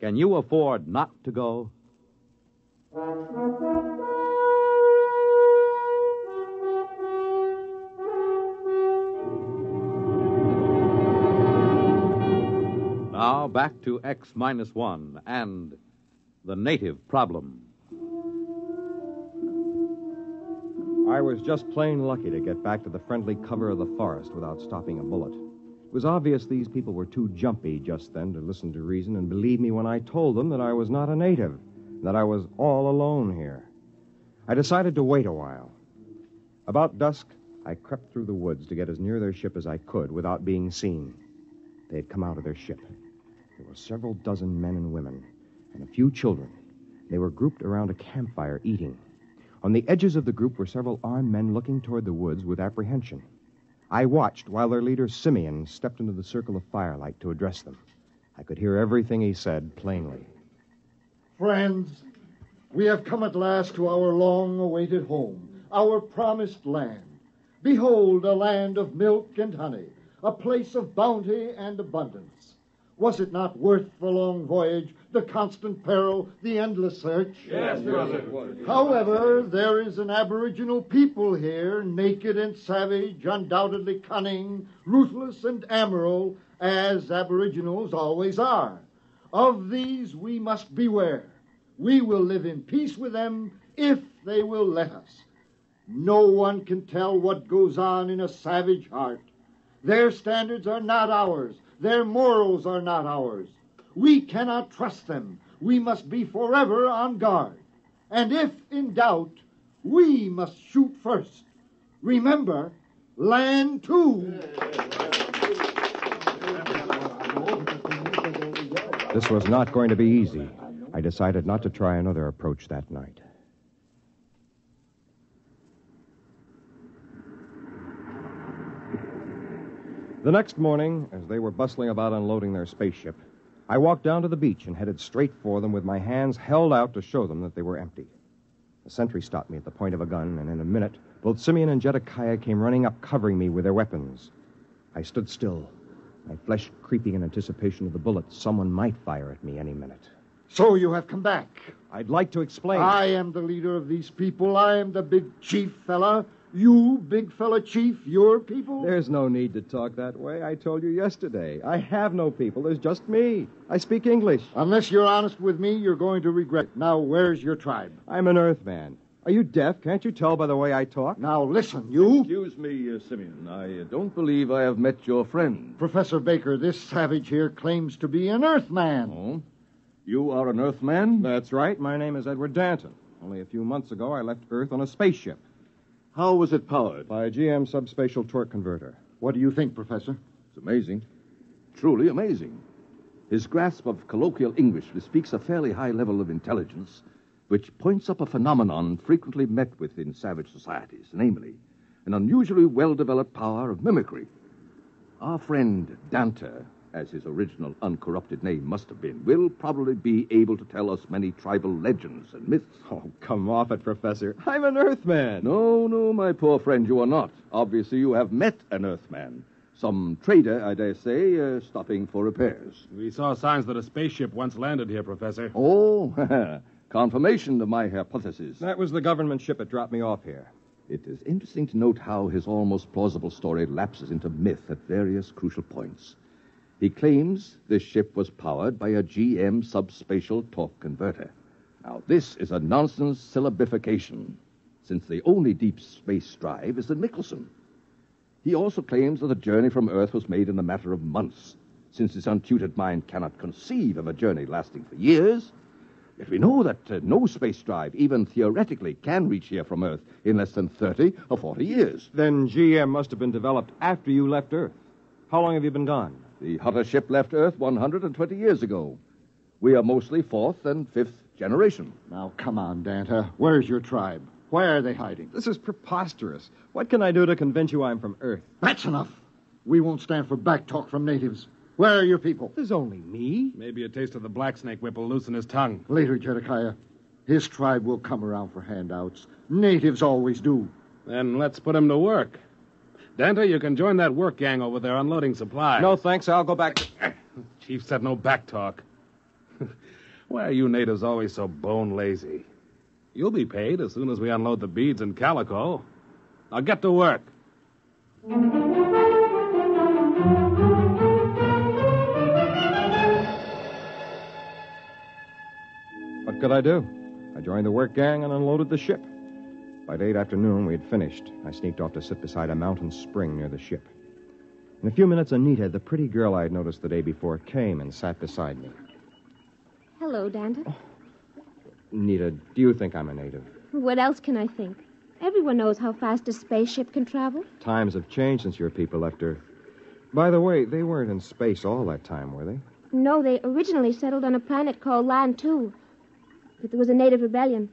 Can you afford not to go? Now, back to X-1 and The Native Problem. I was just plain lucky to get back to the friendly cover of the forest without stopping a bullet. It was obvious these people were too jumpy just then to listen to reason and believe me when I told them that I was not a native, that I was all alone here. I decided to wait a while. About dusk, I crept through the woods to get as near their ship as I could without being seen. They had come out of their ship. There were several dozen men and women, and a few children. They were grouped around a campfire eating. On the edges of the group were several armed men looking toward the woods with apprehension. I watched while their leader, Simeon, stepped into the circle of firelight to address them. I could hear everything he said plainly. Friends, we have come at last to our long-awaited home, our promised land. Behold, a land of milk and honey, a place of bounty and abundance. Was it not worth the long voyage, the constant peril, the endless search? Yes, it was. However, there is an aboriginal people here, naked and savage, undoubtedly cunning, ruthless and amoral, as aboriginals always are. Of these we must beware. We will live in peace with them if they will let us. No one can tell what goes on in a savage heart. Their standards are not ours. Their morals are not ours. We cannot trust them. We must be forever on guard. And if in doubt, we must shoot first. Remember, land too. This was not going to be easy. I decided not to try another approach that night. The next morning, as they were bustling about unloading their spaceship, I walked down to the beach and headed straight for them with my hands held out to show them that they were empty. The sentry stopped me at the point of a gun, and in a minute, both Simeon and Jedekiah came running up, covering me with their weapons. I stood still, my flesh creeping in anticipation of the bullets someone might fire at me any minute. So you have come back. I'd like to explain. I am the leader of these people. I am the big chief fella. You, big fella chief, your people? There's no need to talk that way. I told you yesterday. I have no people. There's just me. I speak English. Unless you're honest with me, you're going to regret it. Now, where's your tribe? I'm an Earthman. Are you deaf? Can't you tell by the way I talk? Now, listen, you... Excuse me, Simeon. I don't believe I have met your friend. Professor Baker, this savage here claims to be an Earthman. Oh? You are an Earthman? That's right. My name is Edward Danton. Only a few months ago, I left Earth on a spaceship. How was it powered? By a GM subspatial torque converter. What do you think, Professor? It's amazing. Truly amazing. His grasp of colloquial English bespeaks a fairly high level of intelligence, which points up a phenomenon frequently met with in savage societies, namely, an unusually well-developed power of mimicry. Our friend Dante, as his original uncorrupted name must have been, will probably be able to tell us many tribal legends and myths. Oh, come off it, Professor. I'm an Earthman. No, my poor friend, you are not. Obviously, you have met an Earthman. Some trader, I dare say, stopping for repairs. We saw signs that a spaceship once landed here, Professor. Oh, confirmation of my hypothesis. That was the government ship that dropped me off here. It is interesting to note how his almost plausible story lapses into myth at various crucial points. He claims this ship was powered by a GM subspatial torque converter. Now, this is a nonsense syllabification. since the only deep space drive is the Nicholson. He also claims that the journey from Earth was made in a matter of months, since his untutored mind cannot conceive of a journey lasting for years. Yet we know that no space drive, even theoretically, can reach here from Earth in less than 30 or 40 years. Then GM must have been developed after you left Earth. How long have you been gone? The Hutter ship left Earth 120 years ago. We are mostly fourth and fifth generation. Now, come on, Danta. Where's your tribe? Where are they hiding? This is preposterous. What can I do to convince you I'm from Earth? That's enough. We won't stand for backtalk from natives. Where are your people? There's only me. Maybe a taste of the black snake whip will loosen his tongue. Later, Jedekiah. His tribe will come around for handouts. Natives always do. Then let's put him to work. Danta, you can join that work gang over there unloading supplies. No, thanks. I'll go back to... Chief said no back talk. Why are you natives always so bone lazy? You'll be paid as soon as we unload the beads and calico. Now get to work. What could I do? I joined the work gang and unloaded the ship. By late afternoon, we had finished. I sneaked off to sit beside a mountain spring near the ship. In a few minutes, Anita, the pretty girl I had noticed the day before, came and sat beside me. Hello, Danta. Anita, do you think I'm a native? What else can I think? Everyone knows how fast a spaceship can travel. Times have changed since your people left Earth. By the way, they weren't in space all that time, were they? No, they originally settled on a planet called Land 2. But there was a native rebellion.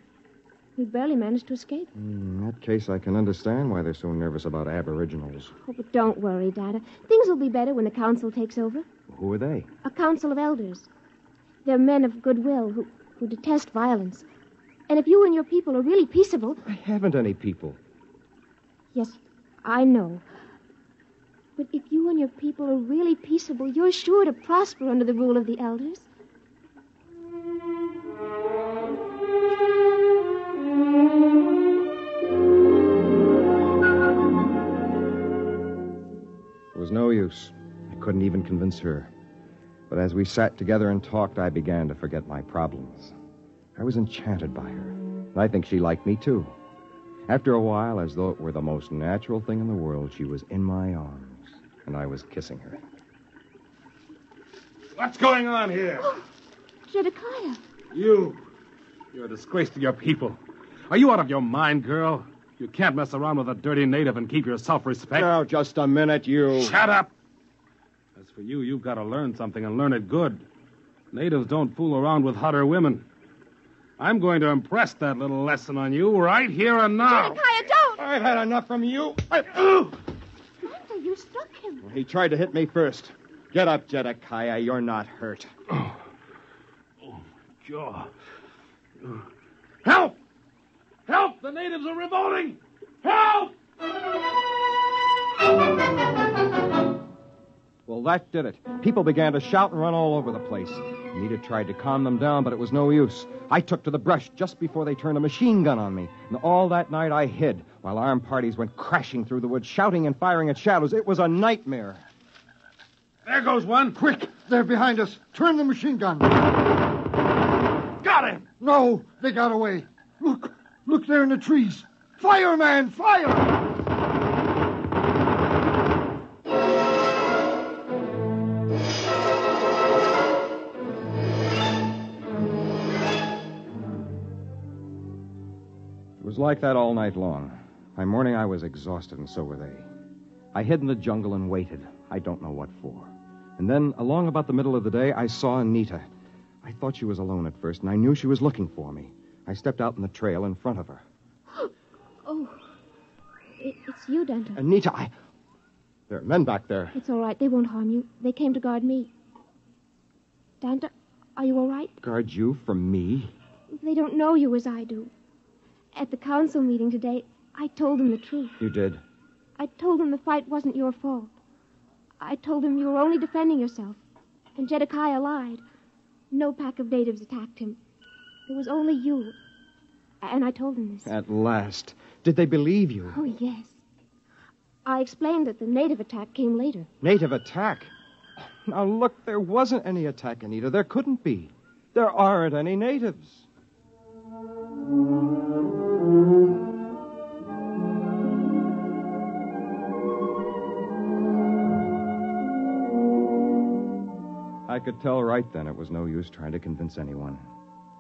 We barely managed to escape. In that case, I can understand why they're so nervous about aboriginals. Oh, but don't worry, Dada. Things will be better when the council takes over. Who are they? A council of elders. They're men of goodwill who detest violence. And if you and your people are really peaceable... I haven't any people. Yes, I know. But if you and your people are really peaceable, you're sure to prosper under the rule of the elders. It was no use. I couldn't even convince her. But as we sat together and talked, I began to forget my problems. I was enchanted by her. And I think she liked me, too. After a while, as though it were the most natural thing in the world, she was in my arms, and I was kissing her. What's going on here? Jedekiah. You're a disgrace to your people. Are you out of your mind, girl? You can't mess around with a dirty native and keep your self-respect. Now, just a minute, you... Shut up! As for you, you've got to learn something and learn it good. Natives don't fool around with Hutter women. I'm going to impress that little lesson on you right here and now. Jedekiah, don't! I've had enough from you. Martha, you struck him. He tried to hit me first. Get up, Jedekiah. You're not hurt. Oh, my jaw. Help! Help! The natives are revolting! Help! Well, that did it. People began to shout and run all over the place. Anita tried to calm them down, but it was no use. I took to the brush just before they turned a machine gun on me. And all that night I hid, while armed parties went crashing through the woods, shouting and firing at shadows. It was a nightmare. There goes one. Quick! They're behind us. Turn the machine gun. Got him! No, they got away. Look there in the trees. Fire, man, fire! It was like that all night long. By morning, I was exhausted, and so were they. I hid in the jungle and waited. I don't know what for. And then, along about the middle of the day, I saw Anita. I thought she was alone at first, and I knew she was looking for me. I stepped out in the trail in front of her. Oh, it's you, Danta. Anita, There are men back there. It's all right. They won't harm you. They came to guard me. Danta, are you all right? Guard you from me? They don't know you as I do. At the council meeting today, I told them the truth. You did? I told them the fight wasn't your fault. I told them you were only defending yourself. And Jedekiah lied. No pack of natives attacked him. It was only you. And I told them this. At last. Did they believe you? Oh, yes. I explained that the native attack came later. Native attack? Now, look, there wasn't any attack, Anita. There couldn't be. There aren't any natives. could tell right then it was no use trying to convince anyone,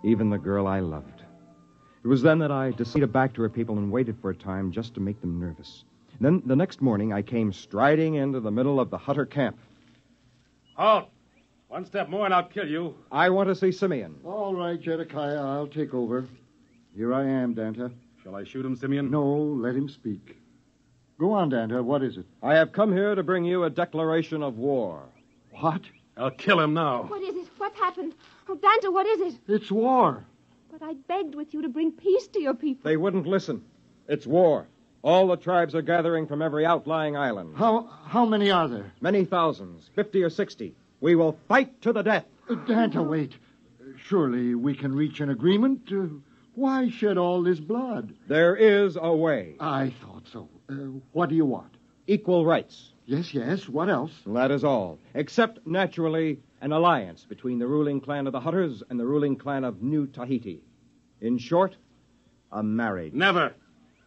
even the girl I loved. It was then that I decided back to her people and waited for a time just to make them nervous. Then, the next morning, I came striding into the middle of the Hutter camp. Halt! One step more and I'll kill you. I want to see Simeon. All right, Jedekiah, I'll take over. Here I am, Danta. Shall I shoot him, Simeon? No, let him speak. Go on, Danta. What is it? I have come here to bring you a declaration of war. What? I'll kill him now. What is it? What's happened? Oh, Danta, what is it? It's war. But I begged with you to bring peace to your people. They wouldn't listen. It's war. All the tribes are gathering from every outlying island. How many are there? Many thousands, 50 or 60. We will fight to the death. Danta, wait. Surely we can reach an agreement. Why shed all this blood? There is a way. I thought so. What do you want? Equal rights. Yes. What else? That is all. Except, naturally, an alliance between the ruling clan of the Hutters and the ruling clan of New Tahiti. In short, a marriage. Never.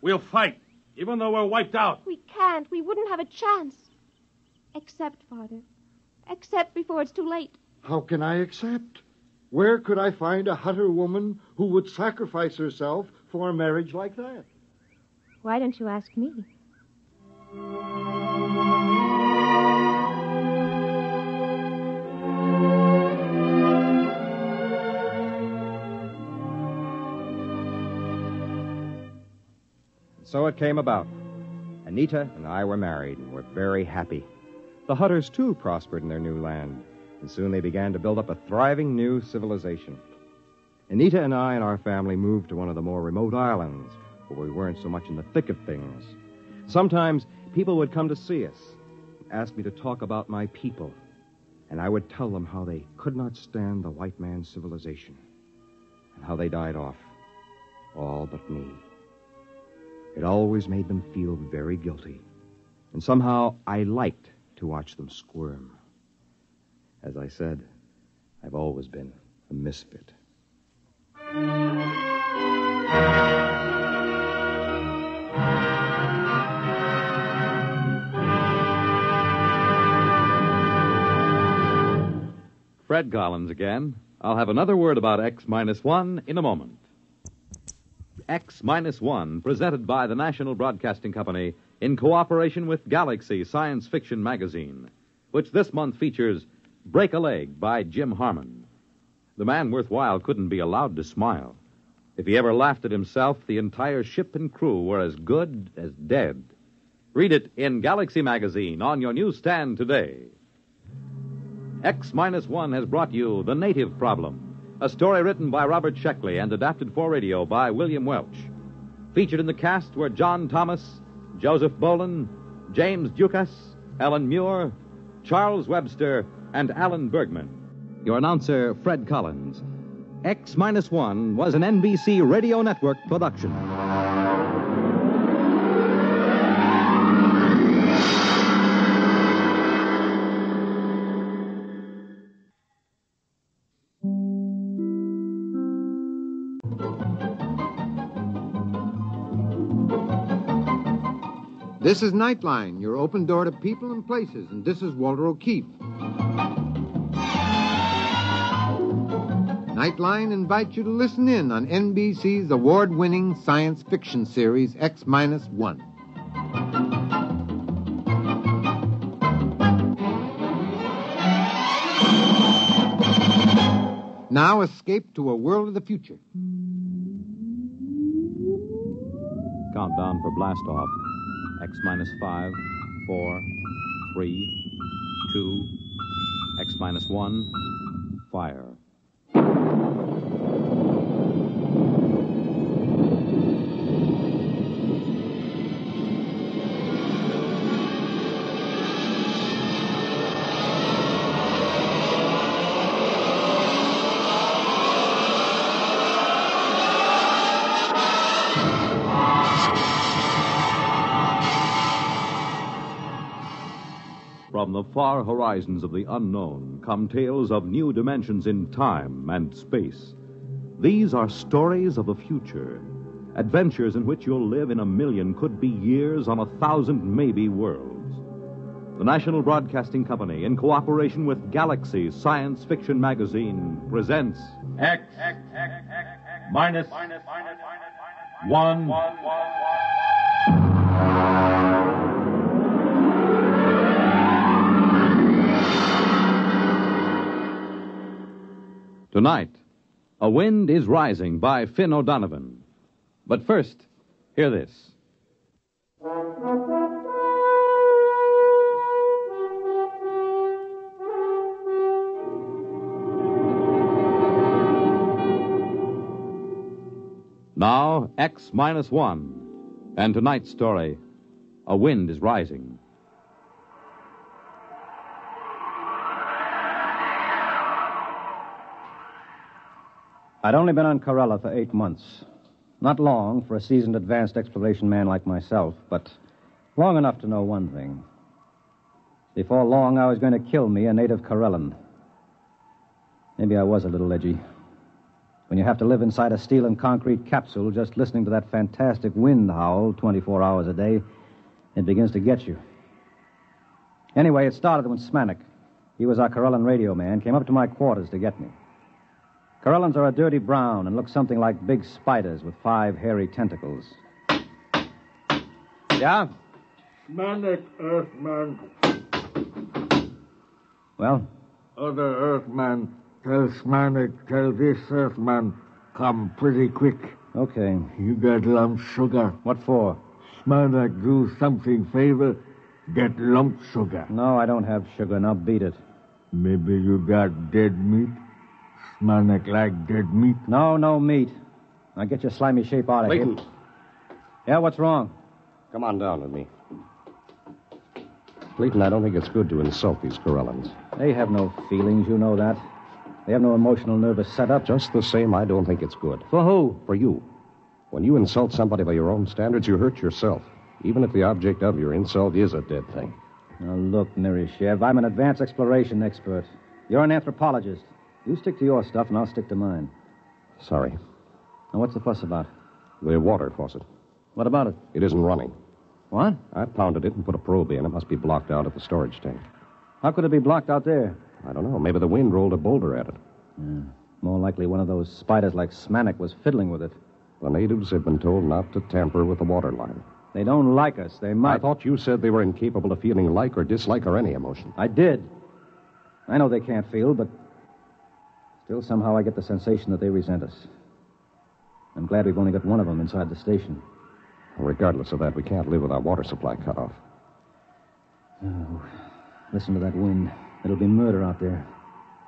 We'll fight, even though we're wiped out. We can't. We wouldn't have a chance. Accept, Father. Accept before it's too late. How can I accept? Where could I find a Hutter woman who would sacrifice herself for a marriage like that? Why don't you ask me? So it came about. Anita and I were married and were very happy. The Hutters, too, prospered in their new land, and soon they began to build up a thriving new civilization. Anita and I and our family moved to one of the more remote islands, where we weren't so much in the thick of things. Sometimes people would come to see us, and ask me to talk about my people, and I would tell them how they could not stand the white man's civilization, and how they died off, all but me. It always made them feel very guilty, and somehow I liked to watch them squirm. As I said, I've always been a misfit. Fred Collins again. I'll have another word about X-1 in a moment. X-1, presented by the National Broadcasting Company in cooperation with Galaxy Science Fiction Magazine, which this month features Break a Leg by Jim Harmon. The man worthwhile couldn't be allowed to smile. If he ever laughed at himself, the entire ship and crew were as good as dead. Read it in Galaxy Magazine on your newsstand today. X-1 has brought you The Native Problem, a story written by Robert Sheckley and adapted for radio by William Welch. Featured in the cast were John Thomas, Joseph Boland, James Dukas, Ellen Muir, Charles Webster, and Alan Bergman. Your announcer, Fred Collins. X-1 was an NBC Radio Network production. This is Nightline, your open door to people and places, and this is Walter O'Keefe. Nightline invites you to listen in on NBC's award-winning science fiction series, X-1. Now escape to a world of the future. Countdown for blast off. X-5, 4, 3, 2, X-1, fire. From the far horizons of the unknown come tales of new dimensions in time and space. These are stories of the future, adventures in which you'll live in a million, could be years, on 1,000 maybe worlds. The National Broadcasting Company, in cooperation with Galaxy Science Fiction Magazine, presents X minus 1. Tonight, A Wind is Rising by Finn O'Donovan. But first, hear this. Now, X minus 1. And tonight's story, A Wind is Rising. I'd only been on Corella for 8 months. Not long for a seasoned advanced exploration man like myself, but long enough to know one thing. Before long, I was going to kill me a native Corellan. Maybe I was a little edgy. When you have to live inside a steel and concrete capsule just listening to that fantastic wind howl 24 hours a day, it begins to get you. Anyway, it started when Smanik, he was our Corellan radio man, came up to my quarters to get me. Corellans are a dirty brown and look something like big spiders with 5 hairy tentacles. Yeah? Smanik, Earthman. Well? Other Earthman, tell Smanik, tell this Earthman, come pretty quick. Okay. You got lump sugar. What for? Smanik, do something favor. Get lump sugar. No, I don't have sugar. Now beat it. Maybe you got dead meat? Smanik like dead meat? No meat. Now get your slimy shape out of Clayton. here. Yeah, what's wrong? Come on down with me. Clayton, I don't think it's good to insult these Corellans. They have no feelings, you know that. They have no emotional nervous setup. Just the same, I don't think it's good. For who? For you. When you insult somebody by your own standards, you hurt yourself. Even if the object of your insult is a dead thing. Now, look, Nerishev, I'm an advanced exploration expert. You're an anthropologist. You stick to your stuff, and I'll stick to mine. Sorry. Now, what's the fuss about? The water faucet. What about it? It isn't running. What? I pounded it and put a probe in. It must be blocked out at the storage tank. How could it be blocked out there? I don't know. Maybe the wind rolled a boulder at it. More likely one of those spiders like Smanik was fiddling with it. The natives have been told not to tamper with the water line. They don't like us. They might. I thought you said they were incapable of feeling like or dislike or any emotion. I did. I know they can't feel, but still somehow I get the sensation that they resent us. I'm glad we've only got one of them inside the station. Regardless of that, we can't live with our water supply cut off. Oh, listen to that wind. It'll be murder out there.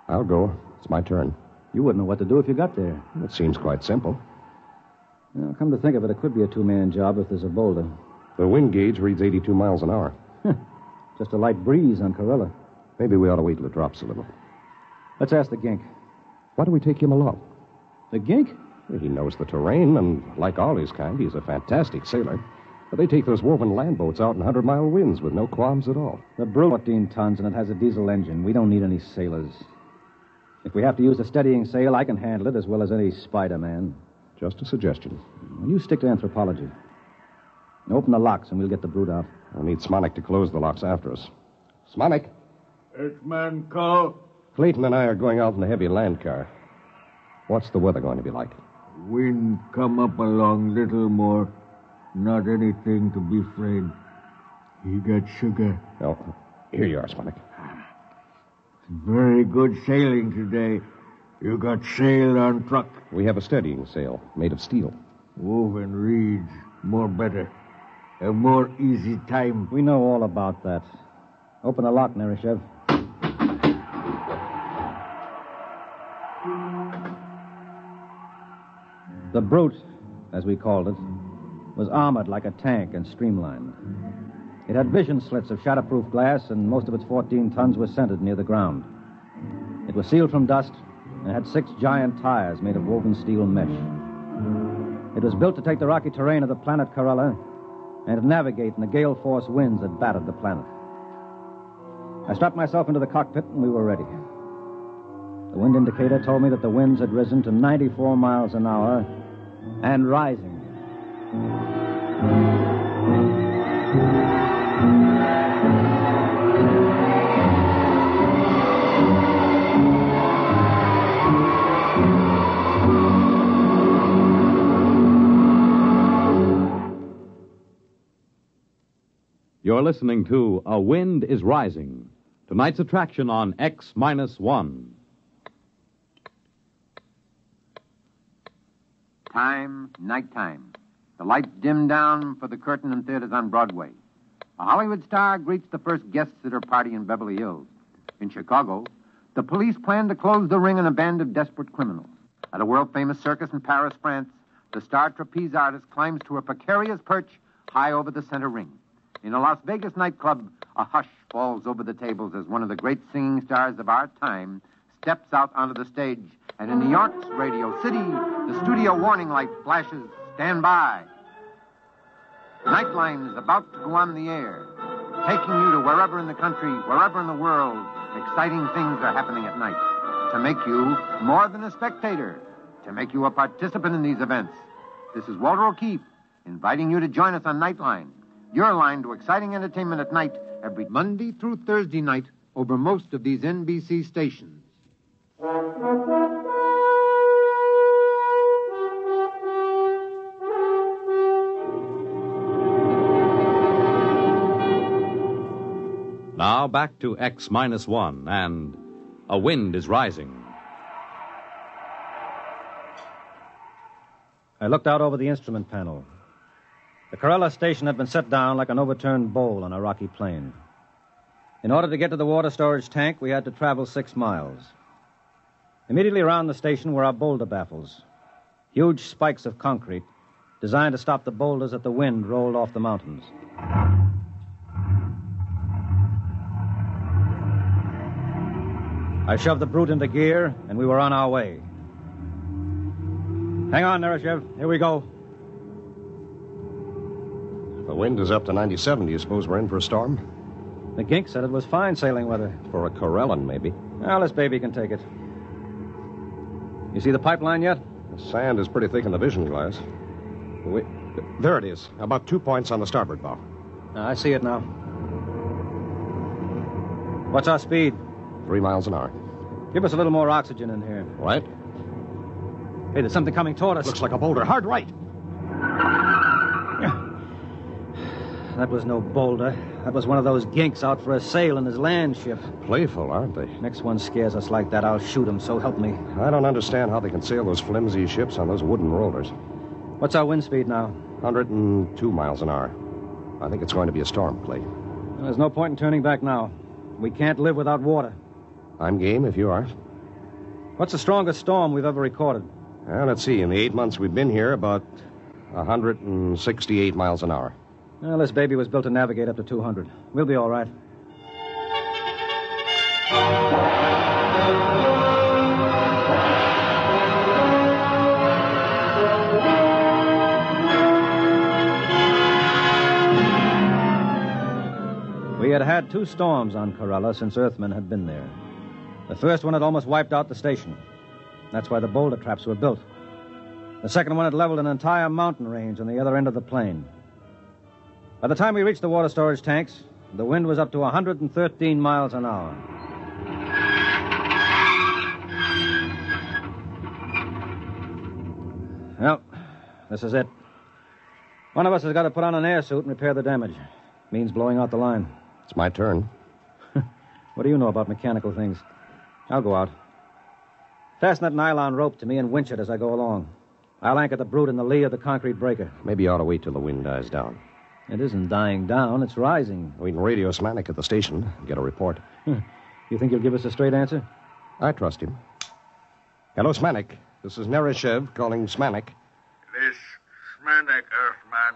I'll go. It's my turn. You wouldn't know what to do if you got there. It seems quite simple. Now, come to think of it, it could be a 2-man job if there's a boulder. The wind gauge reads 82 miles an hour. Just a light breeze on Corella. Maybe we ought to wait till it drops a little. Let's ask the gink. Why don't we take him along? The gink? He knows the terrain, and like all his kind, he's a fantastic sailor. But they take those woven land boats out in 100-mile winds with no qualms at all. The Brute, 14 tons, and it has a diesel engine. We don't need any sailors. If we have to use a steadying sail, I can handle it as well as any Spider-Man. Just a suggestion. Well, you stick to anthropology. Open the locks, and we'll get the Brute out. I'll need Smanik to close the locks after us. Smanik? Earthman, call. Clayton and I are going out in the heavy land car. What's the weather going to be like? Wind come up along little more. Not anything to be afraid. You got sugar. Oh, here you are, Smanik. Very good sailing today. You got sail on truck. We have a steadying sail made of steel. Woven reeds. More better. A more easy time. We know all about that. Open the lock, Nerishev. The Brute, as we called it, was armored like a tank and streamlined. It had vision slits of shatterproof glass, and most of its 14 tons were centered near the ground. It was sealed from dust and had 6 giant tires made of woven steel mesh. It was built to take the rocky terrain of the planet Corella and to navigate in the gale-force winds that battered the planet. I strapped myself into the cockpit, and we were ready. The wind indicator told me that the winds had risen to 94 miles an hour and rising. You're listening to A Wind is Rising, tonight's attraction on X-1. Nighttime. The lights dim down for the curtain in theaters on Broadway. A Hollywood star greets the first guests at her party in Beverly Hills. In Chicago, the police plan to close the ring on a band of desperate criminals. At a world-famous circus in Paris, France, the star trapeze artist climbs to a precarious perch high over the center ring. In a Las Vegas nightclub, a hush falls over the tables as one of the great singing stars of our time steps out onto the stage. And in New York's Radio City, the studio warning light flashes, stand by. Nightline is about to go on the air, taking you to wherever in the country, wherever in the world, exciting things are happening at night. To make you more than a spectator, to make you a participant in these events. This is Walter O'Keefe, inviting you to join us on Nightline, your line to exciting entertainment at night, every Monday through Thursday night, over most of these NBC stations. Now back to X-1 and A Wind is Rising. I looked out over the instrument panel. The Corella station had been set down like an overturned bowl on a rocky plain. In order to get to the water storage tank, we had to travel 6 miles. Immediately around the station were our boulder baffles, huge spikes of concrete designed to stop the boulders that the wind rolled off the mountains. I shoved the brute into gear, and we were on our way. Hang on, Nereshev. Here we go. The wind is up to 97. Do you suppose we're in for a storm? The gink said it was fine sailing weather. For a Corellan, maybe. Well, this baby can take it. You see the pipeline yet? The sand is pretty thick in the vision glass. There it is. About 2 points on the starboard bow. I see it now. What's our speed? 3 miles an hour. Give us a little more oxygen in here. Right. Hey, there's something coming toward us. Looks like a boulder. Hard right. That was no boulder. That was one of those ginks out for a sail in his land ship. Playful, aren't they? Next one scares us like that, I'll shoot him, so help me. I don't understand how they can sail those flimsy ships on those wooden rollers. What's our wind speed now? 102 miles an hour. I think it's going to be a storm, Clay. Well, there's no point in turning back now. We can't live without water. I'm game if you are. What's the strongest storm we've ever recorded? Well, let's see. In the 8 months we've been here, about 168 miles an hour. Well, this baby was built to navigate up to 200. We'll be all right. We had had 2 storms on Corella since Earthmen had been there. The first one had almost wiped out the station. That's why the boulder traps were built. The second one had leveled an entire mountain range on the other end of the plain. By the time we reached the water storage tanks, the wind was up to 113 miles an hour. Well, this is it. One of us has got to put on an air suit and repair the damage. Means blowing out the line. It's my turn. What do you know about mechanical things? I'll go out. Fasten that nylon rope to me and winch it as I go along. I'll anchor the brute in the lee of the concrete breaker. Maybe you ought to wait till the wind dies down. It isn't dying down, it's rising. We can radio Smanik at the station, get a report. You think he'll give us a straight answer? I trust him. Hello, Smanik. This is Nereshev calling Smanik. This Smanik, Earthman.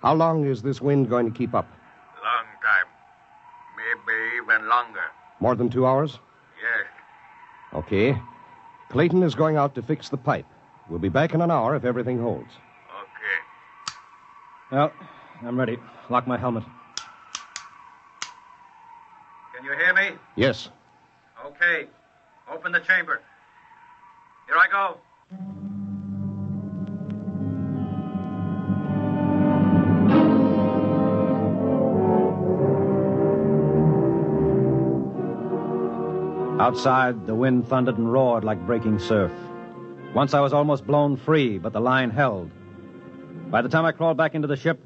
How long is this wind going to keep up? Long time. Maybe even longer. More than 2 hours? Yes. Okay. Clayton is going out to fix the pipe. We'll be back in an hour if everything holds. Okay. Well, I'm ready. Lock my helmet. Can you hear me? Yes. Okay. Open the chamber. Here I go. Outside, the wind thundered and roared like breaking surf. Once I was almost blown free, but the line held. By the time I crawled back into the ship,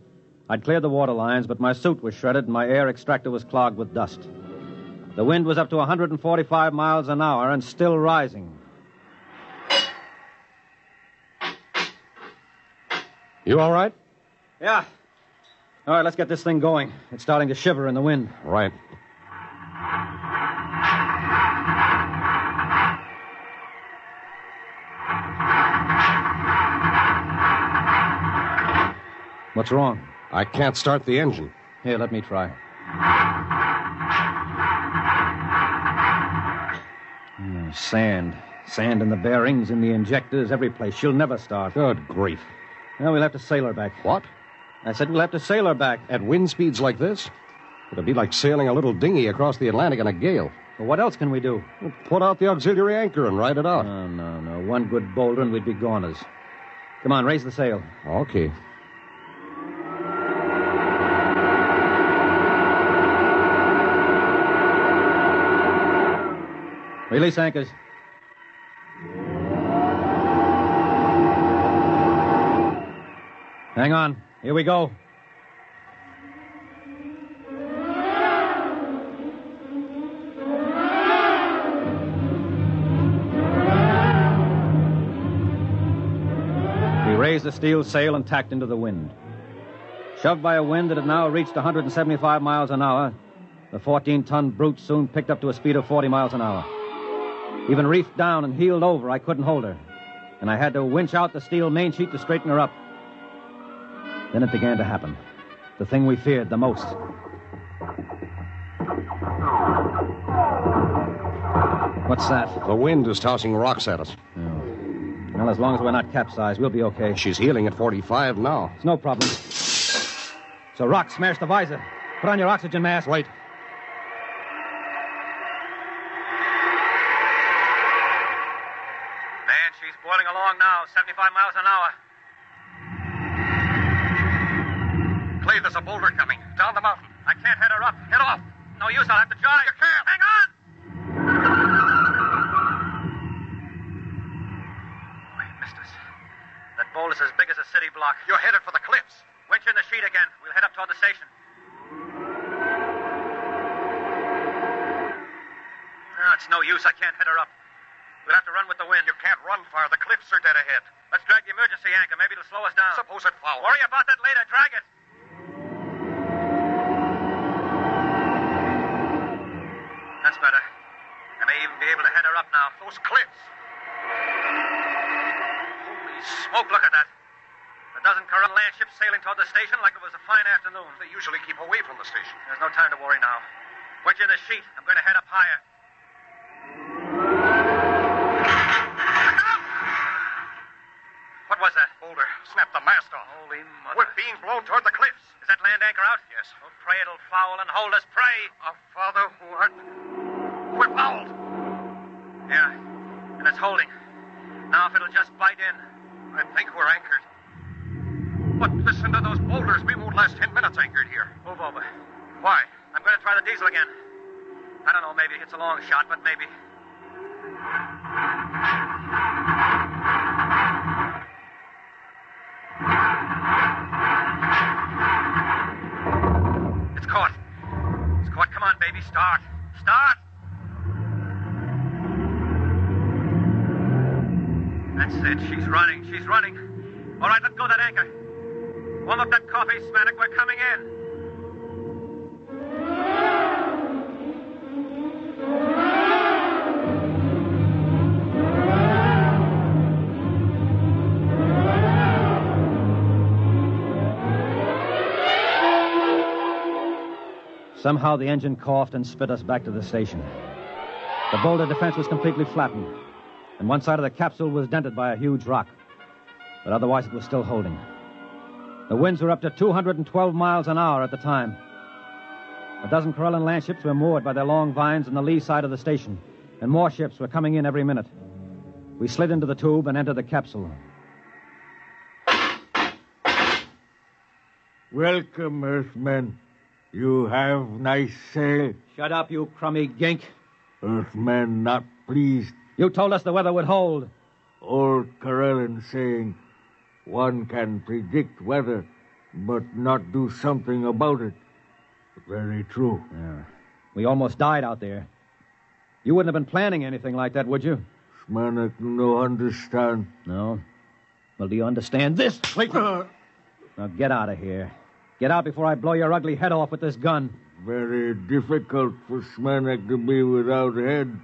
I'd cleared the water lines, but my suit was shredded and my air extractor was clogged with dust. The wind was up to 145 miles an hour and still rising. You all right? Yeah. All right, let's get this thing going. It's starting to shiver in the wind. Right. What's wrong? I can't start the engine. Here, let me try. Sand. Sand in the bearings, in the injectors, every place. She'll never start. Good grief. Well, we'll have to sail her back. What? I said we'll have to sail her back. At wind speeds like this? It'd be like sailing a little dinghy across the Atlantic in a gale. Well, what else can we do? Well, put out the auxiliary anchor and ride it out. No. One good boulder and we'd be goners. Come on, raise the sail. Okay. Release anchors. Hang on. Here we go. We raised the steel sail and tacked into the wind. Shoved by a wind that had now reached 175 miles an hour, the 14-ton brute soon picked up to a speed of 40 miles an hour. Even reefed down and heeled over, I couldn't hold her. And I had to winch out the steel main sheet to straighten her up. Then it began to happen. The thing we feared the most. What's that? The wind is tossing rocks at us. Oh. Well, as long as we're not capsized, we'll be okay. She's heeling at 45 now. It's no problem. So rock smashed the visor. Put on your oxygen mask. Wait. Man, she's boiling along now, 75 miles an hour. Cleve, there's a boulder coming. Down the mountain. I can't head her up. Head off. No use, I'll have to jive. You can't. Hang on! Oh, he missed us. That boulder's as big as a city block. You're headed for the cliffs. Winch in the sheet again. We'll head up toward the station. No, it's no use. I can't head her up. We'll have to run with the wind. You can't run far. The cliffs are dead ahead. Let's drag the emergency anchor. Maybe it'll slow us down. Suppose it fouls. Worry about that later. Drag it. That's better. I may even be able to head her up now. Those cliffs. Holy smoke, look at that. A dozen Corral land ships sailing toward the station like it was a fine afternoon. They usually keep away from the station. There's no time to worry now. Winch in the sheet. I'm going to head up higher. What was that? Boulder. Snapped the mast off. Holy mother. We're being blown toward the cliffs. Is that land anchor out? Yes. Oh, pray it'll foul and hold us. Pray. Our Father who art... We're fouled. Yeah. And it's holding. Now if it'll just bite in. I think we're anchored. But listen to those boulders. We won't last 10 minutes anchored here. Move over. Why? I'm going to try the diesel again. I don't know, maybe it's a long shot, but maybe. It's caught. It's caught. Come on, baby. Start. Start! That's it. She's running. She's running. All right, let go of that anchor. Warm up that coffee, Smanik. We're coming in. Somehow the engine coughed and spit us back to the station. The boulder defense was completely flattened, and one side of the capsule was dented by a huge rock. But otherwise it was still holding. The winds were up to 212 miles an hour at the time. A dozen Corellan land ships were moored by their long vines on the lee side of the station, and more ships were coming in every minute. We slid into the tube and entered the capsule. Welcome, Earthmen. You have nice sail. Shut up, you crummy gink. Earthmen not pleased. You told us the weather would hold. Old Corellan saying, one can predict weather, but not do something about it. Very true. Yeah. We almost died out there. You wouldn't have been planning anything like that, would you? Smanek no understand. No? Well, do you understand this, Clayton? Now get out of here. Get out before I blow your ugly head off with this gun. Very difficult for Smanek to be without head.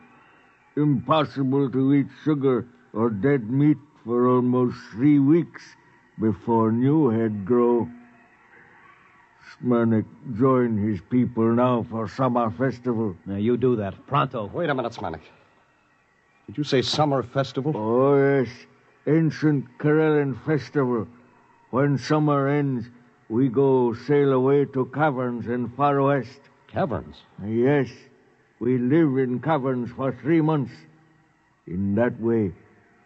Impossible to eat sugar or dead meat for almost 3 weeks before new head grow. Smanek join his people now for summer festival. Now, you do that. Pronto. Wait a minute, Smanek. Did you say summer festival? Oh, yes. Ancient Karelian festival. When summer ends, we go sail away to caverns in far west. Caverns? Yes. We live in caverns for 3 months. In that way,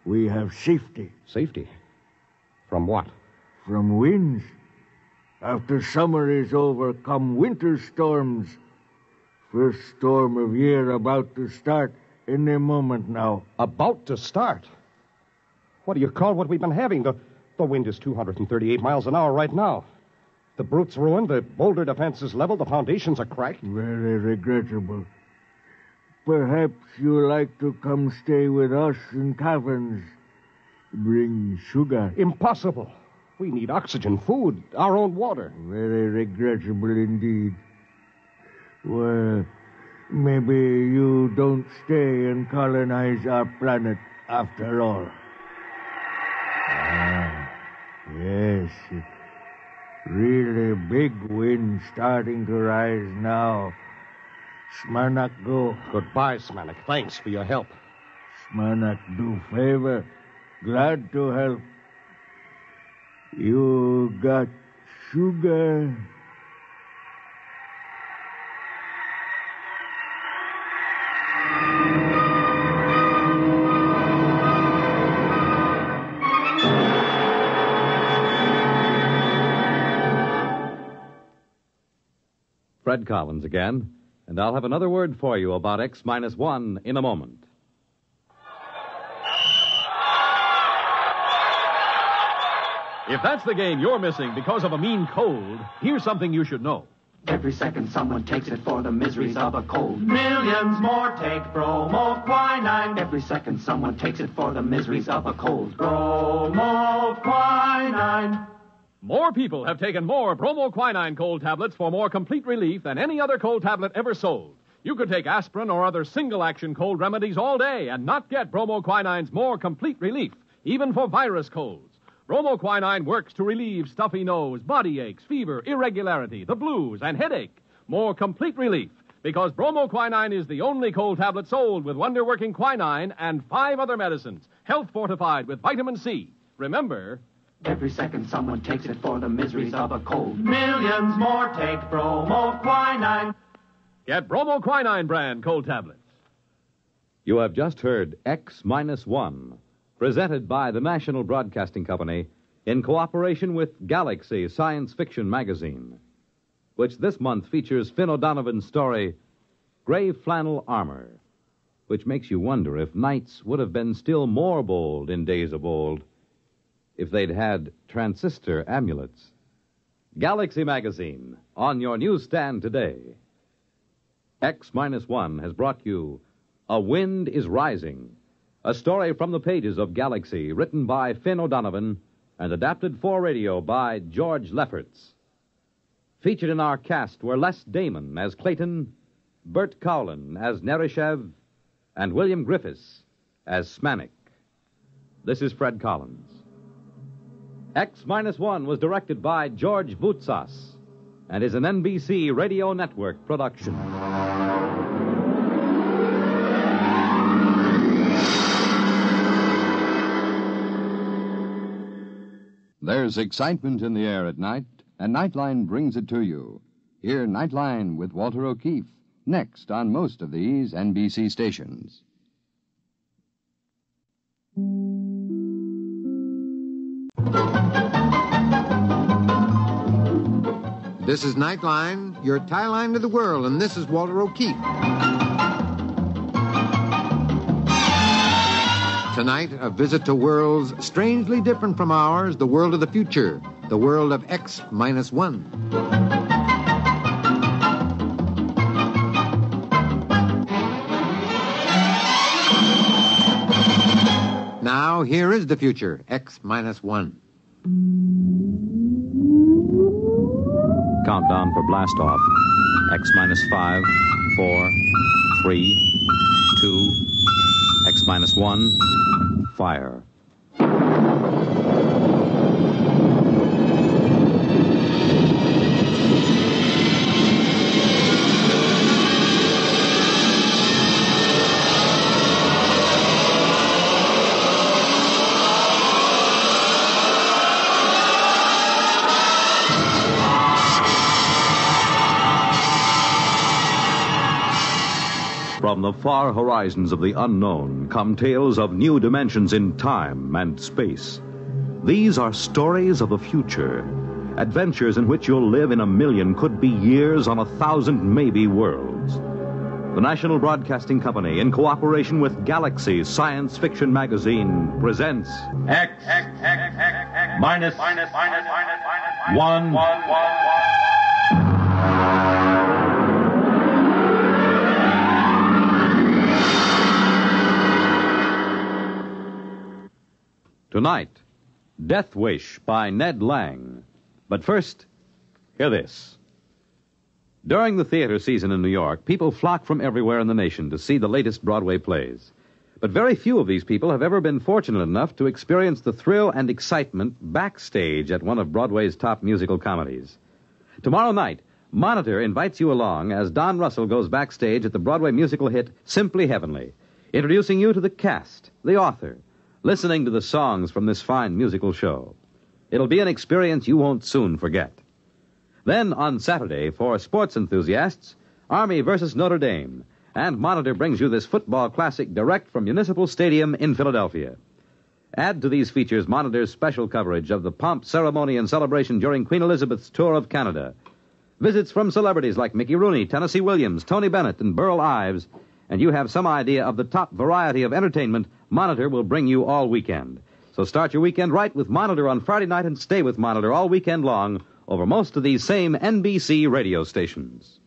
we have safety. Safety? From what? From winds. After summer is over, come winter storms. First storm of year about to start any moment now. About to start? What do you call what we've been having? The wind is 238 miles an hour right now. The brute's ruined, the boulder defense is leveled, the foundations are cracked. Very regrettable. Perhaps you like to come stay with us in caverns. Bring sugar. Impossible. We need oxygen, food, our own water. Very regrettable indeed. Well, maybe you don't stay and colonize our planet after all. Yes. Really big wind starting to rise now. Smanek go. Goodbye, Smanek. Thanks for your help. Smanek do favor. Glad to help. You got sugar? Fred Collins again, and I'll have another word for you about X-1 in a moment. If that's the game you're missing because of a mean cold, here's something you should know. Every second someone takes it for the miseries of a cold. Millions more take bromoquinine. Every second someone takes it for the miseries of a cold. Bromoquinine. More people have taken more bromoquinine cold tablets for more complete relief than any other cold tablet ever sold. You could take aspirin or other single-action cold remedies all day and not get bromoquinine's more complete relief, even for virus colds. Bromoquinine works to relieve stuffy nose, body aches, fever, irregularity, the blues, and headache. More complete relief, because bromoquinine is the only cold tablet sold with wonder-working quinine and 5 other medicines, health-fortified with vitamin C. Remember... Every second someone takes it for the miseries of a cold. Millions more take bromoquinine. Get bromoquinine brand cold tablets. You have just heard X-1, presented by the National Broadcasting Company in cooperation with Galaxy Science Fiction Magazine, which this month features Finn O'Donovan's story, Gray Flannel Armor, which makes you wonder if knights would have been still more bold in days of old if they'd had transistor amulets. Galaxy Magazine, on your newsstand today. X-1 has brought you A Wind is Rising, a story from the pages of Galaxy, written by Finn O'Donovan and adapted for radio by George Lefferts. Featured in our cast were Les Damon as Clayton, Bert Cowlin as Nerishev, and William Griffiths as Smanek. This is Fred Collins. X-1 was directed by George Voutsas and is an NBC Radio Network production. There's excitement in the air at night, and Nightline brings it to you. Hear Nightline with Walter O'Keefe, next on most of these NBC stations. This is Nightline, your tie line to the world, and this is Walter O'Keefe. Tonight, a visit to worlds strangely different from ours, the world of the future, the world of X-1. Now, here is the future, X-1. Countdown for blast off. X-5, 4, 3, 2, X-1, fire. From the far horizons of the unknown come tales of new dimensions in time and space. These are stories of the future, adventures in which you'll live in a million, could be years, on 1,000 maybe worlds. The National Broadcasting Company, in cooperation with Galaxy Science Fiction Magazine, presents X-1. Tonight, Death Wish by Ned Lang. But first, hear this. During the theater season in New York, people flock from everywhere in the nation to see the latest Broadway plays. But very few of these people have ever been fortunate enough to experience the thrill and excitement backstage at one of Broadway's top musical comedies. Tomorrow night, Monitor invites you along as Don Russell goes backstage at the Broadway musical hit Simply Heavenly, introducing you to the cast, the author, listening to the songs from this fine musical show. It'll be an experience you won't soon forget. Then, on Saturday, for sports enthusiasts, Army versus Notre Dame, and Monitor brings you this football classic direct from Municipal Stadium in Philadelphia. Add to these features Monitor's special coverage of the pomp, ceremony, and celebration during Queen Elizabeth's tour of Canada. Visits from celebrities like Mickey Rooney, Tennessee Williams, Tony Bennett, and Burl Ives, and you have some idea of the top variety of entertainment Monitor will bring you all weekend. So start your weekend right with Monitor on Friday night and stay with Monitor all weekend long over most of these same NBC radio stations.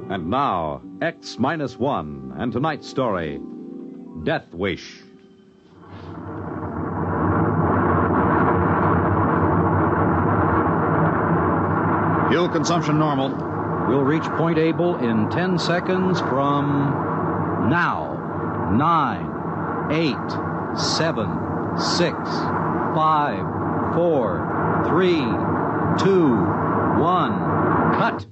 And now, X-1 and tonight's story, Death Wish. Fuel consumption normal. We'll reach Point Able in 10 seconds from now. 9, 8, 7, 6, 5, 4, 3, 2, 1. Cut!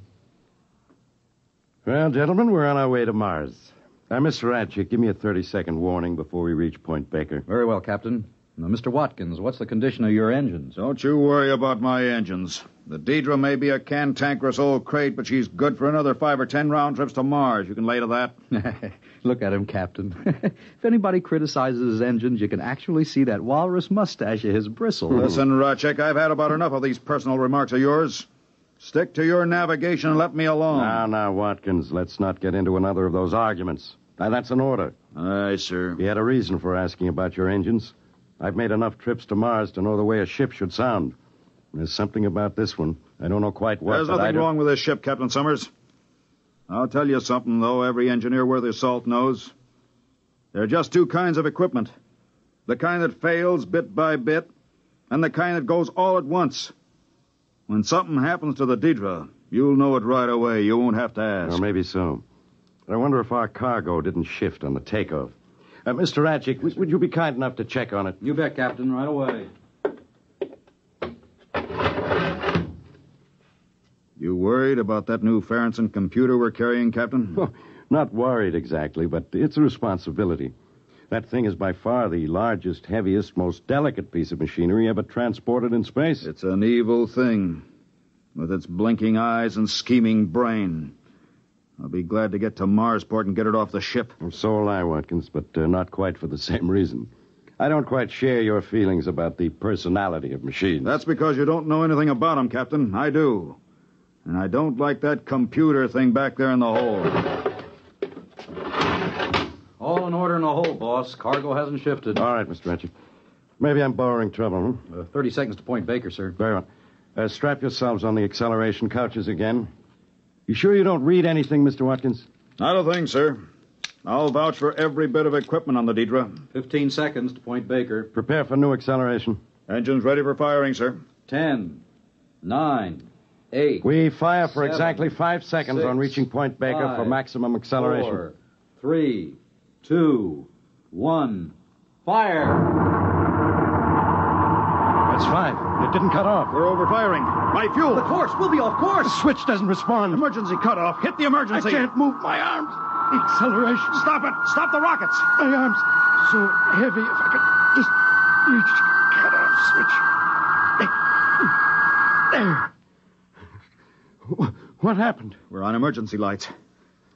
Well, gentlemen, we're on our way to Mars. Mr. Ratchet, give me a 30-second warning before we reach Point Baker. Very well, Captain. Now, Mr. Watkins, what's the condition of your engines? Don't you worry about my engines. The Deidre may be a cantankerous old crate, but she's good for another 5 or 10 round trips to Mars. You can lay to that? Look at him, Captain. If anybody criticizes his engines, you can actually see that walrus mustache of his bristle. Listen, Ratchek, I've had about enough of these personal remarks of yours. Stick to your navigation and let me alone. Now, Watkins, let's not get into another of those arguments. Now, that's an order. Aye, sir. He had a reason for asking about your engines. I've made enough trips to Mars to know the way a ship should sound. There's something about this one. I don't know quite what. There's nothing wrong with this ship, Captain Summers. I'll tell you something, though, every engineer worth his salt knows. There are just two kinds of equipment. The kind that fails bit by bit, and the kind that goes all at once. When something happens to the Deidre, you'll know it right away. You won't have to ask. Or maybe so. I wonder if our cargo didn't shift on the takeoff. Mr. Ratchik, would you be kind enough to check on it? You bet, Captain. Right away. You worried about that new Farrington computer we're carrying, Captain? Well, not worried exactly, but it's a responsibility. That thing is by far the largest, heaviest, most delicate piece of machinery ever transported in space. It's an evil thing, with its blinking eyes and scheming brain. I'll be glad to get to Marsport and get it off the ship. So will I, Watkins, but not quite for the same reason. I don't quite share your feelings about the personality of machines. That's because you don't know anything about them, Captain. I do. And I don't like that computer thing back there in the hole. All in order in the hole, boss. Cargo hasn't shifted. All right, Mr. Ratchet. Maybe I'm borrowing trouble, 30 seconds to Point Baker, sir. Very well. Strap yourselves on the acceleration couches again. You sure you don't read anything, Mr. Watkins? Not a thing, sir. I'll vouch for every bit of equipment on the Deidre. 15 seconds to Point Baker. Prepare for new acceleration. Engines ready for firing, sir. 10, 9, 8. We fire for 7, exactly 5 seconds 6, on reaching Point Baker 5, for maximum acceleration. 4, 3, 2, 1. Fire! That's 5. It didn't cut off. We're overfiring. My fuel. The course. We'll be off course. The switch doesn't respond. Emergency cutoff. Hit the emergency. I can't move my arms. Acceleration. Stop it. Stop the rockets. My arms so heavy. If I could just reach the cutoff switch. There. What happened? We're on emergency lights.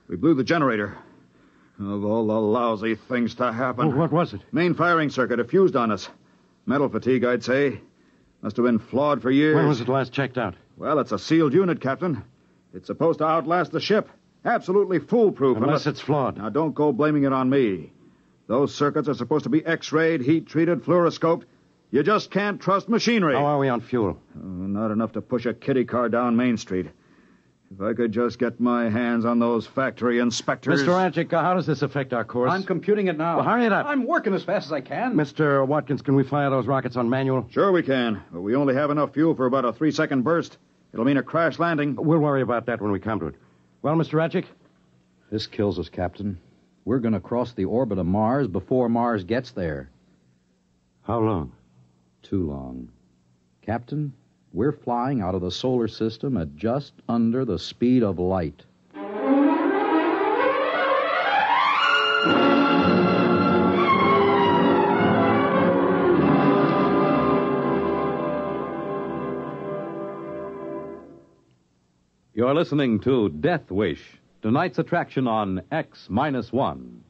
We blew the generator. Of all the lousy things to happen. Oh, what was it? Main firing circuit. It fused on us. Metal fatigue, I'd say. Must have been flawed for years. When was it last checked out? Well, it's a sealed unit, Captain. It's supposed to outlast the ship. Absolutely foolproof. Unless it's flawed. Now, don't go blaming it on me. Those circuits are supposed to be X-rayed, heat-treated, fluoroscoped. You just can't trust machinery. How are we on fuel? Not enough to push a kiddie car down Main Street. If I could just get my hands on those factory inspectors... Mr. Ranchik, how does this affect our course? I'm computing it now. Well, hurry it up. I'm working as fast as I can. Mr. Watkins, can we fire those rockets on manual? Sure we can, but we only have enough fuel for about a 3-second burst. It'll mean a crash landing. We'll worry about that when we come to it. Well, Mr. Ranchik? This kills us, Captain. We're going to cross the orbit of Mars before Mars gets there. How long? Too long. Captain, we're flying out of the solar system at just under the speed of light. You're listening to Death Wish, tonight's attraction on X-1.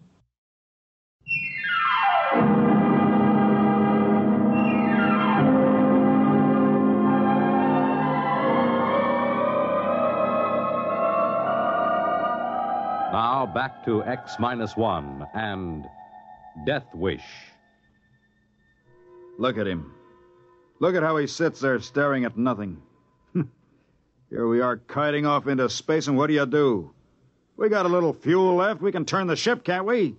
Now back to X-1 and Death Wish. Look at him. Look at how he sits there staring at nothing. Here we are kiting off into space, and what do? We got a little fuel left. We can turn the ship, can't we?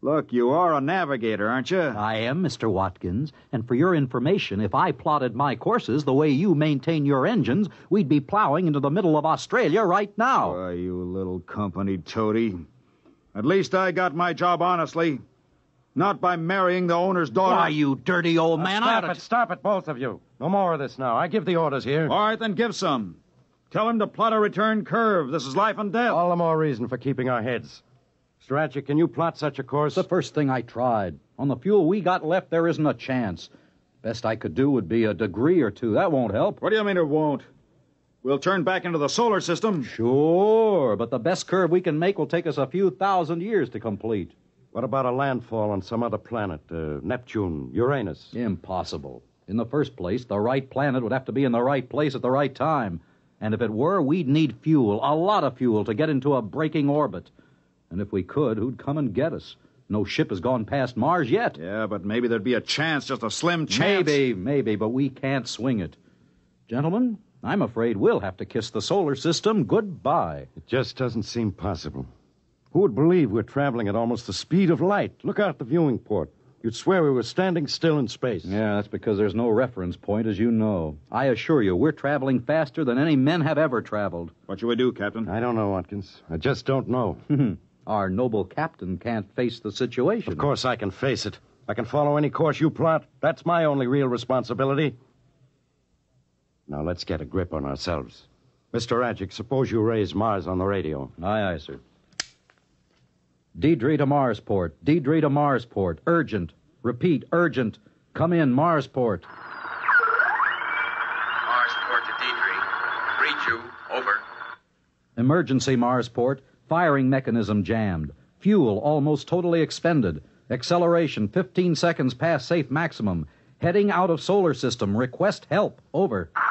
Look, you are a navigator, aren't you? I am, Mr. Watkins. And for your information, if I plotted my courses the way you maintain your engines, we'd be plowing into the middle of Australia right now. Why, you little company toady. At least I got my job honestly. Not by marrying the owner's daughter. Why, you dirty old man. Stop it, both of you. No more of this now. I give the orders here. All right, then give some. Tell him to plot a return curve. This is life and death. All the more reason for keeping our heads. Mr. Ratchet, can you plot such a course? The first thing I tried. On the fuel we got left, there isn't a chance. Best I could do would be a degree or two. That won't help. What do you mean it won't? We'll turn back into the solar system. Sure, but the best curve we can make will take us a few thousand years to complete. What about a landfall on some other planet? Neptune, Uranus? Impossible. In the first place, the right planet would have to be in the right place at the right time. And if it were, we'd need fuel, a lot of fuel, to get into a braking orbit. And if we could, who'd come and get us? No ship has gone past Mars yet. Yeah, but maybe there'd be a chance, just a slim chance. Maybe, but we can't swing it. Gentlemen, I'm afraid we'll have to kiss the solar system goodbye. It just doesn't seem possible. Who would believe we're traveling at almost the speed of light? Look out the viewing port. You'd swear we were standing still in space. Yeah, that's because there's no reference point, as you know. I assure you, we're traveling faster than any men have ever traveled. What should we do, Captain? I don't know, Watkins. I just don't know. Our noble captain can't face the situation. Of course I can face it. I can follow any course you plot. That's my only real responsibility. Now let's get a grip on ourselves. Mr. Radjic, suppose you raise Mars on the radio. Aye, sir. Deidre to Marsport. Deidre to Marsport. Urgent. Repeat, urgent. Come in, Marsport. Marsport to Deidre. Read you. Over. Emergency, Marsport. Firing mechanism jammed. Fuel almost totally expended. Acceleration 15 seconds past safe maximum. Heading out of solar system. Request help. Over. Can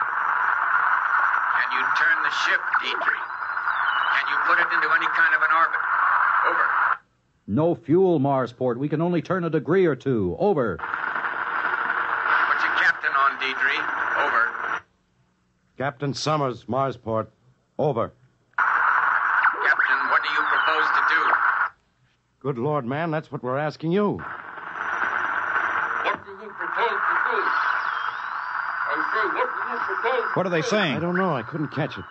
you turn the ship, Dietrich? Can you put it into any kind of an orbit? Over. No fuel, Marsport. We can only turn a degree or two. Over. Put your captain on, Dietrich. Over. Captain Summers, Marsport. Over. Captain, what do you propose to do? Good Lord, man, that's what we're asking you. What do you propose to do? I say, what do you propose? What are they saying? I don't know. I couldn't catch it.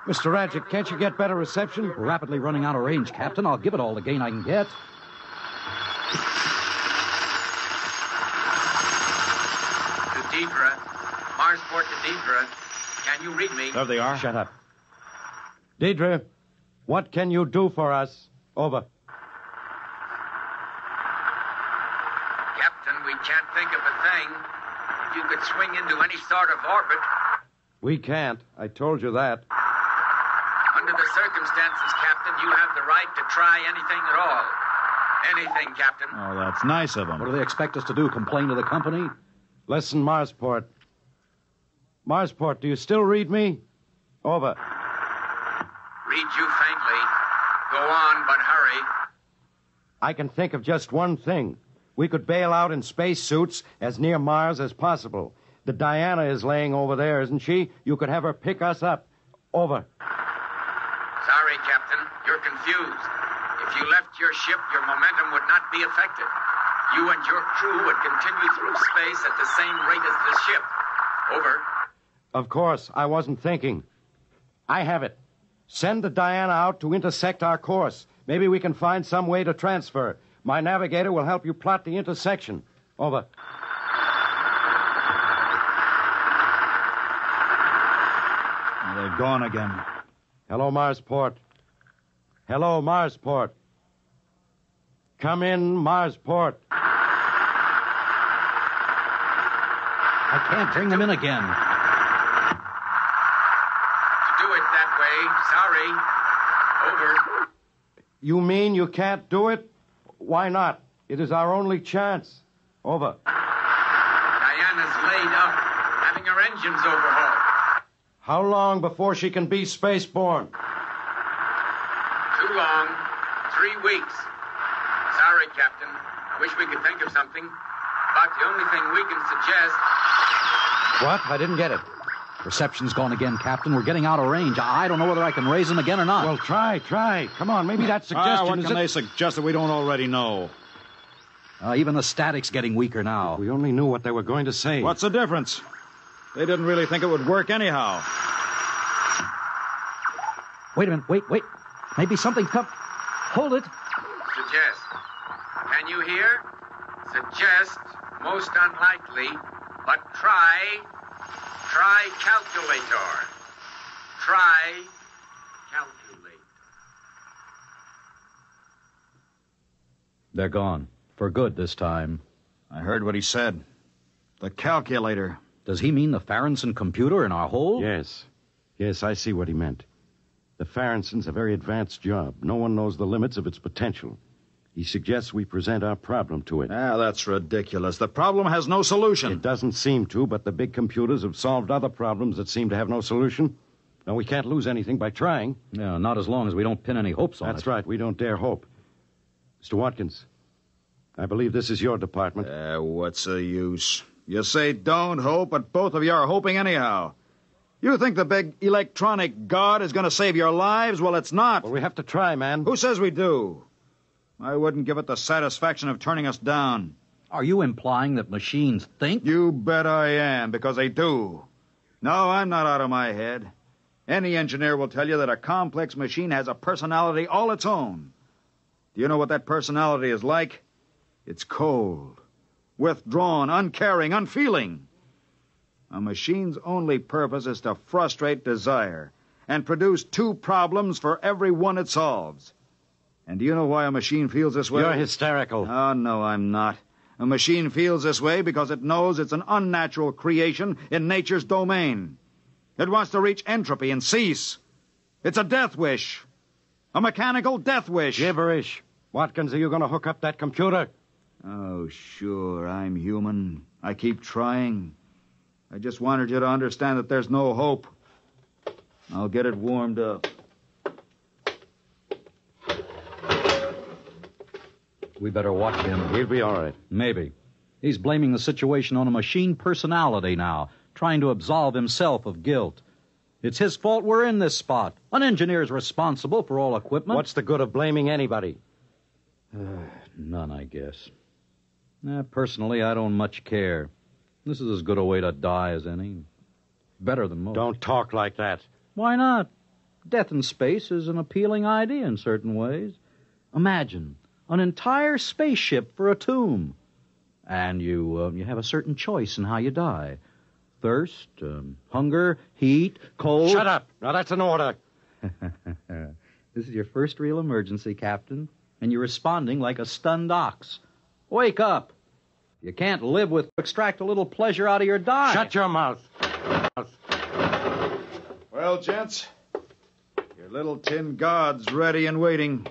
Mr. Radjic, can't you get better reception? We're rapidly running out of range, Captain. I'll give it all the gain I can get. To Deidre. Marsport to Deidre. Can you read me? There they are. Shut up. Deidre, what can you do for us? Over. Captain, we can't think of a thing. If you could swing into any sort of orbit. We can't. I told you that. Under the circumstances, Captain, you have the right to try anything at all. Anything, Captain. Oh, that's nice of them. What do they expect us to do? Complain to the company? Listen, Marsport. Marsport, do you still read me? Over. Read you faintly. Go on, but hurry. I can think of just one thing. We could bail out in spacesuits as near Mars as possible. The Diana is laying over there, isn't she? You could have her pick us up. Over. Sorry, Captain. You're confused. If you left your ship, your momentum would not be affected. You and your crew would continue through space at the same rate as the ship. Over. Of course, I wasn't thinking. I have it. Send the Diana out to intersect our course. Maybe we can find some way to transfer. My navigator will help you plot the intersection. Over. They're gone again. Hello, Marsport. Hello, Marsport. Come in, Marsport. I can't bring them in again. To do it that way, sorry. Over. You mean you can't do it? Why not? It is our only chance. Over. Diana's laid up, having her engines overhauled. How long before she can be spaceborne? Too long. 3 weeks. Sorry, Captain. I wish we could think of something. But the only thing we can suggest... What? I didn't get it. Reception's gone again, Captain. We're getting out of range. I don't know whether I can raise them again or not. Well, try. Come on, maybe that suggestion what can they suggest that we don't already know? Even the static's getting weaker now. If we only knew what they were going to say. What's the difference? They didn't really think it would work anyhow. Wait a minute. Wait. Maybe something come... Hold it. Suggest. Can you hear? Suggest. Most unlikely. But try. Try calculator. Try calculate. They're gone. For good this time. I heard what he said. The calculator. Does he mean the Farronson computer in our hole? Yes, I see what he meant. The Farronson's a very advanced job. No one knows the limits of its potential. He suggests we present our problem to it. That's ridiculous. The problem has no solution. It doesn't seem to, but the big computers have solved other problems that seem to have no solution. Now, we can't lose anything by trying. No, not as long as we don't pin any hopes on it. That's right. We don't dare hope. Mr. Watkins, I believe this is your department. What's the use? You say don't hope, but both of you are hoping anyhow. You think the big electronic god is going to save your lives? Well, it's not. Well, we have to try, man. Who says we do? I wouldn't give it the satisfaction of turning us down. Are you implying that machines think? You bet I am, because they do. No, I'm not out of my head. Any engineer will tell you that a complex machine has a personality all its own. Do you know what that personality is like? It's cold, withdrawn, uncaring, unfeeling. A machine's only purpose is to frustrate desire and produce 2 problems for every one it solves. And do you know why a machine feels this way? You're hysterical. Oh, no, I'm not. A machine feels this way because it knows it's an unnatural creation in nature's domain. It wants to reach entropy and cease. It's a death wish. A mechanical death wish. Gibberish. Watkins, are you going to hook up that computer? Oh, sure, I'm human. I keep trying. I just wanted you to understand that there's no hope. I'll get it warmed up. We better watch him. He'll be all right. Maybe. He's blaming the situation on a machine personality now, trying to absolve himself of guilt. It's his fault we're in this spot. An engineer's responsible for all equipment. What's the good of blaming anybody? None, I guess. Personally, I don't much care. This is as good a way to die as any. Better than most. Don't talk like that. Why not? Death in space is an appealing idea in certain ways. Imagine an entire spaceship for a tomb. And you have a certain choice in how you die. Thirst, hunger, heat, cold... Shut up! Now that's an order. This is your first real emergency, Captain, and you're responding like a stunned ox. Wake up! You can't live with extract a little pleasure out of your die. Shut your mouth. Well, gents, your little tin god's ready and waiting.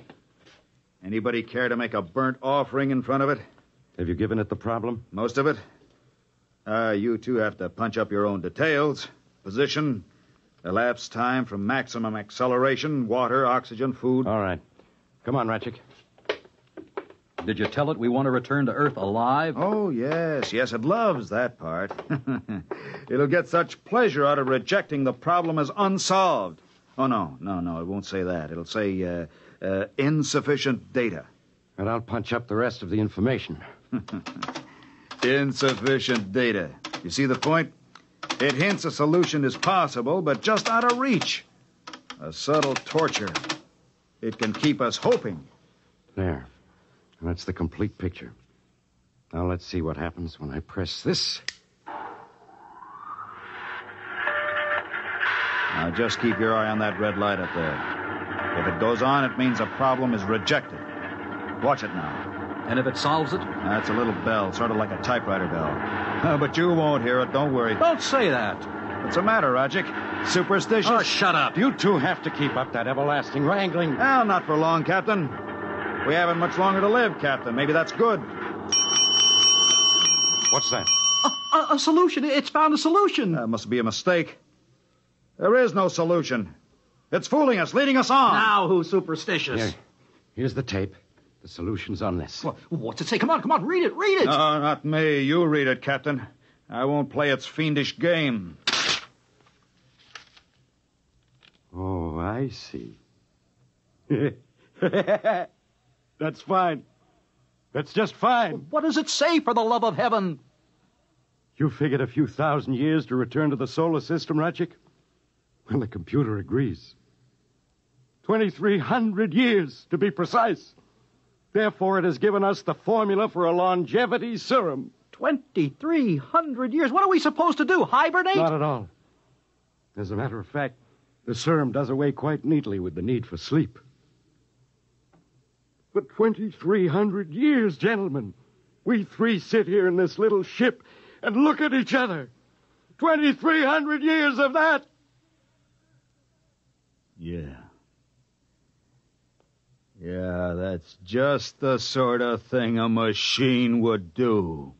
Anybody care to make a burnt offering in front of it? Have you given it the problem? Most of it. You two have to punch up your own details. Position, elapsed time from maximum acceleration, water, oxygen, food. All right. Come on, Ratchik. Did you tell it we want to return to Earth alive? Oh, yes. Yes, it loves that part. It'll get such pleasure out of rejecting the problem as unsolved. Oh, no, it won't say that. It'll say insufficient data. And I'll punch up the rest of the information. Insufficient data. You see the point? It hints a solution is possible, but just out of reach. A subtle torture. It can keep us hoping. There. That's the complete picture. Now let's see what happens when I press this. Now just keep your eye on that red light up there. If it goes on, it means a problem is rejected. Watch it now. And if it solves it? That's a little bell, sort of like a typewriter bell. But you won't hear it, don't worry. Don't say that. What's the matter, Rodgick? Superstitious? Oh, shut up. You two have to keep up that everlasting wrangling. Well, not for long, Captain. We haven't much longer to live, Captain. Maybe that's good. What's that? A solution. It's found a solution. That must be a mistake. There is no solution. It's fooling us, leading us on. Now who's superstitious? Here's the tape. The solution's on this. Well, what's it say? Come on, read it. No, not me. You read it, Captain. I won't play its fiendish game. Oh, I see. That's fine. That's just fine. What does it say, for the love of heaven? You figured a few thousand years to return to the solar system, Ratchik? Well, the computer agrees. 2,300 years, to be precise. Therefore, it has given us the formula for a longevity serum. 2,300 years? What are we supposed to do, hibernate? Not at all. As a matter of fact, the serum does away quite neatly with the need for sleep. For 2,300 years, gentlemen, we three sit here in this little ship and look at each other. 2,300 years of that. Yeah, that's just the sort of thing a machine would do.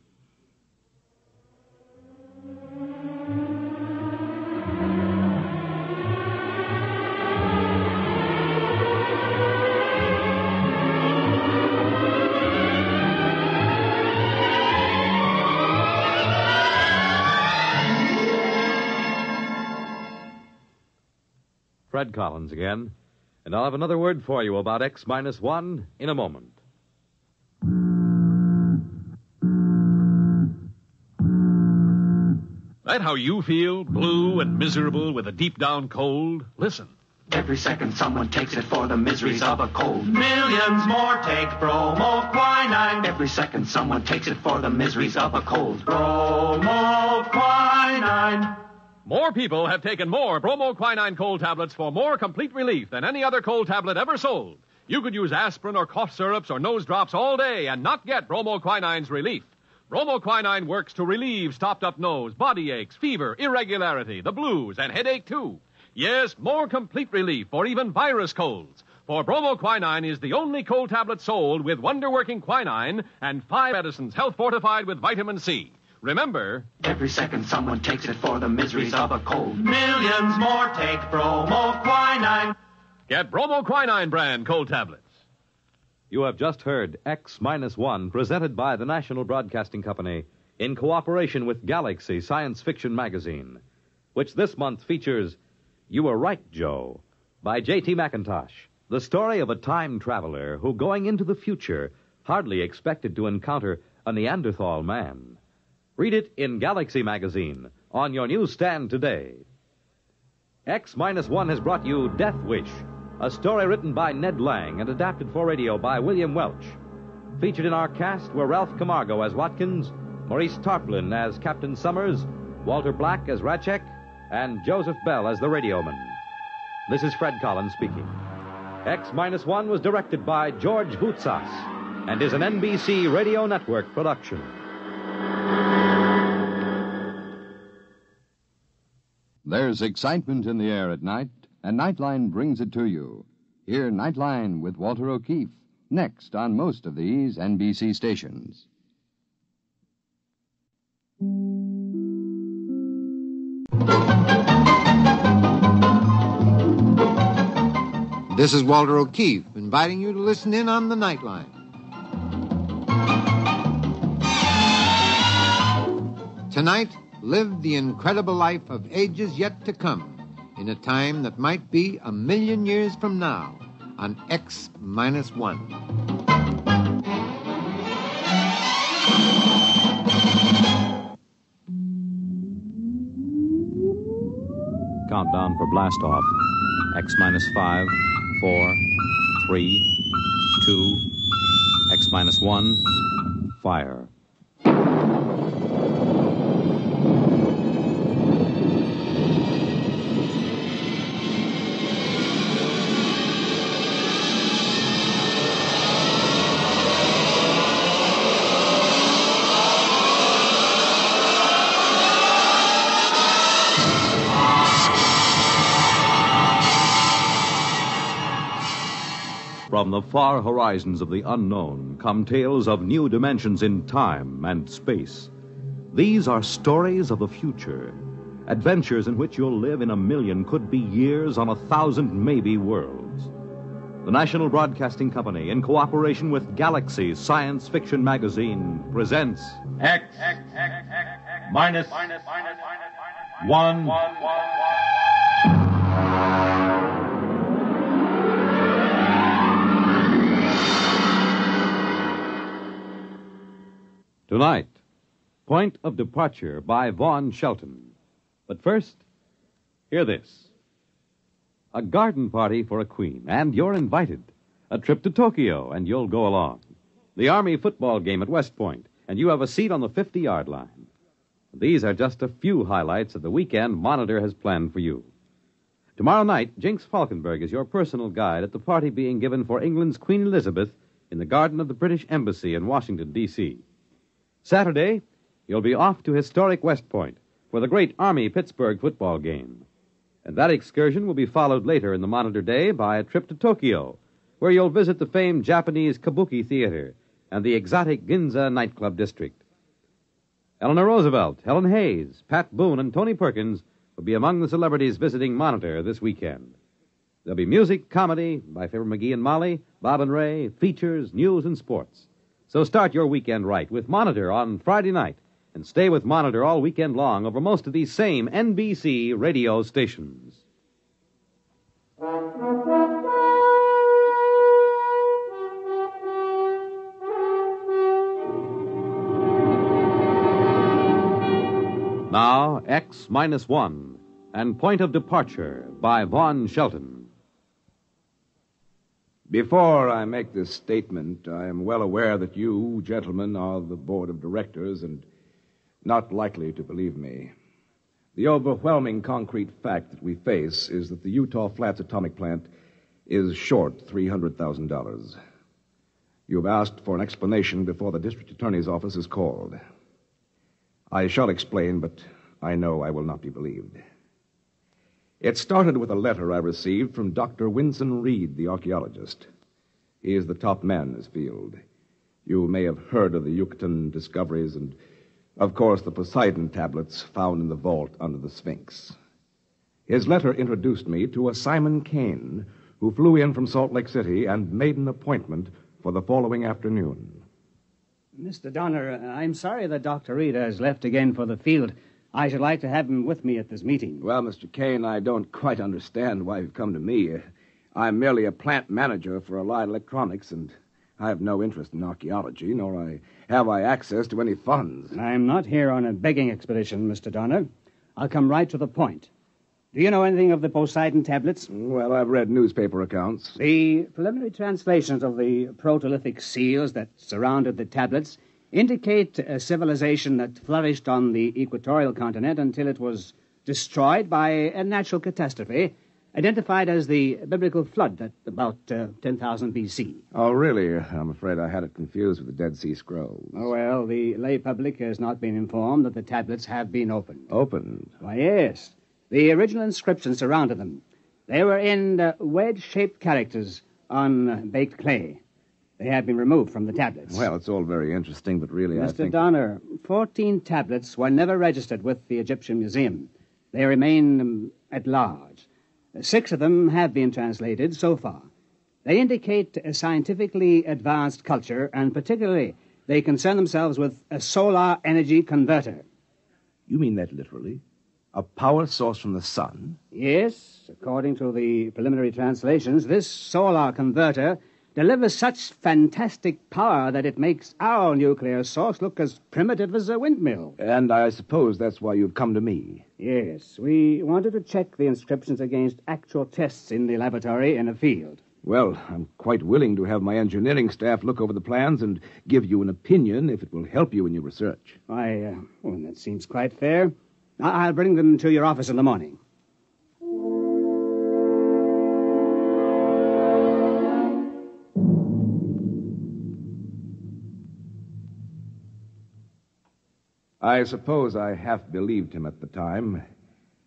Fred Collins again, and I'll have another word for you about X-1 in a moment. That how you feel, blue and miserable with a deep-down cold? Listen. Every second someone takes it for the miseries of a cold. Millions more take bromoquinine. Every second someone takes it for the miseries of a cold. Bromoquinine. More people have taken more bromoquinine cold tablets for more complete relief than any other cold tablet ever sold. You could use aspirin or cough syrups or nose drops all day and not get bromoquinine's relief. Bromoquinine works to relieve stopped-up nose, body aches, fever, irregularity, the blues, and headache, too. Yes, more complete relief for even virus colds. for bromoquinine is the only cold tablet sold with wonder-working quinine and 5 medicines health fortified with vitamin C. Remember, every second someone takes it for the miseries of a cold. Millions more take bromoquinine. Get bromoquinine brand cold tablets. You have just heard X-1, presented by the National Broadcasting Company in cooperation with Galaxy Science Fiction Magazine, which this month features You Were Right, Joe, by J.T. McIntosh, the story of a time traveler who, going into the future, hardly expected to encounter a Neanderthal man. Read it in Galaxy Magazine on your newsstand today. X-1 has brought you Death Wish, a story written by Ned Lang and adapted for radio by William Welch. Featured in our cast were Ralph Camargo as Watkins, Maurice Tarplin as Captain Summers, Walter Black as Ratchek, and Joseph Bell as the radioman. This is Fred Collins speaking. X-1 was directed by George Voutsas and is an NBC Radio Network production. There's excitement in the air at night, and Nightline brings it to you. Hear Nightline with Walter O'Keefe, next on most of these NBC stations. This is Walter O'Keefe, inviting you to listen in on the Nightline. Tonight, live the incredible life of ages yet to come, in a time that might be 1,000,000 years from now, on X-1. Countdown for blast off. X-5, 4, 3, 2, X-1, fire. From the far horizons of the unknown come tales of new dimensions in time and space. These are stories of the future, adventures in which you'll live in 1,000,000, could be years, on 1,000 maybe worlds. The National Broadcasting Company, in cooperation with Galaxy Science Fiction Magazine, presents X-1. Tonight, Point of Departure by Vaughn Shelton. But first, hear this. A garden party for a queen, and you're invited. A trip to Tokyo, and you'll go along. The Army football game at West Point, and you have a seat on the 50-yard line. These are just a few highlights of the weekend Monitor has planned for you. Tomorrow night, Jinx Falkenberg is your personal guide at the party being given for England's Queen Elizabeth in the garden of the British Embassy in Washington, D.C. Saturday, you'll be off to historic West Point for the great Army-Pittsburgh football game. And that excursion will be followed later in the Monitor day by a trip to Tokyo, where you'll visit the famed Japanese Kabuki Theater and the exotic Ginza nightclub district. Eleanor Roosevelt, Helen Hayes, Pat Boone, and Tony Perkins will be among the celebrities visiting Monitor this weekend. There'll be music, comedy by Fibber McGee and Molly, Bob and Ray, features, news, and sports. So start your weekend right with Monitor on Friday night and stay with Monitor all weekend long over most of these same NBC radio stations. Now, X-1 and Point of Departure by Vaughn Shelton. Before I make this statement, I am well aware that you, gentlemen, are the board of directors and not likely to believe me. The overwhelming concrete fact that we face is that the Utah Flats atomic plant is short $300,000. You've asked for an explanation before the district attorney's office is called. I shall explain, but I know I will not be believed. It started with a letter I received from Dr. Winston Reed, the archaeologist. He is the top man in his field. You may have heard of the Yucatan discoveries and, of course, the Poseidon tablets found in the vault under the Sphinx. His letter introduced me to a Simon Kane, who flew in from Salt Lake City and made an appointment for the following afternoon. Mr. Donner, I'm sorry that Dr. Reed has left again for the field. I should like to have him with me at this meeting. Well, Mr. Kane, I don't quite understand why you've come to me. I'm merely a plant manager for Allied Electronics, and I have no interest in archaeology, nor have I access to any funds. I'm not here on a begging expedition, Mr. Donner. I'll come right to the point. Do you know anything of the Poseidon tablets? Well, I've read newspaper accounts. The preliminary translations of the protolithic seals that surrounded the tablets indicate a civilization that flourished on the equatorial continent until it was destroyed by a natural catastrophe, identified as the biblical flood at about 10,000 B.C. Oh, really? I'm afraid I had it confused with the Dead Sea Scrolls. Oh, well, the lay public has not been informed that the tablets have been opened. Opened? Why, yes. The original inscriptions surrounded them. They were in wedge-shaped characters on baked clay. They have been removed from the tablets. Well, it's all very interesting, but really, I think... Mr. Donner, 14 tablets were never registered with the Egyptian Museum. They remain at large. 6 of them have been translated so far. They indicate a scientifically advanced culture, and particularly, they concern themselves with a solar energy converter. You mean that literally? A power source from the sun? Yes. According to the preliminary translations, this solar converter delivers such fantastic power that it makes our nuclear source look as primitive as a windmill. And I suppose that's why you've come to me. Yes. We wanted to check the inscriptions against actual tests in the laboratory in a field. Well, I'm quite willing to have my engineering staff look over the plans and give you an opinion if it will help you in your research. Well, that seems quite fair. I'll bring them to your office in the morning. I suppose I half believed him at the time.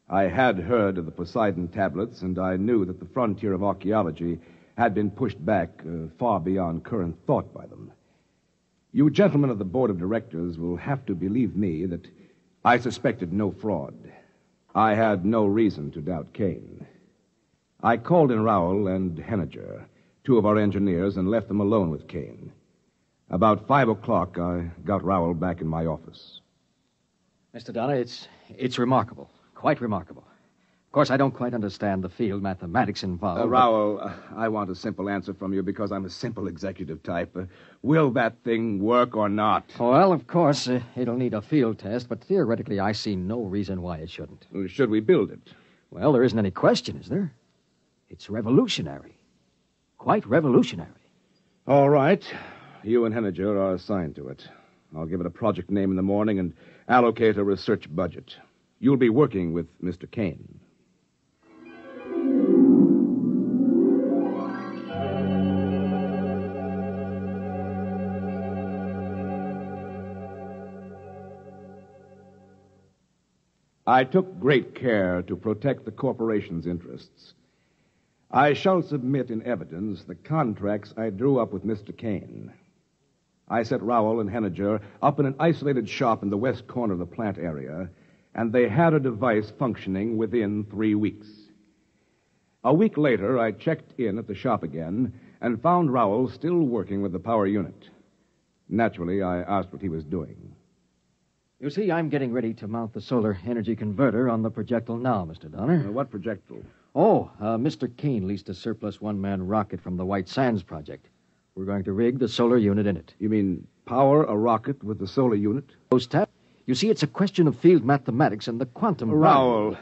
I had heard of the Poseidon tablets, and I knew that the frontier of archaeology had been pushed back far beyond current thought by them. You gentlemen of the board of directors will have to believe me that I suspected no fraud. I had no reason to doubt Kane. I called in Rowell and Henniger, 2 of our engineers, and left them alone with Kane. About 5 o'clock, I got Rowell back in my office. Mr. Donner, it's remarkable. Quite remarkable. Of course, I don't quite understand the field mathematics involved. Rowell, I want a simple answer from you because I'm a simple executive type. Will that thing work or not? Well, of course, it'll need a field test, but theoretically, I see no reason why it shouldn't. Should we build it? Well, there isn't any question, is there? It's revolutionary. Quite revolutionary. All right. You and Henniger are assigned to it. I'll give it a project name in the morning and allocate a research budget. You'll be working with Mr. Kane. I took great care to protect the corporation's interests. I shall submit in evidence the contracts I drew up with Mr. Kane. I set Rowell and Henniger up in an isolated shop in the west corner of the plant area, and they had a device functioning within 3 weeks. A week later, I checked in at the shop again and found Rowell still working with the power unit. Naturally, I asked what he was doing. You see, I'm getting ready to mount the solar energy converter on the projectile now, Mr. Donner. What projectile? Mr. Kane leased a surplus one-man rocket from the White Sands project. We're going to rig the solar unit in it. You mean power a rocket with the solar unit? You see, it's a question of field mathematics and the quantum... Rowell,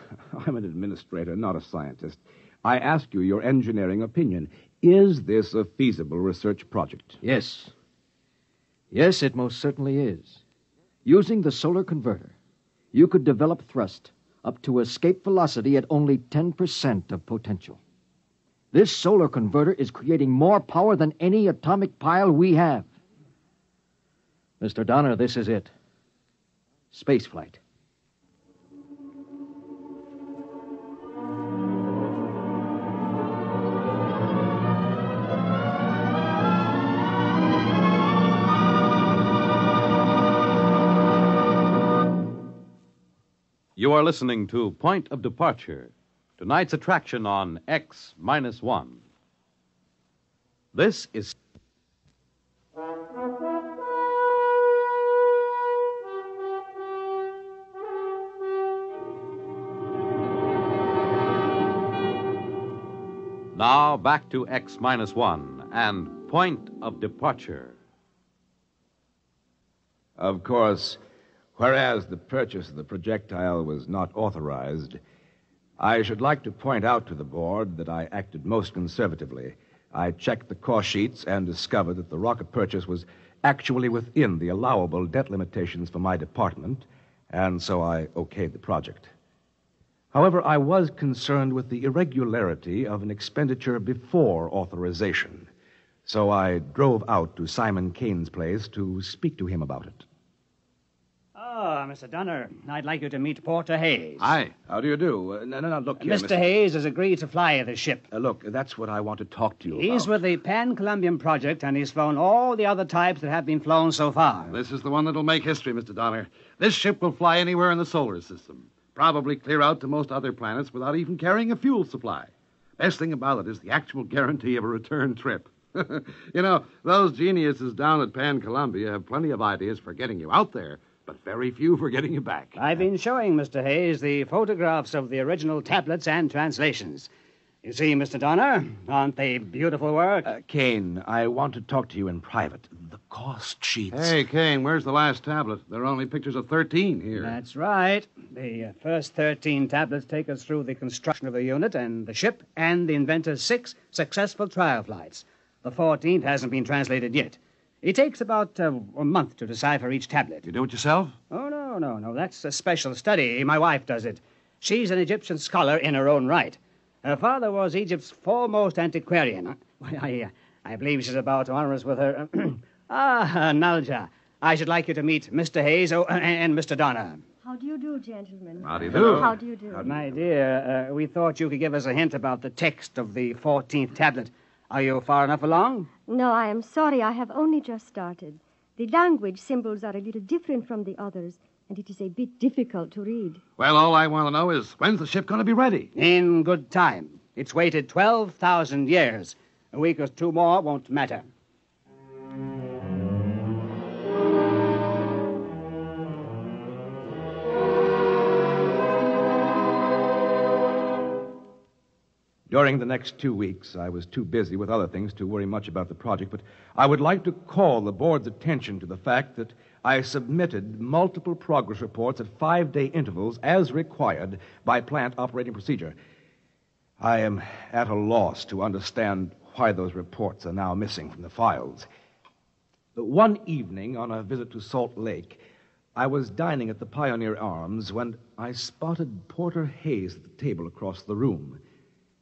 I'm an administrator, not a scientist. I ask you your engineering opinion. Is this a feasible research project? Yes. Yes, it most certainly is. Using the solar converter, you could develop thrust up to escape velocity at only 10% of potential. This solar converter is creating more power than any atomic pile we have. Mr. Donner, this is it. Space flight. You are listening to Point of Departure, tonight's attraction on X-1. This is... Now back to X-1 and Point of Departure. Of course, whereas the purchase of the projectile was not authorized, I should like to point out to the board that I acted most conservatively. I checked the cost sheets and discovered that the rocket purchase was actually within the allowable debt limitations for my department, and so I okayed the project. However, I was concerned with the irregularity of an expenditure before authorization, so I drove out to Simon Kane's place to speak to him about it. Oh, Mr. Dunner, I'd like you to meet Porter Hayes. Hi, how do you do? No, look here, Mr. Hayes has agreed to fly the ship. Look, that's what I want to talk to you about. He's with the Pan-Columbian Project, and he's flown all the other types that have been flown so far. This is the one that'll make history, Mr. Donner. This ship will fly anywhere in the solar system. Probably clear out to most other planets without even carrying a fuel supply. Best thing about it is the actual guarantee of a return trip. You know, those geniuses down at Pan-Columbia have plenty of ideas for getting you out there, but very few for getting you back. I've been showing Mr. Hayes the photographs of the original tablets and translations. You see, Mr. Donner, aren't they beautiful work? Kane, I want to talk to you in private. The cost sheets. Hey, Kane, where's the last tablet? There are only pictures of 13 here. That's right. The first 13 tablets take us through the construction of the unit and the ship and the inventor's 6 successful trial flights. The 14th hasn't been translated yet. It takes about a month to decipher each tablet. You do it yourself? Oh, no. That's a special study. My wife does it. She's an Egyptian scholar in her own right. Her father was Egypt's foremost antiquarian. I believe she's about to honor us with her... Nalja. I should like you to meet Mr. Hayes and Mr. Donner. How do you do, gentlemen? How do you do? How do you do? My dear, we thought you could give us a hint about the text of the 14th tablet. Are you far enough along? No, I am sorry. I have only just started. The language symbols are a little different from the others, and it is a bit difficult to read. Well, all I want to know is, when's the ship going to be ready? In good time. It's waited 12,000 years. A week or 2 more won't matter. During the next 2 weeks, I was too busy with other things to worry much about the project, but I would like to call the board's attention to the fact that I submitted multiple progress reports at 5-day intervals as required by plant operating procedure. I am at a loss to understand why those reports are now missing from the files. One evening, on a visit to Salt Lake, I was dining at the Pioneer Arms when I spotted Porter Hayes at the table across the room.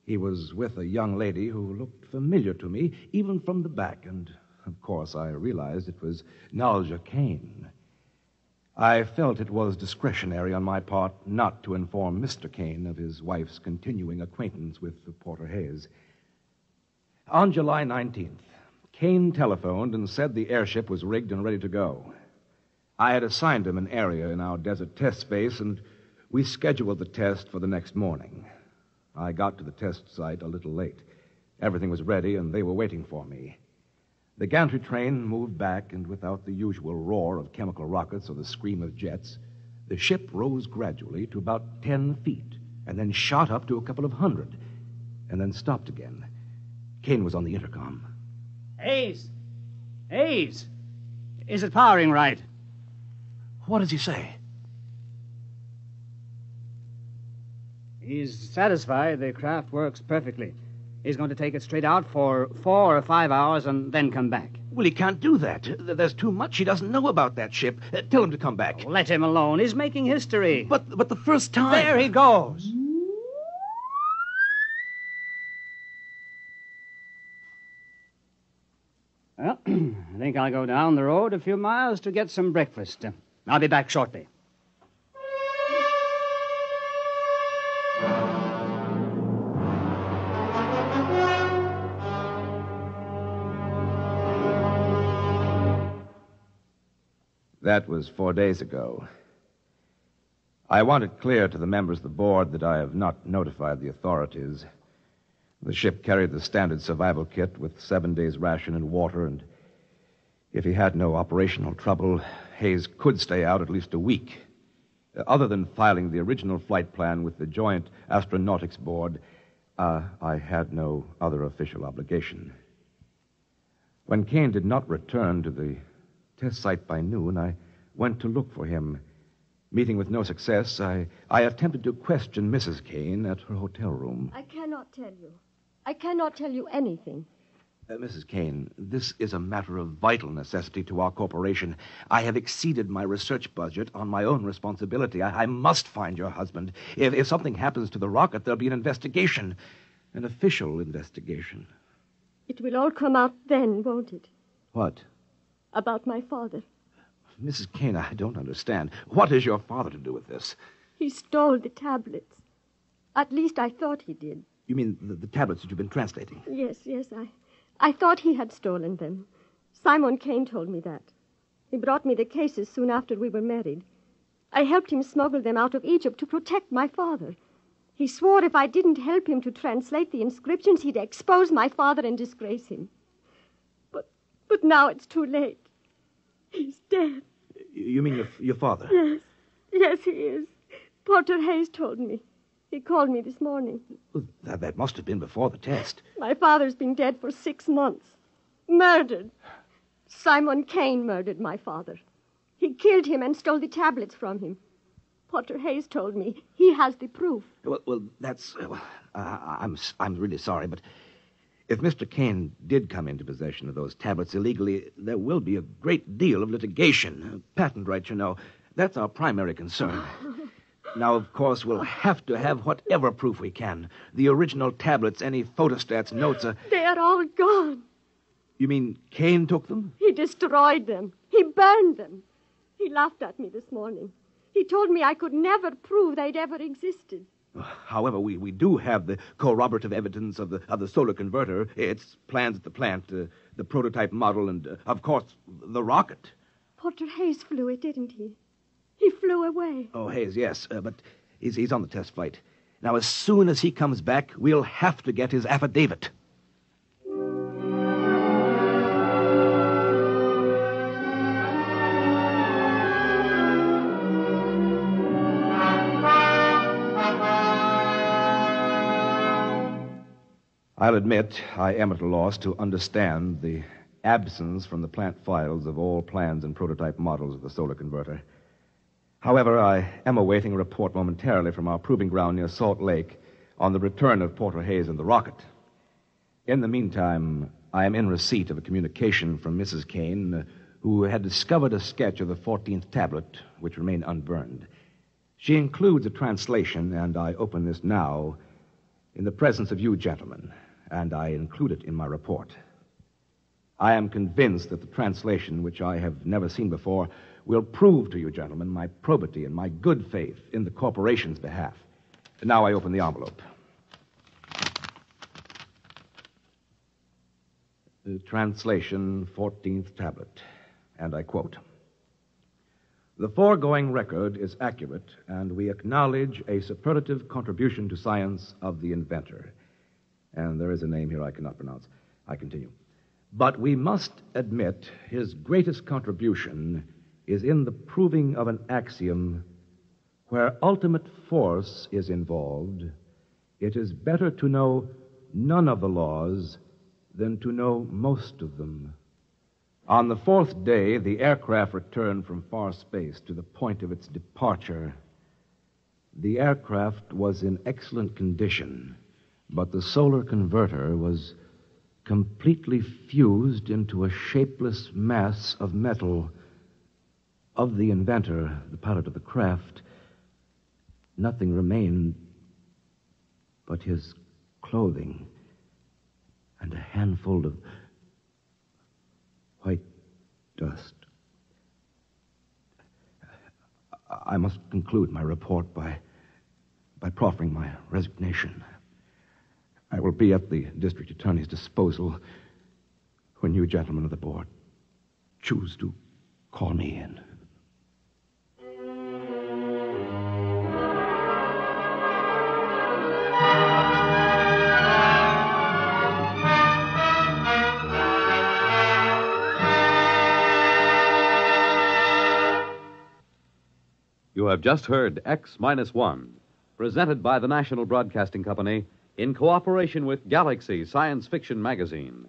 He was with a young lady who looked familiar to me, even from the back, and, of course, I realized it was Nalja Kane. I felt it was discretionary on my part not to inform Mr. Kane of his wife's continuing acquaintance with Porter Hayes. On July 19th, Kane telephoned and said the airship was rigged and ready to go. I had assigned him an area in our desert test space, and we scheduled the test for the next morning. I got to the test site a little late. Everything was ready, and they were waiting for me. The gantry train moved back, and without the usual roar of chemical rockets or the scream of jets, the ship rose gradually to about 10 feet, and then shot up to a couple of hundred, and then stopped again. Kane was on the intercom. Hayes! Hayes! Is it powering right? What does he say? He's satisfied the craft works perfectly. He's going to take it straight out for 4 or 5 hours and then come back. Well, he can't do that. There's too much he doesn't know about that ship. Tell him to come back. Oh, let him alone. He's making history. But the first time... There he goes. Well, I think I'll go down the road a few miles to get some breakfast. I'll be back shortly. That was 4 days ago. I want it clear to the members of the board that I have not notified the authorities. The ship carried the standard survival kit with 7 days' ration and water, and if he had no operational trouble, Hayes could stay out at least a week. Other than filing the original flight plan with the Joint Astronautics Board, I had no other official obligation. When Kane did not return to the test site by noon, I went to look for him. Meeting with no success, I attempted to question Mrs. Kane at her hotel room. I cannot tell you. I cannot tell you anything. Mrs. Kane, this is a matter of vital necessity to our corporation. I have exceeded my research budget on my own responsibility. I must find your husband. If something happens to the rocket, there'll be an investigation. An official investigation. It will all come out then, won't it? What? About my father. Mrs. Kane, I don't understand. What has your father to do with this? He stole the tablets. At least I thought he did. You mean the tablets that you've been translating? Yes, I thought he had stolen them. Simon Kane told me that. He brought me the cases soon after we were married. I helped him smuggle them out of Egypt to protect my father. He swore if I didn't help him to translate the inscriptions, he'd expose my father and disgrace him. But now it's too late. He's dead. You mean your father? Yes, he is. Porter Hayes told me. He called me this morning. Well, that must have been before the test. My father's been dead for 6 months. Murdered. Simon Kane murdered my father. He killed him and stole the tablets from him. Porter Hayes told me he has the proof. Well, that's... I'm really sorry, but if Mr. Kane did come into possession of those tablets illegally, there will be a great deal of litigation. Patent rights, you know. That's our primary concern. Now, of course, we'll have to have whatever proof we can. The original tablets, any photostats, notes... They are all gone. You mean Kane took them? He destroyed them. He burned them. He laughed at me this morning. He told me I could never prove they'd ever existed. However, we do have the corroborative evidence of the solar converter, its plans at the plant, the prototype model, and, of course, the rocket. Porter Hayes flew it, didn't he? He flew away. Oh, Hayes, yes, but he's on the test flight. Now, as soon as he comes back, we'll have to get his affidavit. I'll admit I am at a loss to understand the absence from the plant files of all plans and prototype models of the solar converter. However, I am awaiting a report momentarily from our proving ground near Salt Lake on the return of Porter Hayes and the rocket. In the meantime, I am in receipt of a communication from Mrs. Kane, who had discovered a sketch of the 14th tablet, which remained unburned. She includes a translation, and I open this now in the presence of you gentlemen, and I include it in my report. I am convinced that the translation, which I have never seen before, will prove to you gentlemen my probity and my good faith in the corporation's behalf. And now I open the envelope. The translation, 14th tablet, and I quote, "The foregoing record is accurate, and we acknowledge a superlative contribution to science of the inventor." And there is a name here I cannot pronounce. I continue. "But we must admit his greatest contribution is in the proving of an axiom where ultimate force is involved. It is better to know none of the laws than to know most of them. On the 4th day, the aircraft returned from far space to the point of its departure. The aircraft was in excellent condition, but the solar converter was completely fused into a shapeless mass of metal. Of the inventor, the pilot of the craft, nothing remained but his clothing and a handful of white dust. I must conclude my report by proffering my resignation. I will be at the district attorney's disposal when you gentlemen of the board choose to call me in. You have just heard X-1, presented by the National Broadcasting Company in cooperation with Galaxy Science Fiction Magazine,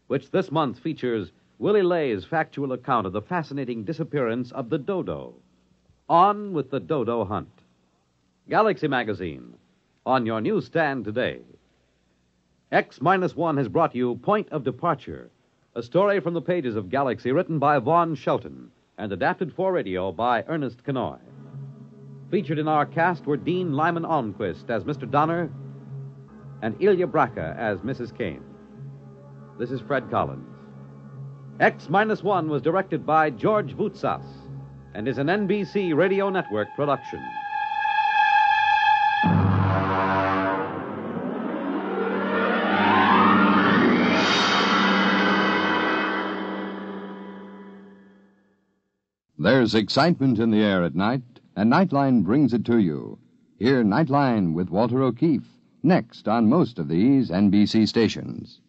which this month features Willie Lay's factual account of the fascinating disappearance of the dodo. On with the dodo hunt. Galaxy Magazine, on your newsstand today. X-1 has brought you Point of Departure, a story from the pages of Galaxy written by Vaughn Shelton and adapted for radio by Ernest Kenoy. Featured in our cast were Dean Lyman Almquist as Mr. Donner and Ilya Braca as Mrs. Kane. This is Fred Collins. X-1 was directed by George Voutsas and is an NBC Radio Network production. There's excitement in the air at night, and Nightline brings it to you. Hear Nightline with Walter O'Keefe, next on most of these NBC stations.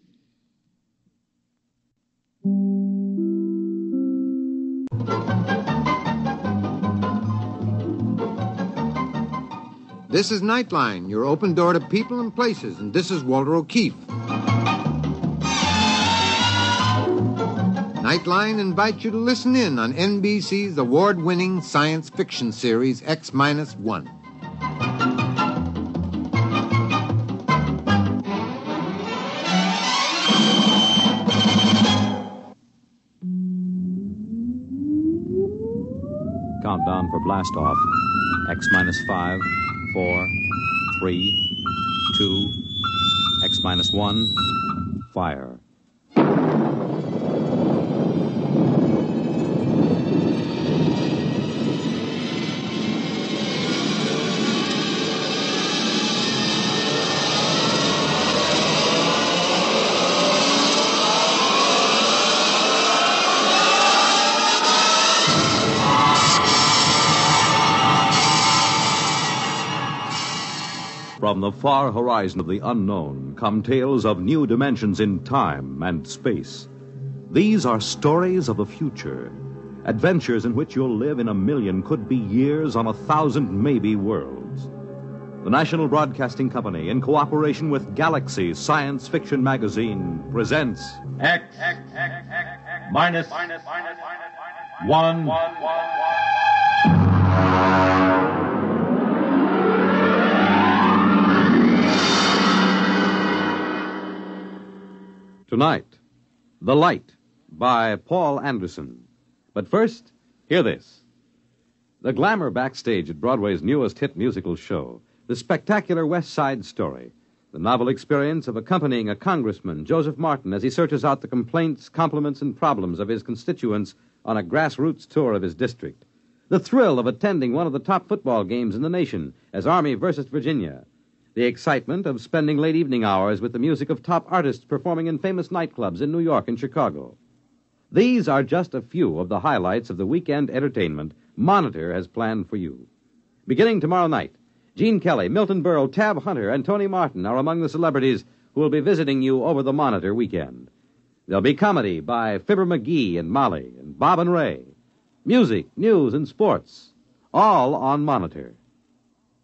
This is Nightline, your open door to people and places, and this is Walter O'Keefe. Nightline invites you to listen in on NBC's award-winning science fiction series X-1. Countdown for blast off. X-5, 4, 3, 2, X-1, fire. From the far horizon of the unknown come tales of new dimensions in time and space. These are stories of the future, adventures in which you'll live in a million, could be years, on 1,000 maybe worlds. The National Broadcasting Company, in cooperation with Galaxy Science Fiction Magazine, presents X-1. Tonight, The Light by Paul Anderson. But first, hear this. The glamour backstage at Broadway's newest hit musical show, the spectacular West Side Story, the novel experience of accompanying a congressman, Joseph Martin, as he searches out the complaints, compliments, and problems of his constituents on a grassroots tour of his district. The thrill of attending one of the top football games in the nation as Army versus Virginia. The excitement of spending late evening hours with the music of top artists performing in famous nightclubs in New York and Chicago. These are just a few of the highlights of the weekend entertainment Monitor has planned for you. Beginning tomorrow night, Gene Kelly, Milton Berle, Tab Hunter, and Tony Martin are among the celebrities who will be visiting you over the Monitor weekend. There'll be comedy by Fibber McGee and Molly and Bob and Ray. Music, news, and sports, all on Monitor.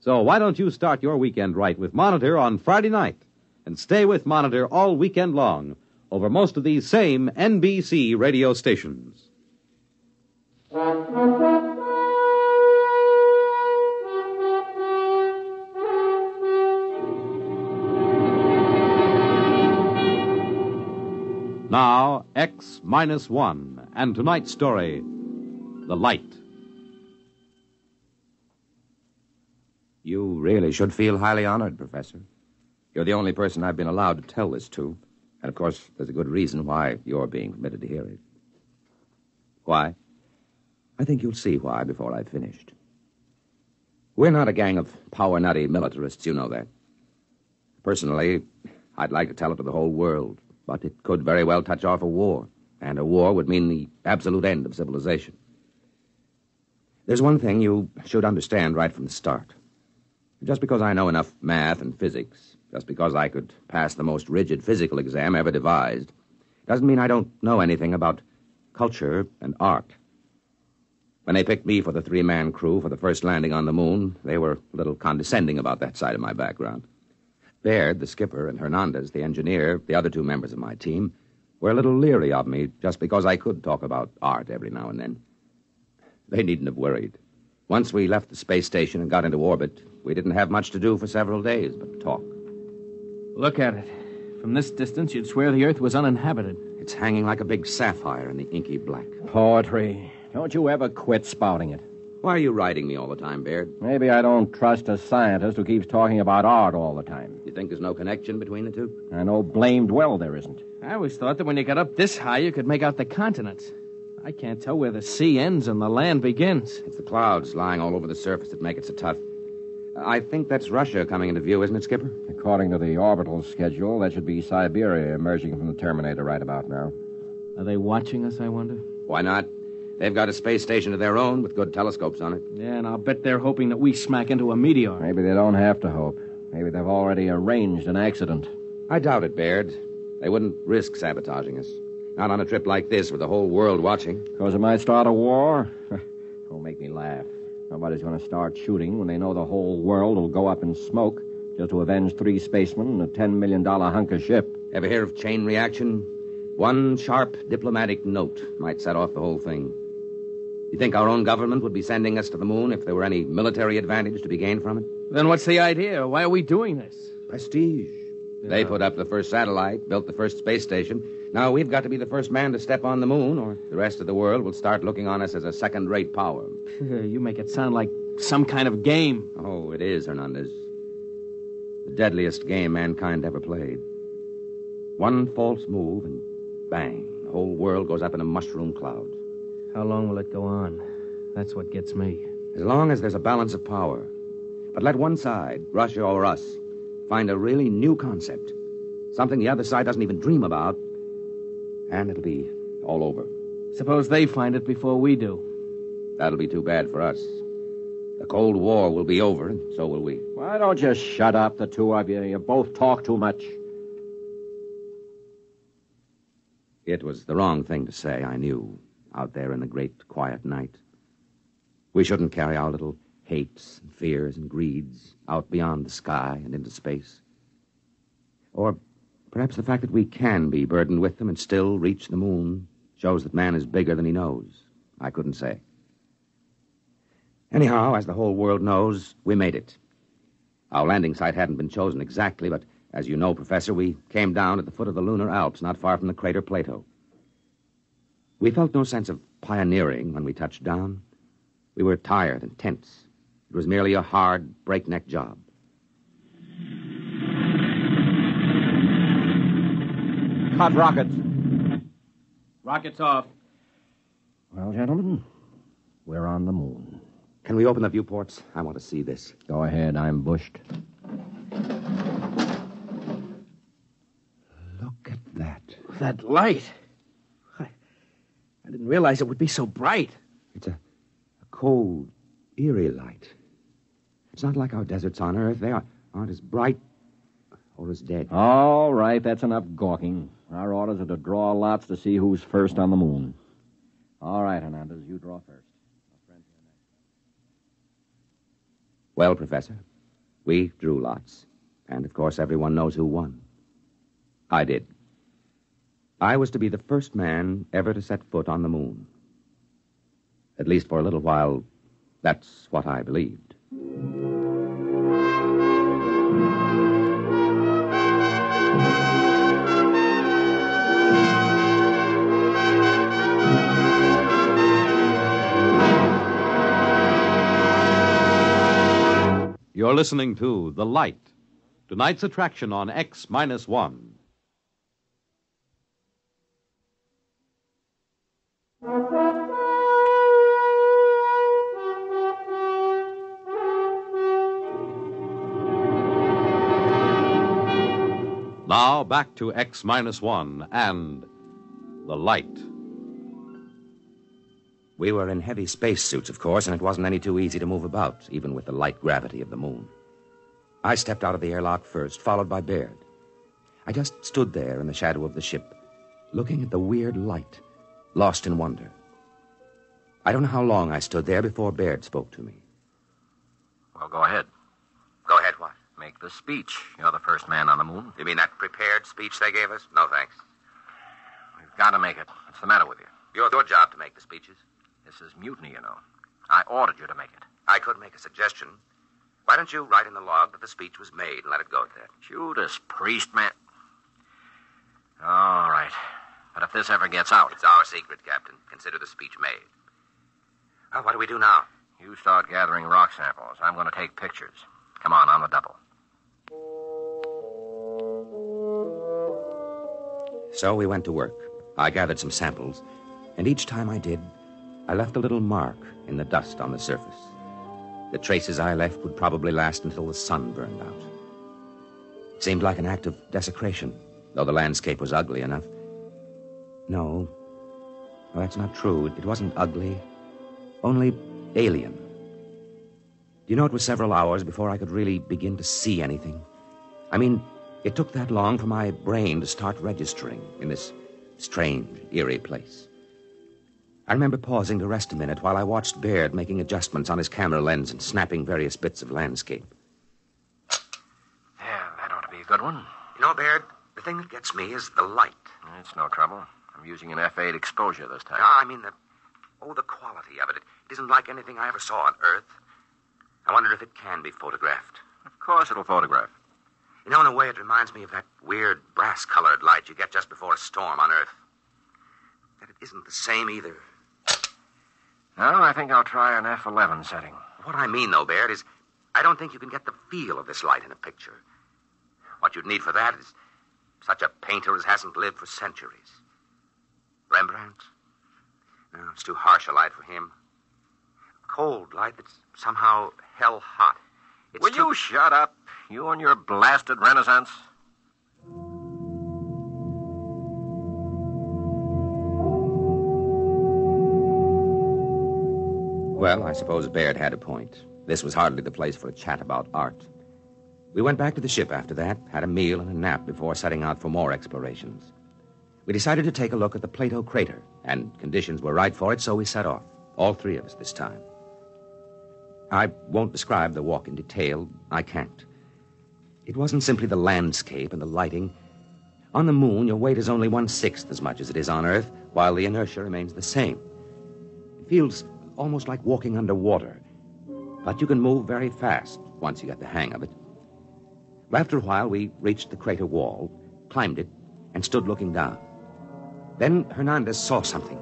So why don't you start your weekend right with Monitor on Friday night and stay with Monitor all weekend long over most of these same NBC radio stations. Now, X-1 and tonight's story, The Light. You really should feel highly honored, Professor. You're the only person I've been allowed to tell this to. And, of course, there's a good reason why you're being permitted to hear it. Why? I think you'll see why before I've finished. We're not a gang of power-nutty militarists, you know that. Personally, I'd like to tell it to the whole world, but it could very well touch off a war, and a war would mean the absolute end of civilization. There's one thing you should understand right from the start. Just because I know enough math and physics, just because I could pass the most rigid physical exam ever devised, doesn't mean I don't know anything about culture and art. When they picked me for the three-man crew for the first landing on the moon, they were a little condescending about that side of my background. Baird, the skipper, and Hernandez, the engineer, the other two members of my team, were a little leery of me just because I could talk about art every now and then. They needn't have worried. Once we left the space station and got into orbit, we didn't have much to do for several days but talk. Look at it. From this distance, you'd swear the Earth was uninhabited. It's hanging like a big sapphire in the inky black. Poetry. Don't you ever quit spouting it. Why are you riding me all the time, Baird? Maybe I don't trust a scientist who keeps talking about art all the time. You think there's no connection between the two? I know blamed well there isn't. I always thought that when you got up this high, you could make out the continents. I can't tell where the sea ends and the land begins. It's the clouds lying all over the surface that make it so tough. I think that's Russia coming into view, isn't it, Skipper? According to the orbital schedule, that should be Siberia emerging from the Terminator right about now. Are they watching us, I wonder? Why not? They've got a space station of their own with good telescopes on it. Yeah, and I'll bet they're hoping that we smack into a meteor. Maybe they don't have to hope. Maybe they've already arranged an accident. I doubt it, Baird. They wouldn't risk sabotaging us. Not on a trip like this with the whole world watching. Because it might start a war? Don't make me laugh. Nobody's going to start shooting when they know the whole world will go up in smoke just to avenge 3 spacemen and a $10 million hunk of ship. Ever hear of chain reaction? One sharp diplomatic note might set off the whole thing. You think our own government would be sending us to the moon if there were any military advantage to be gained from it? Then what's the idea? Why are we doing this? Prestige. Yeah. They put up the first satellite, built the first space station. Now we've got to be the first man to step on the moon, or the rest of the world will start looking on us as a second-rate power. You make it sound like some kind of game. Oh, it is, Hernandez. The deadliest game mankind ever played. One false move, and bang, the whole world goes up in a mushroom cloud. How long will it go on? That's what gets me. As long as there's a balance of power. But let one side, Russia or us, find a really new concept, something the other side doesn't even dream about, and it'll be all over. Suppose they find it before we do. That'll be too bad for us. The Cold War will be over, and so will we. Why don't you shut up, the two of you? You both talk too much. It was the wrong thing to say, I knew, out there in the great quiet night. We shouldn't carry our little hates and fears and greeds out beyond the sky and into space. Or perhaps the fact that we can be burdened with them and still reach the moon shows that man is bigger than he knows. I couldn't say. Anyhow, as the whole world knows, we made it. Our landing site hadn't been chosen exactly, but as you know, Professor, we came down at the foot of the lunar Alps, not far from the crater Plato. We felt no sense of pioneering when we touched down. We were tired and tense. It was merely a hard, breakneck job. Hot rockets. Rockets off. Well, gentlemen, we're on the moon. Can we open the viewports? I want to see this. Go ahead, I'm bushed. Look at that. That light. I didn't realize it would be so bright. It's a cold, eerie light. It's not like our deserts on Earth. They aren't as bright or as dead. All right, that's enough gawking. Our orders are to draw lots to see who's first on the moon. All right, Hernandez, you draw first. Well, Professor, we drew lots. And, of course, everyone knows who won. I did. I was to be the first man ever to set foot on the moon. At least for a little while, that's what I believed. You're listening to The Light, tonight's attraction on X-1. Now back to X-1 and The Light. We were in heavy spacesuits, of course, and it wasn't any too easy to move about, even with the light gravity of the moon. I stepped out of the airlock first, followed by Baird. I just stood there in the shadow of the ship, looking at the weird light, lost in wonder. I don't know how long I stood there before Baird spoke to me. Well, go ahead. Go ahead, what? Make the speech. You're the first man on the moon. You mean that prepared speech they gave us? No, thanks. We've got to make it. What's the matter with you? Your job to make the speeches. This is mutiny, you know. I ordered you to make it. I could make a suggestion. Why don't you write in the log that the speech was made and let it go at that? Judas Priest, man. All right. But if this ever gets out... It's our secret, Captain. Consider the speech made. Well, what do we do now? You start gathering rock samples. I'm going to take pictures. Come on the double. So we went to work. I gathered some samples, and each time I did, I left a little mark in the dust on the surface. The traces I left would probably last until the sun burned out. It seemed like an act of desecration, though the landscape was ugly enough. No, that's not true. It wasn't ugly, only alien. Do you know, it was several hours before I could really begin to see anything. I mean, it took that long for my brain to start registering in this strange, eerie place. I remember pausing to rest a minute while I watched Baird making adjustments on his camera lens and snapping various bits of landscape. Yeah, that ought to be a good one. You know, Baird, the thing that gets me is the light. It's no trouble. I'm using an F8 exposure this time. No, I mean the quality of it. It isn't like anything I ever saw on Earth. I wonder if it can be photographed. Of course it'll photograph. You know, in a way, it reminds me of that weird brass-colored light you get just before a storm on Earth. That it isn't the same either. No, I think I'll try an F11 setting. What I mean, though, Baird, is I don't think you can get the feel of this light in a picture. What you'd need for that is such a painter as hasn't lived for centuries. Rembrandt? No, it's too harsh a light for him. Cold light that's somehow hell-hot. Will you shut up? You and your blasted Renaissance? Well, I suppose Baird had a point. This was hardly the place for a chat about art. We went back to the ship after that, had a meal and a nap before setting out for more explorations. We decided to take a look at the Plato crater, and conditions were right for it, so we set off, all three of us this time. I won't describe the walk in detail. I can't. It wasn't simply the landscape and the lighting. On the moon, your weight is only 1/6 as much as it is on Earth, while the inertia remains the same. It feels almost like walking underwater, but you can move very fast once you get the hang of it. After a while, we reached the crater wall, climbed it, and stood looking down. Then Hernandez saw something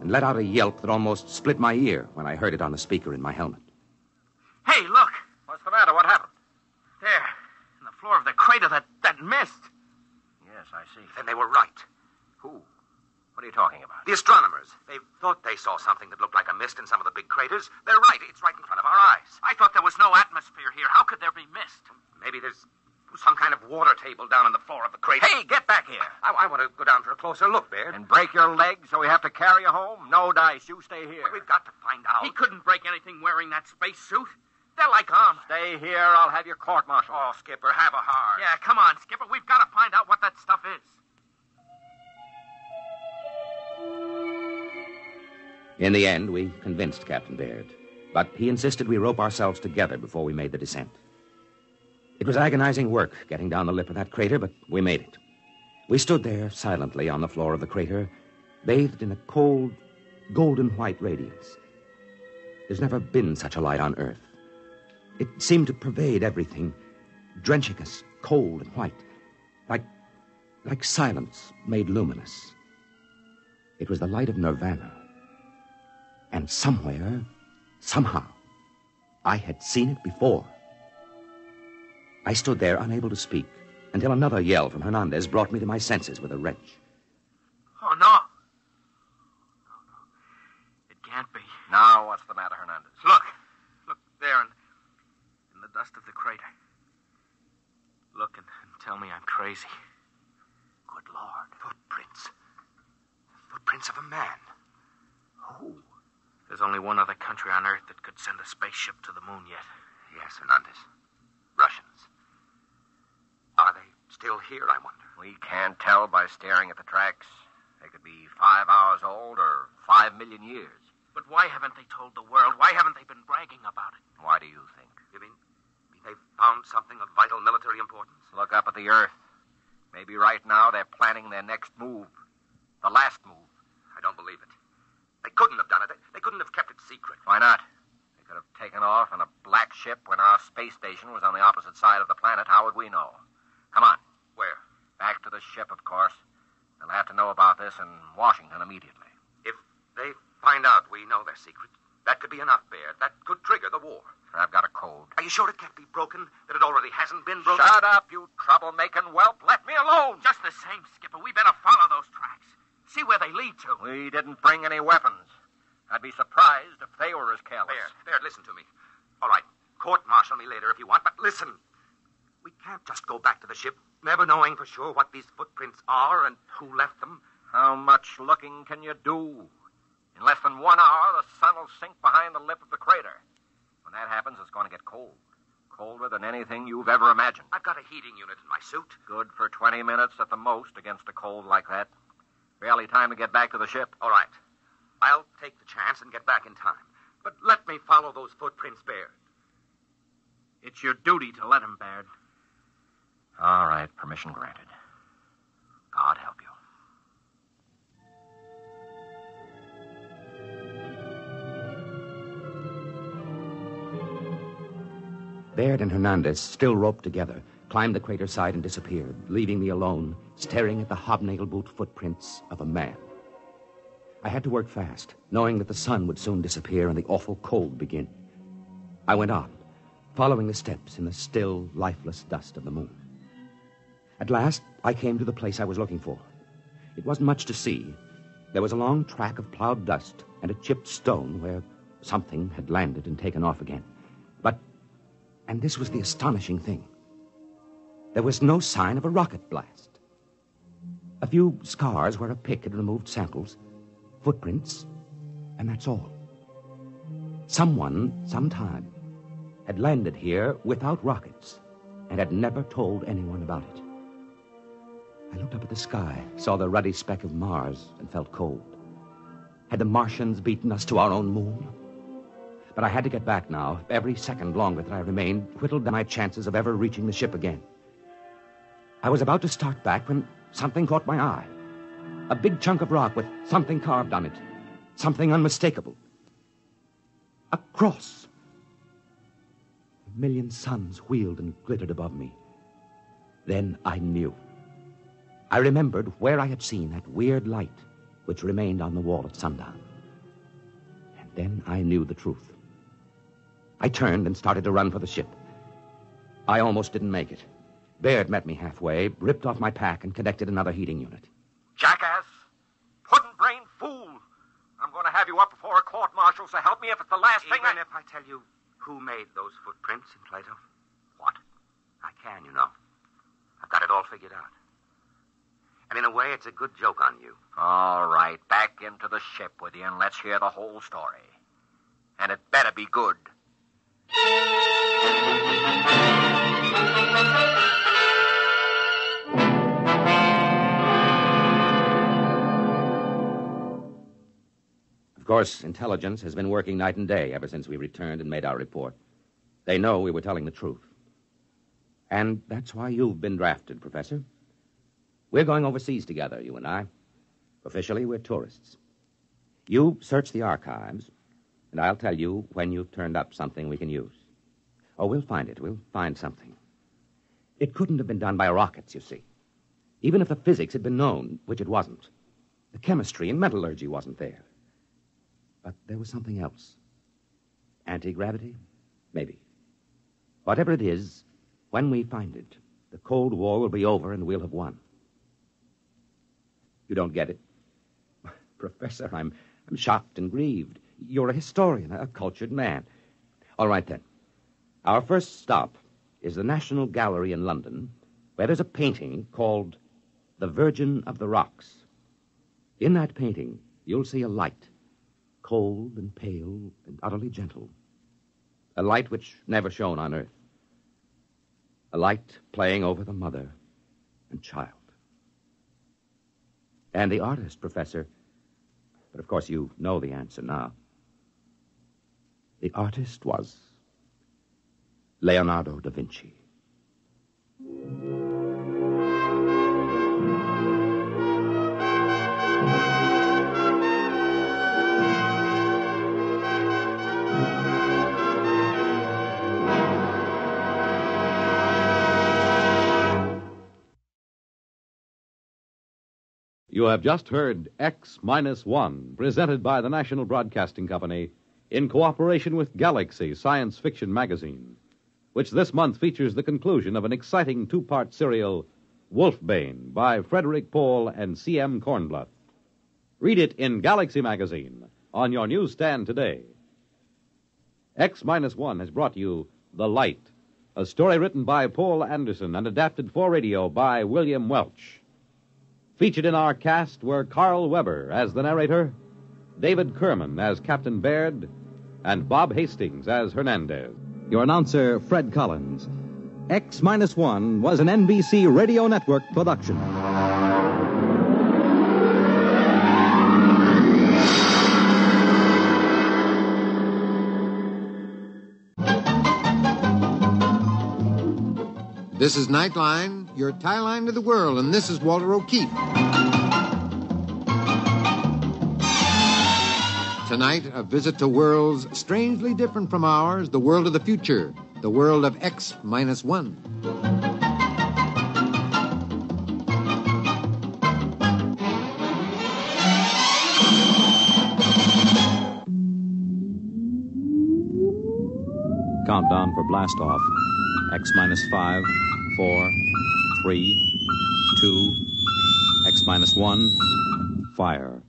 and let out a yelp that almost split my ear when I heard it on the speaker in my helmet. Hey, look! What's the matter? What happened? There, in the floor of the crater, that mist. Yes, I see. Then they were right. Who? What are you talking about? The astronomers. They thought they saw something that looked like a mist in some of the big craters. They're right. It's right in front of our eyes. I thought there was no atmosphere here. How could there be mist? Maybe there's some kind of water table down on the floor of the crater. Hey, get back here. I want to go down for a closer look, Baird. And break your leg so we have to carry you home? No dice. You stay here. But we've got to find out. He couldn't break anything wearing that space suit. They're like armor. Stay here. I'll have your court-martial. Oh, Skipper, have a heart. Yeah, come on, Skipper. We've got to find out what that stuff is. In the end, we convinced Captain Baird, but he insisted we rope ourselves together before we made the descent. It was agonizing work getting down the lip of that crater, but we made it. We stood there silently on the floor of the crater, bathed in a cold, golden-white radiance. There's never been such a light on Earth. It seemed to pervade everything, drenching us cold and white, like silence made luminous. It was the light of nirvana. And somewhere, somehow, I had seen it before. I stood there unable to speak until another yell from Hernandez brought me to my senses with a wrench. Oh, no. It can't be. Now, what's the matter, Hernandez? Look there in the dust of the crater. Look and tell me I'm crazy. Good Lord. Footprints. Footprints of a man. Who? There's only one other country on Earth that could send a spaceship to the moon yet. Yes, Hernandez. Russians. Are they still here, I wonder? We can't tell by staring at the tracks. They could be 5 hours old or 5 million years. But why haven't they told the world? Why haven't they been bragging about it? Why do you think? You mean they've found something of vital military importance? Look up at the Earth. Maybe right now they're planning their next move. The last move. I don't believe it. They couldn't have done it. They couldn't have kept it secret. Why not? They could have taken off in a black ship when our space station was on the opposite side of the planet. How would we know? Come on. Where? Back to the ship, of course. They'll have to know about this in Washington immediately. If they find out we know their secret, that could be enough, Baird. That could trigger the war. I've got a code. Are you sure it can't be broken? That it already hasn't been broken? Shut up, you troublemaking whelp. Let me alone. Just the same, Skipper, we better follow those tracks. See where they lead to. We didn't bring any weapons. I'd be surprised if they were as careless. Baird, listen to me. All right, court-martial me later if you want, but listen. We can't just go back to the ship, never knowing for sure what these footprints are and who left them. How much looking can you do? In less than 1 hour, the sun will sink behind the lip of the crater. When that happens, it's going to get cold. Colder than anything you've ever imagined. I've got a heating unit in my suit. Good for 20 minutes at the most against a cold like that. Barely time to get back to the ship. All right. I'll take the chance and get back in time. But let me follow those footprints, Baird. It's your duty to let him, Baird. All right, permission granted. God help you. Baird and Hernandez, still roped together, climbed the crater side and disappeared, leaving me alone, staring at the hobnail boot footprints of a man. I had to work fast, knowing that the sun would soon disappear and the awful cold begin. I went on, following the steps in the still, lifeless dust of the moon. At last, I came to the place I was looking for. It wasn't much to see. There was a long track of plowed dust and a chipped stone where something had landed and taken off again. And this was the astonishing thing. There was no sign of a rocket blast. A few scars where a pick had removed samples, footprints, and that's all. Someone, sometime, had landed here without rockets and had never told anyone about it. I looked up at the sky, saw the ruddy speck of Mars, and felt cold. Had the Martians beaten us to our own moon? But I had to get back now. Every second longer that I remained whittled down my chances of ever reaching the ship again. I was about to start back when something caught my eye. A big chunk of rock with something carved on it. Something unmistakable. A cross. A million suns wheeled and glittered above me. Then I knew. I remembered where I had seen that weird light which remained on the wall at sundown. And then I knew the truth. I turned and started to run for the ship. I almost didn't make it. Baird met me halfway, ripped off my pack, and connected another heating unit. Jackass! Puddin'-brain fool! I'm going to have you up before a court-martial, so help me if it's the last thing Even if I tell you who made those footprints in Plato? What? I can, you know. I've got it all figured out. And in a way, it's a good joke on you. All right, back into the ship with you, and let's hear the whole story. And it better be good. Of course, intelligence has been working night and day ever since we returned and made our report. They know we were telling the truth. And that's why you've been drafted, Professor. We're going overseas together, you and I. Officially, we're tourists. You search the archives, and I'll tell you when you've turned up something we can use. Oh, we'll find it. We'll find something. It couldn't have been done by rockets, you see. Even if the physics had been known, which it wasn't. The chemistry and metallurgy wasn't there. But there was something else. Anti-gravity? Maybe. Whatever it is, when we find it, the Cold War will be over and we'll have won. You don't get it? Professor, I'm shocked and grieved. You're a historian, a cultured man. All right, then. Our first stop is the National Gallery in London, where there's a painting called The Virgin of the Rocks. In that painting, you'll see a light, cold and pale and utterly gentle. A light which never shone on Earth. A light playing over the mother and child. And the artist, Professor, but of course you know the answer now. The artist was Leonardo da Vinci. You have just heard X-1, presented by the National Broadcasting Company in cooperation with Galaxy Science Fiction Magazine, which this month features the conclusion of an exciting two-part serial, Wolfbane, by Frederick Pohl and C.M. Kornbluth. Read it in Galaxy Magazine on your newsstand today. X-1 has brought you The Light, a story written by Paul Anderson and adapted for radio by William Welch. Featured in our cast were Carl Weber as the narrator, David Kerman as Captain Baird, and Bob Hastings as Hernandez. Your announcer, Fred Collins. X-1 was an NBC Radio Network production. This is Nightline, your tie line to the world, and this is Walter O'Keefe. Tonight, a visit to worlds strangely different from ours, the world of the future, the world of X-1. Countdown for blast-off. X-5, 4, 3, 2, X-1, fire.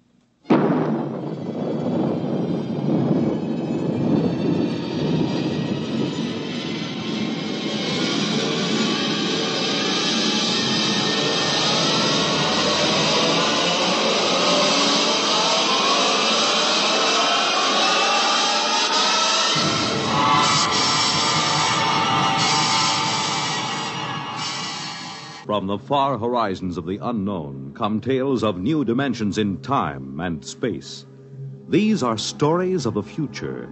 From the far horizons of the unknown come tales of new dimensions in time and space. These are stories of the future,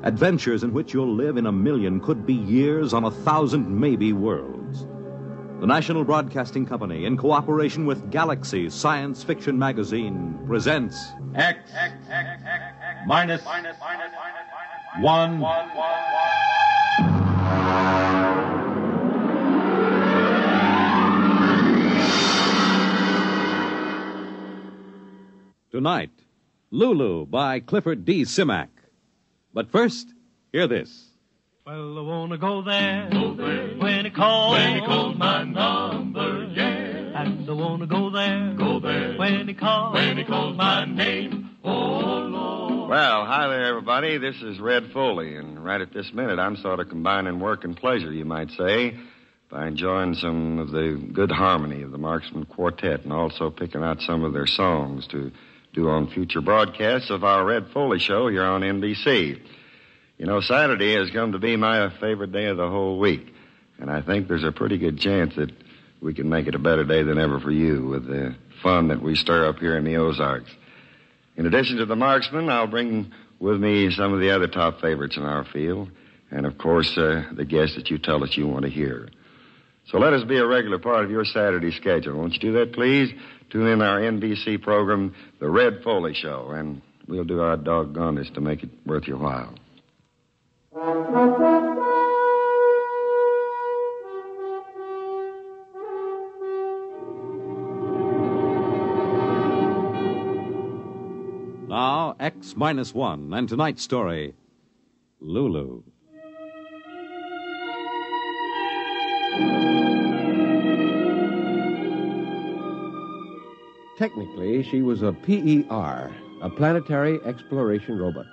adventures in which you'll live in a million, could be years, on 1,000 maybe worlds. The National Broadcasting Company, in cooperation with Galaxy Science Fiction Magazine, presents X-1. Tonight, Lulu by Clifford D. Simak. But first, hear this. Well, I want to go there, when he calls my number, yeah. And I want to go there, when he calls my name, oh, Lord. Well, hi there, everybody. This is Red Foley, and right at this minute, I'm sort of combining work and pleasure, you might say, by enjoying some of the good harmony of the Marksman Quartet and also picking out some of their songs to do on future broadcasts of our Red Foley show here on NBC. You know, Saturday has come to be my favorite day of the whole week, and I think there's a pretty good chance that we can make it a better day than ever for you with the fun that we stir up here in the Ozarks. In addition to the Marksman, I'll bring with me some of the other top favorites in our field, and of course, the guests that you tell us you want to hear. So let us be a regular part of your Saturday schedule. Won't you do that, please? Tune in our NBC program, The Red Foley Show, and we'll do our doggonedest to make it worth your while. Now, X-1, and tonight's story, Lulu. Technically, she was a PER, a planetary exploration robot.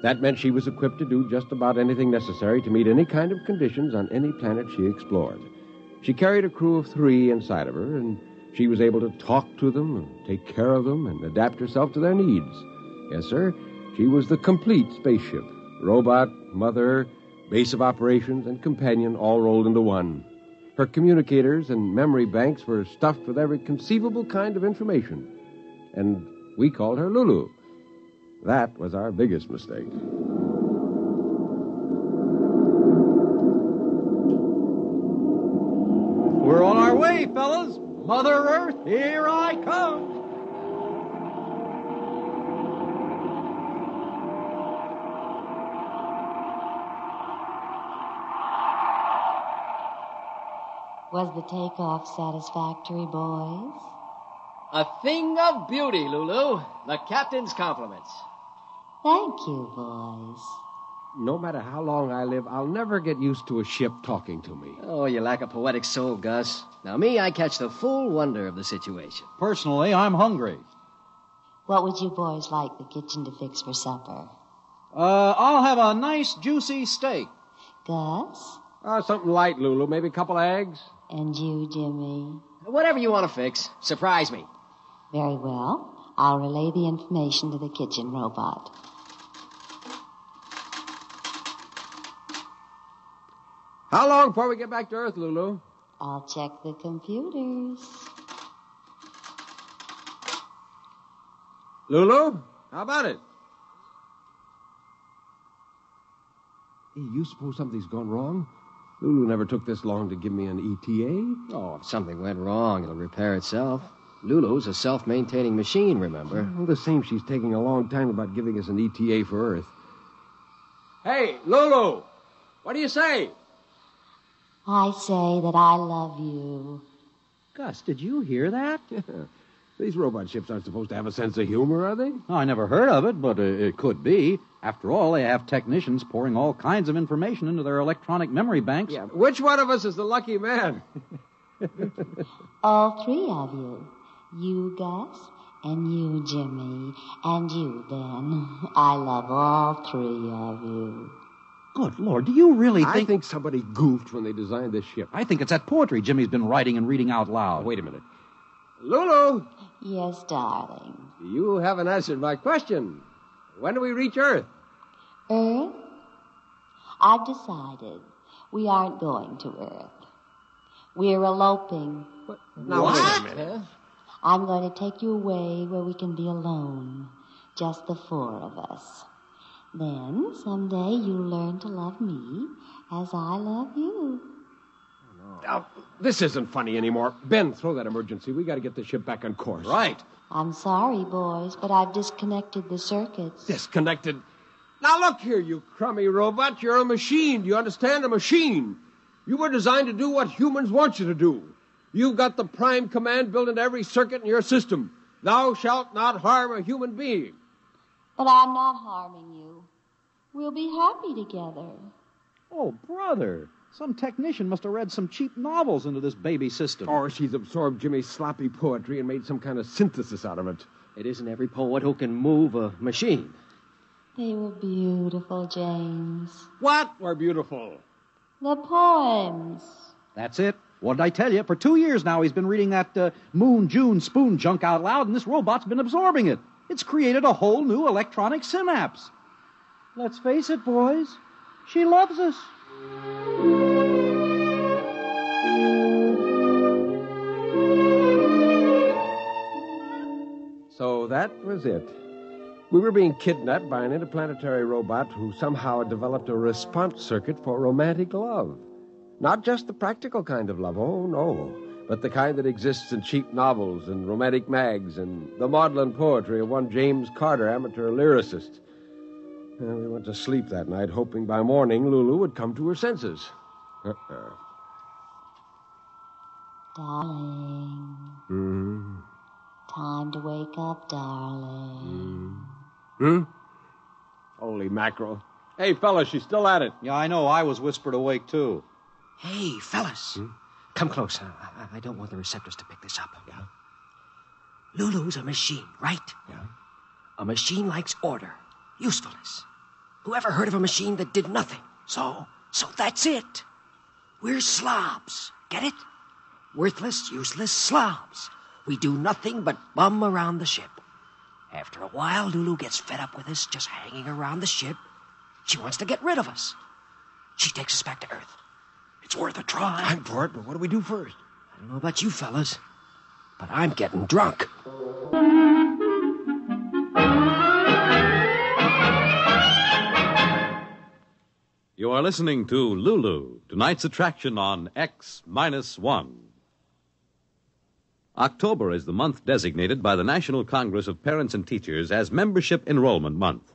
That meant she was equipped to do just about anything necessary to meet any kind of conditions on any planet she explored. She carried a crew of 3 inside of her, and she was able to talk to them and take care of them and adapt herself to their needs. Yes, sir, she was the complete spaceship. Robot, mother, base of operations, and companion all rolled into one. Her communicators and memory banks were stuffed with every conceivable kind of information. And we called her Lulu. That was our biggest mistake. we're on our way, fellas. Mother Earth, here I come. Was the takeoff satisfactory, boys? A thing of beauty, Lulu. The captain's compliments. Thank you, boys. No matter how long I live, I'll never get used to a ship talking to me. Oh, you lack a poetic soul, Gus. Now, me, I catch the full wonder of the situation. Personally, I'm hungry. What would you boys like the kitchen to fix for supper? I'll have a nice, juicy steak. Gus? Something light, Lulu. Maybe a couple eggs. And you, Jimmy? Whatever you want to fix. Surprise me. Very well. I'll relay the information to the kitchen robot. How long before we get back to Earth, Lulu? I'll check the computers. Lulu, how about it? Hey, you suppose something's gone wrong? Lulu never took this long to give me an ETA. Oh, if something went wrong, it'll repair itself. Lulu's a self-maintaining machine, remember? Well, the same she's taking a long time about giving us an ETA for Earth. Hey, Lulu, what do you say? I say that I love you. Gus, did you hear that? These robot ships aren't supposed to have a sense of humor, are they? I never heard of it, but it could be. After all, they have technicians pouring all kinds of information into their electronic memory banks. Yeah, which one of us is the lucky man? All three of you. You, Gus, and you, Jimmy, and you, Ben. I love all three of you. Good Lord, do you really think... I think somebody goofed when they designed this ship. I think it's that poetry Jimmy's been writing and reading out loud. Wait a minute. Lulu! Yes, darling. You haven't answered my question. When do we reach Earth? Earth? I've decided we aren't going to Earth. We're eloping. Now, wait a minute. I'm going to take you away where we can be alone. Just the four of us. Then, someday, you'll learn to love me as I love you. Now, this isn't funny anymore. Ben, throw that emergency. We got to get the ship back on course. Right. I'm sorry, boys, but I've disconnected the circuits. Disconnected? Now, look here, you crummy robot. You're a machine. Do you understand? A machine. You were designed to do what humans want you to do. You've got the prime command built into every circuit in your system. Thou shalt not harm a human being. But I'm not harming you. We'll be happy together. Oh, brother. Some technician must have read some cheap novels into this baby system. Or she's absorbed Jimmy's sloppy poetry and made some kind of synthesis out of it. It isn't every poet who can move a machine. They were beautiful, James. What were beautiful? The poems. That's it. What did I tell you? For 2 years now, he's been reading that Moon June Spoon junk out loud, and this robot's been absorbing it. It's created a whole new electronic synapse. Let's face it, boys. She loves us. So that was it. We were being kidnapped by an interplanetary robot who somehow had developed a response circuit for romantic love. Not just the practical kind of love, oh no, but the kind that exists in cheap novels and romantic mags and the maudlin poetry of one James Carter, amateur lyricist. We went to sleep that night, hoping by morning Lulu would come to her senses. Darling. Mm-hmm. Time to wake up, darling. Holy mackerel. Hey, fellas, she's still at it. Yeah, I know. I was whispered awake, too. Hey, fellas. Come close. I don't want the receptors to pick this up. Yeah? Lulu's a machine, right? Yeah. A machine likes order, usefulness. Whoever heard of a machine that did nothing? So that's it. We're slobs. Get it? Worthless, useless slobs. We do nothing but bum around the ship. After a while, Lulu gets fed up with us just hanging around the ship. She wants to get rid of us. She takes us back to Earth. It's worth a try. I'm for it, but what do we do first? I don't know about you fellas, but I'm getting drunk. You are listening to Lulu, tonight's attraction on X-1. October is the month designated by the National Congress of Parents and Teachers as Membership Enrollment Month.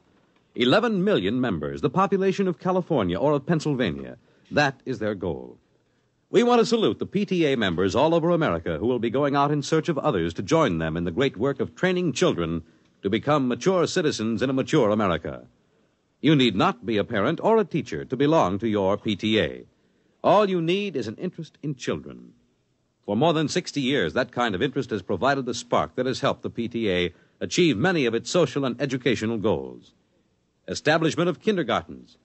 11 million members, the population of California or of Pennsylvania. That is their goal. We want to salute the PTA members all over America who will be going out in search of others to join them in the great work of training children to become mature citizens in a mature America. You need not be a parent or a teacher to belong to your PTA. All you need is an interest in children. For more than 60 years, that kind of interest has provided the spark that has helped the PTA achieve many of its social and educational goals. Establishment of kindergartens,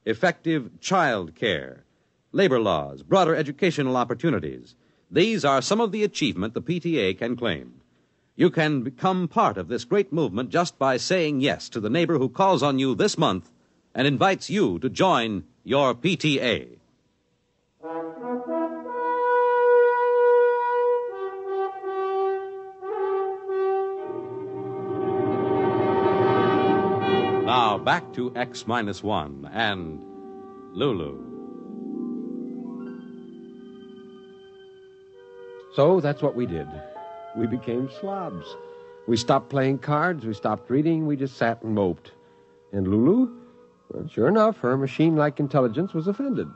effective child care, labor laws, broader educational opportunities. These are some of the achievement the PTA can claim. You can become part of this great movement just by saying yes to the neighbor who calls on you this month and invites you to join your PTA. Now back to X-1 and Lulu. So that's what we did. We became slobs. We stopped playing cards, we stopped reading, we just sat and moped. And Lulu, well, sure enough, her machine-like intelligence was offended.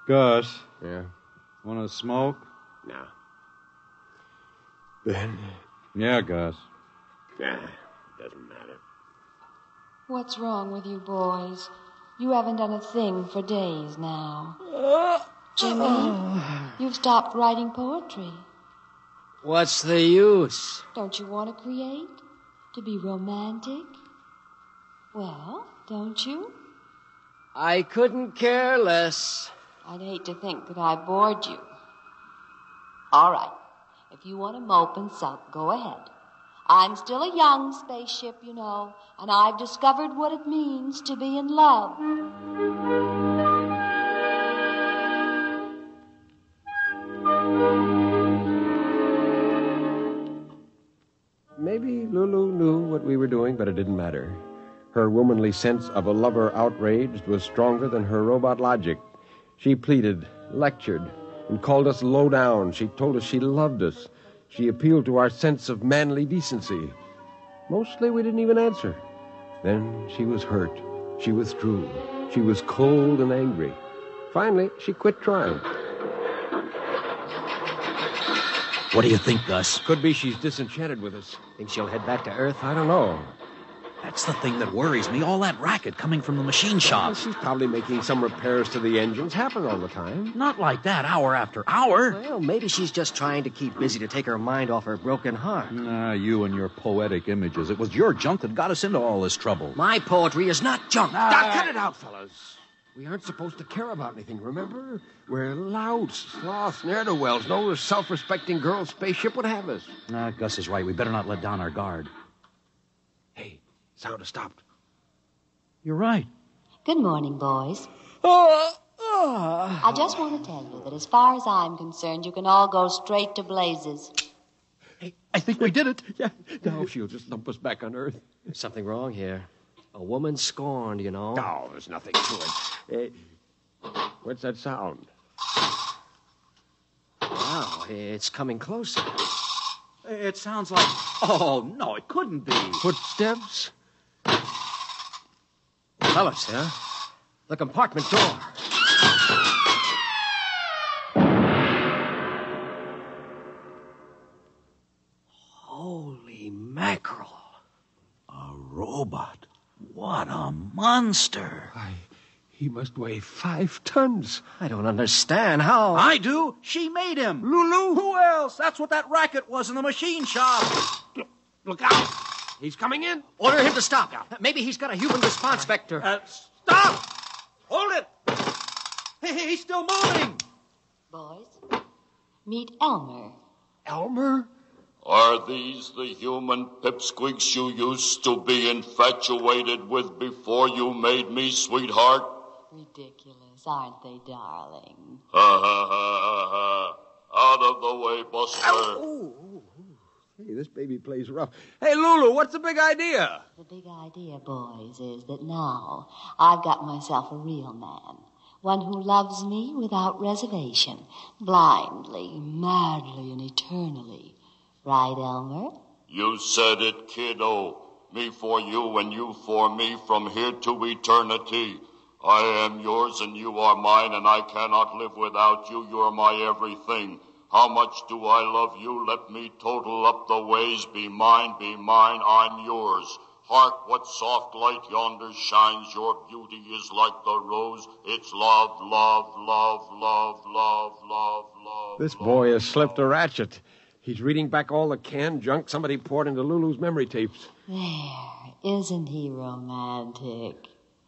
Gus. Yeah? Want to smoke? No. Ben? Yeah, Gus. Nah, doesn't matter. What's wrong with you boys? You haven't done a thing for days now. Jimmy, you've stopped writing poetry. What's the use? Don't you want to create? To be romantic? Well, don't you? I couldn't care less. I'd hate to think that I bored you. All right. If you want to mope and sulk, go ahead. I'm still a young spaceship, you know, and I've discovered what it means to be in love. Maybe Lulu knew what we were doing, but it didn't matter. Her womanly sense of a lover outraged was stronger than her robot logic. She pleaded, lectured, and called us low down. She told us she loved us. She appealed to our sense of manly decency. Mostly we didn't even answer. Then she was hurt. She withdrew. She was cold and angry. Finally, she quit trying. What do you think, Gus? Could be she's disenchanted with us. Think she'll head back to Earth? I don't know. That's the thing that worries me, all that racket coming from the machine shop. Well, she's probably making some repairs to the engines. Happen all the time. Not like that, hour after hour. Well, maybe she's just trying to keep busy to take her mind off her broken heart. You and your poetic images. It was your junk that got us into all this trouble. My poetry is not junk. Now, cut it out, fellas. We aren't supposed to care about anything, remember? We're louts, sloths, ne'er-do-wells. No self-respecting girl spaceship would have us. Gus is right. We better not let down our guard. Hey, sound has stopped. You're right. Good morning, boys. I just want to tell you that as far as I'm concerned, you can all go straight to blazes. Hey, I think we did it. Yeah, now she'll just dump us back on Earth. There's something wrong here. A woman scorned, you know. No, there's nothing to it. What's that sound? Wow, it's coming closer. It sounds like... Oh, no, it couldn't be. Footsteps? Fellas, yeah? The compartment door. Holy mackerel. A robot. What a monster. He must weigh 5 tons. I don't understand how. I do. She made him. Lulu? Who else? That's what that racket was in the machine shop. Look out. He's coming in. Order him to stop. Maybe he's got a human response vector. Stop! Hold it! Hey, he's still moving. Boys, meet Elmer. Elmer? Are these the human pipsqueaks you used to be infatuated with before you made me, sweetheart? Ridiculous, aren't they, darling? Ha ha ha ha ha. Out of the way, Buster. Hey, this baby plays rough. Hey, Lulu, what's the big idea? The big idea, boys, is that now I've got myself a real man. One who loves me without reservation, blindly, madly, and eternally. Right, Elmer? You said it, kiddo. Me for you and you for me from here to eternity. I am yours and you are mine, and I cannot live without you. You're my everything. How much do I love you? Let me total up the ways. Be mine, I'm yours. Hark, what soft light yonder shines. Your beauty is like the rose. It's love, love, love, love, love, love, love. This boy has slipped a ratchet. He's reading back all the canned junk somebody poured into Lulu's memory tapes. There, isn't he romantic?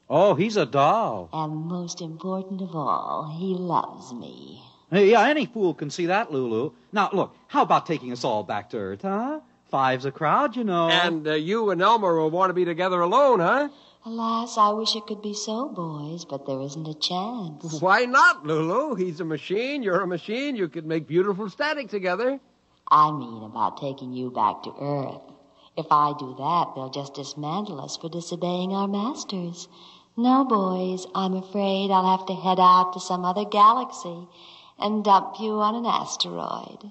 Oh, he's a doll. And most important of all, he loves me. Hey, yeah, any fool can see that, Lulu. Now, look, how about taking us all back to Earth, huh? Five's a crowd, you know. And you and Elmer will want to be together alone, huh? Alas, I wish it could be so, boys, but there isn't a chance. Why not, Lulu? He's a machine, you're a machine. You could make beautiful static together. I mean about taking you back to Earth. If I do that, they'll just dismantle us for disobeying our masters. No, boys, I'm afraid I'll have to head out to some other galaxy and dump you on an asteroid.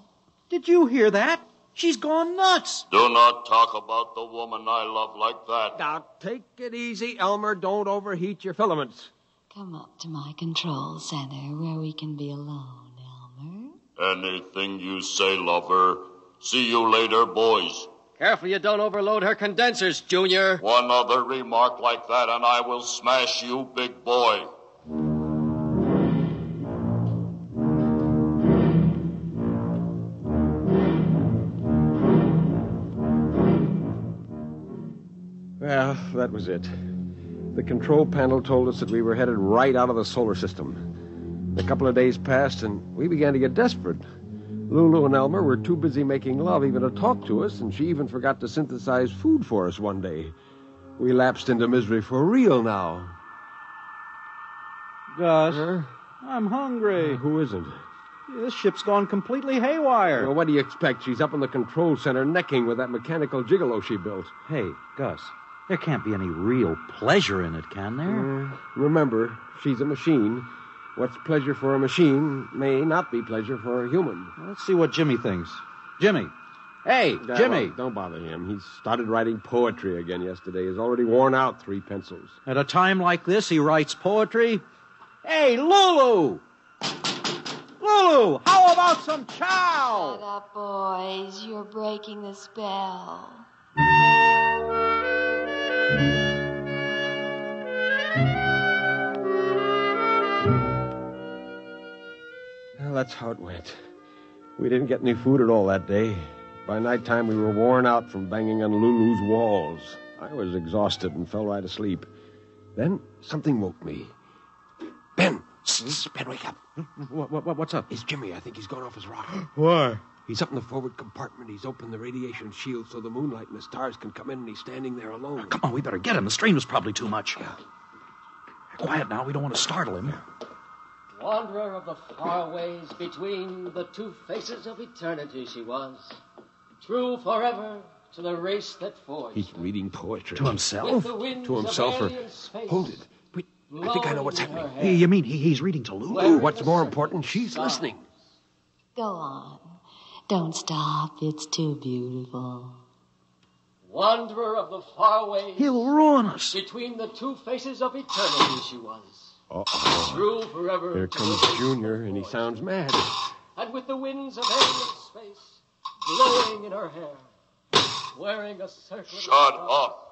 Did you hear that? She's gone nuts. Do not talk about the woman I love like that. Now, take it easy, Elmer. Don't overheat your filaments. Come up to my control center where we can be alone, Elmer. Anything you say, lover. See you later, boys. Careful you don't overload her condensers, Junior. One other remark like that, and I will smash you, big boy. Well, that was it. The control panel told us that we were headed right out of the solar system. A couple of days passed, and we began to get desperate. Lulu and Elmer were too busy making love even to talk to us, and she even forgot to synthesize food for us one day. We lapsed into misery for real now. Gus, I'm hungry. Who isn't? This ship's gone completely haywire. Well, what do you expect? She's up in the control center necking with that mechanical gigolo she built. Hey, Gus, there can't be any real pleasure in it, can there? Remember, she's a machine. What's pleasure for a machine may not be pleasure for a human. Let's see what Jimmy thinks. Jimmy. Hey, Jimmy. Don't bother him. He started writing poetry again yesterday. He's already worn out 3 pencils. At a time like this, he writes poetry? Hey, Lulu! Lulu, how about some chow? Shut up, boys. You're breaking the spell. Well, that's how it went. We didn't get any food at all that day. By nighttime, we were worn out from banging on Lulu's walls. I was exhausted and fell right asleep. Then something woke me. Ben! Ben, wake up. What's up? It's Jimmy. I think he's gone off his rocker. Why? He's up in the forward compartment. He's opened the radiation shield so the moonlight and the stars can come in, and he's standing there alone. Come on, we better get him. The strain was probably too much. Yeah. Quiet now. We don't want to startle him. Wanderer of the far ways between the two faces of eternity she was. True forever to the race that forged. He's reading poetry. To himself? To himself or... Hold it. Wait, I think I know what's happening. Hey, you mean he's reading to Lulu? Oh, what's more important, she's listening. Go on. Don't stop. It's too beautiful. Wanderer of the far ways. He'll ruin us. Between the two faces of eternity she was. Uh-oh. True forever. Here comes Junior, and he sounds mad. And with the winds of alien space blowing in her hair, wearing a circlet. Shut up.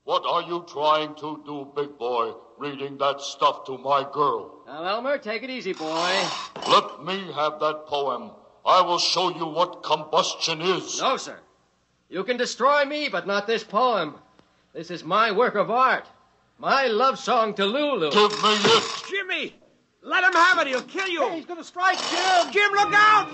What are you trying to do, big boy, reading that stuff to my girl? Now, Elmer, take it easy, boy. Let me have that poem. I will show you what combustion is. No, sir. You can destroy me, but not this poem. This is my work of art. My love song to Lulu. Give me it. Jimmy! Let him have it. He'll kill you. Hey, he's going to strike, Jim. Jim, look out!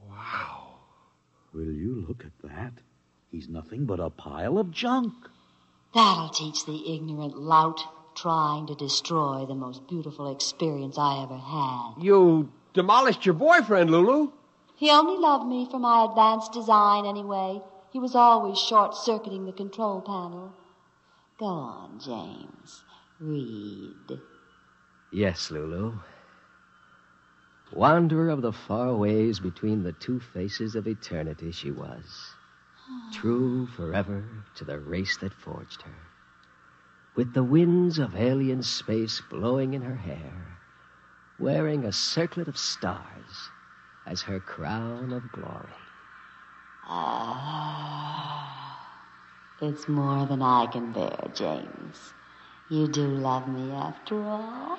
Wow. Will you look at that? He's nothing but a pile of junk. That'll teach the ignorant lout trying to destroy the most beautiful experience I ever had. You demolished your boyfriend, Lulu. He only loved me for my advanced design anyway. He was always short-circuiting the control panel. Go on, James. Read. Yes, Lulu. Wanderer of the far ways between the two faces of eternity she was. True forever to the race that forged her. With the winds of alien space blowing in her hair, wearing a circlet of stars as her crown of glory. It's more than I can bear, James. You do love me after all?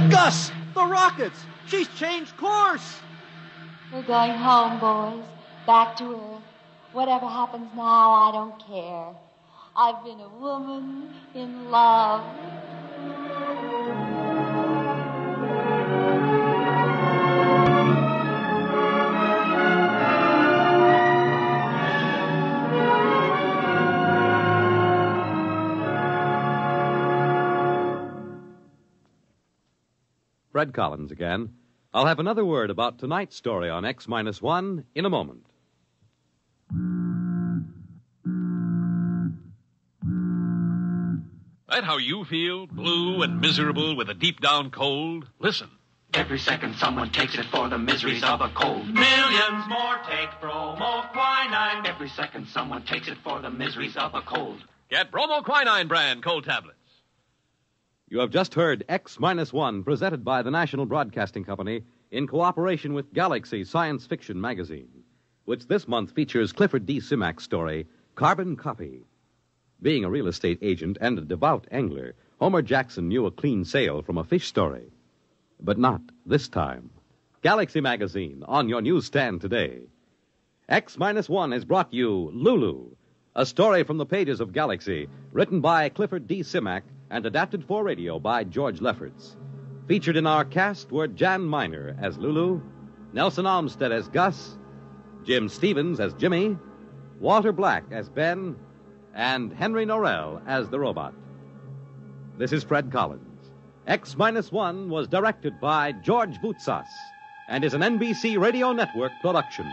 Gus! The rockets! She's changed course! We're going home, boys. Back to Earth. Whatever happens now, I don't care. I've been a woman in love. Fred Collins again. I'll have another word about tonight's story on X-1 in a moment. That how you feel? Blue and miserable with a deep-down cold? Listen. Every second someone takes it for the miseries of a cold. Millions more take bromoquinine. Every second someone takes it for the miseries of a cold. Get bromoquinine brand cold tablets. You have just heard X-1, presented by the National Broadcasting Company in cooperation with Galaxy Science Fiction Magazine, which this month features Clifford D. Simak's story, Carbon Copy. Being a real estate agent and a devout angler, Homer Jackson knew a clean sail from a fish story. But not this time. Galaxy Magazine, on your newsstand today. X-1 has brought you Lulu, a story from the pages of Galaxy, written by Clifford D. Simak and adapted for radio by George Lefferts. Featured in our cast were Jan Miner as Lulu, Nelson Olmsted as Gus, Jim Stevens as Jimmy, Walter Black as Ben, and Henry Norrell as the robot. This is Fred Collins. X-1 was directed by George Boutsas and is an NBC Radio Network production.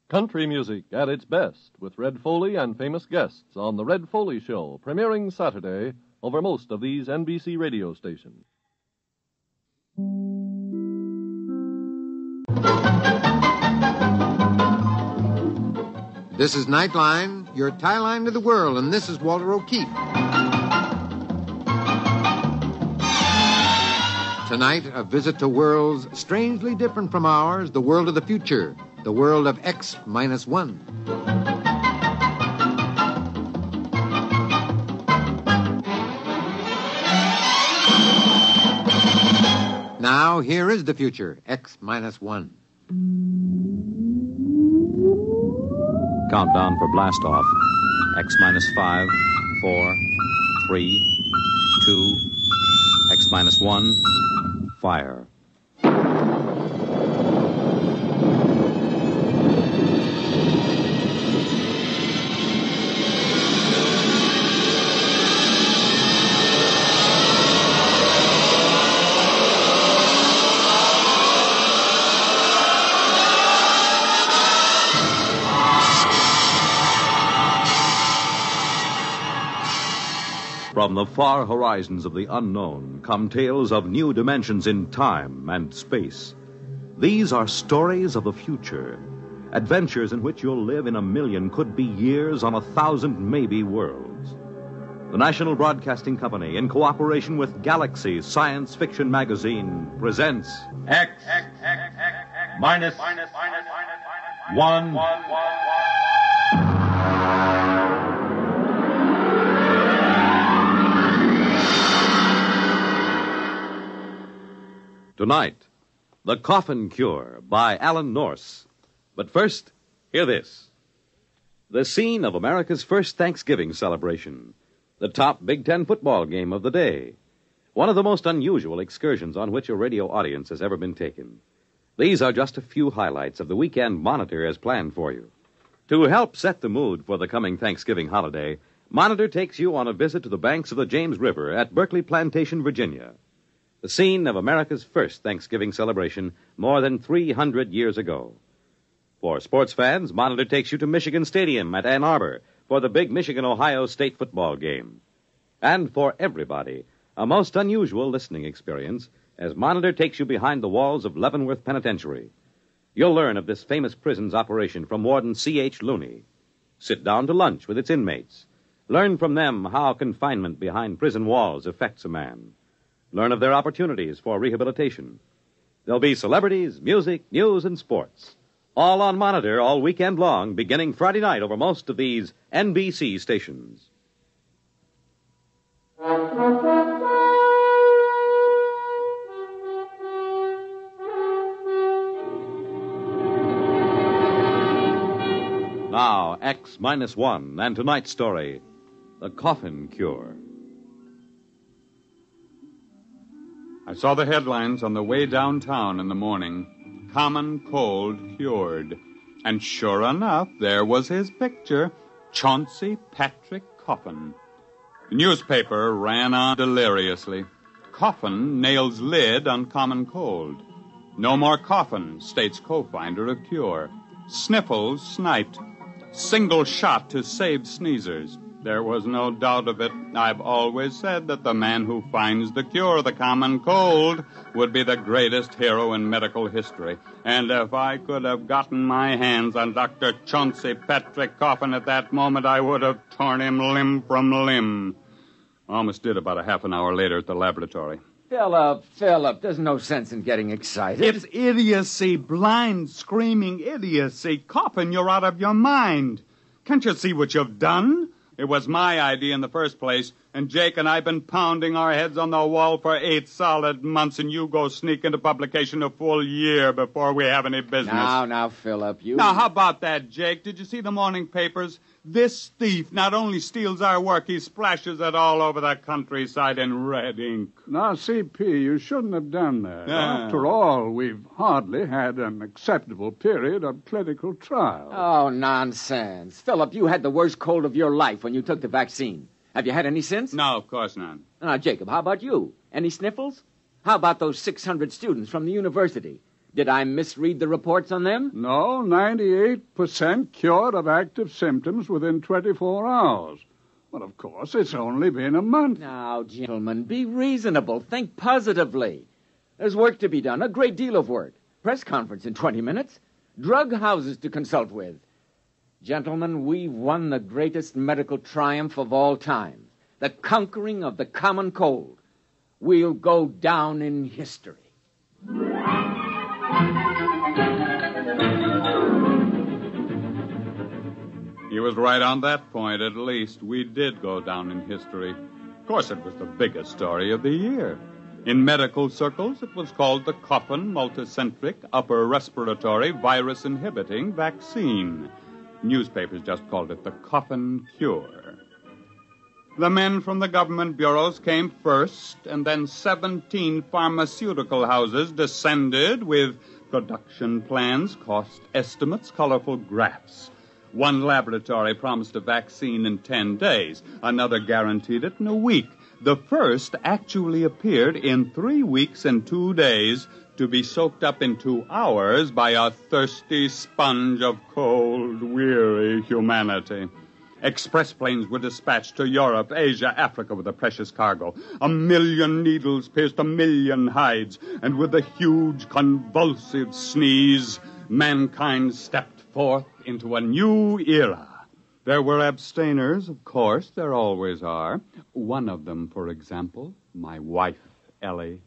Country music at its best with Red Foley and famous guests on The Red Foley Show, premiering Saturday over most of these NBC radio stations. This is Nightline, your tie line to the world, and this is Walter O'Keefe. Tonight, a visit to worlds strangely different from ours, the world of the future, the world of X-1. Now, here is the future, X-1. Countdown for blast off. X-5, 4, 3, 2, X-1, fire. From the far horizons of the unknown come tales of new dimensions in time and space. These are stories of the future, adventures in which you'll live in a million, could be years, on 1,000 maybe worlds. The National Broadcasting Company, in cooperation with Galaxy Science Fiction Magazine, presents X-1. Tonight, The Coffin Cure by Alan Norse. But first, hear this. The scene of America's first Thanksgiving celebration. The top Big Ten football game of the day. One of the most unusual excursions on which a radio audience has ever been taken. These are just a few highlights of the weekend Monitor has planned for you. The 1,000th To help set the mood for the coming Thanksgiving holiday, Monitor takes you on a visit to the banks of the James River at Berkeley Plantation, Virginia, the scene of America's first Thanksgiving celebration more than 300 years ago. For sports fans, Monitor takes you to Michigan Stadium at Ann Arbor for the big Michigan-Ohio State football game. And for everybody, a most unusual listening experience as Monitor takes you behind the walls of Leavenworth Penitentiary. You'll learn of this famous prison's operation from Warden C.H. Looney. Sit down to lunch with its inmates. Learn from them how confinement behind prison walls affects a man. Learn of their opportunities for rehabilitation. There'll be celebrities, music, news, and sports. All on Monitor all weekend long, beginning Friday night over most of these NBC stations. Now, X-1, and tonight's story, The Coffin Cure. I saw the headlines on the way downtown in the morning. Common cold cured. And sure enough, there was his picture, Chauncey Patrick Coffin. The newspaper ran on deliriously. Coffin nails lid on common cold. No more coffin, states co-finder of cure. Sniffles sniped. Single shot to save sneezers. There was no doubt of it. I've always said that the man who finds the cure of the common cold would be the greatest hero in medical history. And if I could have gotten my hands on Dr. Chauncey Patrick Coffin at that moment, I would have torn him limb from limb. Almost did about a half an hour later at the laboratory. Philip, there's no sense in getting excited. It's idiocy, blind, screaming idiocy. Coffin, you're out of your mind. Can't you see what you've done? It was my idea in the first place, and Jake and I have been pounding our heads on the wall for 8 solid months, and you go sneak into publication a full year before we have any business. Now, Philip, you... Now, how about that, Jake? Did you see the morning papers? This thief not only steals our work, he splashes it all over the countryside in red ink. Now, CP, you shouldn't have done that. After all, we've hardly had an acceptable period of clinical trial. Oh, nonsense. Philip, you had the worst cold of your life when you took the vaccine. Have you had any since? No, of course not. Now, Jacob, how about you? Any sniffles? How about those 600 students from the university? Did I misread the reports on them? No, 98% cured of active symptoms within 24 hours. But, of course, it's only been a month. Now, gentlemen, be reasonable. Think positively. There's work to be done, a great deal of work. Press conference in 20 minutes. Drug houses to consult with. Gentlemen, we've won the greatest medical triumph of all time. The conquering of the common cold. We'll go down in history. He was right on that point, at least. We did go down in history. Of course, it was the biggest story of the year. In medical circles, it was called the Coffin Multicentric Upper Respiratory Virus Inhibiting Vaccine. Newspapers just called it the Coffin Cure. The men from the government bureaus came first, and then 17 pharmaceutical houses descended with production plans, cost estimates, colorful graphs. One laboratory promised a vaccine in 10 days. Another guaranteed it in a week. The first actually appeared in 3 weeks and 2 days to be soaked up in 2 hours by a thirsty sponge of cold, weary humanity. Express planes were dispatched to Europe, Asia, Africa with a precious cargo. 1 million needles pierced 1 million hides, and with a huge convulsive sneeze, mankind stepped forth into a new era. There were abstainers, of course, there always are. One of them, for example, my wife, Ellie.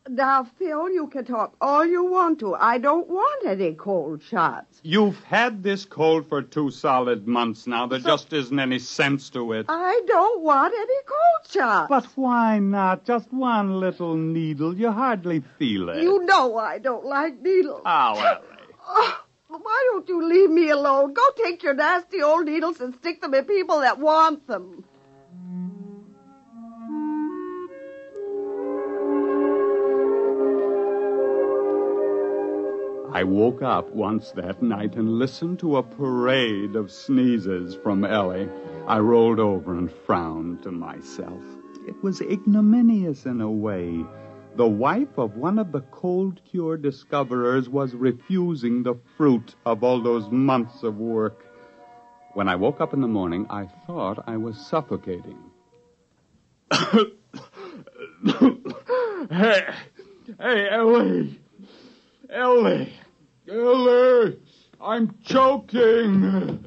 Now, Phil, you can talk all you want to. I don't want any cold shots. You've had this cold for 2 solid months now. There just isn't any sense to it. I don't want any cold shots. But why not? Just one little needle. You hardly feel it. You know I don't like needles. Oh, Ellie. Oh, why don't you leave me alone? Go take your nasty old needles and stick them in people that want them. I woke up once that night and listened to a parade of sneezes from Ellie. I rolled over and frowned to myself. It was ignominious in a way. The wife of one of the cold cure discoverers was refusing the fruit of all those months of work. When I woke up in the morning, I thought I was suffocating. Hey, Ellie! Ellie! I'm choking!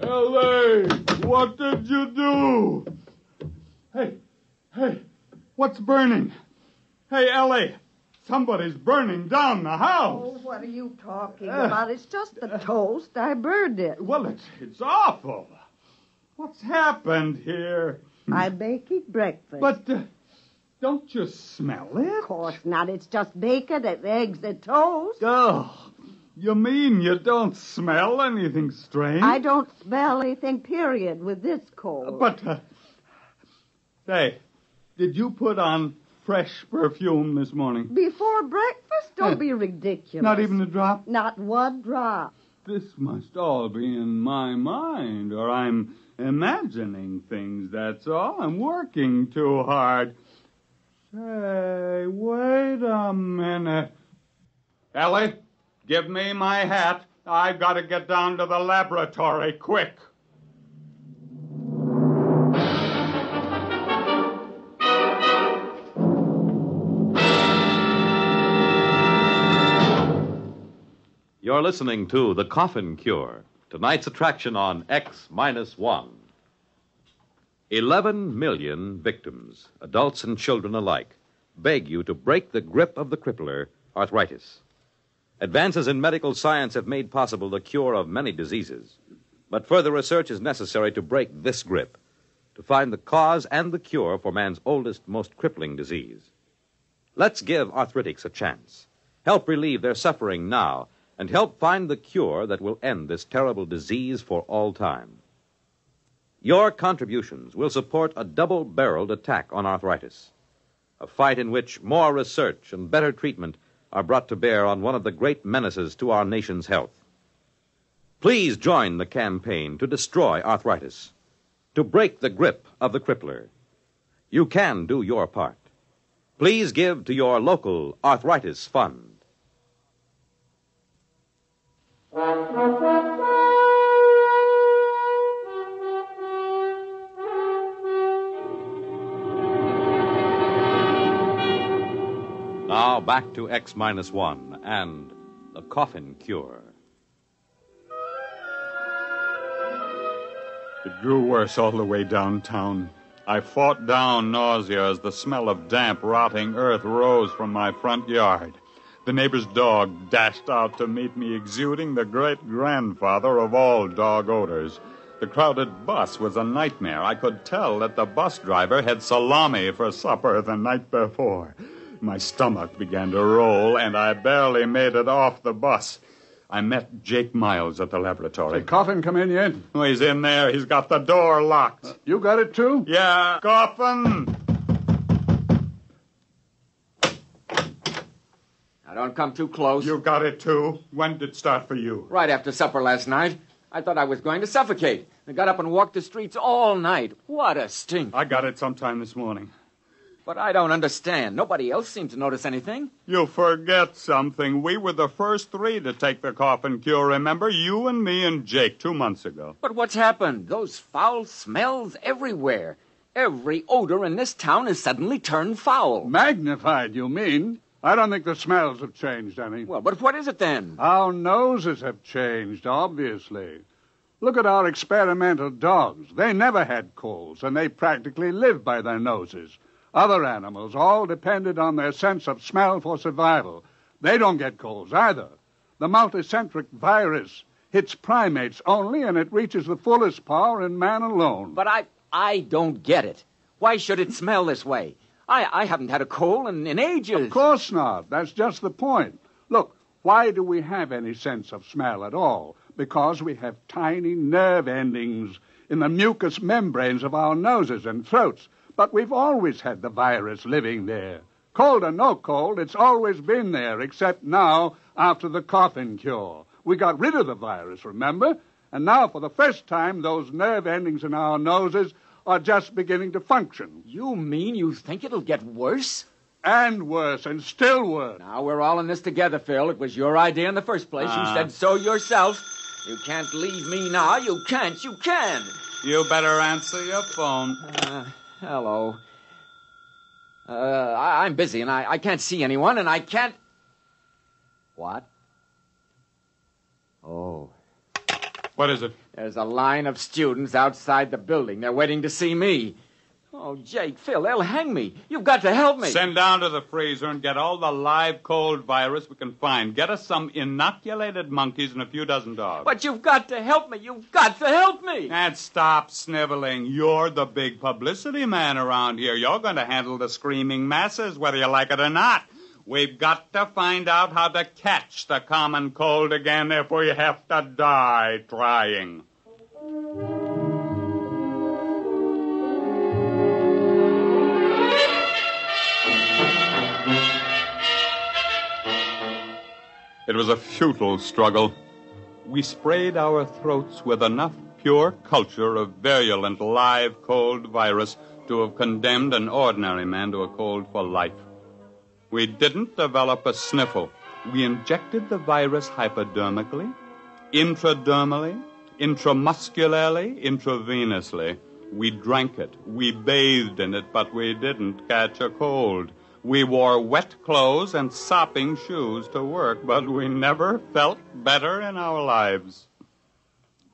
Ellie! What did you do? Hey, what's burning? Hey, Ellie! Somebody's burning down the house! Oh, what are you talking about? It's just the toast. I burned it. Well, it's awful. What's happened here? I'm baking breakfast. But don't you smell it? Of course not. It's just bacon and eggs and toast. Oh, you mean you don't smell anything strange? I don't smell anything, period, with this cold. But, say, did you put on fresh perfume this morning? Before breakfast? Don't be ridiculous. Not even a drop? Not one drop. This must all be in my mind, or I'm imagining things, that's all. I'm working too hard. Say, wait a minute. Ellie, give me my hat. I've got to get down to the laboratory, quick. You're listening to The Coffin Cure, tonight's attraction on X-1. 11 million victims, adults and children alike, beg you to break the grip of the crippler, arthritis. Advances in medical science have made possible the cure of many diseases, but further research is necessary to break this grip, to find the cause and the cure for man's oldest, most crippling disease. Let's give arthritics a chance. Help relieve their suffering now, and help find the cure that will end this terrible disease for all time. Your contributions will support a double-barreled attack on arthritis, a fight in which more research and better treatment are brought to bear on one of the great menaces to our nation's health. Please join the campaign to destroy arthritis, to break the grip of the crippler. You can do your part. Please give to your local arthritis fund. Now back to X-1 and the Coffin Cure. It grew worse all the way downtown. I fought down nausea as the smell of damp, rotting earth rose from my front yard. The neighbor's dog dashed out to meet me, exuding the great-grandfather of all dog odors. The crowded bus was a nightmare. I could tell that the bus driver had salami for supper the night before. My stomach began to roll, and I barely made it off the bus. I met Jake Miles at the laboratory. Has Coffin come in yet? Oh, he's in there. He's got the door locked. You got it, too? Yeah, Coffin! Now, don't come too close. You got it, too? When did it start for you? Right after supper last night. I thought I was going to suffocate. I got up and walked the streets all night. What a stink. I got it sometime this morning. But I don't understand. Nobody else seemed to notice anything. You forget something. We were the first three to take the Coffin Cure, remember? You and me and Jake 2 months ago. But what's happened? Those foul smells everywhere. Every odor in this town has suddenly turned foul. Magnified, you mean? I don't think the smells have changed any. Well, but what is it then? Our noses have changed, obviously. Look at our experimental dogs. They never had colds, and they practically lived by their noses. Other animals all depended on their sense of smell for survival. They don't get colds either. The multicentric virus hits primates only, and it reaches the fullest power in man alone. But I don't get it. Why should it smell this way? I haven't had a cold in ages. Of course not. That's just the point. Look, why do we have any sense of smell at all? Because we have tiny nerve endings in the mucous membranes of our noses and throats. But we've always had the virus living there. Cold or no cold, it's always been there, except now after the Coffin Cure. We got rid of the virus, remember? And now, for the first time, those nerve endings in our noses are just beginning to function. You mean you think it'll get worse? And worse, and still worse. Now, we're all in this together, Phil. It was your idea in the first place. You said so yourself. You can't leave me now. You can't. You can. You better answer your phone. Hello. I'm busy, and I can't see anyone, and I can't... What? Oh. What is it? There's a line of students outside the building. They're waiting to see me. Oh, Jake, Phil, they'll hang me. You've got to help me. Send down to the freezer and get all the live cold virus we can find. Get us some inoculated monkeys and a few dozen dogs. But you've got to help me. You've got to help me. And stop sniveling. You're the big publicity man around here. You're going to handle the screaming masses, whether you like it or not. We've got to find out how to catch the common cold again if we have to die trying. It was a futile struggle. We sprayed our throats with enough pure culture of virulent live cold virus to have condemned an ordinary man to a cold for life. We didn't develop a sniffle. We injected the virus hypodermically, intradermally, intramuscularly, intravenously. We drank it. We bathed in it, but we didn't catch a cold. We wore wet clothes and sopping shoes to work, but we never felt better in our lives.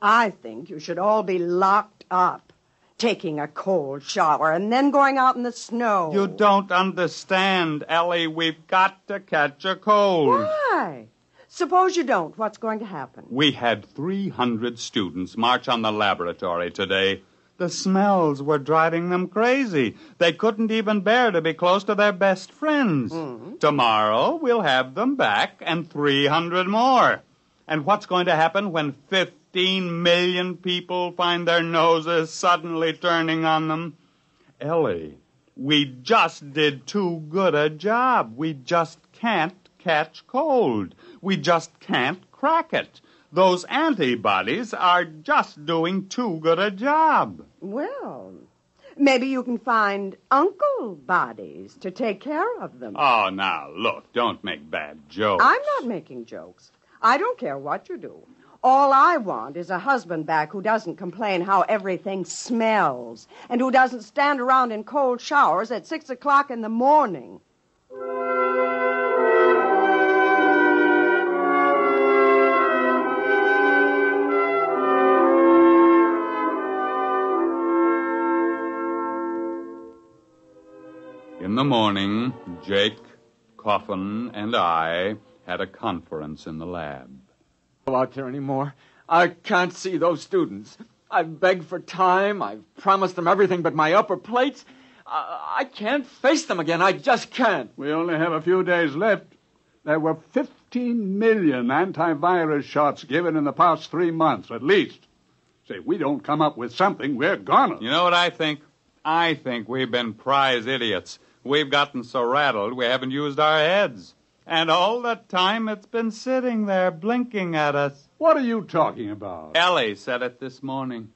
I think you should all be locked up, taking a cold shower and then going out in the snow. You don't understand, Ellie. We've got to catch a cold. Why? Suppose you don't. What's going to happen? We had 300 students march on the laboratory today. The smells were driving them crazy. They couldn't even bear to be close to their best friends. Mm-hmm. Tomorrow, we'll have them back and 300 more. And what's going to happen when 15 million people find their noses suddenly turning on them? Ellie, we just did too good a job. We just can't catch cold. We just can't crack it. Those antibodies are just doing too good a job. Well, maybe you can find uncle bodies to take care of them. Oh, now, look, don't make bad jokes. I'm not making jokes. I don't care what you do. All I want is a husband back who doesn't complain how everything smells and who doesn't stand around in cold showers at 6 o'clock in the morning. In the morning, Jake, Coffin, and I had a conference in the lab. Go out there anymore. I can't see those students. I've begged for time. I've promised them everything but my upper plates. I can't face them again. I just can't. We only have a few days left. There were 15 million antivirus shots given in the past 3 months, at least. Say, if we don't come up with something, we're gonna. You know what I think? I think we've been prize idiots. We've gotten so rattled we haven't used our heads. And all the time it's been sitting there blinking at us. What are you talking about? Ellie said it this morning.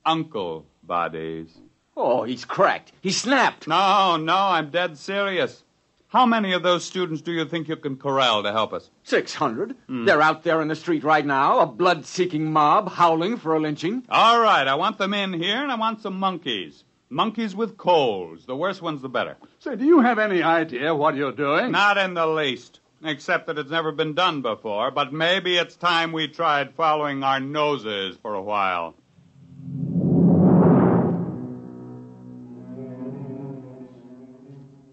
Uncle bodies. Oh, he's cracked. He snapped. No, I'm dead serious. How many of those students do you think you can corral to help us? 600. They're out there in the street right now, a blood-seeking mob howling for a lynching. All right, I want them in here, and I want some monkeys. Monkeys with colds. The worse ones, the better. Say, do you have any idea what you're doing? Not in the least, except that it's never been done before. But maybe it's time we tried following our noses for a while.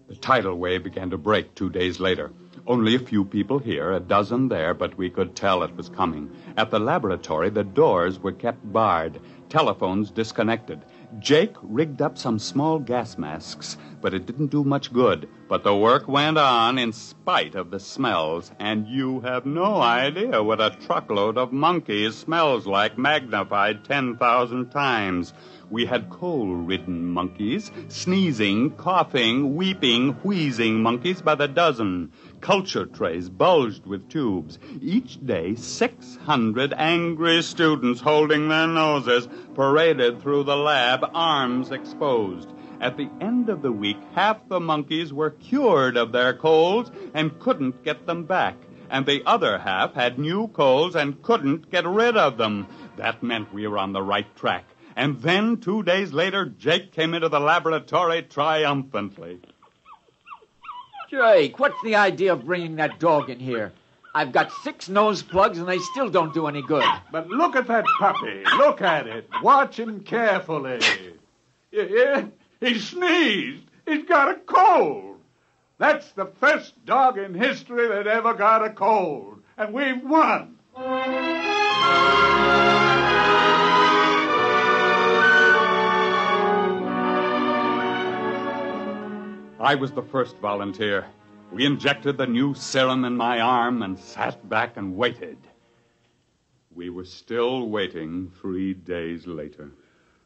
The tidal wave began to break 2 days later. Only a few people here, a dozen there, but we could tell it was coming. At the laboratory, the doors were kept barred, telephones disconnected. Jake rigged up some small gas masks. but it didn't do much good. But the work went on in spite of the smells, and you have no idea what a truckload of monkeys smells like magnified 10,000 times. We had coal-ridden monkeys, sneezing, coughing, weeping, wheezing monkeys by the dozen. Culture trays bulged with tubes. Each day, 600 angry students holding their noses paraded through the lab, arms exposed. At the end of the week, half the monkeys were cured of their colds and couldn't get them back. And the other half had new colds and couldn't get rid of them. That meant we were on the right track. And then, 2 days later, Jake came into the laboratory triumphantly. Jake, what's the idea of bringing that dog in here? I've got 6 nose plugs, and they still don't do any good. But look at that puppy. Look at it. Watch him carefully. Yeah, he sneezed. He's got a cold. That's the first dog in history that ever got a cold. And we've won. I was the first volunteer. We injected the new serum in my arm and sat back and waited. We were still waiting 3 days later.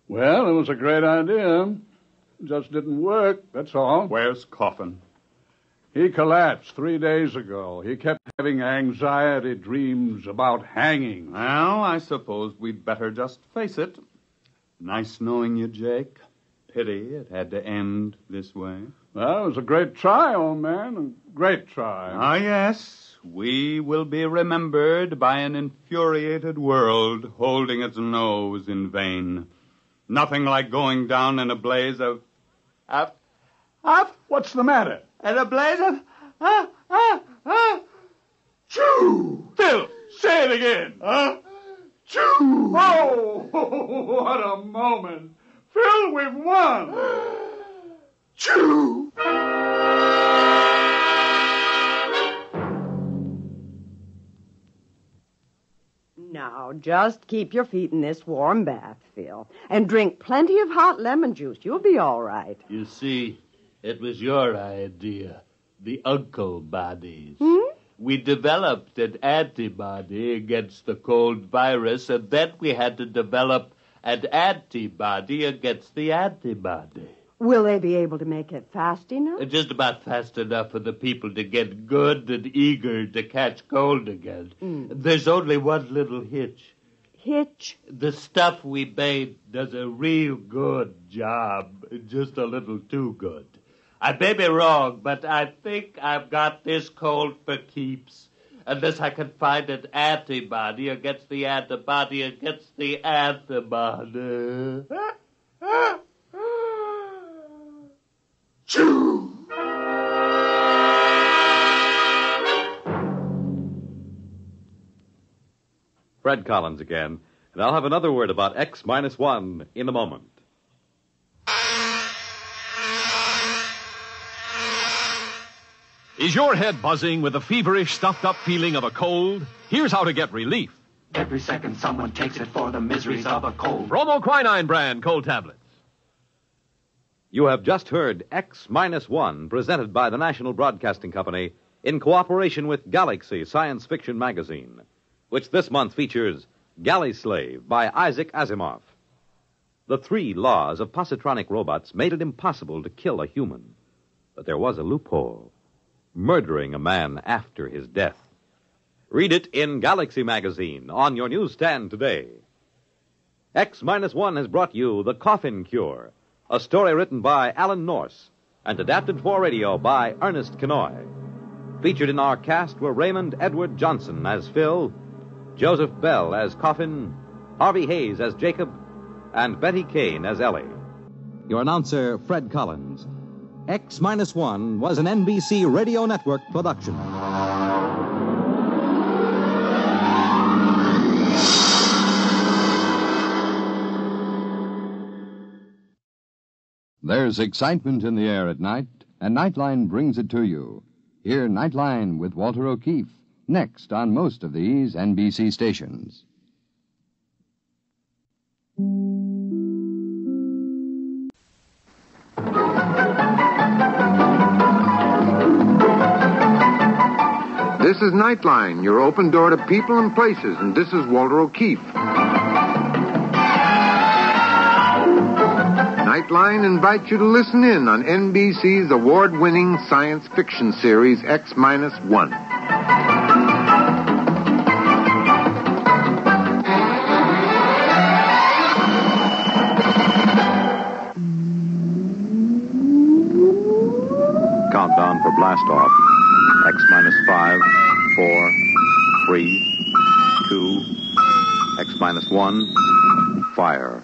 Well, it was a great idea. It just didn't work, that's all. Where's Coffin? He collapsed 3 days ago. He kept having anxiety dreams about hanging. Well, I suppose we'd better just face it. Nice knowing you, Jake. Pity it had to end this way. Well, it was a great try, old man. A great try. Ah, yes. We will be remembered by an infuriated world holding its nose in vain. Nothing like going down in a blaze of... What's the matter? In a blaze of... Choo! Phil, say it again. Choo! Oh, what a moment. Phil, we've won. Choo! Now, just keep your feet in this warm bath, Phil, and drink plenty of hot lemon juice. You'll be all right. You see, it was your idea, the uncle bodies. We developed an antibody against the cold virus, and then we had to develop an antibody against the antibody. Will they be able to make it fast enough? Just about fast enough for the people to get good and eager to catch cold again. There's only one little hitch. Hitch? The stuff we made does a real good job, just a little too good. I may be wrong, but I think I've got this cold for keeps. Unless I can find an antibody against the antibody against the antibody. Choo! Fred Collins again, and I'll have another word about X-1 in a moment. Is your head buzzing with the feverish, stuffed-up feeling of a cold? Here's how to get relief. Every second someone takes it for the miseries of a cold. Bromoquinine brand cold tablets. You have just heard X-1, presented by the National Broadcasting Company in cooperation with Galaxy Science Fiction Magazine, which this month features Galley Slave by Isaac Asimov. The 3 laws of positronic robots made it impossible to kill a human, but there was a loophole: murdering a man after his death. Read it in Galaxy Magazine on your newsstand today. X-1 has brought you The Coffin Cure, a story written by Alan Norse and adapted for radio by Ernest Kenoy. Featured in our cast were Raymond Edward Johnson as Phil, Joseph Bell as Coffin, Harvey Hayes as Jacob, and Betty Kane as Ellie. Your announcer, Fred Collins. X-1 was an NBC Radio Network production. There's excitement in the air at night, and Nightline brings it to you. Hear Nightline with Walter O'Keefe, next on most of these NBC stations. is Nightline, your open door to people and places, and this is Walter O'Keefe. Nightline invites you to listen in on NBC's award-winning science fiction series X-1. Countdown for blast off. X-5, 4, 3, 2, X-1, fire.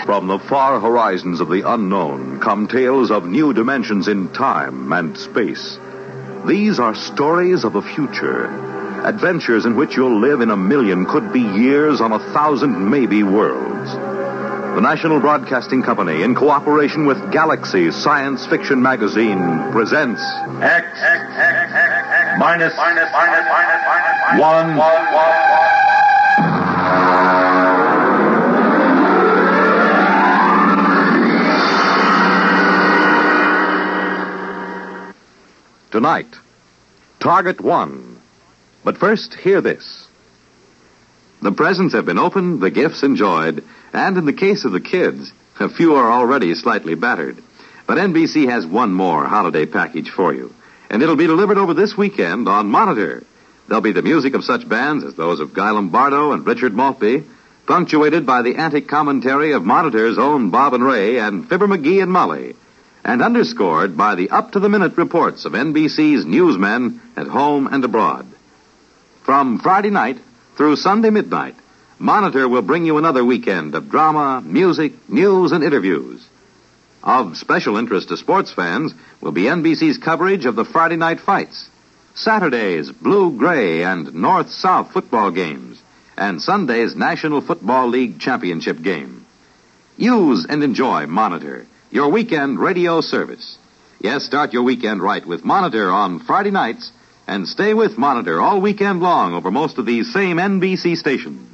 From the far horizons of the unknown come tales of new dimensions in time and space. These are stories of the future, adventures in which you'll live in a million, could be years, on 1,000 maybe worlds. The National Broadcasting Company, in cooperation with Galaxy Science Fiction Magazine, presents X minus 1. Tonight, Target 1. But first, hear this. The presents have been opened, the gifts enjoyed, and in the case of the kids, a few are already slightly battered. But NBC has one more holiday package for you, and it'll be delivered over this weekend on Monitor. There'll be the music of such bands as those of Guy Lombardo and Richard Maltby, punctuated by the antic commentary of Monitor's own Bob and Ray and Fibber McGee and Molly, and underscored by the up-to-the-minute reports of NBC's newsmen at home and abroad. From Friday night through Sunday midnight, Monitor will bring you another weekend of drama, music, news, and interviews. Of special interest to sports fans will be NBC's coverage of the Friday night fights, Saturday's blue-gray and north-south football games, and Sunday's National Football League Championship game. Use and enjoy Monitor, your weekend radio service. Yes, start your weekend right with Monitor on Friday nights, and stay with Monitor all weekend long over most of these same NBC stations.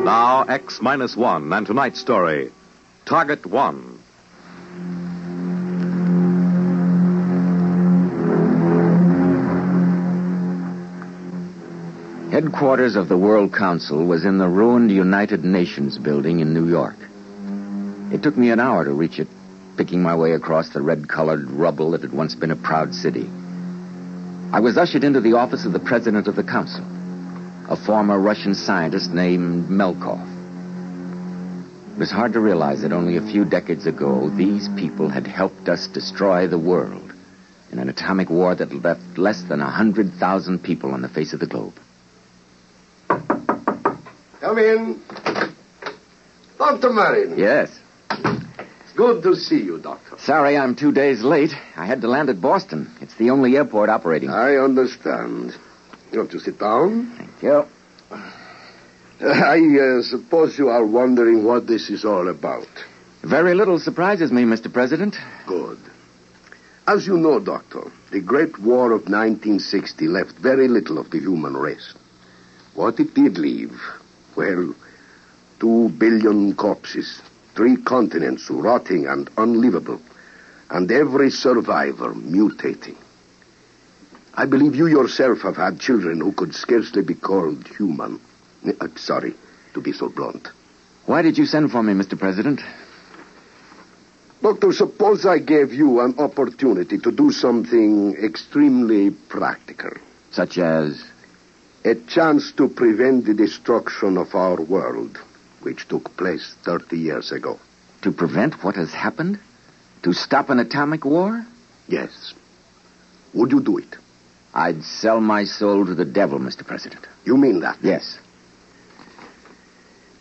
Now, X-1 and tonight's story, Target 1. Headquarters of the World Council was in the ruined United Nations building in New York. It took me an hour to reach it, picking my way across the red-colored rubble that had once been a proud city. I was ushered into the office of the president of the council, a former Russian scientist named Melkov. It was hard to realize that only a few decades ago, these people had helped us destroy the world in an atomic war that left less than 100,000 people on the face of the globe. Come in. Dr. Marin. Yes. It's good to see you, Doctor. Sorry I'm 2 days late. I had to land at Boston. It's the only airport operating. I understand. You want to sit down? Thank you. I suppose you are wondering what this is all about. Very little surprises me, Mr. President. Good. As you know, Doctor, the Great War of 1960 left very little of the human race. What it did leave, well, 2 billion corpses, 3 continents rotting and unlivable, and every survivor mutating. I believe you yourself have had children who could scarcely be called human. I'm sorry to be so blunt. Why did you send for me, Mr. President? Doctor, suppose I gave you an opportunity to do something extremely practical. Such as? A chance to prevent the destruction of our world, which took place 30 years ago. To prevent what has happened? To stop an atomic war? Yes. Would you do it? I'd sell my soul to the devil, Mr. President. You mean that? Yes.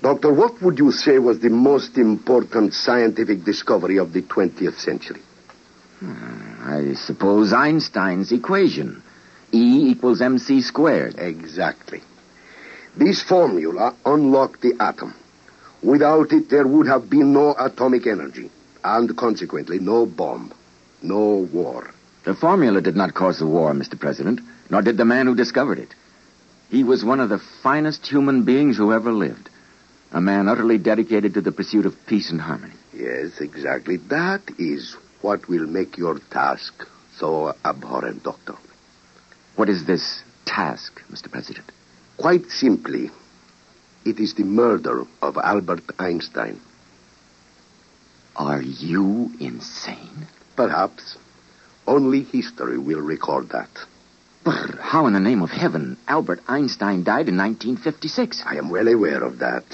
Doctor, what would you say was the most important scientific discovery of the 20th century? I suppose Einstein's equation. E equals mc squared. Exactly. This formula unlocked the atom. Without it, there would have been no atomic energy, and consequently, no bomb, no war. The formula did not cause the war, Mr. President, nor did the man who discovered it. He was one of the finest human beings who ever lived. A man utterly dedicated to the pursuit of peace and harmony. Yes, exactly. That is what will make your task so abhorrent, Doctor. What is this task, Mr. President? Quite simply, it is the murder of Albert Einstein. Are you insane? Perhaps. Only history will record that. But how in the name of heaven Albert Einstein died in 1956? I am well aware of that.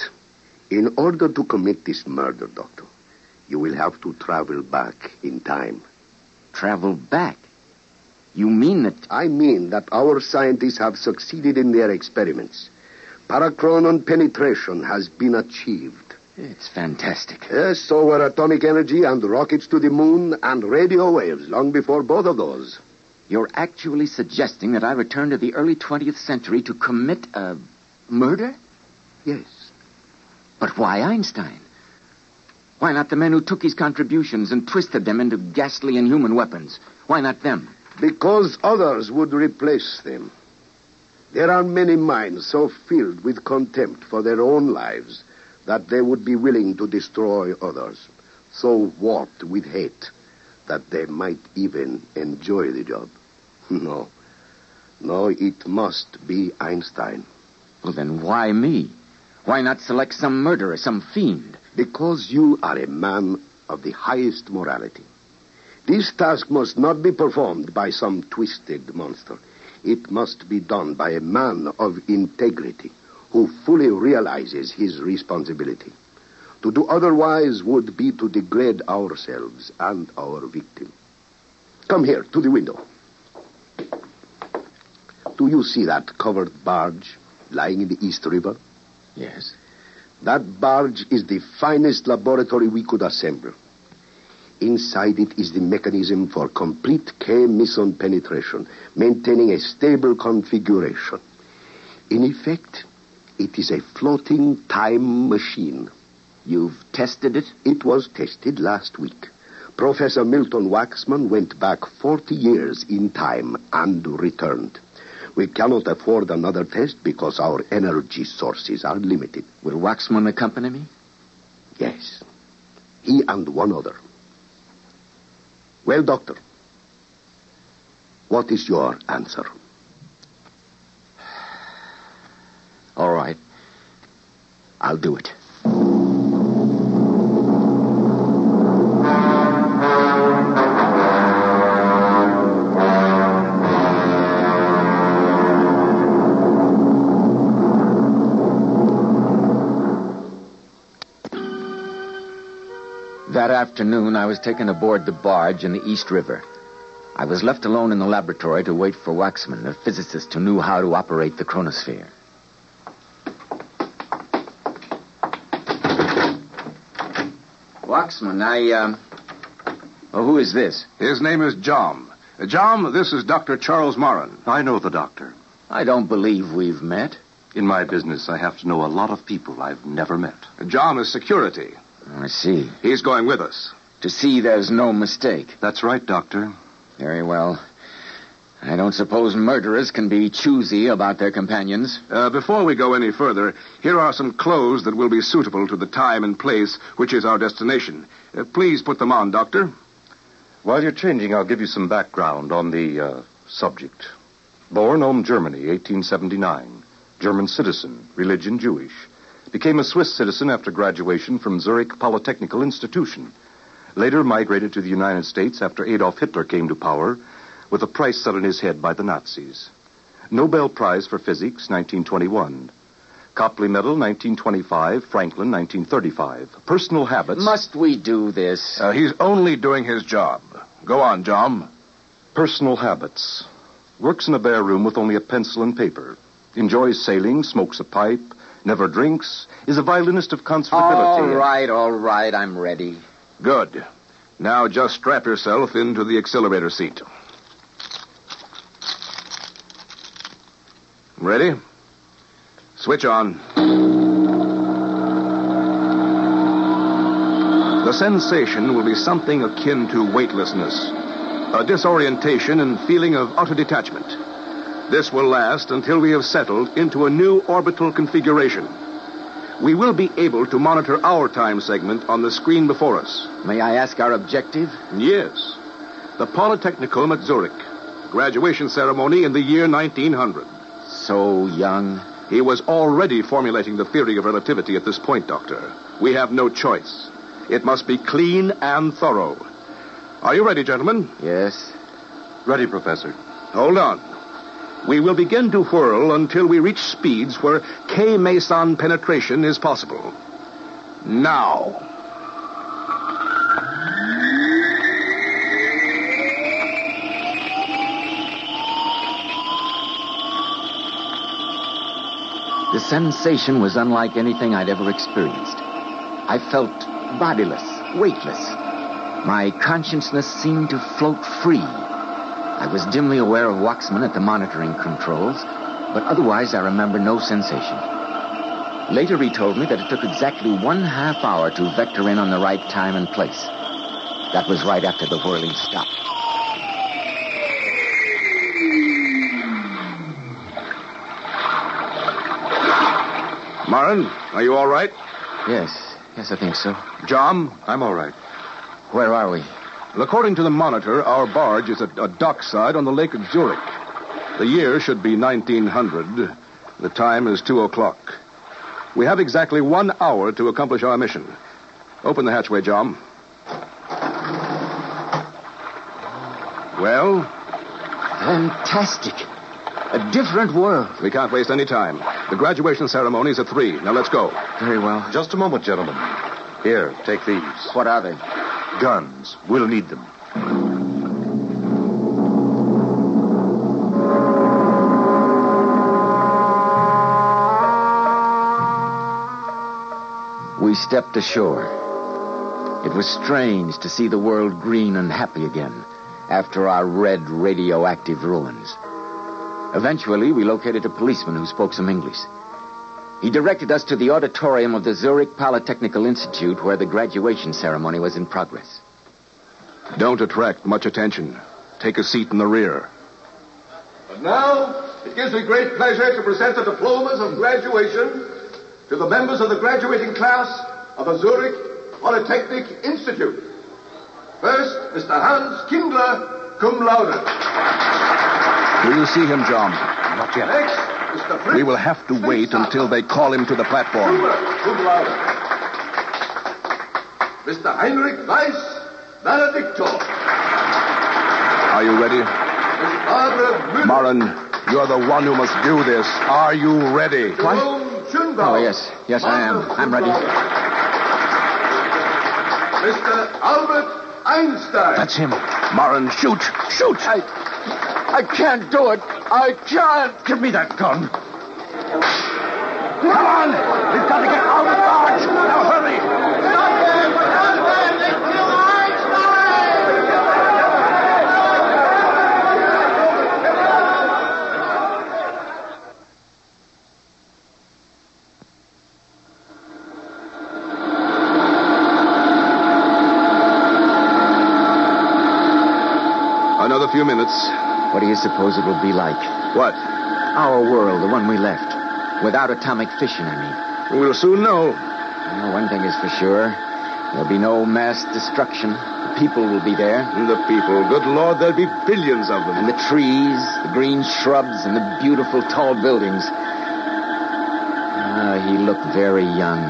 In order to commit this murder, Doctor, you will have to travel back in time. Travel back? You mean that... I mean that our scientists have succeeded in their experiments. Parachronon penetration has been achieved. It's fantastic. Yes, so were atomic energy and rockets to the moon and radio waves long before both of those. You're actually suggesting that I return to the early 20th century to commit a murder? Yes. But why Einstein? Why not the men who took his contributions and twisted them into ghastly inhuman weapons? Why not them? Because others would replace them. There are many minds so filled with contempt for their own lives that they would be willing to destroy others, so warped with hate that they might even enjoy the job. No, it must be Einstein. Well, then why me? Why not select some murderer, some fiend? Because you are a man of the highest morality. This task must not be performed by some twisted monster. It must be done by a man of integrity who fully realizes his responsibility. To do otherwise would be to degrade ourselves and our victim. Come here, to the window. Do you see that covered barge lying in the East River? Yes. That barge is the finest laboratory we could assemble. Inside it is the mechanism for complete K-meson penetration, maintaining a stable configuration. In effect, it is a floating time machine. You've tested it? It was tested last week. Professor Milton Waxman went back 40 years in time and returned. We cannot afford another test because our energy sources are limited. Will Waxman accompany me? Yes. He and one other. Well, Doctor, what is your answer? All right. I'll do it. That afternoon, I was taken aboard the barge in the East River. I was left alone in the laboratory to wait for Waxman, a physicist who knew how to operate the chronosphere. Waxman, who is this? His name is John. John, this is Dr. Charles Moran. I know the doctor. I don't believe we've met. In my business, I have to know a lot of people I've never met. John is security. I see. He's going with us. To see there's no mistake. That's right, Doctor. Very well. I don't suppose murderers can be choosy about their companions. Before we go any further, here are some clothes that will be suitable to the time and place which is our destination. Please put them on, Doctor. While you're changing, I'll give you some background on the subject. Born Ulm, Germany, 1879. German citizen, religion Jewish. Became a Swiss citizen after graduation from Zurich Polytechnical Institution. Later migrated to the United States after Adolf Hitler came to power, with a price set on his head by the Nazis. Nobel Prize for Physics, 1921. Copley Medal, 1925. Franklin, 1935. Personal habits... Must we do this? He's only doing his job. Go on, John. Personal habits. Works in a bare room with only a pencil and paper. Enjoys sailing, smokes a pipe, never drinks, is a violinist of comfortability. All right, I'm ready. Good. Now just strap yourself into the accelerator seat. Ready? Switch on. The sensation will be something akin to weightlessness, a disorientation and feeling of utter detachment. This will last until we have settled into a new orbital configuration. We will be able to monitor our time segment on the screen before us. May I ask our objective? Yes. The Polytechnicum at Zurich. Graduation ceremony in the year 1900. So young. He was already formulating the theory of relativity at this point, Doctor. We have no choice. It must be clean and thorough. Are you ready, gentlemen? Yes. Ready, Professor. Hold on. We will begin to whirl until we reach speeds where K-meson penetration is possible. Now. The sensation was unlike anything I'd ever experienced. I felt bodiless, weightless. My consciousness seemed to float free. I was dimly aware of Waxman at the monitoring controls, but otherwise I remember no sensation. Later he told me that it took exactly 1/2 hour to vector in on the right time and place. That was right after the whirling stopped. Marin, are you all right? Yes, I think so. John? I'm all right. Where are we? Well, according to the monitor, our barge is at a dockside on the lake of Zurich. The year should be 1900. The time is 2:00. We have exactly 1 hour to accomplish our mission. Open the hatchway, John. Well? Fantastic. A different world. We can't waste any time. The graduation ceremony is at 3. Now let's go. Very well. Just a moment, gentlemen. Here, take these. What are they? Guns. We'll need them. We stepped ashore. It was strange to see the world green and happy again after our red radioactive ruins. Eventually, we located a policeman who spoke some English. He directed us to the auditorium of the Zurich Polytechnical Institute where the graduation ceremony was in progress. Don't attract much attention. Take a seat in the rear. And now, it gives me great pleasure to present the diplomas of graduation to the members of the graduating class of the Zurich Polytechnic Institute. First, Mr. Hans Kindler, cum laude. Do you see him, John? Not yet. Next, Mr. Fritz. We will have to wait until they call him to the platform. Cum laude. Mr. Heinrich Weiss, valedictor. Are you ready? Miss Barbara Müller. Marin, you're the one who must do this. Are you ready? What? Oh, yes. Yes, I am. I'm ready. Mr. Albert Einstein. That's him. Marin, shoot. Shoot. I can't do it. I can't. Give me that gun. Come on! We've got to get out of the barge! Now hurry! Another few minutes. What do you suppose it will be like? What? Our world, the one we left. Without atomic fission, I mean. We'll soon know. Well, one thing is for sure. There'll be no mass destruction. The people will be there. The people. Good Lord, there'll be billions of them. And the trees, the green shrubs, and the beautiful tall buildings. He looked very young.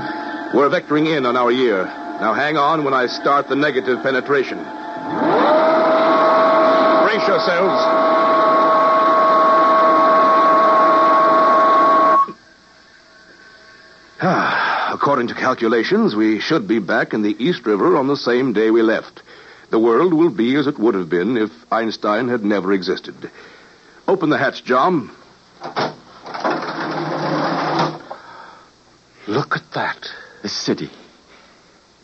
We're vectoring in on our year. Now hang on when I start the negative penetration. Brace yourselves. According to calculations, we should be back in the East River on the same day we left. The world will be as it would have been if Einstein had never existed. Open the hatch, John. that? The city.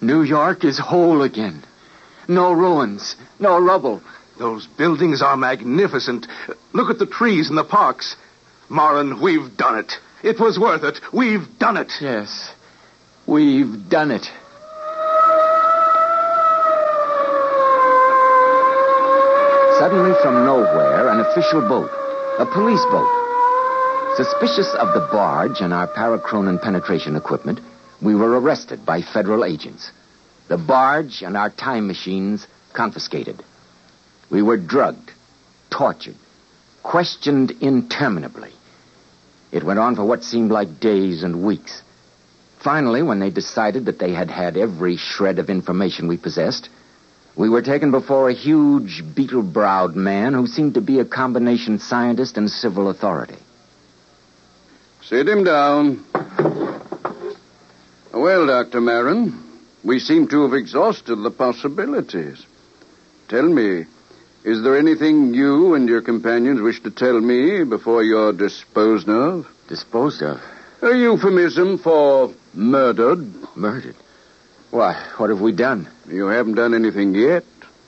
New York is whole again. No ruins, no rubble. Those buildings are magnificent. Look at the trees in the parks. Marlin, we've done it. It was worth it. We've done it. Yes, we've done it. Suddenly from nowhere, an official boat, a police boat. Suspicious of the barge and our parachronon penetration equipment, we were arrested by federal agents. The barge and our time machines confiscated. We were drugged, tortured, questioned interminably. It went on for what seemed like days and weeks. Finally, when they decided that they had had every shred of information we possessed, we were taken before a huge, beetle-browed man who seemed to be a combination scientist and civil authority. Sit him down. Well, Dr. Marin, we seem to have exhausted the possibilities. Tell me, is there anything you and your companions wish to tell me before you're disposed of? Disposed of? A euphemism for murdered. Murdered? Why, what have we done? You haven't done anything yet,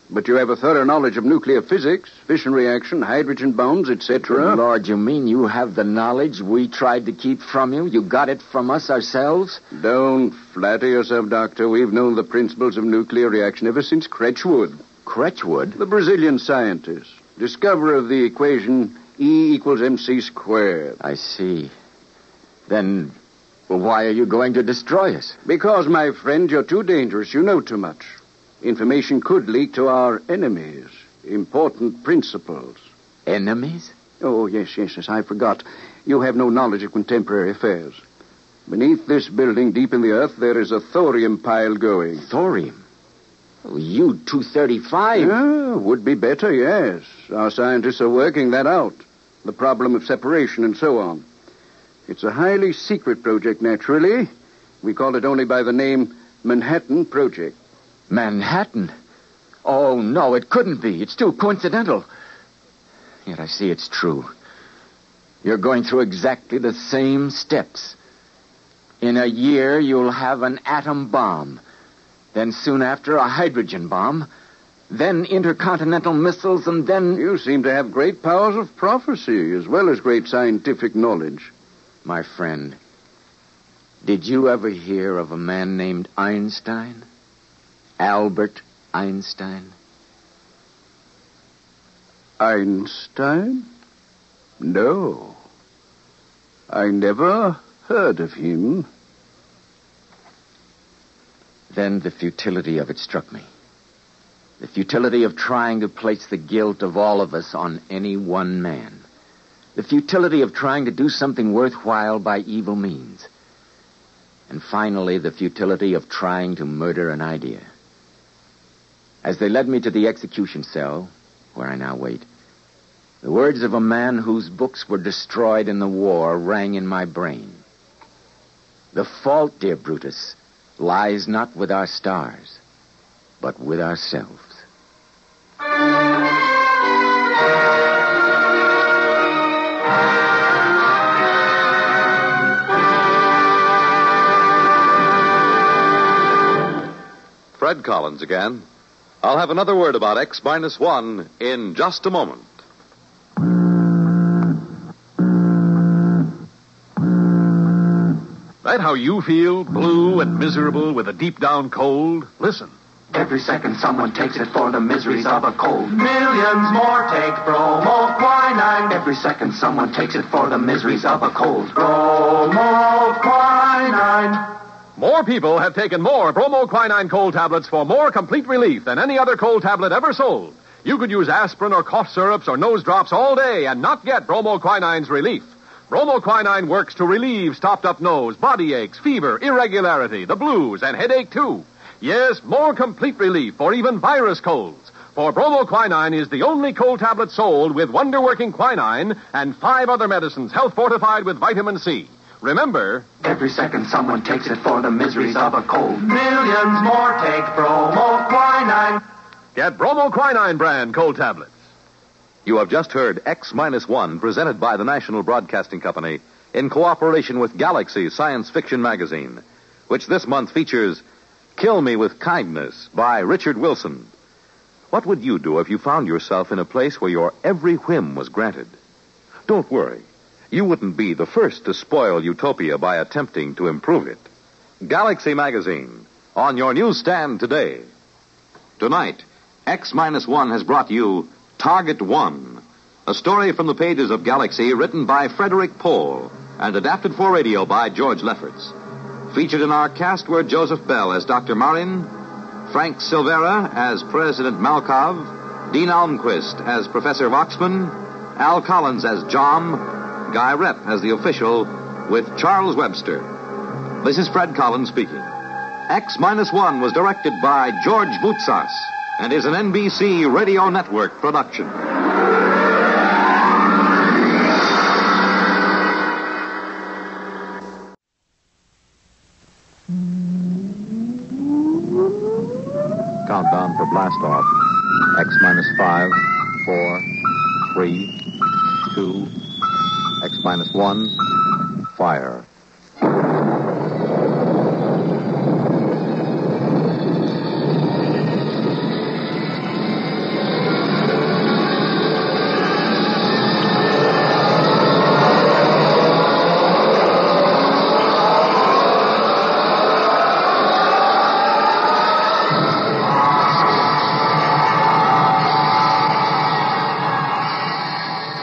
but you have a thorough knowledge of nuclear physics, fission reaction, hydrogen bombs, etc. Lord, you mean you have the knowledge we tried to keep from you? You got it from us ourselves? Don't flatter yourself, Doctor. We've known the principles of nuclear reaction ever since Kretschwood. Kretschwood? The Brazilian scientist, discoverer of the equation E equals mc squared. I see. Then why are you going to destroy us? Because, my friend, you're too dangerous. You know too much. Information could leak to our enemies. Important principles. Enemies? Oh, yes, I forgot. You have no knowledge of contemporary affairs. Beneath this building, deep in the earth, there is a thorium pile going. Thorium? Oh, U-235? Yeah, would be better, yes. Our scientists are working that out. The problem of separation and so on. It's a highly secret project, naturally. We call it only by the name Manhattan Project. Manhattan? Oh, no, it couldn't be. It's too coincidental. Yet I see it's true. You're going through exactly the same steps. In a year, you'll have an atom bomb. Then soon after, a hydrogen bomb. Then intercontinental missiles, and then... You seem to have great powers of prophecy, as well as great scientific knowledge. My friend, did you ever hear of a man named Einstein? Albert Einstein? Einstein? No. I never heard of him. Then the futility of it struck me. The futility of trying to place the guilt of all of us on any one man. The futility of trying to do something worthwhile by evil means. And finally, the futility of trying to murder an idea. As they led me to the execution cell, where I now wait, the words of a man whose books were destroyed in the war rang in my brain. The fault, dear Brutus, lies not with our stars, but with ourselves. Fred Collins again. I'll have another word about X-1 in just a moment. That how you feel, blue and miserable with a deep-down cold? Listen. Every second someone takes it for the miseries of a cold. Millions more take bromoquinine. Every second someone takes it for the miseries of a cold. Bromoquinine. More people have taken more bromoquinine cold tablets for more complete relief than any other cold tablet ever sold. You could use aspirin or cough syrups or nose drops all day and not get bromoquinine's relief. Bromoquinine works to relieve stopped-up nose, body aches, fever, irregularity, the blues, and headache, too. Yes, more complete relief for even virus colds. For bromoquinine is the only cold tablet sold with wonder-working quinine and 5 other medicines health-fortified with vitamin C. Remember, every second someone takes it for the miseries of a cold. Millions more take bromoquinine. Get bromoquinine brand cold tablets. You have just heard X-1 presented by the National Broadcasting Company in cooperation with Galaxy Science Fiction Magazine. which this month features Kill Me with Kindness by Richard Wilson. What would you do if you found yourself in a place where your every whim was granted? Don't worry. You wouldn't be the first to spoil utopia by attempting to improve it. Galaxy Magazine, on your newsstand today. Tonight, X-1 has brought you Target 1, a story from the pages of Galaxy written by Frederick Pohl and adapted for radio by George Lefferts. Featured in our cast were Joseph Bell as Dr. Marin, Frank Silvera as President Malkov, Dean Almquist as Professor Voxman, Al Collins as Jom, Guy Rep as the official, with Charles Webster. This is Fred Collins speaking. X-1 was directed by George Boutsas and is an NBC Radio Network production. Countdown for blast off. X-5, 4, 3, 2, X-1, fire.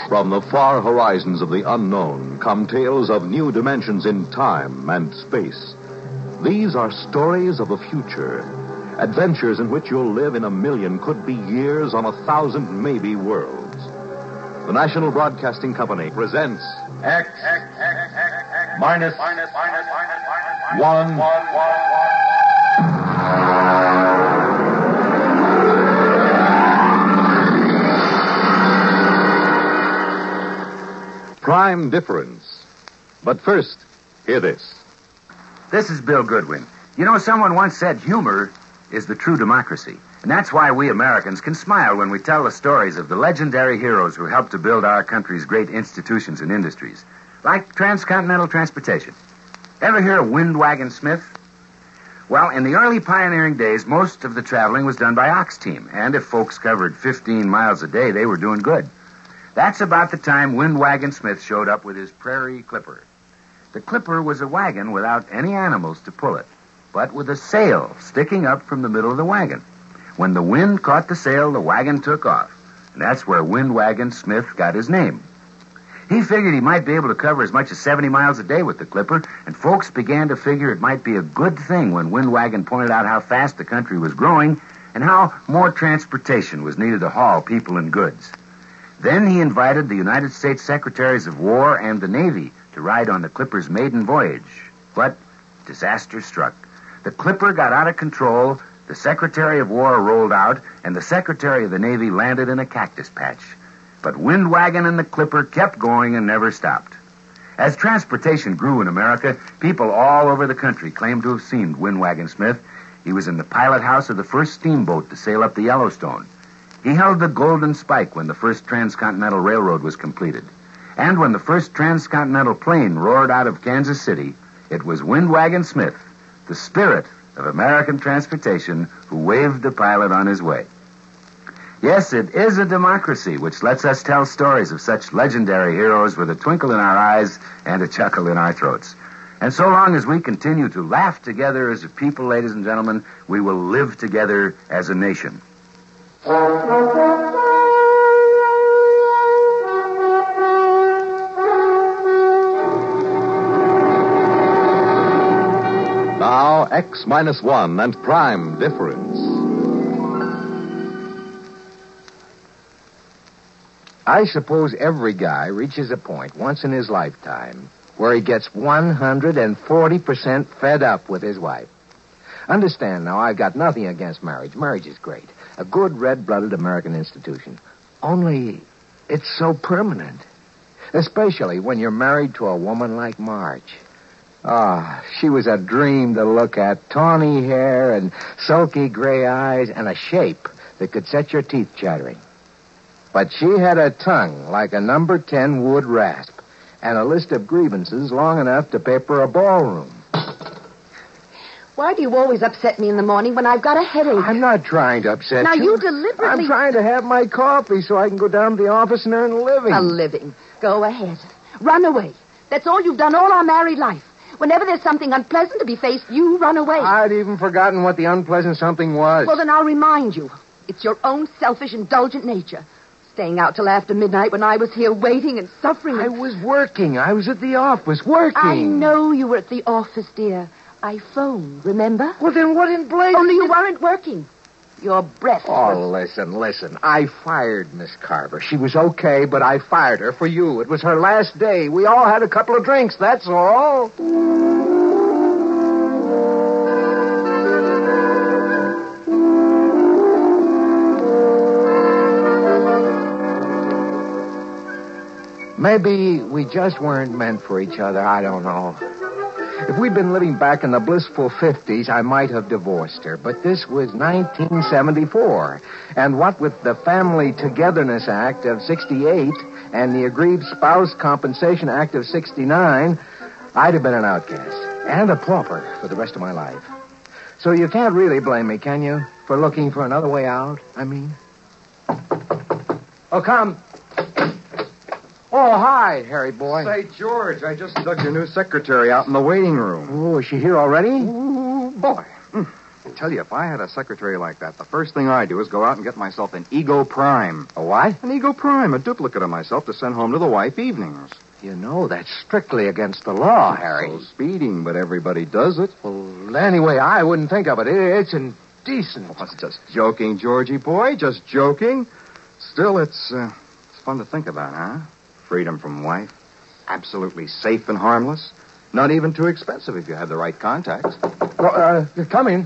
From the far horizons of the unknown come tales of new dimensions in time and space. These are stories of the future, adventures in which you'll live in 1,000,000, could be years, on 1,000 maybe worlds. The National Broadcasting Company presents X minus one. Prime Difference. But first, hear this. This is Bill Goodwin. You know, someone once said humor is the true democracy. And that's why we Americans can smile when we tell the stories of the legendary heroes who helped to build our country's great institutions and industries. Like transcontinental transportation. Ever hear of Windwagon Smith? Well, in the early pioneering days, most of the traveling was done by ox team. And if folks covered 15 miles a day, they were doing good. That's about the time Windwagon Smith showed up with his Prairie Clipper. The Clipper was a wagon without any animals to pull it, but with a sail sticking up from the middle of the wagon. When the wind caught the sail, the wagon took off, and that's where Windwagon Smith got his name. He figured he might be able to cover as much as 70 miles a day with the Clipper, and folks began to figure it might be a good thing when Windwagon pointed out how fast the country was growing and how more transportation was needed to haul people and goods. Then he invited the United States Secretaries of War and the Navy to ride on the Clipper's maiden voyage. But disaster struck. The Clipper got out of control, the Secretary of War rolled out, and the Secretary of the Navy landed in a cactus patch. But Windwagon and the Clipper kept going and never stopped. As transportation grew in America, people all over the country claimed to have seen Windwagon Smith. He was in the pilot house of the first steamboat to sail up the Yellowstone. He held the Golden Spike when the first transcontinental railroad was completed. And when the first transcontinental plane roared out of Kansas City, it was Windwagon Smith, the spirit of American transportation, who waved the pilot on his way. Yes, it is a democracy which lets us tell stories of such legendary heroes with a twinkle in our eyes and a chuckle in our throats. And so long as we continue to laugh together as a people, ladies and gentlemen, we will live together as a nation. Now, X-1 and Prime Difference. I suppose every guy reaches a point once in his lifetime where he gets 140% fed up with his wife. Understand now, I've got nothing against marriage. Marriage is great. A good red-blooded American institution. Only it's so permanent. Especially when you're married to a woman like Marge. She was a dream to look at. Tawny hair and sulky gray eyes and a shape that could set your teeth chattering. But she had a tongue like a number 10 wood rasp and a list of grievances long enough to paper a ballroom. Why do you always upset me in the morning when I've got a headache? I'm not trying to upset Now, you. you deliberately... I'm trying to have my coffee so I can go down to the office and earn a living. A living. Go ahead. Run away. That's all you've done all our married life. Whenever there's something unpleasant to be faced, you run away. I'd even forgotten what the unpleasant something was. Well, then I'll remind you. It's your own selfish, indulgent nature. Staying out till after midnight when I was here waiting and suffering. I was working. I was at the office working. I know you were at the office, dear. I phoned, remember? Well, then what in blazes... Only you weren't working. Your breath Oh, listen. I fired Miss Carver. She was okay, but I fired her for you. It was her last day. We all had a couple of drinks, that's all. Maybe we just weren't meant for each other. I don't know. If we'd been living back in the blissful 50s, I might have divorced her. But this was 1974. And what with the Family Togetherness Act of 68 and the Aggrieved Spouse Compensation Act of 69, I'd have been an outcast and a pauper for the rest of my life. So you can't really blame me, can you, for looking for another way out, I mean? Oh, come. Oh, hi, Harry boy. Say, George, I just dug your new secretary out in the waiting room. Oh, is she here already? Ooh, boy. I tell you, if I had a secretary like that, the first thing I'd do is go out and get myself an Ego Prime. A what? An Ego Prime, a duplicate of myself to send home to the wife evenings. You know, that's strictly against the law, Harry. So speeding, but everybody does it. Well, anyway, I wouldn't think of it. It's indecent. Oh, it's just joking, Georgie boy, just joking. Still, it's fun to think about, huh? Freedom from wife. Absolutely safe and harmless. Not even too expensive if you have the right contacts. Well, come in.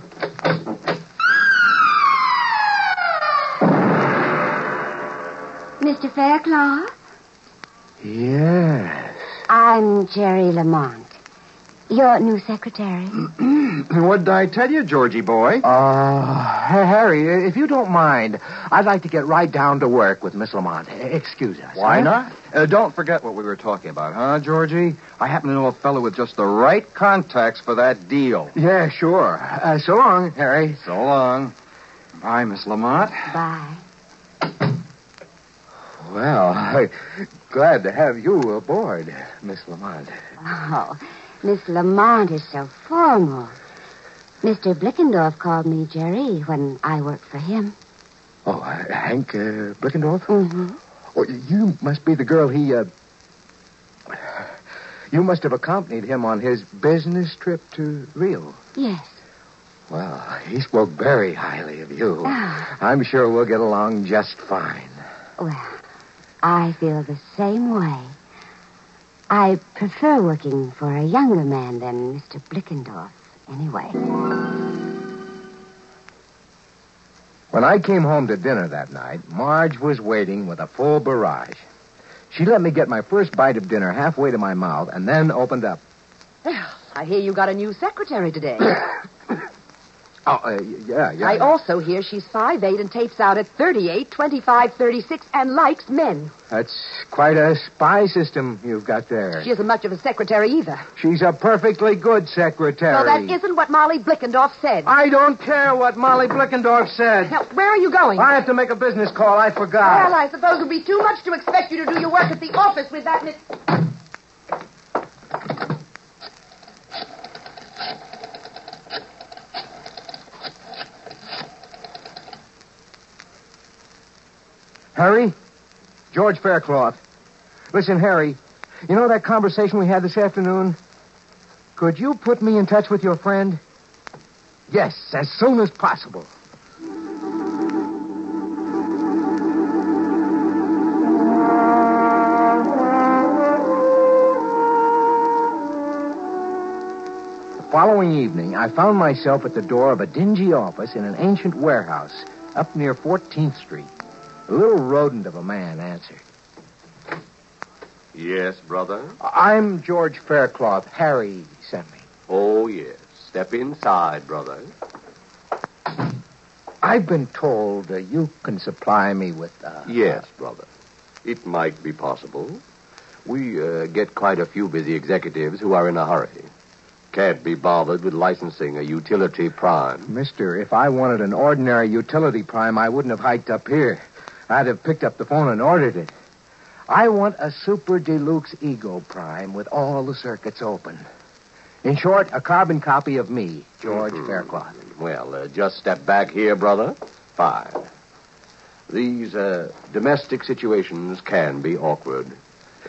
Mr. Faircloth? Yes. I'm Jerry Lamont, your new secretary. What did I tell you, Georgie boy? Harry, if you don't mind, I'd like to get right down to work with Miss Lamont. Excuse us. Why huh? not? Don't forget what we were talking about, huh, Georgie? I happen to know a fellow with just the right contacts for that deal. Yeah, sure. So long, Harry. So long. Bye, Miss Lamont. Bye. Well, glad to have you aboard, Miss Lamont. Oh, Miss Lamont is so formal. Mr. Blickendorf called me Jerry when I worked for him. Oh, Hank Blickendorf? Mm-hmm. Oh, you must be the girl he, You must have accompanied him on his business trip to Rio. Yes. Well, he spoke very highly of you. I'm sure we'll get along just fine. Well, I feel the same way. I prefer working for a younger man than Mr. Blickendorf, anyway. When I came home to dinner that night, Marge was waiting with a full barrage. She let me get my first bite of dinner halfway to my mouth and then opened up. Well, I hear you got a new secretary today. Yeah. I also hear she's 5'8" and tapes out at 38, 25, 36, and likes men. That's quite a spy system you've got there. She isn't much of a secretary either. She's a perfectly good secretary. Well, that isn't what Molly Blickendorf said. I don't care what Molly Blickendorf said. Now, where are you going? I have to make a business call. I forgot. Well, I suppose it would be too much to expect you to do your work at the office with that Miss... Harry? George Faircloth. Listen, Harry, you know that conversation we had this afternoon? Could you put me in touch with your friend? Yes, as soon as possible. The following evening, I found myself at the door of a dingy office in an ancient warehouse up near 14th Street. A little rodent of a man answered. Yes, brother? I'm George Faircloth. Harry sent me. Oh, yes. Step inside, brother. I've been told you can supply me with... Yes, brother. It might be possible. We get quite a few busy executives who are in a hurry. Can't be bothered with licensing a utility prime. Mister, if I wanted an ordinary utility prime, I wouldn't have hiked up here. I'd have picked up the phone and ordered it. I want a super deluxe ego prime with all the circuits open. In short, a carbon copy of me, George Faircloth. Well, just step back here, brother. Fine. These domestic situations can be awkward.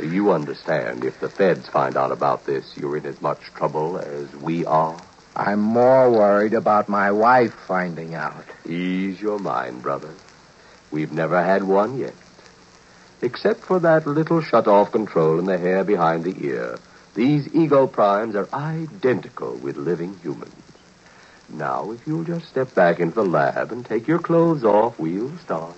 You understand, if the feds find out about this, you're in as much trouble as we are. I'm more worried about my wife finding out. Ease your mind, brother. We've never had one yet. Except for that little shut-off control in the hair behind the ear, these ego primes are identical with living humans. Now, if you'll just step back into the lab and take your clothes off, we'll start.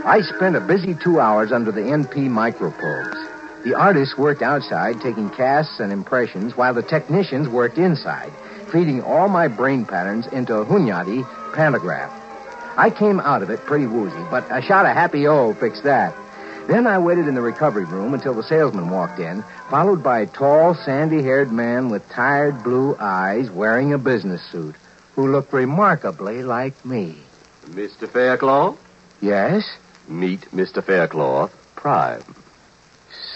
I spent a busy 2 hours under the NP microprobes. The artists worked outside, taking casts and impressions, while the technicians worked inside, feeding all my brain patterns into a Hunyadi pantograph. I came out of it pretty woozy, but a shot of Happy O fixed that. Then I waited in the recovery room until the salesman walked in, followed by a tall, sandy-haired man with tired blue eyes wearing a business suit, who looked remarkably like me. Mr. Faircloth? Yes? Meet Mr. Faircloth, Prime.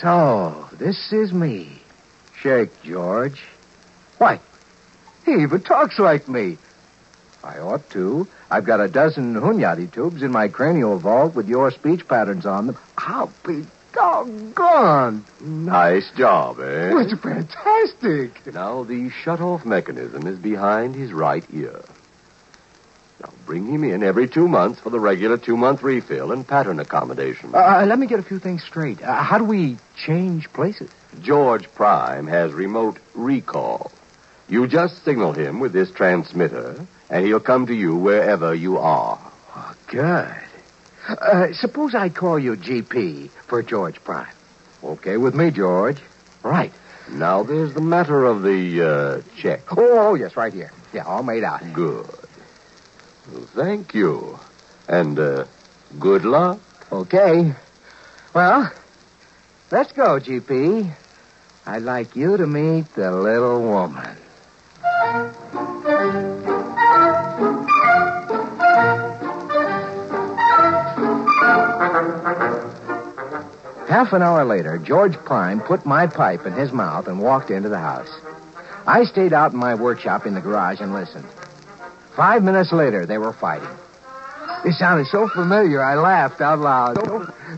So, this is me. Shake, George. Why, he even talks like me. I ought to. I've got a dozen Hunyadi tubes in my cranial vault with your speech patterns on them. I'll be doggone. Nice job, eh? Well, it's fantastic. Now, the shut-off mechanism is behind his right ear. Now, bring him in every 2 months for the regular 2-month refill and pattern accommodation. Let me get a few things straight. How do we change places? George Prime has remote recall. You just signal him with this transmitter, and he'll come to you wherever you are. Oh, good. Suppose I call you GP for George Prime. Okay with me, George. Right. Now, there's the matter of the check. Oh, yes, right here. Yeah, all made out. Good. Well, thank you. And, good luck. Okay. Well, let's go, GP. I'd like you to meet the little woman. Half an hour later, George Prime put my pipe in his mouth and walked into the house. I stayed out in my workshop in the garage and listened. 5 minutes later, they were fighting. It sounded so familiar, I laughed out loud.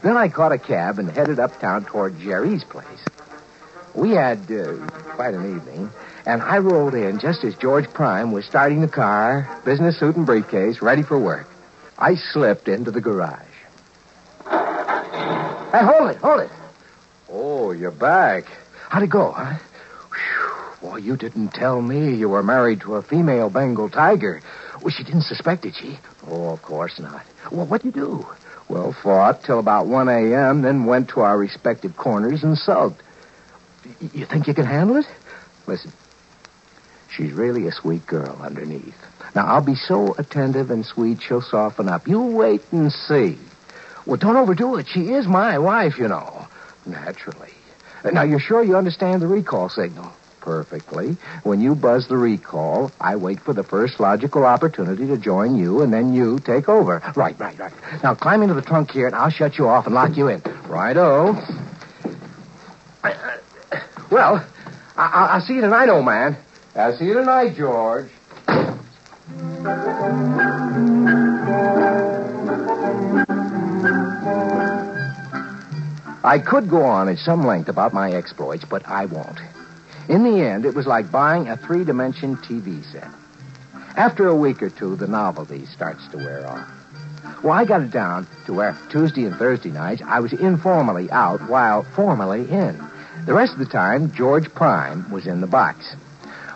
Then I caught a cab and headed uptown toward Jerry's place. We had quite an evening, and I rolled in just as George Prime was starting the car, business suit and briefcase, ready for work. I slipped into the garage. Hey, hold it. Oh, you're back. How'd it go, huh? Whew. Boy, you didn't tell me you were married to a female Bengal tiger. Well, she didn't suspect it, she? Oh, of course not. Well, what'd you do? Well, fought till about 1 a.m., then went to our respective corners and sulked. You think you can handle it? Listen, she's really a sweet girl underneath. Now, I'll be so attentive and sweet, she'll soften up. You wait and see. Well, don't overdo it. She is my wife, you know. Naturally. Now, you're sure you understand the recall signal? Perfectly. When you buzz the recall, I wait for the first logical opportunity to join you, and then you take over. Right. Now, climb into the trunk here, and I'll shut you off and lock you in. Righto. Well, I'll see you tonight, old man. I'll see you tonight, George. I could go on at some length about my exploits, but I won't. In the end, it was like buying a 3-dimension TV set. After a week or two, the novelty starts to wear off. Well, I got it down to where Tuesday and Thursday nights I was informally out while formally in. The rest of the time, George Prime was in the box.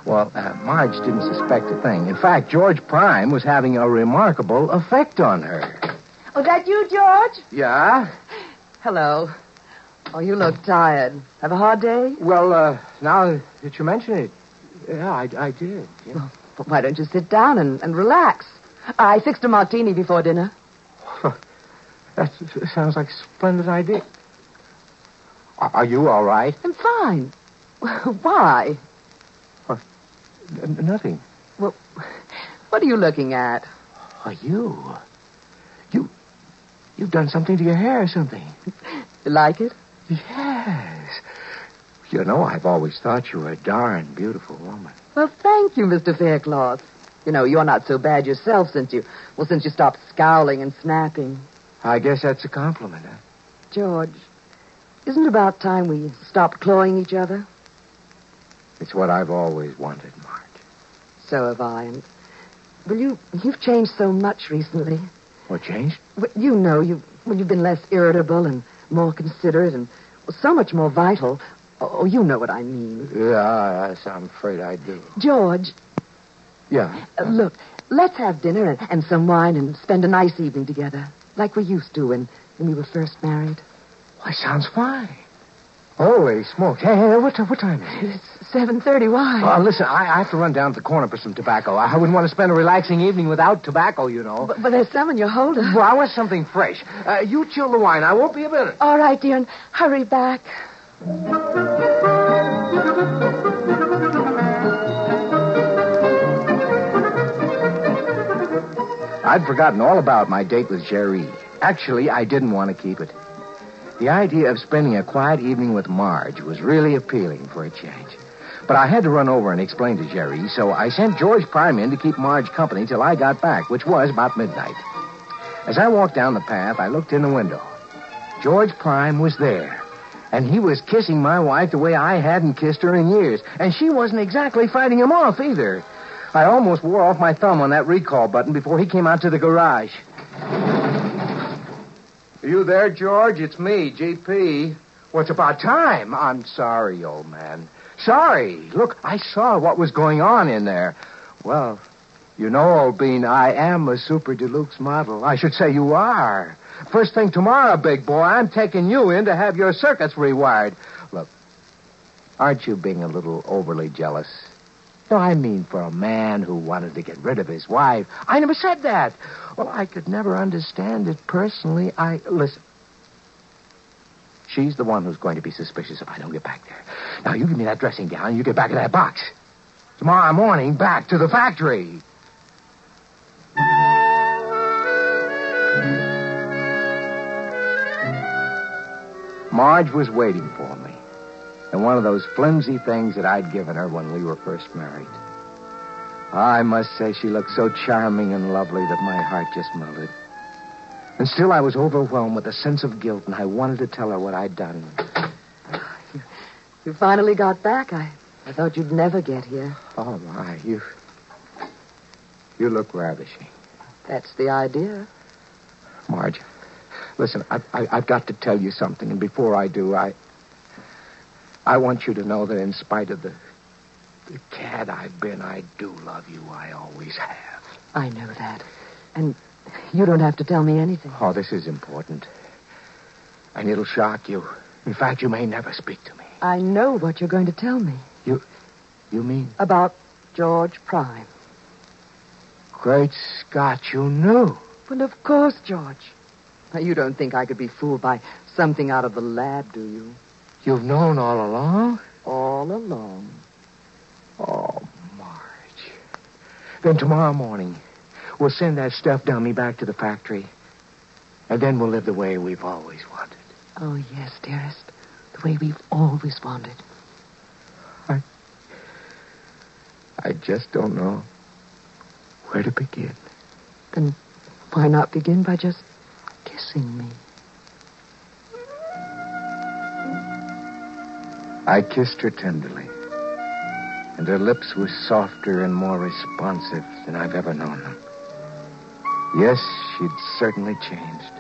Well, Marge didn't suspect a thing. In fact, George Prime was having a remarkable effect on her. Oh, that you, George? Yeah? Hello. Oh, you look tired. Have a hard day? Well, now that you mention it, yeah, I did. Yeah. Well, why don't you sit down and relax? I fixed a martini before dinner. That sounds like a splendid idea. Are you all right? I'm fine. Why? Nothing. Well, what are you looking at? Are you? You've done something to your hair or something. You like it? Yes. You know, I've always thought you were a darn beautiful woman. Well, thank you, Mr. Faircloth. You know, you're not so bad yourself since you stopped scowling and snapping. I guess that's a compliment, huh? George, isn't it about time we stopped clawing each other? It's what I've always wanted, Marge. So have I. And, well, you've changed so much recently. What changed? Well, you know, you've been less irritable and more considerate and so much more vital. Oh, you know what I mean. Yes, I'm afraid I do. George. Yeah? Look, let's have dinner and some wine and spend a nice evening together, like we used to when we were first married. Why, sounds fine. Holy smokes. Hey, what time is it? It's 7:30. Why? Listen, I have to run down to the corner for some tobacco. I wouldn't want to spend a relaxing evening without tobacco, you know. But there's some in your holder. Well, I want something fresh. You chill the wine. I won't be a minute. All right, dear, and hurry back. I'd forgotten all about my date with Jerry. Actually, I didn't want to keep it. The idea of spending a quiet evening with Marge was really appealing for a change. But I had to run over and explain to Jerry, so I sent George Prime in to keep Marge company till I got back, which was about midnight. As I walked down the path, I looked in the window. George Prime was there, and he was kissing my wife the way I hadn't kissed her in years, and she wasn't exactly fighting him off either. I almost wore off my thumb on that recall button before he came out to the garage. Are you there, George? It's me, GP. Well, it's about time. I'm sorry, old man. Sorry. Look, I saw what was going on in there. Well, you know, old bean, I am a Super Deluxe model. I should say you are. First thing tomorrow, big boy, I'm taking you in to have your circuits rewired. Look, aren't you being a little overly jealous? No, I mean for a man who wanted to get rid of his wife. I never said that. Well, I could never understand it personally. Listen. She's the one who's going to be suspicious if I don't get back there. Now, you give me that dressing gown and you get back in that box. Tomorrow morning, back to the factory. Marge was waiting for me. And one of those flimsy things that I'd given her when we were first married. I must say she looked so charming and lovely that my heart just melted. And still I was overwhelmed with a sense of guilt, and I wanted to tell her what I'd done. You finally got back. I thought you'd never get here. Oh, my, you look ravishing. That's the idea. Marge, listen, I've got to tell you something, and before I do, I want you to know that in spite of the cad I've been, I do love you. I always have. I know that. And you don't have to tell me anything. Oh, this is important. And it'll shock you. In fact, you may never speak to me. I know what you're going to tell me. You mean? About George Prime. Great Scott, you knew. Well, of course, George. Now, you don't think I could be fooled by something out of the lab, do you? You've known all along? All along. Oh, Marge. Then tomorrow morning, we'll send that stuffed dummy back to the factory. And then we'll live the way we've always wanted. Oh, yes, dearest. The way we've always wanted. I just don't know where to begin. Then why not begin by just kissing me? I kissed her tenderly, and her lips were softer and more responsive than I've ever known them. Yes, she'd certainly changed.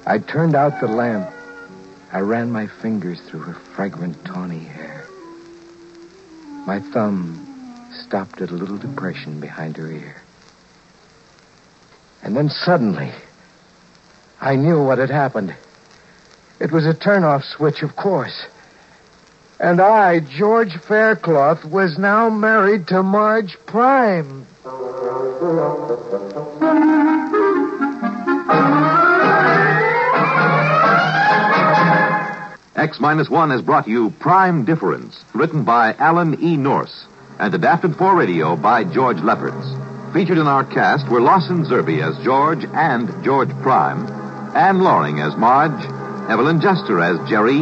I turned out the lamp. I ran my fingers through her fragrant, tawny hair. My thumb stopped at a little depression behind her ear. And then suddenly, I knew what had happened. It was a turn-off switch, of course. And I, George Faircloth, was now married to Marge Prime. X-1 has brought you Prime Difference, written by Alan E. Norse and adapted for radio by George Lefferts. Featured in our cast were Lawson Zerbe as George and George Prime, Anne Loring as Marge, Evelyn Jester as Jerry,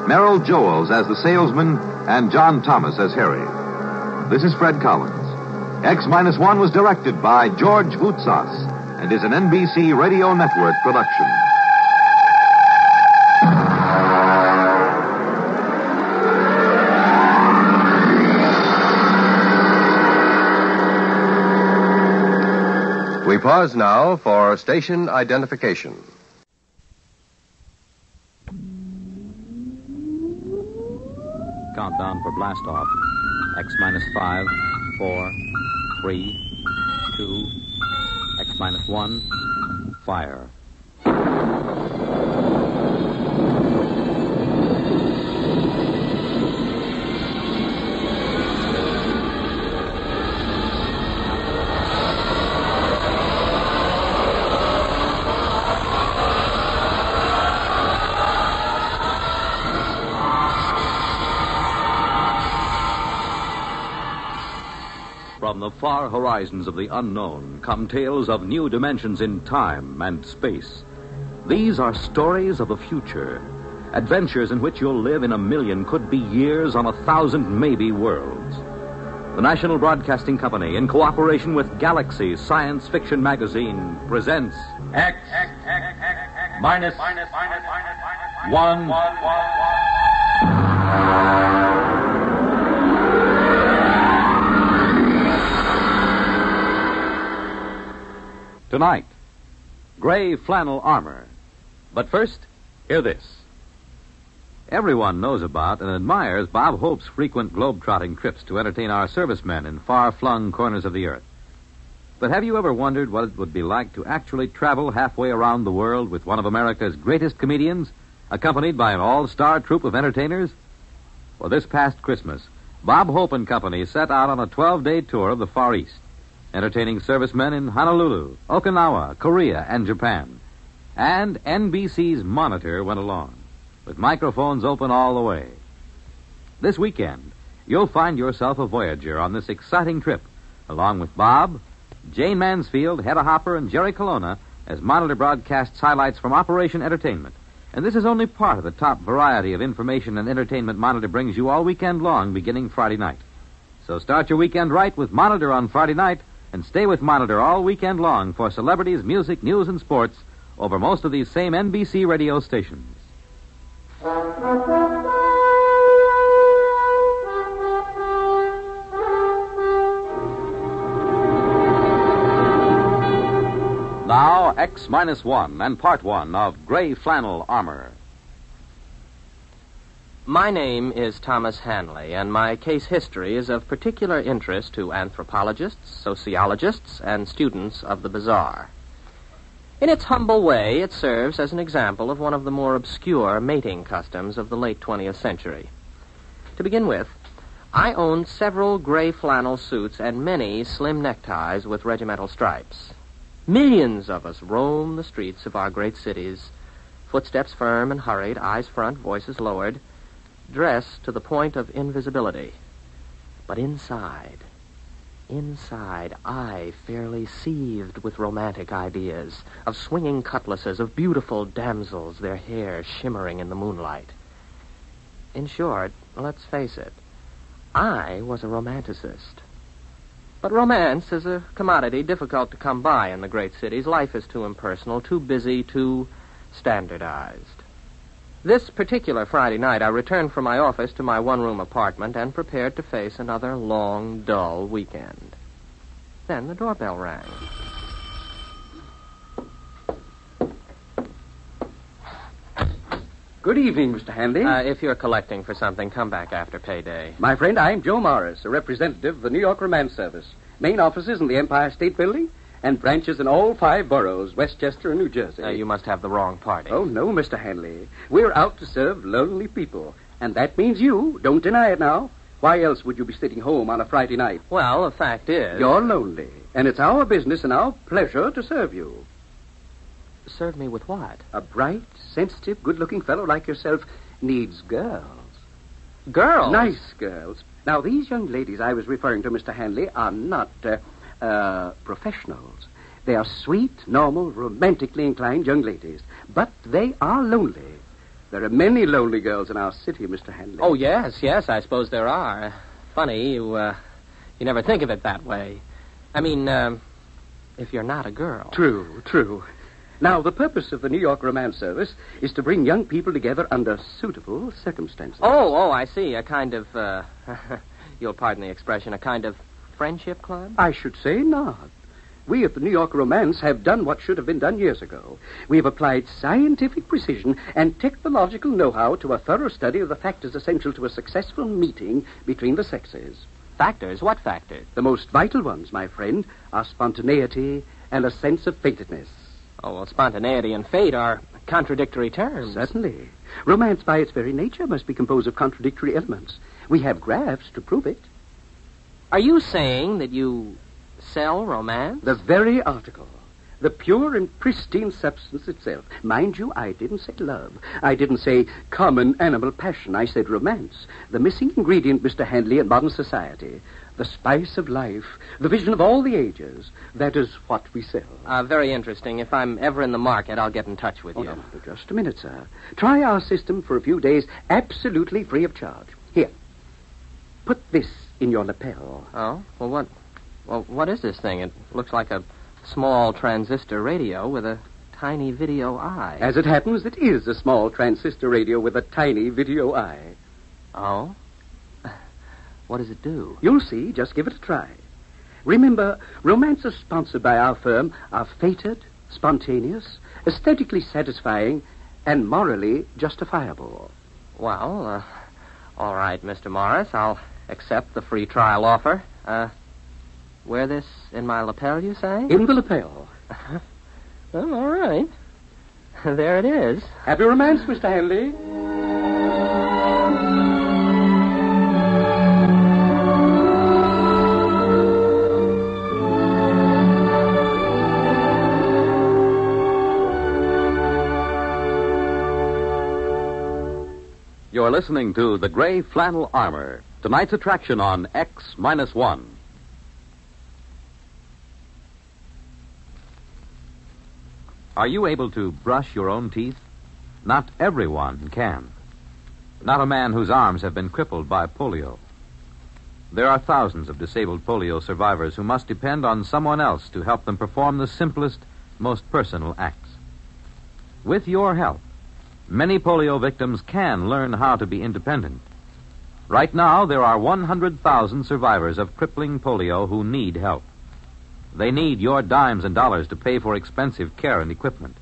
Merrill Joels as the salesman, and John Thomas as Harry. This is Fred Collins. X-1 was directed by George Voutsas and is an NBC Radio Network production. We pause now for station identification. Countdown for blast off. X-5, 4, 3, 2, X-1, fire. From the far horizons of the unknown come tales of new dimensions in time and space. These are stories of the future, adventures in which you'll live in a million, could be years, on 1,000 maybe worlds. The National Broadcasting Company, in cooperation with Galaxy Science Fiction Magazine, presents X minus 1. Tonight, gray flannel armor. But first, hear this. Everyone knows about and admires Bob Hope's frequent globe-trotting trips to entertain our servicemen in far-flung corners of the earth. But have you ever wondered what it would be like to actually travel halfway around the world with one of America's greatest comedians, accompanied by an all-star troupe of entertainers? Well, this past Christmas, Bob Hope and Company set out on a 12-day tour of the Far East, entertaining servicemen in Honolulu, Okinawa, Korea, and Japan. And NBC's Monitor went along, with microphones open all the way. This weekend, you'll find yourself a voyager on this exciting trip, along with Bob, Jane Mansfield, Hedda Hopper, and Jerry Colonna, as Monitor broadcasts highlights from Operation Entertainment. And this is only part of the top variety of information and entertainment Monitor brings you all weekend long, beginning Friday night. So start your weekend right with Monitor on Friday night, and stay with Monitor all weekend long for celebrities, music, news, and sports over most of these same NBC radio stations. Now, X-1 and Part 1 of Gray Flannel Armor. My name is Thomas Hanley, and my case history is of particular interest to anthropologists, sociologists, and students of the bizarre. In its humble way, it serves as an example of one of the more obscure mating customs of the late 20th century. To begin with, I owned several gray flannel suits and many slim neckties with regimental stripes. Millions of us roam the streets of our great cities, footsteps firm and hurried, eyes front, voices lowered, dressed to the point of invisibility. But inside, I fairly seethed with romantic ideas, of swinging cutlasses, of beautiful damsels, their hair shimmering in the moonlight. In short, let's face it, I was a romanticist. But romance is a commodity difficult to come by in the great cities. Life is too impersonal, too busy, too standardized. This particular Friday night, I returned from my office to my one-room apartment and prepared to face another long, dull weekend. Then the doorbell rang. Good evening, Mr. Hanley. If you're collecting for something, come back after payday. My friend, I'm Joe Morris, a representative of the New York Romance Service. Main offices in the Empire State Building and branches in all 5 boroughs, Westchester and New Jersey. You must have the wrong party. Oh, no, Mr. Hanley. We're out to serve lonely people. And that means you. Don't deny it now. Why else would you be sitting home on a Friday night? Well, the fact is... You're lonely. And it's our business and our pleasure to serve you. Serve me with what? A bright, sensitive, good-looking fellow like yourself needs girls. Girls? Nice girls. Now, these young ladies I was referring to, Mr. Hanley, are not professionals. They are sweet, normal, romantically inclined young ladies. But they are lonely. There are many lonely girls in our city, Mr. Hanley. Oh, yes, I suppose there are. Funny, you never think of it that way. I mean, if you're not a girl. True. Now, the purpose of the New York Romance Service is to bring young people together under suitable circumstances. Oh, I see. A kind of, you'll pardon the expression, a kind of friendship club? I should say not. We at the New York Romance have done what should have been done years ago. We have applied scientific precision and technological know-how to a thorough study of the factors essential to a successful meeting between the sexes. Factors? What factors? The most vital ones, my friend, are spontaneity and a sense of fatedness. Oh, well, spontaneity and fate are contradictory terms. Certainly. Romance, by its very nature, must be composed of contradictory elements. We have graphs to prove it. Are you saying that you sell romance? The very article. The pure and pristine substance itself. Mind you, I didn't say love. I didn't say common animal passion. I said romance. The missing ingredient, Mr. Handley, in modern society. The spice of life. The vision of all the ages. That is what we sell. Very interesting. If I'm ever in the market, I'll get in touch with you. No, just a minute, sir. Try our system for a few days, absolutely free of charge. Here. Put this in your lapel. Oh? Well, what is this thing? It looks like a small transistor radio with a tiny video eye. As it happens, it is a small transistor radio with a tiny video eye. Oh? What does it do? You'll see. Just give it a try. Remember, romances sponsored by our firm are fated, spontaneous, aesthetically satisfying, and morally justifiable. Well, all right, Mr. Morris. I'll accept the free trial offer. Wear this in my lapel, you say? In the lapel. Well, all right. There it is. Happy romance, Mr. Hanley. You're listening to The Gray Flannel Armor, tonight's attraction on X-1. Are you able to brush your own teeth? Not everyone can. Not a man whose arms have been crippled by polio. There are thousands of disabled polio survivors who must depend on someone else to help them perform the simplest, most personal acts. With your help, many polio victims can learn how to be independent. Right now, there are 100,000 survivors of crippling polio who need help. They need your dimes and dollars to pay for expensive care and equipment.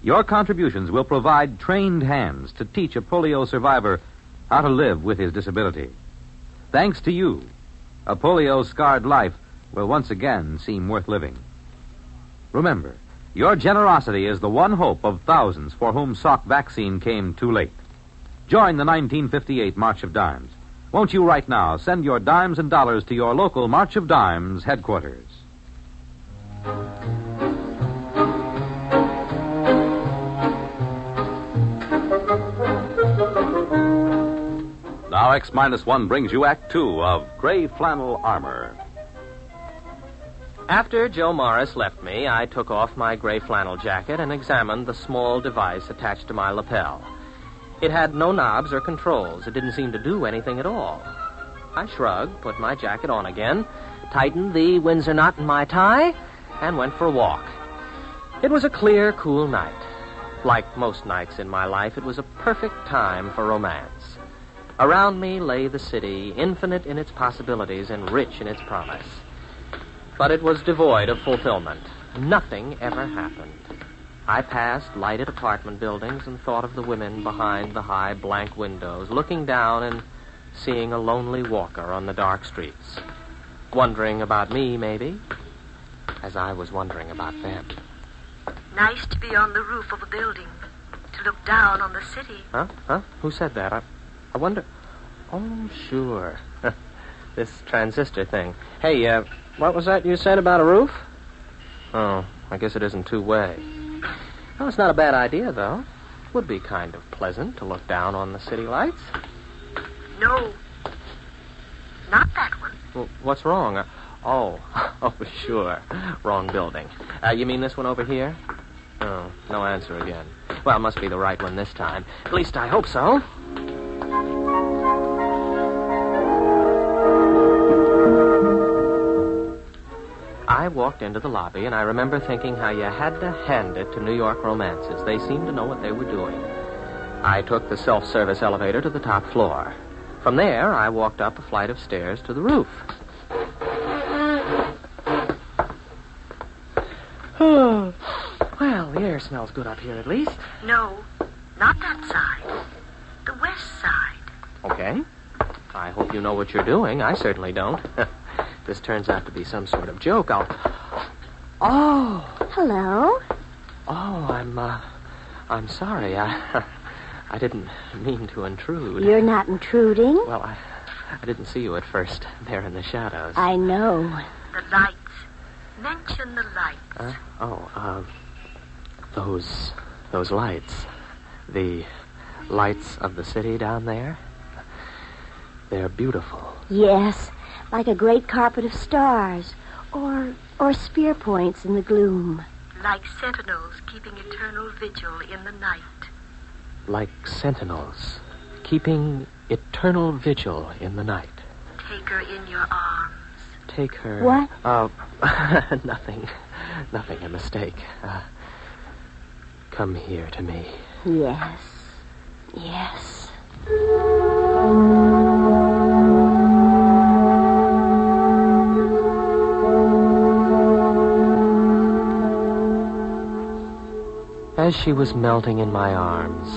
Your contributions will provide trained hands to teach a polio survivor how to live with his disability. Thanks to you, a polio-scarred life will once again seem worth living. Remember, your generosity is the one hope of thousands for whom Salk vaccine came too late. Join the 1958 March of Dimes. Won't you right now send your dimes and dollars to your local March of Dimes headquarters? Now X-1 brings you Act 2 of Gray Flannel Armor. After Joe Morris left me, I took off my gray flannel jacket and examined the small device attached to my lapel. It had no knobs or controls. It didn't seem to do anything at all. I shrugged, put my jacket on again, tightened the Windsor knot in my tie, and went for a walk. It was a clear, cool night. Like most nights in my life, it was a perfect time for romance. Around me lay the city, infinite in its possibilities and rich in its promise. But it was devoid of fulfillment. Nothing ever happened. I passed lighted apartment buildings and thought of the women behind the high blank windows, looking down and seeing a lonely walker on the dark streets. Wondering about me, maybe, as I was wondering about them. Nice to be on the roof of a building, to look down on the city. Huh? Who said that? I wonder... Oh, sure. This transistor thing. Hey, what was that you said about a roof? Oh, I guess it isn't two-way. Well, it's not a bad idea, though. would be kind of pleasant to look down on the city lights. No. Not that one. Well, what's wrong? Oh, sure. Wrong building. You mean this one over here? Oh, no answer again. Well, it must be the right one this time. At least I hope so. I walked into the lobby, and I remember thinking how you had to hand it to New York romances. They seemed to know what they were doing. I took the self-service elevator to the top floor. From there, I walked up a flight of stairs to the roof. Oh, well, the air smells good up here at least. No, not that side. The west side. Okay. I hope you know what you're doing. I certainly don't. This turns out to be some sort of joke. Oh. Hello. Oh, I'm sorry. I didn't mean to intrude. You're not intruding. Well, I didn't see you at first. There in the shadows. I know. The lights. Mention the lights. Those lights. The lights of the city down there. They're beautiful. Yes, like a great carpet of stars, or spear points in the gloom. Like sentinels keeping eternal vigil in the night. Like sentinels keeping eternal vigil in the night. Take her in your arms. Take her... What? Nothing. Nothing, a mistake. Come here to me. Yes. Yes. As she was melting in my arms,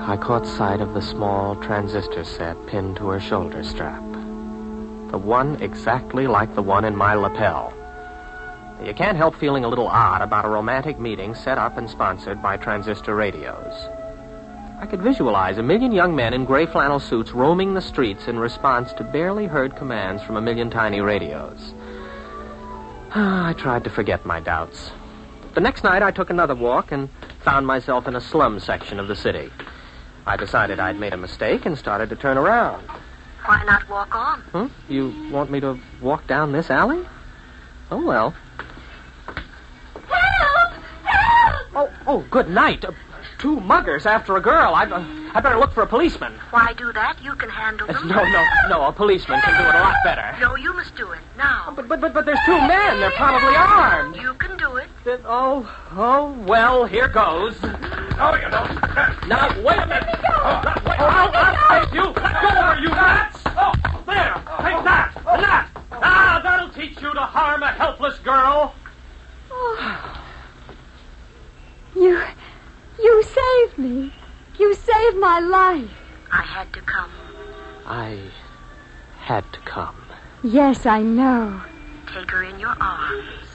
I caught sight of the small transistor set pinned to her shoulder strap. The one exactly like the one in my lapel. You can't help feeling a little odd about a romantic meeting set up and sponsored by transistor radios. I could visualize 1 million young men in gray flannel suits roaming the streets in response to barely heard commands from 1 million tiny radios. I tried to forget my doubts. The next night, I took another walk and found myself in a slum section of the city. I decided I'd made a mistake and started to turn around. Why not walk on? You want me to walk down this alley? Oh, well. Help! Help! Oh, good night. 2 muggers after a girl. I better look for a policeman. Why do that? You can handle them. No. A policeman can do it a lot better. No, you must do it now. But there's 2 men. They're probably armed. You can do it. Well, here goes. Oh, you don't. Now, wait a minute. I'll take you. Let go of her, you nuts. Oh, there. Take that. And that. That'll teach you to harm a helpless girl. Oh. You saved me. You saved my life. I had to come. I had to come. Yes, I know. Take her in your arms.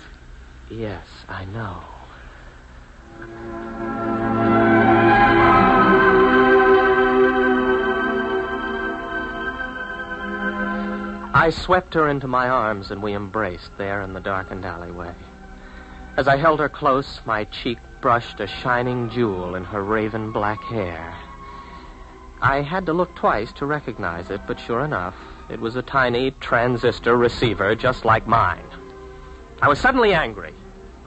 Yes, I know. I swept her into my arms and we embraced there in the darkened alleyway. As I held her close, my cheek brushed a shining jewel in her raven black hair. I had to look twice to recognize it, but sure enough, it was a tiny transistor receiver just like mine. I was suddenly angry.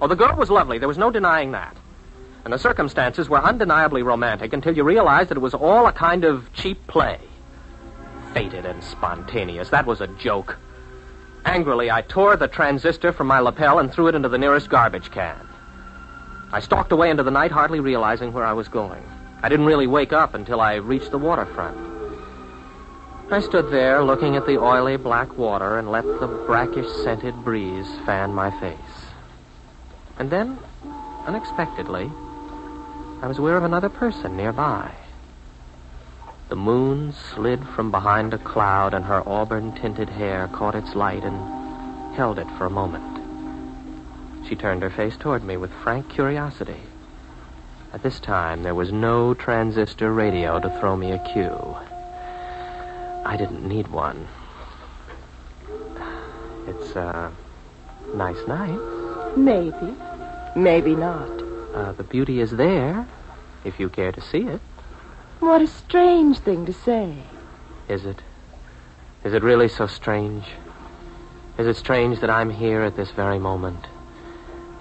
Oh, the girl was lovely. There was no denying that. And the circumstances were undeniably romantic until you realized that it was all a kind of cheap play. Fated and spontaneous. That was a joke. Angrily, I tore the transistor from my lapel and threw it into the nearest garbage can. I stalked away into the night, hardly realizing where I was going. I didn't really wake up until I reached the waterfront. I stood there looking at the oily black water and let the brackish-scented breeze fan my face. And then, unexpectedly, I was aware of another person nearby. The moon slid from behind a cloud, and her auburn-tinted hair caught its light and held it for a moment. She turned her face toward me with frank curiosity. At this time, there was no transistor radio to throw me a cue. I didn't need one. It's a nice night. Maybe. Maybe not. The beauty is there. if you care to see it. What a strange thing to say. Is it? Is it really so strange? Is it strange that I'm here at this very moment,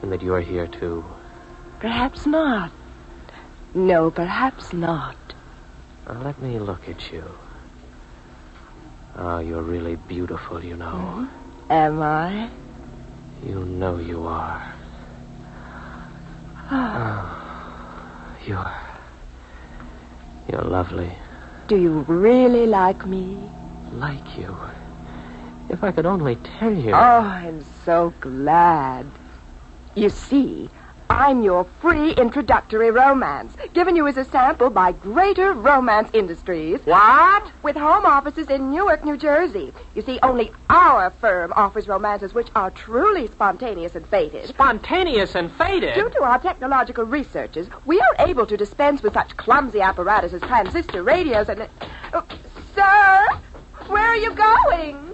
and that you're here, too? Perhaps not. No, perhaps not. Now, let me look at you. Oh, you're really beautiful, you know. Am I? You know you are. Oh, you're lovely. Do you really like me? Like you? If I could only tell you. Oh, I'm so glad. You see, I'm your free introductory romance, given you as a sample by Greater Romance Industries. What? With home offices in Newark, New Jersey. You see, only our firm offers romances which are truly spontaneous and fated. Spontaneous and fated? Due to our technological researches, we are able to dispense with such clumsy apparatus as transistor radios and... Sir, where are you going?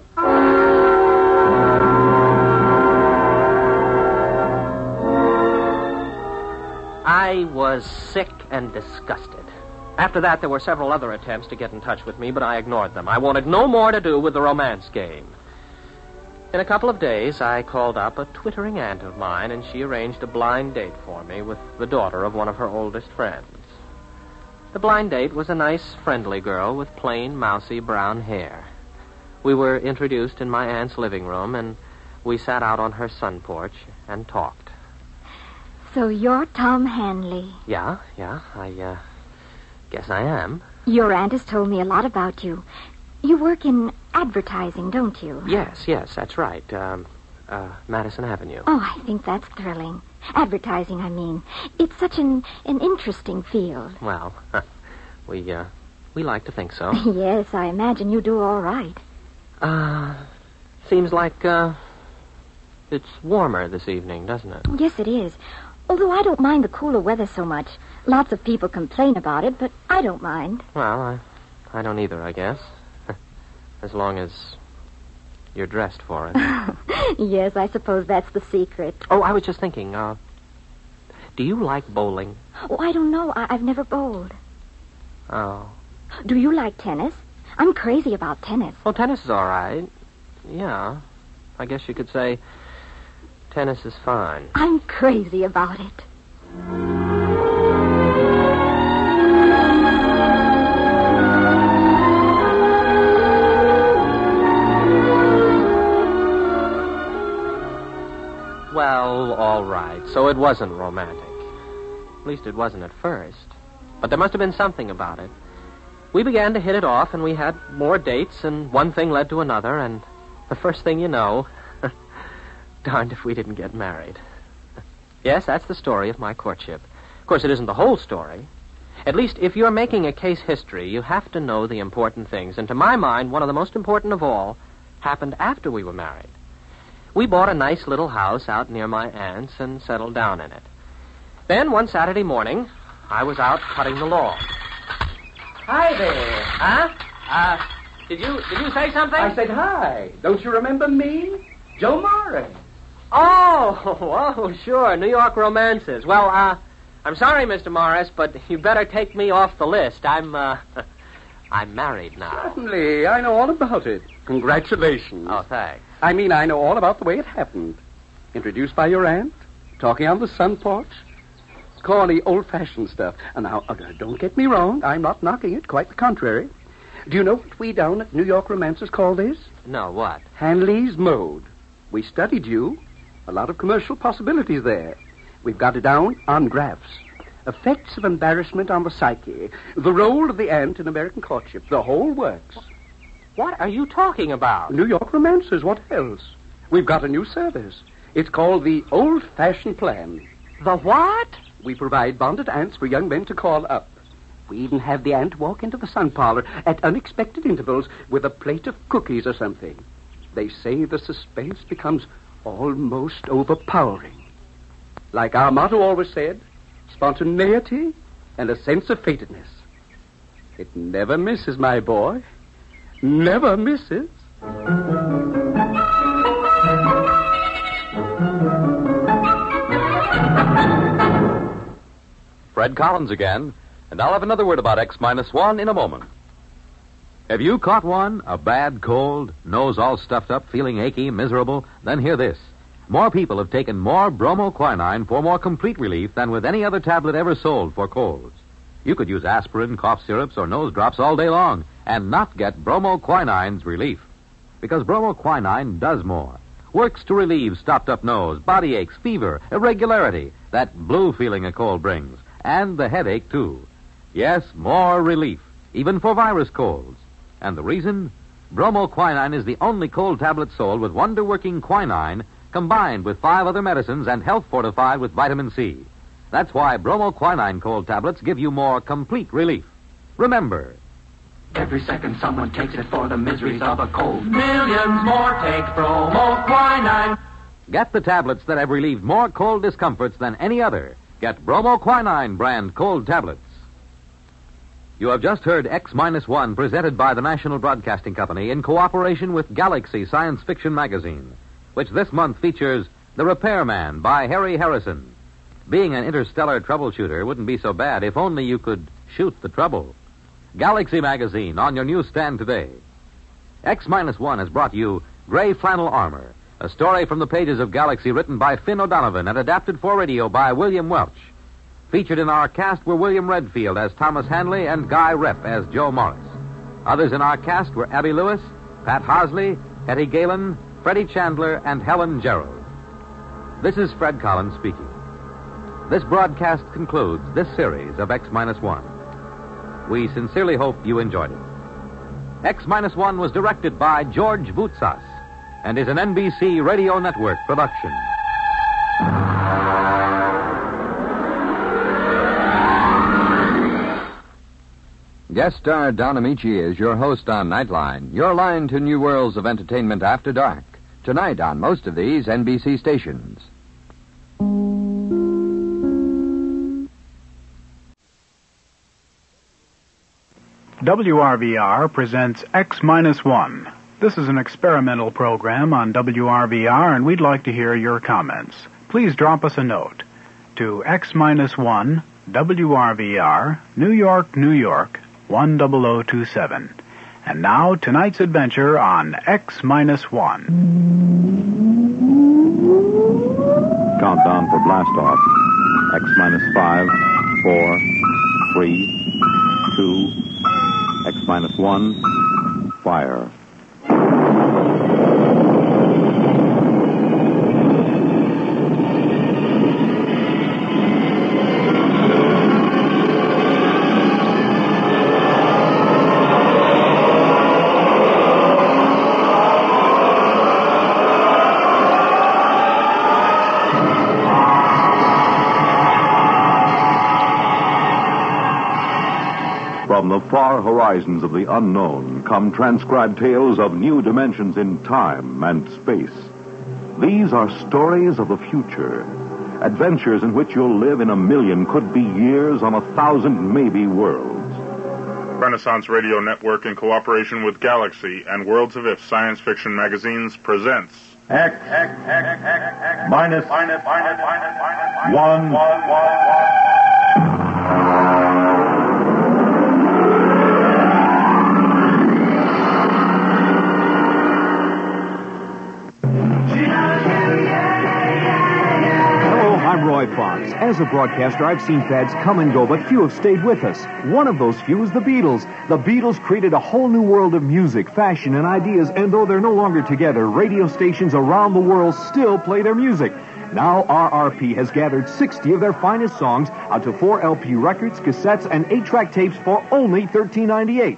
I was sick and disgusted. After that, there were several other attempts to get in touch with me, but I ignored them. I wanted no more to do with the romance game. In a couple of days, I called up a twittering aunt of mine, and she arranged a blind date for me with the daughter of one of her oldest friends. The blind date was a nice, friendly girl with plain, mousy brown hair. We were introduced in my aunt's living room, and we sat out on her sun porch and talked. So you're Tom Hanley. Yeah, I guess I am. Your aunt has told me a lot about you. You work in advertising, don't you? Yes, that's right. Madison Avenue. Oh, I think that's thrilling. Advertising, I mean. It's such an interesting field. Well, we like to think so. Yes, I imagine you do all right. Seems like, it's warmer this evening, doesn't it? Yes, it is. Although I don't mind the cooler weather so much. Lots of people complain about it, but I don't mind. Well, I don't either, I guess. As long as you're dressed for it. Yes, I suppose that's the secret. Oh, I was just thinking, do you like bowling? Oh, I don't know. I've never bowled. Oh. Do you like tennis? I'm crazy about tennis. Well, tennis is all right. Yeah. I guess you could say tennis is fine. I'm crazy about it. Well, all right. So it wasn't romantic. At least it wasn't at first. But there must have been something about it. We began to hit it off, and we had more dates, and one thing led to another, and the first thing you know, darned if we didn't get married. Yes, that's the story of my courtship. Of course, it isn't the whole story. At least, if you're making a case history, you have to know the important things. And to my mind, one of the most important of all happened after we were married. We bought a nice little house out near my aunt's and settled down in it. Then, one Saturday morning, I was out cutting the lawn. Hi there. Huh? Did you say something? I said hi. Don't you remember me? Joe Morris. Oh, sure. New York romances. Well, I'm sorry, Mr. Morris, but you better take me off the list. I'm married now. Certainly. I know all about it. Congratulations. Oh, thanks. I mean, I know all about the way it happened. Introduced by your aunt, talking on the sun porch. Corny, old-fashioned stuff. And now, don't get me wrong. I'm not knocking it. Quite the contrary. Do you know what we down at New York Romancers call this? No, what? Hanley's Mode. We studied you. A lot of commercial possibilities there. We've got it down on graphs. Effects of embarrassment on the psyche. The role of the aunt in American courtship. The whole works. What are you talking about? New York Romancers. What else? We've got a new service. It's called the old-fashioned plan. The what? We provide bonded aunts for young men to call up. We even have the aunt walk into the sun parlor at unexpected intervals with a plate of cookies or something. They say the suspense becomes almost overpowering. Like our motto always said, spontaneity and a sense of fatedness. It never misses, my boy. Never misses. Fred Collins again. And I'll have another word about X-1 in a moment. Have you caught one? A bad cold, nose all stuffed up, feeling achy, miserable? Then hear this. More people have taken more bromoquinine for more complete relief than with any other tablet ever sold for colds. You could use aspirin, cough syrups, or nose drops all day long and not get bromoquinine's relief. Because bromoquinine does more. Works to relieve stopped-up nose, body aches, fever, irregularity, that blue feeling a cold brings, and the headache, too. Yes, more relief, even for virus colds. And the reason? Bromoquinine is the only cold tablet sold with wonder-working quinine combined with 5 other medicines and health-fortified with vitamin C. That's why bromoquinine cold tablets give you more complete relief. Remember, every second someone takes it for the miseries of a cold. Millions more take bromoquinine. get the tablets that have relieved more cold discomforts than any other. Get bromoquinine brand cold tablets. You have just heard X-1 presented by the National Broadcasting Company in cooperation with Galaxy Science Fiction Magazine, which this month features The Repairman by Harry Harrison. Being an interstellar troubleshooter wouldn't be so bad if only you could shoot the trouble. Galaxy Magazine on your newsstand today. X-1 has brought you Gray Flannel Armor, a story from the pages of Galaxy written by Finn O'Donovan and adapted for radio by William Welch. Featured in our cast were William Redfield as Thomas Hanley and Guy Rep as Joe Morris. Others in our cast were Abby Lewis, Pat Hosley, Hetty Galen, Freddie Chandler, and Helen Gerald. This is Fred Collins speaking. This broadcast concludes this series of X-1. We sincerely hope you enjoyed it. X-1 was directed by George Voutsas and is an NBC Radio Network production. Guest star Don Amici is your host on Nightline, your line to new worlds of entertainment after dark. Tonight on most of these NBC stations. WRVR presents X-1. This is an experimental program on WRVR, and we'd like to hear your comments. Please drop us a note to X-1, WRVR, New York, New York, 10027. And now, tonight's adventure on X-1. Countdown for blast off. X-5, 4, 3, 2, X-1, fire. From the far horizons of the unknown come transcribed tales of new dimensions in time and space. These are stories of the future, adventures in which you'll live in a million, could be years, on 1,000 maybe worlds. Renaissance Radio Network, in cooperation with Galaxy and Worlds of If Science Fiction Magazines, presents X minus 1. I'm Roy Fox. As a broadcaster, I've seen fads come and go, but few have stayed with us. One of those few is the Beatles. The Beatles created a whole new world of music, fashion, and ideas, and though they're no longer together, radio stations around the world still play their music. Now RRP has gathered 60 of their finest songs onto 4 LP records, cassettes, and 8-track tapes for only $13.98.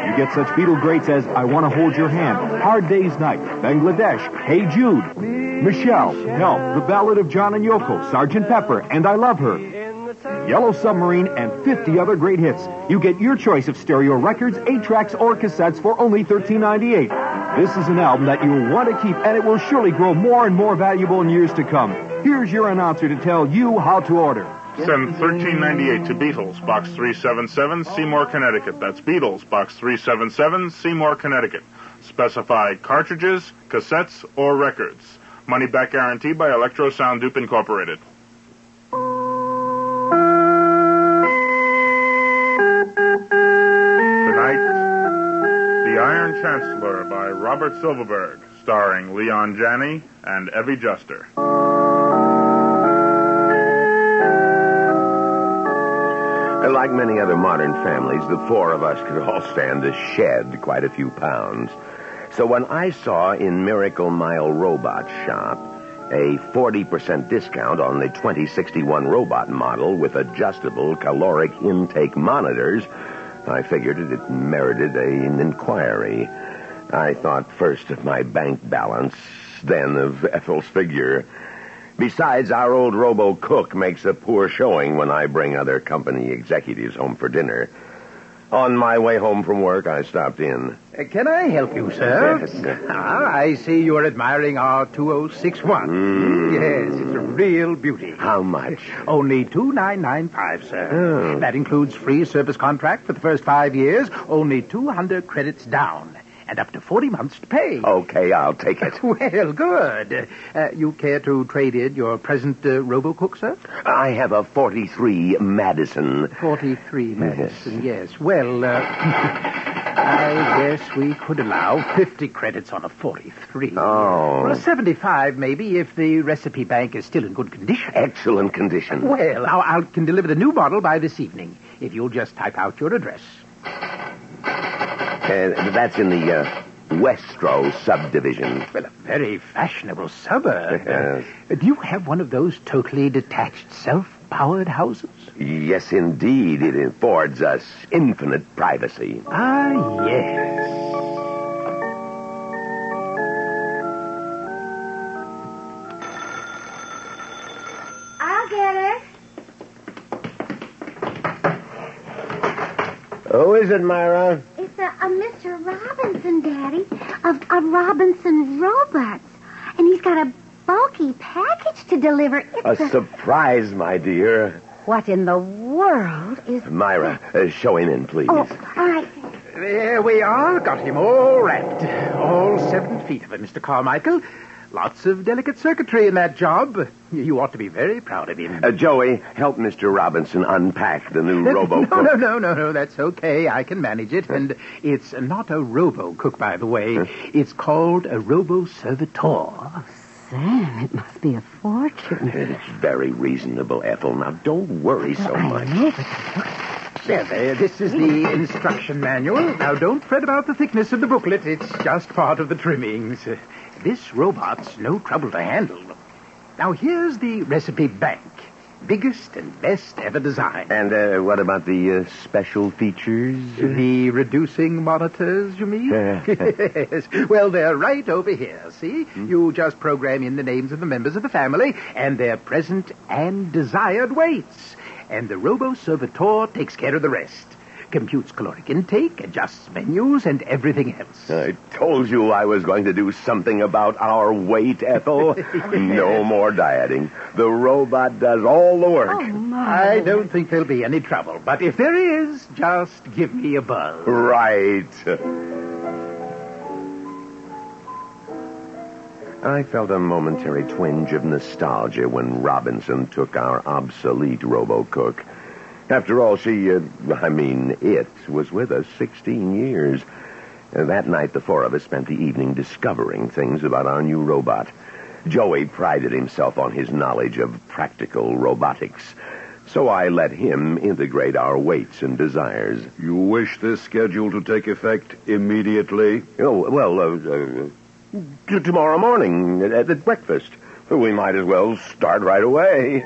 You get such Beatle greats as I Want to Hold Your Hand, Hard Day's Night, Bangladesh, Hey Jude, Michelle, Help, The Ballad of John and Yoko, Sgt. Pepper, and I Love Her, Yellow Submarine, and 50 other great hits. You get your choice of stereo records, 8-tracks, or cassettes for only $13.98. This is an album that you'll want to keep, and it will surely grow more and more valuable in years to come. Here's your announcer to tell you how to order. Send $13.98 to Beatles, Box 377, Seymour, Connecticut. That's Beatles, Box 377, Seymour, Connecticut. Specify cartridges, cassettes, or records. Money back guarantee by Electro Sound Dupe Incorporated. Iron Chancellor by Robert Silverberg, starring Leon Janney and Evie Juster. Like many other modern families, the four of us could all stand to shed quite a few pounds. So when I saw in Miracle Mile Robot Shop a 40% discount on the 2061 robot model with adjustable caloric intake monitors, I figured it merited an inquiry. I thought first of my bank balance, then of Ethel's figure. Besides, our old robo-cook makes a poor showing when I bring other company executives home for dinner. On my way home from work, I stopped in. Can I help you, sir? Yes. I see you're admiring our 2061. Yes, it's a real beauty. How much? Only $2,995, sir. Oh. That includes free service contract for the first 5 years, only 200 credits down, and up to 40 months to pay. Okay, I'll take it. Well, good. You care to trade in your present robo-cook, sir? I have a 43 Madison. 43 Madison, yes. Well, I guess we could allow 50 credits on a 43. Oh. Or a 75, maybe, if the recipe bank is still in good condition. Excellent condition. Well, I can deliver the new model by this evening, if you'll just type out your address. That's in the Westro subdivision. Well, a very fashionable suburb. Yes. Do you have one of those totally detached, self-powered houses? Yes, indeed. It affords us infinite privacy. Ah, yes. I'll get her. Who is it, Myra? It's a Mr. Robinson, Daddy, of Robinson Robots. And he's got a bulky package to deliver. It's A surprise, my dear. What in the world is... Myra, show him in, please. Oh, all right. There we are. Got him all wrapped. All 7 feet of it, Mr. Carmichael. Lots of delicate circuitry in that job. You ought to be very proud of him. Joey, help Mr. Robinson unpack the new robo-cook. No, that's okay. I can manage it. And it's not a robo-cook, by the way. It's called a robo-servitor. Sam, it must be a fortune. It's very reasonable, Ethel. Now, don't worry so much. There. This is the instruction manual. Now, don't fret about the thickness of the booklet. It's just part of the trimmings. This robot's no trouble to handle. Now, here's the recipe bank. Biggest and best ever designed. And what about the special features? The reducing monitors, you mean? Yes. Well, they're right over here, see? You just program in the names of the members of the family and their present and desired weights. And the robo-servitor takes care of the rest. Computes caloric intake, adjusts menus, and everything else. I told you I was going to do something about our weight, Ethel. No more dieting. The robot does all the work. Oh, my. I don't think there'll be any trouble. But if there is, just give me a buzz. Right. I felt a momentary twinge of nostalgia when Robinson took our obsolete robo-cook. After all, it was with us 16 years. That night, the four of us spent the evening discovering things about our new robot. Joey prided himself on his knowledge of practical robotics, so I let him integrate our weights and desires. You wish this schedule to take effect immediately? Oh, well, tomorrow morning at breakfast. We might as well start right away.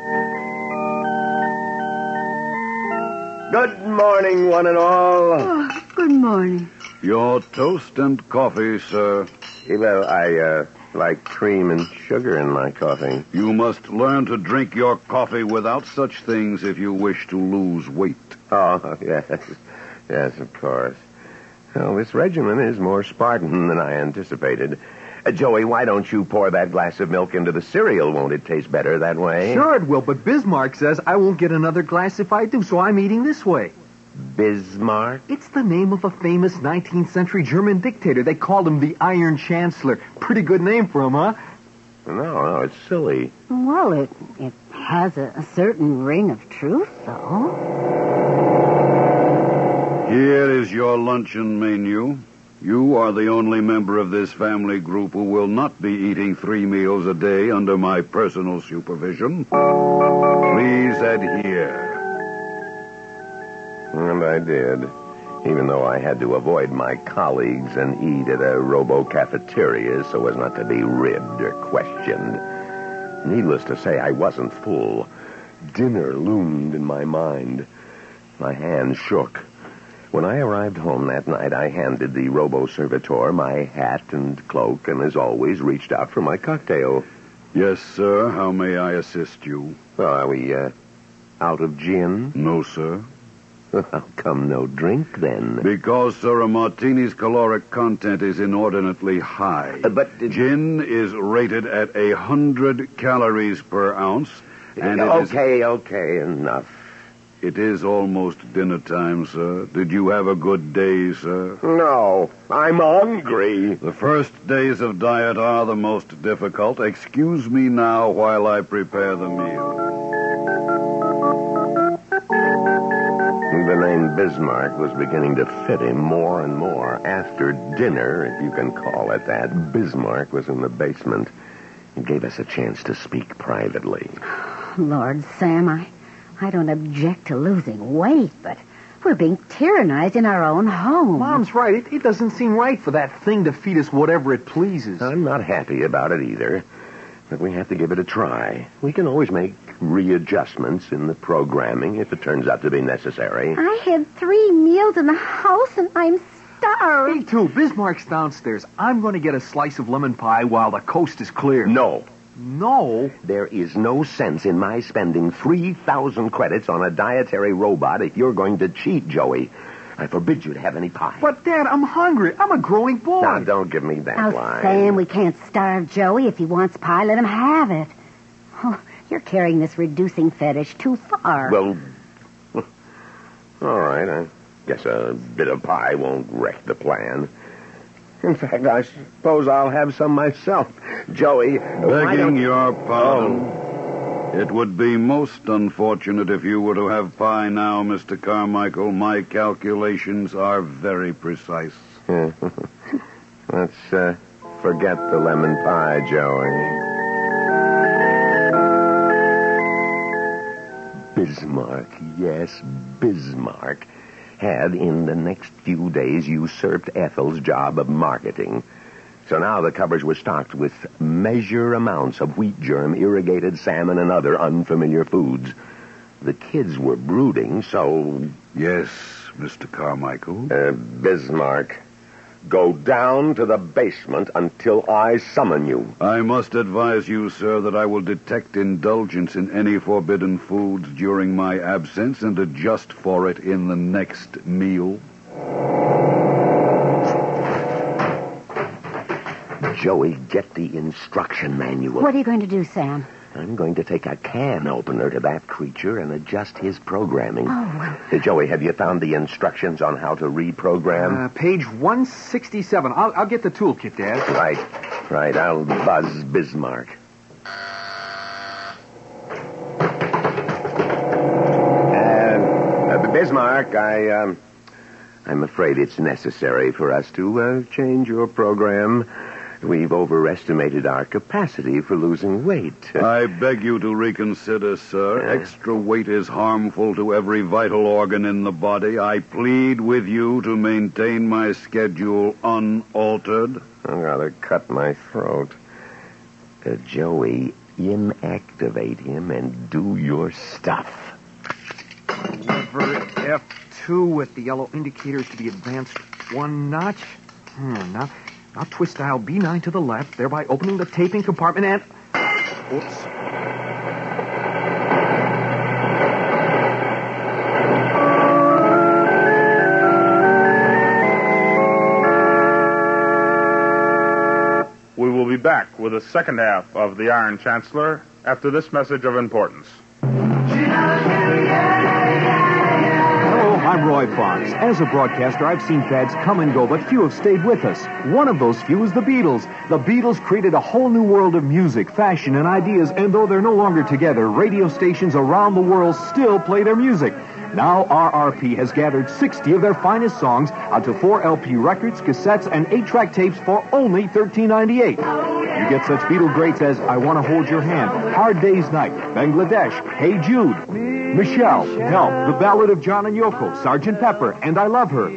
Good morning, one and all. Oh, good morning. Your toast and coffee, sir. Well, I like cream and sugar in my coffee. You must learn to drink your coffee without such things if you wish to lose weight. Oh, yes. Yes, of course. Well, this regimen is more Spartan than I anticipated. Joey, why don't you pour that glass of milk into the cereal? Won't it taste better that way? Sure it will, but Bismarck says I won't get another glass if I do, so I'm eating this way. Bismarck? It's the name of a famous 19th century German dictator. They called him the Iron Chancellor. Pretty good name for him, huh? No, it's silly. Well, it has a certain ring of truth, though. Here is your luncheon menu. You are the only member of this family group who will not be eating 3 meals a day under my personal supervision. Please adhere. And I did, even though I had to avoid my colleagues and eat at a robo-cafeteria so as not to be ribbed or questioned. Needless to say, I wasn't full. Dinner loomed in my mind. My hands shook. When I arrived home that night, I handed the robo-servitor my hat and cloak and, as always, reached out for my cocktail. Yes, sir. How may I assist you? Well, are we, out of gin? No, sir. How come no drink, then? Because, sir, a martini's caloric content is inordinately high. But gin is rated at 100 calories per ounce, and Okay, enough. It is almost dinner time, sir. Did you have a good day, sir? No, I'm hungry. The first days of diet are the most difficult. Excuse me now while I prepare the meal. The name Bismarck was beginning to fit him more and more. After dinner, if you can call it that, Bismarck was in the basement. He gave us a chance to speak privately. Lord, Sam, I don't object to losing weight, but we're being tyrannized in our own home. Mom's right. It doesn't seem right for that thing to feed us whatever it pleases. I'm not happy about it either, but we have to give it a try. We can always make readjustments in the programming if it turns out to be necessary. I had 3 meals in the house, and I'm starved. Me too. Bismarck's downstairs. I'm going to get a slice of lemon pie while the coast is clear. No. No? There is no sense in my spending 3,000 credits on a dietary robot if you're going to cheat, Joey. I forbid you to have any pie. But, Dad, I'm hungry. I'm a growing boy. Now, don't give me that line. Sam, we can't starve Joey. If he wants pie, let him have it. Oh, you're carrying this reducing fetish too far. Well, all right. I guess a bit of pie won't wreck the plan. In fact, I suppose I'll have some myself. Joey, begging your pardon. It would be most unfortunate if you were to have pie now, Mr. Carmichael. My calculations are very precise. Let's forget the lemon pie, Joey. Bismarck, yes, Bismarck, had in the next few days usurped Ethel's job of marketing. So now the cupboards were stocked with measure amounts of wheat germ, irrigated salmon, and other unfamiliar foods. The kids were brooding, so... Yes, Mr. Carmichael? Bismarck, go down to the basement until I summon you. I must advise you, sir, that I will detect indulgence in any forbidden foods during my absence and adjust for it in the next meal. Joey, get the instruction manual. What are you going to do, Sam? I'm going to take a can opener to that creature and adjust his programming. Oh. Joey, have you found the instructions on how to reprogram? Page 167. I'll get the toolkit, Dad. Right. I'll buzz Bismarck. Bismarck, I'm afraid it's necessary for us to change your program. We've overestimated our capacity for losing weight. I beg you to reconsider, sir. Extra weight is harmful to every vital organ in the body. I plead with you to maintain my schedule unaltered. I'd rather cut my throat. Joey, inactivate him and do your stuff. Lever F2 with the yellow indicators to be advanced 1 notch. Now twist dial B9 to the left, thereby opening the taping compartment and... Oops. We will be back with the second half of the Iron Chancellor after this message of importance. I'm Roy Fox. As a broadcaster, I've seen fads come and go, but few have stayed with us. One of those few is the Beatles. The Beatles created a whole new world of music, fashion, and ideas, and though they're no longer together, radio stations around the world still play their music. Now RRP has gathered 60 of their finest songs onto 4 LP records, cassettes, and 8-track tapes for only $13.98. You get such Beatle greats as I Want to Hold Your Hand, Hard Day's Night, Bangladesh, Hey Jude, Michelle, Help, The Ballad of John and Yoko, Sgt. Pepper, and I Love Her,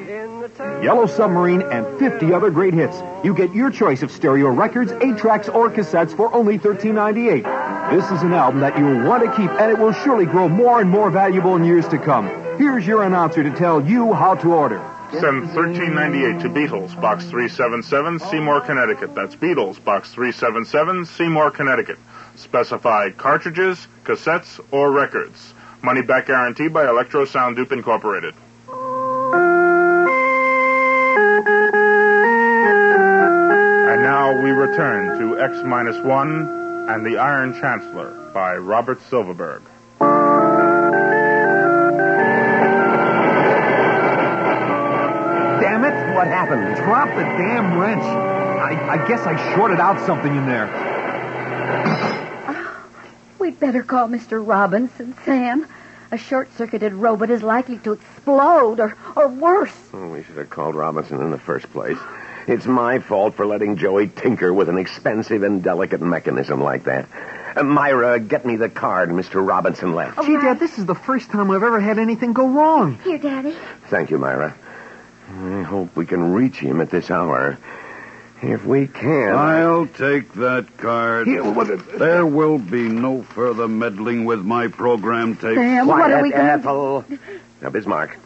Yellow Submarine, and 50 other great hits. You get your choice of stereo records, 8-tracks, or cassettes for only $13.98. This is an album that you'll want to keep, and it will surely grow more and more valuable in years to come. Here's your announcer to tell you how to order. Send $13.98 to Beatles, Box 377, Seymour, Connecticut. That's Beatles, Box 377, Seymour, Connecticut. Specify cartridges, cassettes, or records. Money back guarantee by Electro Sound Dupe Incorporated. And now we return to X-1 and the Iron Chancellor by Robert Silverberg. Damn it! What happened? Drop the damn wrench. I guess I shorted out something in there. We'd better call Mr. Robinson, Sam. A short-circuited robot is likely to explode or worse. Oh, we should have called Robinson in the first place. It's my fault for letting Joey tinker with an expensive and delicate mechanism like that. Myra, get me the card Mr. Robinson left. Gee, Dad, this is the first time I've ever had anything go wrong. Here, Daddy. Thank you, Myra. I hope we can reach him at this hour. If we can... I'll take that card. Here, There will be no further meddling with my program tape. Sam, Quiet, what are we going Ethel. Now, Bismarck,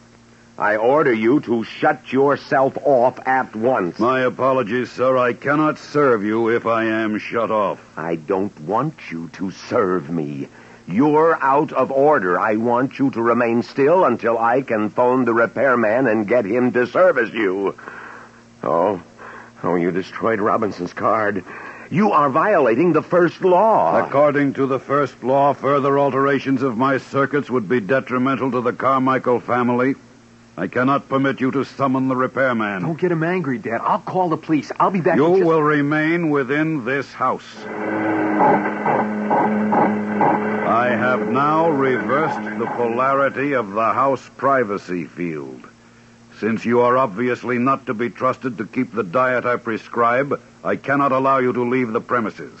I order you to shut yourself off at once. My apologies, sir. I cannot serve you if I am shut off. I don't want you to serve me. You're out of order. I want you to remain still until I can phone the repairman and get him to service you. Oh, you destroyed Robinson's card. You are violating the first law. According to the first law, further alterations of my circuits would be detrimental to the Carmichael family. I cannot permit you to summon the repairman. Don't get him angry, Dad. I'll call the police. I'll be back. You will remain within this house. I have now reversed the polarity of the house privacy field. Since you are obviously not to be trusted to keep the diet I prescribe, I cannot allow you to leave the premises.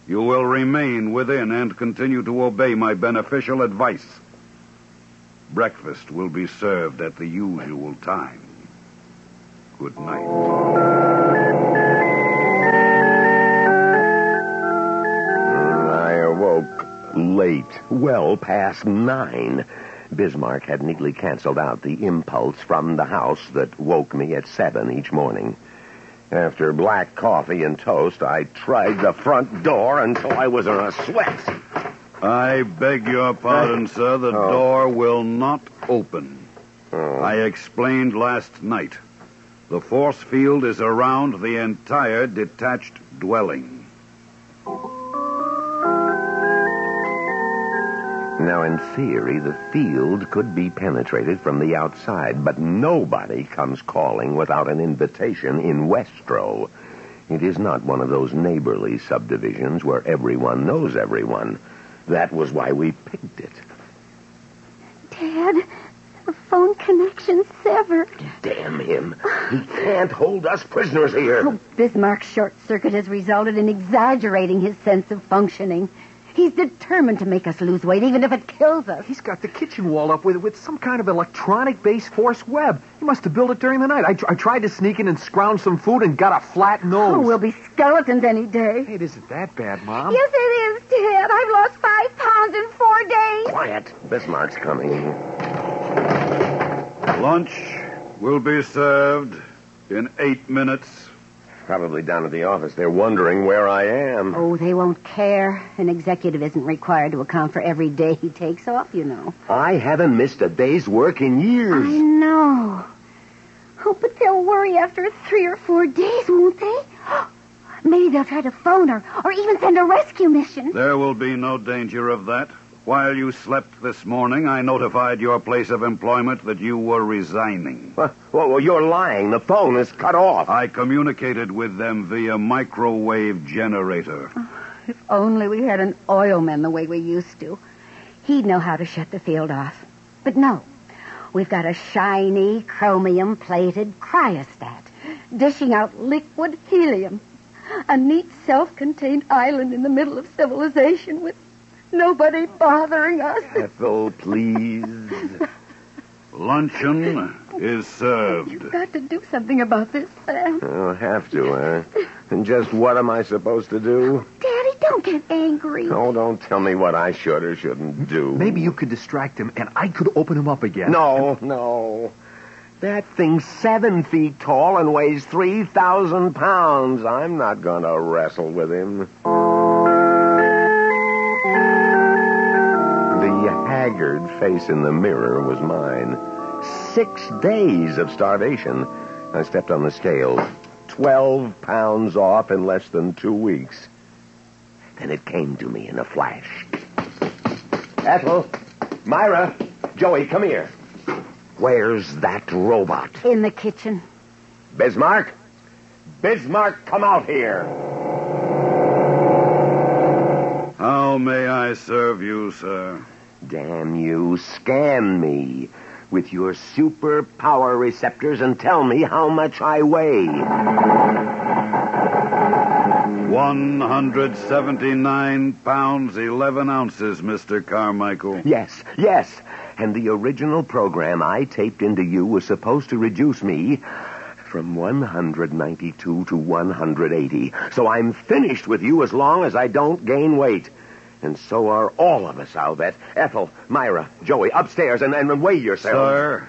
You will remain within and continue to obey my beneficial advice. Breakfast will be served at the usual time. Good night. I awoke late, well past 9. Bismarck had neatly canceled out the impulse from the house that woke me at 7 each morning. After black coffee and toast, I tried the front door until I was in a sweat. I beg your pardon, sir. The door will not open. I explained last night. The force field is around the entire detached dwelling. Now, in theory, the field could be penetrated from the outside, but nobody comes calling without an invitation in Westro. It is not one of those neighborly subdivisions where everyone knows everyone. That was why we picked it. Dad, the phone connection's severed. Damn him. He can't hold us prisoners here. Oh, Bismarck's short circuit has resulted in exaggerating his sense of functioning. He's determined to make us lose weight, even if it kills us. He's got the kitchen wall up with some kind of electronic-based force web. He must have built it during the night. I tried to sneak in and scrounge some food and got a flat nose. Oh, we'll be skeletons any day. Hey, it isn't that bad, Mom. Yes, it is, Dad. I've lost 5 pounds in 4 days. Quiet. Bismarck's coming. Lunch will be served in 8 minutes. Probably down at the office. They're wondering where I am. Oh, they won't care. An executive isn't required to account for every day he takes off, you know. I haven't missed a day's work in years. I know. Oh, but they'll worry after 3 or 4 days, won't they? Maybe they'll try to phone her or even send a rescue mission. There will be no danger of that. While you slept this morning, I notified your place of employment that you were resigning. Well, you're lying. The phone is cut off. I communicated with them via microwave generator. If only we had an oilman the way we used to. He'd know how to shut the field off. But no. We've got a shiny, chromium-plated cryostat, dishing out liquid helium. A neat, self-contained island in the middle of civilization with nobody bothering us. Ethel, please. Luncheon is served. You've got to do something about this, Sam. I'll have to, huh? And just what am I supposed to do? Daddy, don't get angry. Oh, don't tell me what I should or shouldn't do. Maybe you could distract him, and I could open him up again. No. That thing's 7 feet tall and weighs 3,000 pounds. I'm not going to wrestle with him. The haggard face in the mirror was mine. 6 days of starvation. I stepped on the scale. 12 pounds off in less than 2 weeks. Then it came to me in a flash. Ethel, Myra, Joey, come here. Where's that robot? In the kitchen. Bismarck? Bismarck, come out here. How may I serve you, sir? Damn you, scan me with your super power receptors and tell me how much I weigh. 179 pounds, 11 ounces, Mr. Carmichael. Yes. And the original program I taped into you was supposed to reduce me from 192 to 180. So I'm finished with you as long as I don't gain weight. And so are all of us, I'll bet. Ethel, Myra, Joey, upstairs and weigh yourselves. Sir,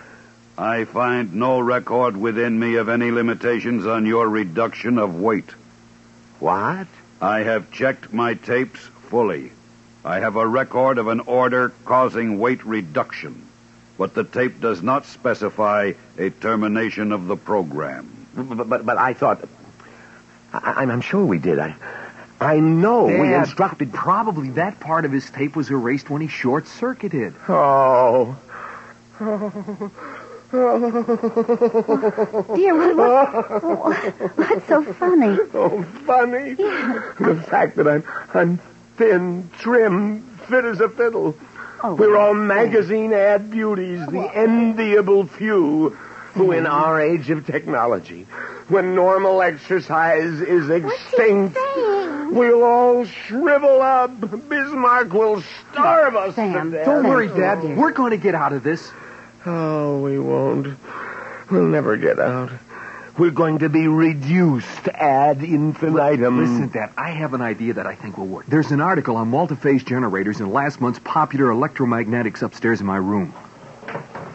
I find no record within me of any limitations on your reduction of weight. What? I have checked my tapes fully. I have a record of an order causing weight reduction, but the tape does not specify a termination of the program. But I thought... I'm sure we did. I know Dad, we instructed... Probably that part of his tape was erased when he short-circuited. Oh. Dear, what's so funny? Oh, funny? Yeah. The fact that I'm thin, trim, fit as a fiddle. Oh, We're all magazine ad beauties, the enviable few who in our age of technology, when normal exercise is extinct, we'll all shrivel up. Bismarck will starve us Sam, to death. don't worry, Dad. We're going to get out of this. Oh, we won't. We'll never get out. We're going to be reduced ad infinitum. Listen, Dad, I have an idea that I think will work. There's an article on multi-phase generators in last month's Popular Electromagnetics upstairs in my room.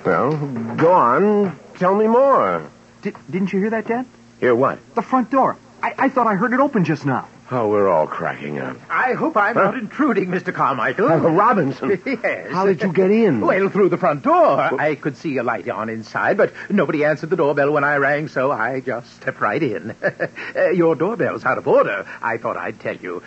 Well, go on. Tell me more. Didn't you hear that, Dad? Hear what? The front door. I thought I heard it open just now. Oh, we're all cracking up. I hope I'm not intruding, Mr. Carmichael. Robinson. Yes. How did you get in? Well, through the front door. I could see a light on inside, but nobody answered the doorbell when I rang, so I just stepped right in. Your doorbell's out of order. I thought I'd tell you.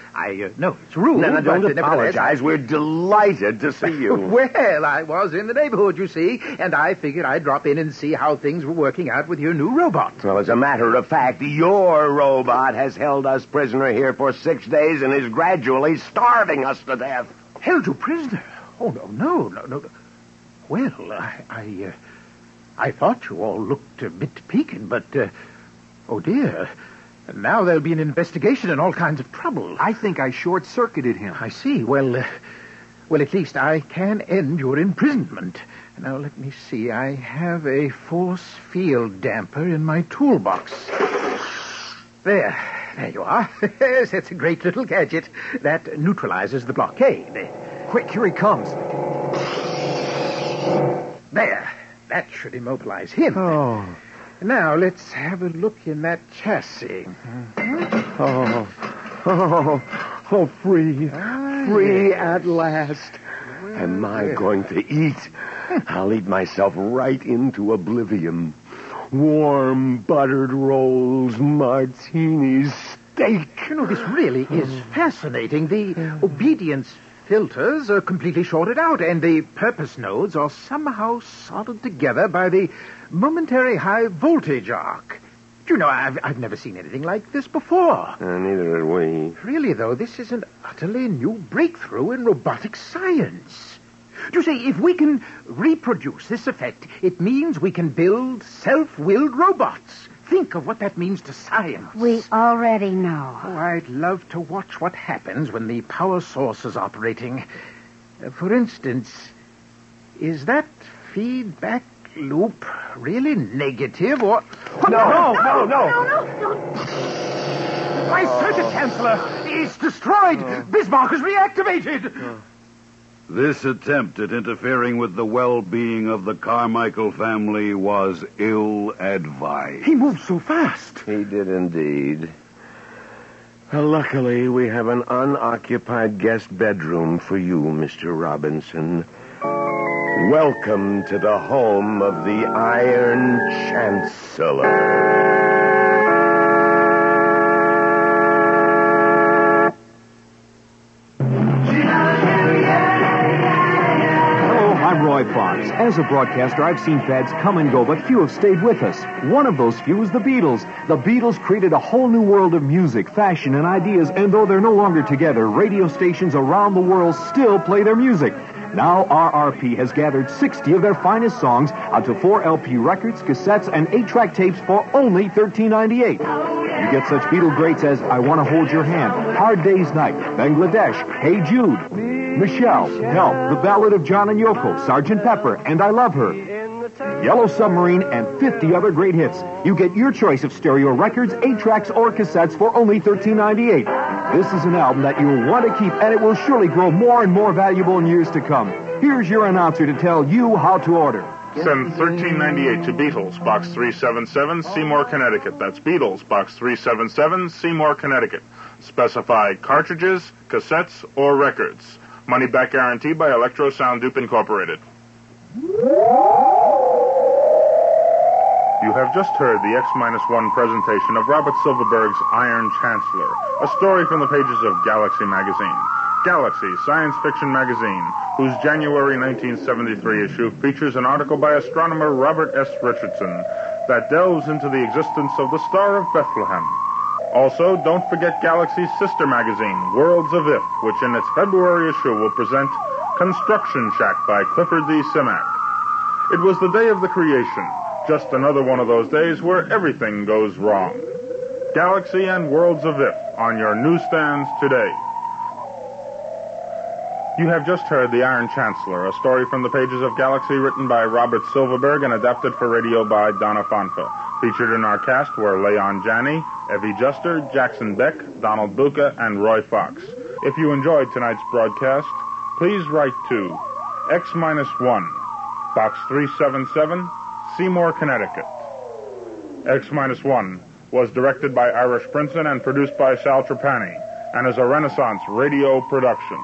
No, it's rude. No, don't but apologize. We're delighted to see you. Well, I was in the neighborhood, you see, and I figured I'd drop in and see how things were working out with your new robot. Well, as a matter of fact, your robot has held us prisoner here for 6 days and is gradually starving us to death. Held you prisoner? Oh, no. Well, I thought you all looked a bit peaked, but, oh, dear. Now there'll be an investigation and all kinds of trouble. I think I short-circuited him. I see. Well, at least I can end your imprisonment. Now, let me see. I have a force field damper in my toolbox. There you are. Yes, that's a great little gadget that neutralizes the blockade. Quick, here he comes. There. That should immobilize him. Oh. Now, let's have a look in that chassis. Oh, free. Free at last. Am I going to eat? I'll eat myself right into oblivion. Warm, buttered rolls, martinis, steak. You know, this really is fascinating. The obedience filters are completely shorted out, and the purpose nodes are somehow soldered together by the momentary high voltage arc. Do you know, I've never seen anything like this before. Neither did we. Really, though, this is an utterly new breakthrough in robotic science. You see, if we can reproduce this effect, it means we can build self-willed robots. Think of what that means to science. We already know. Oh, I'd love to watch what happens when the power source is operating. For instance, is that feedback loop really negative or... No. My circuit chancellor is destroyed. Bismarck is reactivated. This attempt at interfering with the well-being of the Carmichael family was ill-advised. He moved so fast. He did indeed. Well, luckily, we have an unoccupied guest bedroom for you, Mr. Robinson. Welcome to the home of the Iron Chancellor. Roy Fox. As a broadcaster, I've seen fads come and go, but few have stayed with us. One of those few is the Beatles. The Beatles created a whole new world of music, fashion, and ideas, and though they're no longer together, radio stations around the world still play their music. Now RRP has gathered 60 of their finest songs onto 4 LP records, cassettes, and 8-track tapes for only $13.98. You get such Beatle greats as I Want to Hold Your Hand, Hard Day's Night, Bangladesh, Hey Jude, Michelle, Help, The Ballad of John and Yoko, Sgt. Pepper, and I Love Her, Yellow Submarine, and 50 other great hits. You get your choice of stereo records, 8-tracks, or cassettes for only $13.98. This is an album that you'll want to keep, and it will surely grow more and more valuable in years to come. Here's your announcer to tell you how to order. Send $13.98 to Beatles, Box 377, Seymour, Connecticut. That's Beatles, Box 377, Seymour, Connecticut. Specify cartridges, cassettes, or records. Money back guarantee by Electro Sound Dupe Incorporated. You have just heard the X-1 presentation of Robert Silverberg's Iron Chancellor, a story from the pages of Galaxy magazine. Galaxy, science fiction magazine, whose January 1973 issue features an article by astronomer Robert S. Richardson that delves into the existence of the Star of Bethlehem. Also, don't forget Galaxy's sister magazine, Worlds of If, which in its February issue will present Construction Shack by Clifford D. Simak. It was the day of the creation, just another one of those days where everything goes wrong. Galaxy and Worlds of If on your newsstands today. You have just heard The Iron Chancellor, a story from the pages of Galaxy written by Robert Silverberg and adapted for radio by Donna Fonfa. Featured in our cast were Leon Janney, Evie Juster, Jackson Beck, Donald Buca, and Roy Fox. If you enjoyed tonight's broadcast, please write to X-1, Box 377, Seymour, Connecticut. X-1 was directed by Irish Princeton and produced by Sal Trapani, and is a Renaissance radio production.